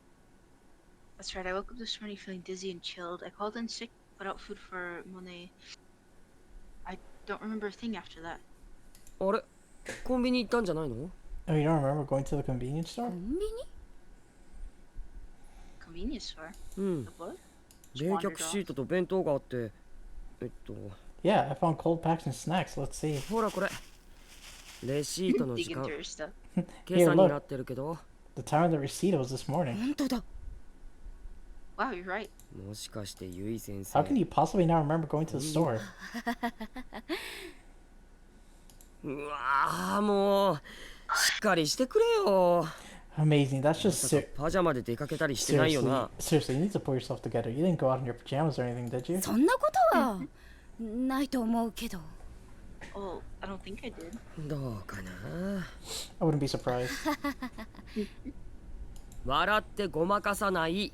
That's right. I woke up this morning feeling dizzy and chilled. I called in sick, put out food for Monet. I don't remember a thing after that. あれ、コンビニ行ったんじゃないの？ Oh, you don't remember going to the convenience store? コンビニ？ Convenience store? うん。 The what? 冷却シートと弁当があって、Yeah, I found cold packs and snacks. Let's see. ほらこれ。レシートの時 Digging 間。 through her stuff. 今朝になってるけど。 The time of the receipt was this morning. 本当だ。Wow, you're right. もしかしてゆい先生。 How can you possibly not remember going to the store? うわーもうしっかりしてくれよ。 Amazing. That's just まさかパジャマで出かけたりしてないよ seriously. な。 Seriously, you need to pull yourself together. You didn't go out in your pajamas or anything, did you? そんなことはないと思うけど。 Oh, I don't think I did. どうかな。 I wouldn't be surprised. 笑ってごまかさない。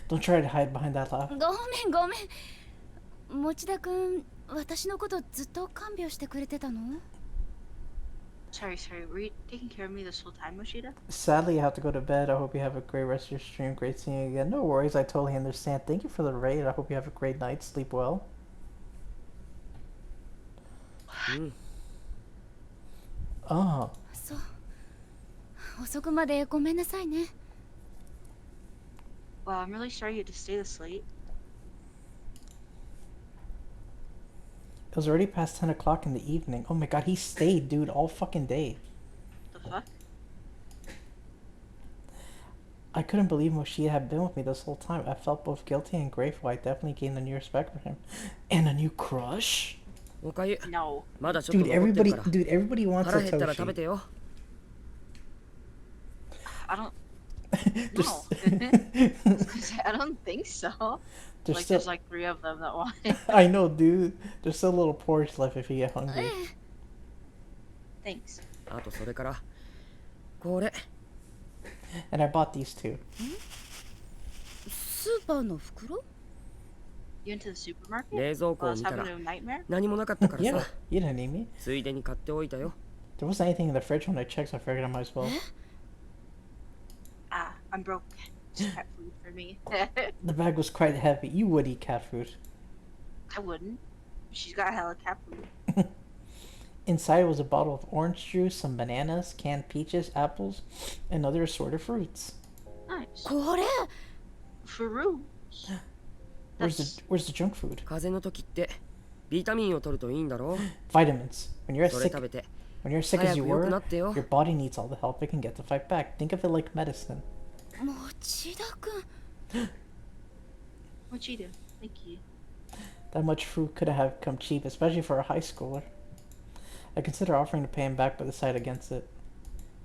Don't try to hide behind that laugh. ごめんごめん。持田くん、私のことずっと看病してくれてたの？ Sorry. Were you taking care of me this whole time, Moshida? Sadly, you have to go to bed. I hope you have a great rest of your stream. Great seeing you again. No worries. I totally understand. Thank you for the raid. I hope you have a great night. Sleep well. うん。 Oh. そう。遅くまでごめんなさいね。 Wow, I'm really sorry you had to stay this late. It was already past 10 o'clock in the evening. Oh my god, he stayed, dude, all fucking day. The fuck? I couldn't believe Moshida had been with me this whole time. I felt both guilty and grateful. I definitely gained a new respect for him. And a new crush? おかゆ。 No. まだちょっと Dude, 残ってる everybody, から。 dude, everybody wants 腹 a 減ったら食べ Toshi. てよ。 I don't. Just- I don't think so. There's Like, still, there's like 3 of them that want it. I know, dude. There's still a little porridge left if you get hungry. Thanks. あとそれからこれ。 And I bought these two. スーパーの袋？ You went to the supermarket? 冷蔵庫 While I を was 見た having ら a nightmare? 何もなかったから Yeah, さ。 you didn't need me. ついでに買っておいたよ。 There wasn't anything in the fridge when I checked, so I figured I might as well. Ah, I'm broke. Just cat food for me. The bag was quite heavy. You would eat cat food. I wouldn't. She's got hella cat food. Inside was a bottle of orange juice, some bananas, canned peaches, apples, and other assorted fruits. Nice. これ。 Fruit. Where's the junk food? 風邪の時ってビタミンを取るといいんだろ。 Vitamins. When you're as それ sick, 食べて when you're as sick 早 as く you 良く were, なってよ。 your body needs all the help it can get to fight back. Think of it like medicine. 持田くん。 What'd you do? Thank you. That much food couldn't have come cheap, especially for a high schooler. I considered offering to pay him back, but decided against it.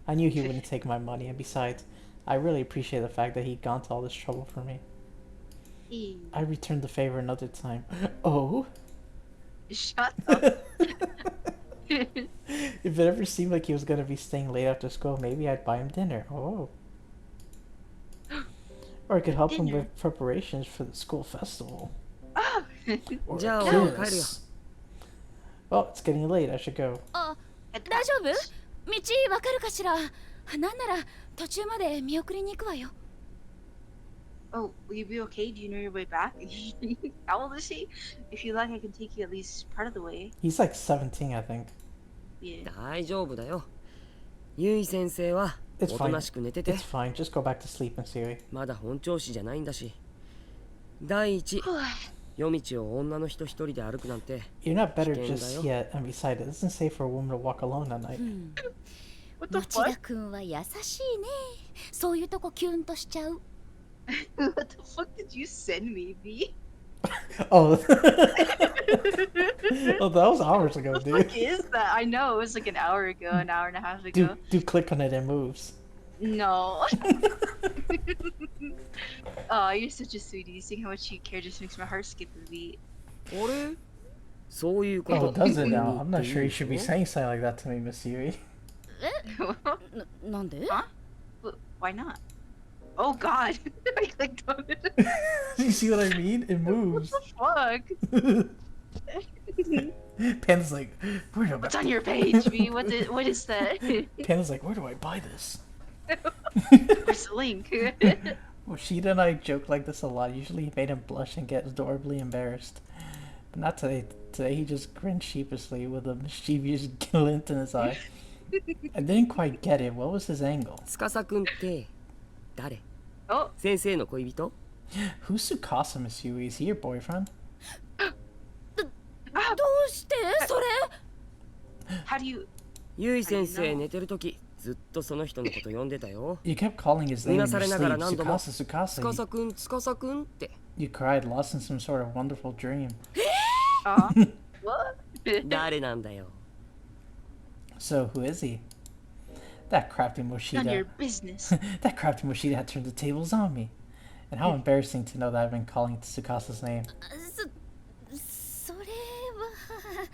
I knew he wouldn't take my money, and besides, I really appreciate the fact that he'd gone to all this trouble for me. I returned the favor another time. Oh? Shut up. If it ever seemed like he was gonna be staying late after school, maybe I'd buy him dinner. Oh. Or I could help him Dinner. with preparations for the school festival. Oh. Or Ja, a well, kiss. Well, it's getting late. I should go. あ、大丈夫？道わかるかしら？なんなら途中まで見送りに行くわよ。 Oh, will you be okay? Do you know your way back? How old is she? If you like, I can take you at least part of the way. He's like 17, I think. Yeah. 大丈夫だよ。ゆい先生は It's おと fine. なしく寝てて It's fine. Just go back to sleep, Misui. まだ本調子じゃないんだし。第一、夜道を女の人一人で歩くなんて You're not better 危険だ just よ。 yet, and besides, it isn't safe for a woman to walk alone at night. What the 町 fuck? 田くんは優しいね。そういうとこキュンとしちゃう。 What the fuck did you send me, V? Oh. Oh, that was hours ago, What the dude. fuck is that? I know, it was like an hour ago, an hour and a half ago. Do click on it, it moves. No. Oh, you're such a sweetie. Seeing how much you care just makes my heart skip a beat. あれそういうこ Oh, と does it now? I'm not sure you should be saying something like that to me, Miss Yui. なんで？ Why not? Oh god. I clicked on it. You see what I mean? It moves. What the fuck? Pan's like, where do What's on your page, V? What is that? Pan's like, where do I buy this? Where's the link? Well, Sheeta and I joke like this a lot. Usually he made him blush and get adorably embarrassed. But not today. Today he just grinned sheepishly with a mischievous glint in his eye. I didn't quite get it. What was his angle? 司くんって誰？ Oh, 先生の恋人？ Who's Tsukasa, Miss Yui? Is he your boyfriend? どうしてそれ？ how do you... ゆい先生寝てるときずっとその人のこと呼んでたよ。 You kept calling his name in your うなされながら sleep. 何度も Tsukasa, Tsukasa. 司くん司くんって You cried, lost in some sort of wonderful dream. What? 誰なんだよ。 So, who is he? That crafty None of Moshida. your business. That crafty Moshida had turned the tables on me. And how embarrassing to know that I've been calling Tsukasa's name. それは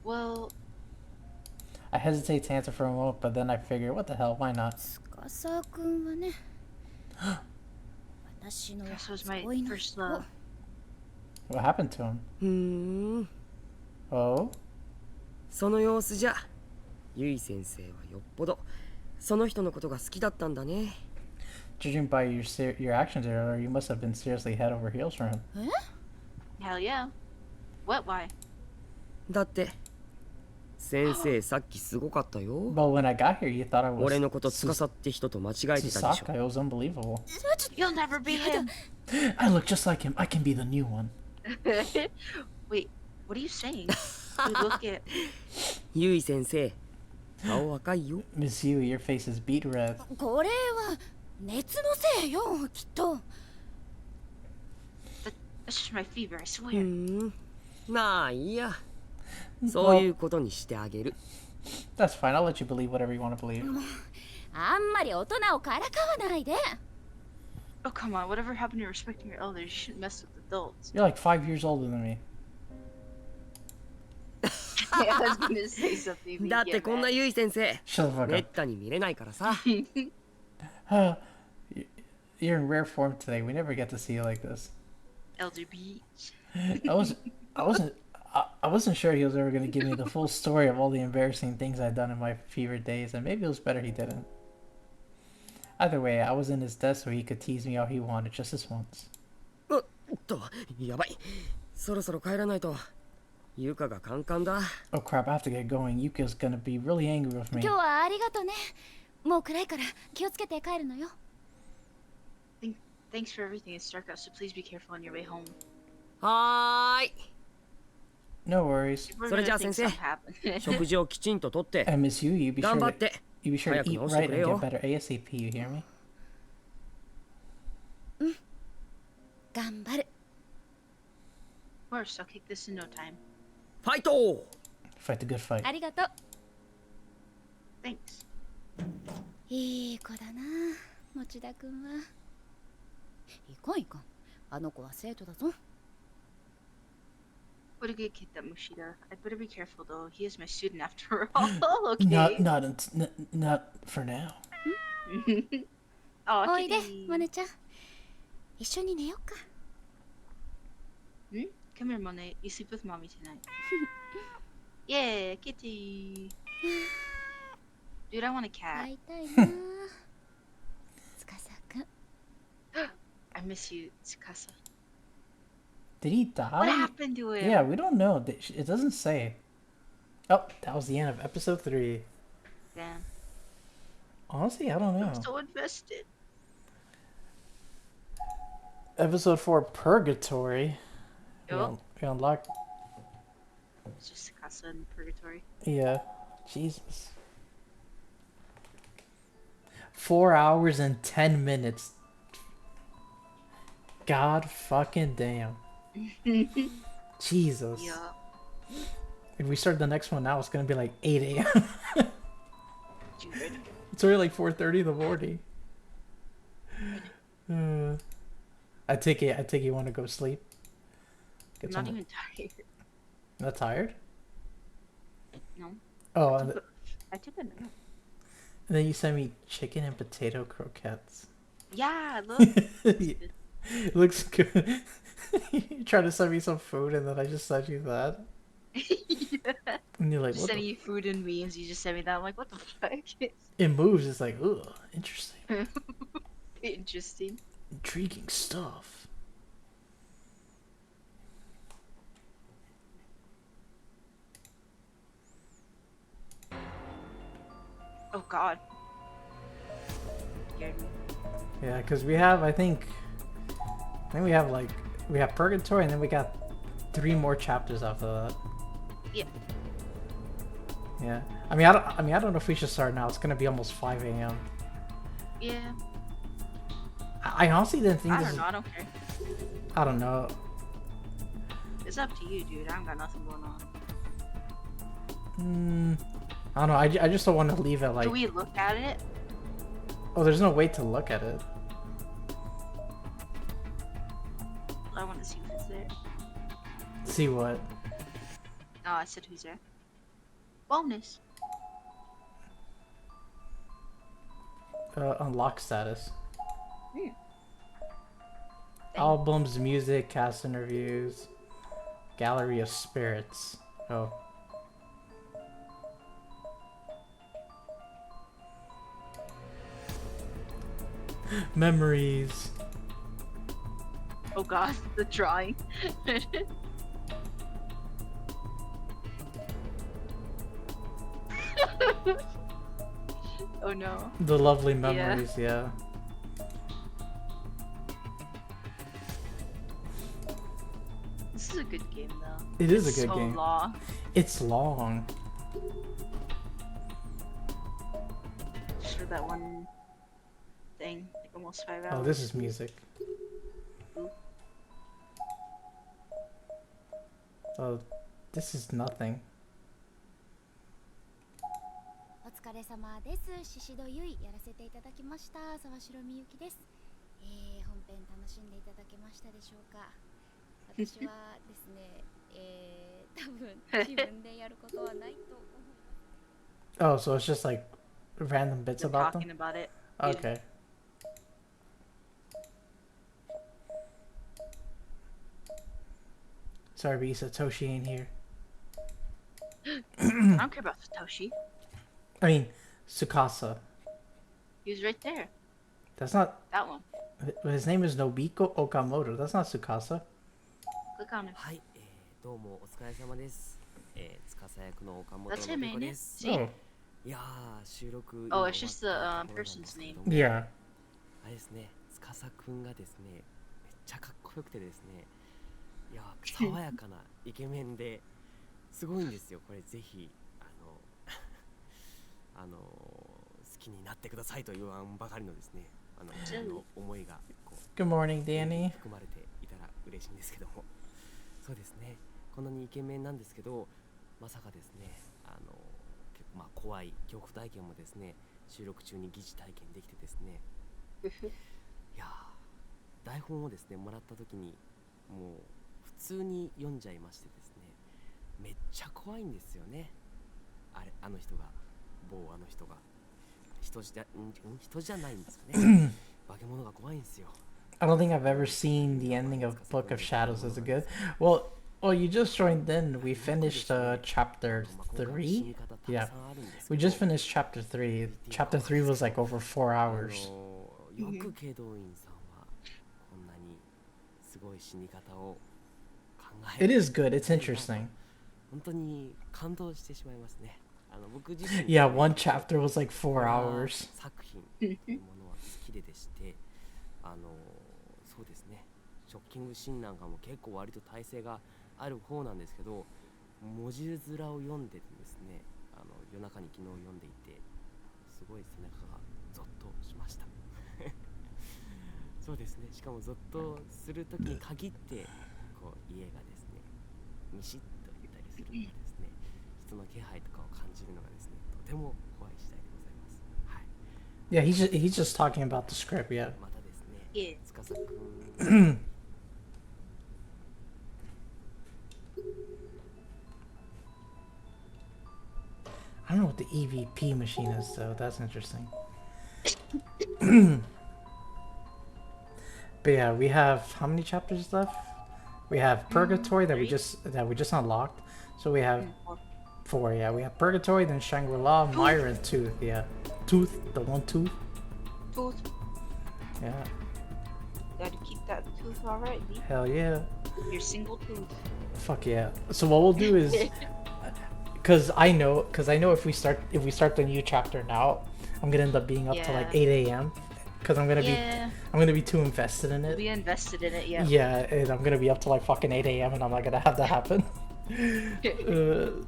Well, I hesitate to answer for a moment, but then I figure, what the hell, why not? 司くんはね。私の this was my 恋の first love. What happened to him? ふーん Oh? その様子じゃゆい先生はよっぽどその人のことが好きだったんだね。 Judging by your actions earlier, you must have been seriously head over heels for him. Hell yeah. What? Why? だって先生さっきすごかったよ。 But when I got here, you thought I was 俺のこと司って人と間違えてたでしょ。 Susaka. It was unbelievable. You'll never be him. I look just like him. I can be the new one. Wait, what are you saying? You look at... ゆい先生顔赤いよ。 Miss Yui, your face is beet red. これは熱のせいよきっと。 That's just my fever, I う swear. ーんまあいいや。そういうことにしてあげる。 That's fine. I'll let you believe whatever you want to believe. あんまり大人をからかわないで。 Oh, come on. Whatever happened to respecting your elders? You shouldn't mess with adults. You're like 5 years older than me. Yeah, I was gonna say something. but だって get こんな mad. ゆい先生 Shut the fuck めっ up. たに見れないからさ。 You're in rare form today. We never get to see you like this. Elder Beach. I wasn't sure he was ever going to give me the full story of all the embarrassing things I'd done in my fever days, and maybe it was better he didn't. Either way, I was in his desk so he could tease me all he wanted just this once. おっとやばい。そろそろ帰らないと。ゆかがカンカンだ。 Oh crap, I have to get going. Yuka's gonna be really angry with me. 今日はありがとね。もう暗いから気をつけて帰るのよ。 Thanks for everything. It's dark out, so please be careful on your way home. はーい。 No worries. We're それじゃあ gonna think 先生 something happened. 食事をきちんととって And Miss Yu, you be 頑張 sure って to, you be sure to 早く eat 直して right くれ and よ。 get better ASAP, you hear me? 頑張る。 Of course, I'll kick this in no time. ファイト Fight the good fight. ありがとう。 Thanks. いい子だな持田君は。いかんいかん、あの子は生徒だぞ。 What a good kid, that Mushida. I'd better be careful though. He is my student after all. Okay. Not for now. Oh, おいで kitty. モネちゃん、一緒に寝よっか。 Come here, Monet. You sleep with mommy tonight. Yeah, kitty. Dude, I want a 会 cat. いたいな司君。 I miss you, Tsukasa. Did he die? What happened to him? Yeah, we don't know. It doesn't say. Oh, that was the end of episode 3. Damn. Honestly, I don't know. I'm so invested. Episode 4, Purgatory. Yup. We unlocked. It's just Tsukasa in purgatory. Yeah. Jesus. 4 hours and 10 minutes. God fucking damn. Jesus. Yeah. If we start the next one now, it's gonna be like 8 a.m. Dude. It's already like 4:30 in the morning. I take it you want to go sleep. I'm not even tired. Not tired? No. Oh, and I took a nap. then you sent me chicken and potato croquettes. Yeah, look. It looks good. You try to send me some food and then I just sent you that. Yeah. And you're like, Just what sending the you food and memes. You just sent me that. I'm like, what the fuck? It moves. It's like, ugh, interesting. Interesting. Intriguing stuff. Oh god. Scared me. Yeah, because we have, I think we have like, we have Purgatory and then we got 3 more chapters after that. Yeah. Yeah. I mean, I don't know if we should start now. It's gonna be almost 5 a.m. Yeah. I honestly didn't think I this don't is, know. I don't care. I don't know. It's up to you, dude. I don't got nothing going on. I don't know. I just don't want to leave it like. Can we look at it? Oh, there's no way to look at it. I want to see who's there. See what? Oh, I said who's there. Bonus. Unlock status. Hmm. Albums, music, cast interviews, gallery of spirits. Oh. Memories. Oh god, the drawing. Oh no. The lovely memories, yeah. This is a good game though. It is It's a good so game. long. It's long. Just for that one thing, like almost 5 hours. Oh, this is music. Oh, this is nothing. お疲れ様です。宍戸ゆいやらせていただきました。沢城みゆきです。本編楽しんでいただけましたでしょうか。私はですね、多分自分でやることはないと思います。 Oh, so it's just like random bits They're about talking them? about it. Yeah. Okay. Sorry, but Satoshi ain't here. I don't care about Satoshi. I mean, Tsukasa. He was right there. That's not... That one. His name is Nobiko Okamoto. That's not Tsukasa. Click on it. はい、どうもお疲れ様です。司役の岡本 That's him, 信 ain't 子 it? です。 See? Oh. いやー、収録 Oh, 今 it's just 終わった the ところなん person's ですけれ name. ども Yeah. あれですね、司くんがですね、めっちゃかっこよくてですね、いやー、爽やかなイケメンですごいんですよ。これぜひ好きになってくださいと言わんばかりのですね、自分の思いがこう Good morning, Danny. 含まれていたら嬉しいんですけども、そうですね、こんなにイケメンなんですけど、まさかですね、結構まあ怖い恐怖体験もですね収録中に疑似体験できてですね、いやー、台本をですねもらった時にもう普通に読んじゃいましてですね、めっちゃ怖いんですよね。あの人が、あの人が人じゃないんですかね。化け物が怖いんですよ。 I don't think I've ever seen the ending of Book of Shadows. Is it good? Well, you just joined in. We finished chapter 3. Yeah, we just finished chapter 3. Chapter 3 was like over 4 hours. よく祁答院さんはこんなにすごい死に方を考え It is good. It's interesting. 本当に感動してしまいますね。僕自身 Yeah, one chapter was like 4ホラー hours. 作品というものは好きでして、そうですね、ショッキングシーンなんかも結構割と耐性がある方なんですけど、文字面を読んでてですね、夜中に昨日読んでいて、すごい背中がゾッとしました。そうですね、しかもゾッとするときに限ってこう家がですねミシッといったりするのがですね、人の気配とかを感じるのがですね、とても怖い次第でございます。はい。 Yeah, he's just talking about the script. Yeah. またですね、 Yeah. 司くん I don't know what the EVP machine is, though. That's interesting. But yeah, we have how many chapters left? We have Purgatory that we just unlocked. So we have 4. Yeah, we have Purgatory, then Shangri-La, Myra, and Tooth. Yeah, Tooth, the one tooth. Tooth. Yeah, Gotta keep that tooth alright, B. hell yeah. Your single tooth. Fuck yeah. So what we'll do is, cause I know if we start the new chapter now, I'm gonna end up being up to like Yeah. 8 a.m. Cause I'm gonna be too invested in it. We invested in it, yeah. Yeah, and I'm gonna be up to like fucking 8 a.m. and I'm not gonna have that happen.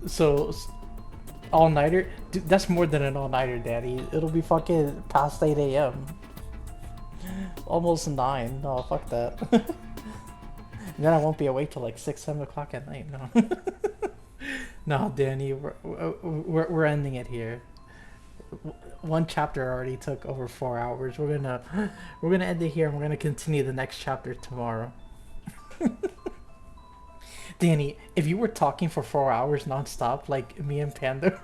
So all-nighter, dude, that's more than an all-nighter, Daddy. It'll be fucking past 8 a.m. Almost 9. No, fuck that. And then I won't be awake till like 6, 7 o'clock at night. No. No, Danny, we're ending it here. One chapter already took over 4 hours. We're gonna end it here, and we're gonna continue the next chapter tomorrow. Danny, if you were talking for 4 hours non-stop like me and Panda,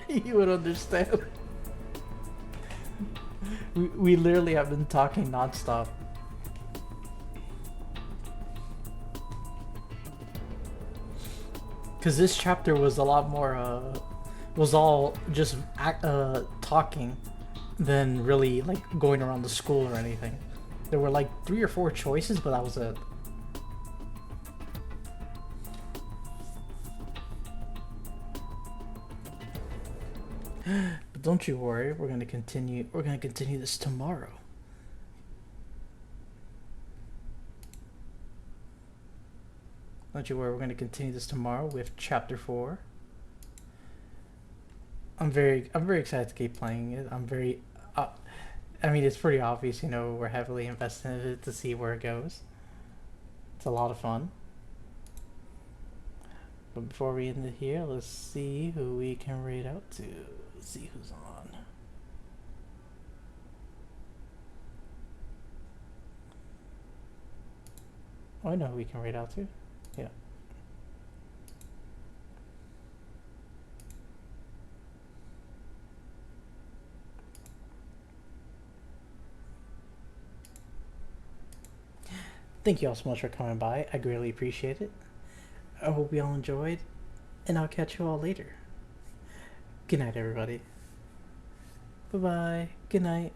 you would understand. We literally have been talking non-stop. Because this chapter was a lot more, was all just talking than really like going around the school or anything. There were like 3 or 4 choices, but that was it. But don't you worry, we're gonna continue this tomorrow. Don't you worry, we're gonna continue this tomorrow with chapter 4. I'm very excited to keep playing it. I mean, it's pretty obvious, you know, we're heavily invested in it to see where it goes. It's a lot of fun. But before we end it here, let's see who we can raid out to. Let's see who's on. Oh, I know who we can raid out to. Yeah. Thank you all so much for coming by. I greatly appreciate it. I hope you all enjoyed, and I'll catch you all later. Good night, everybody. Bye-bye. Good night.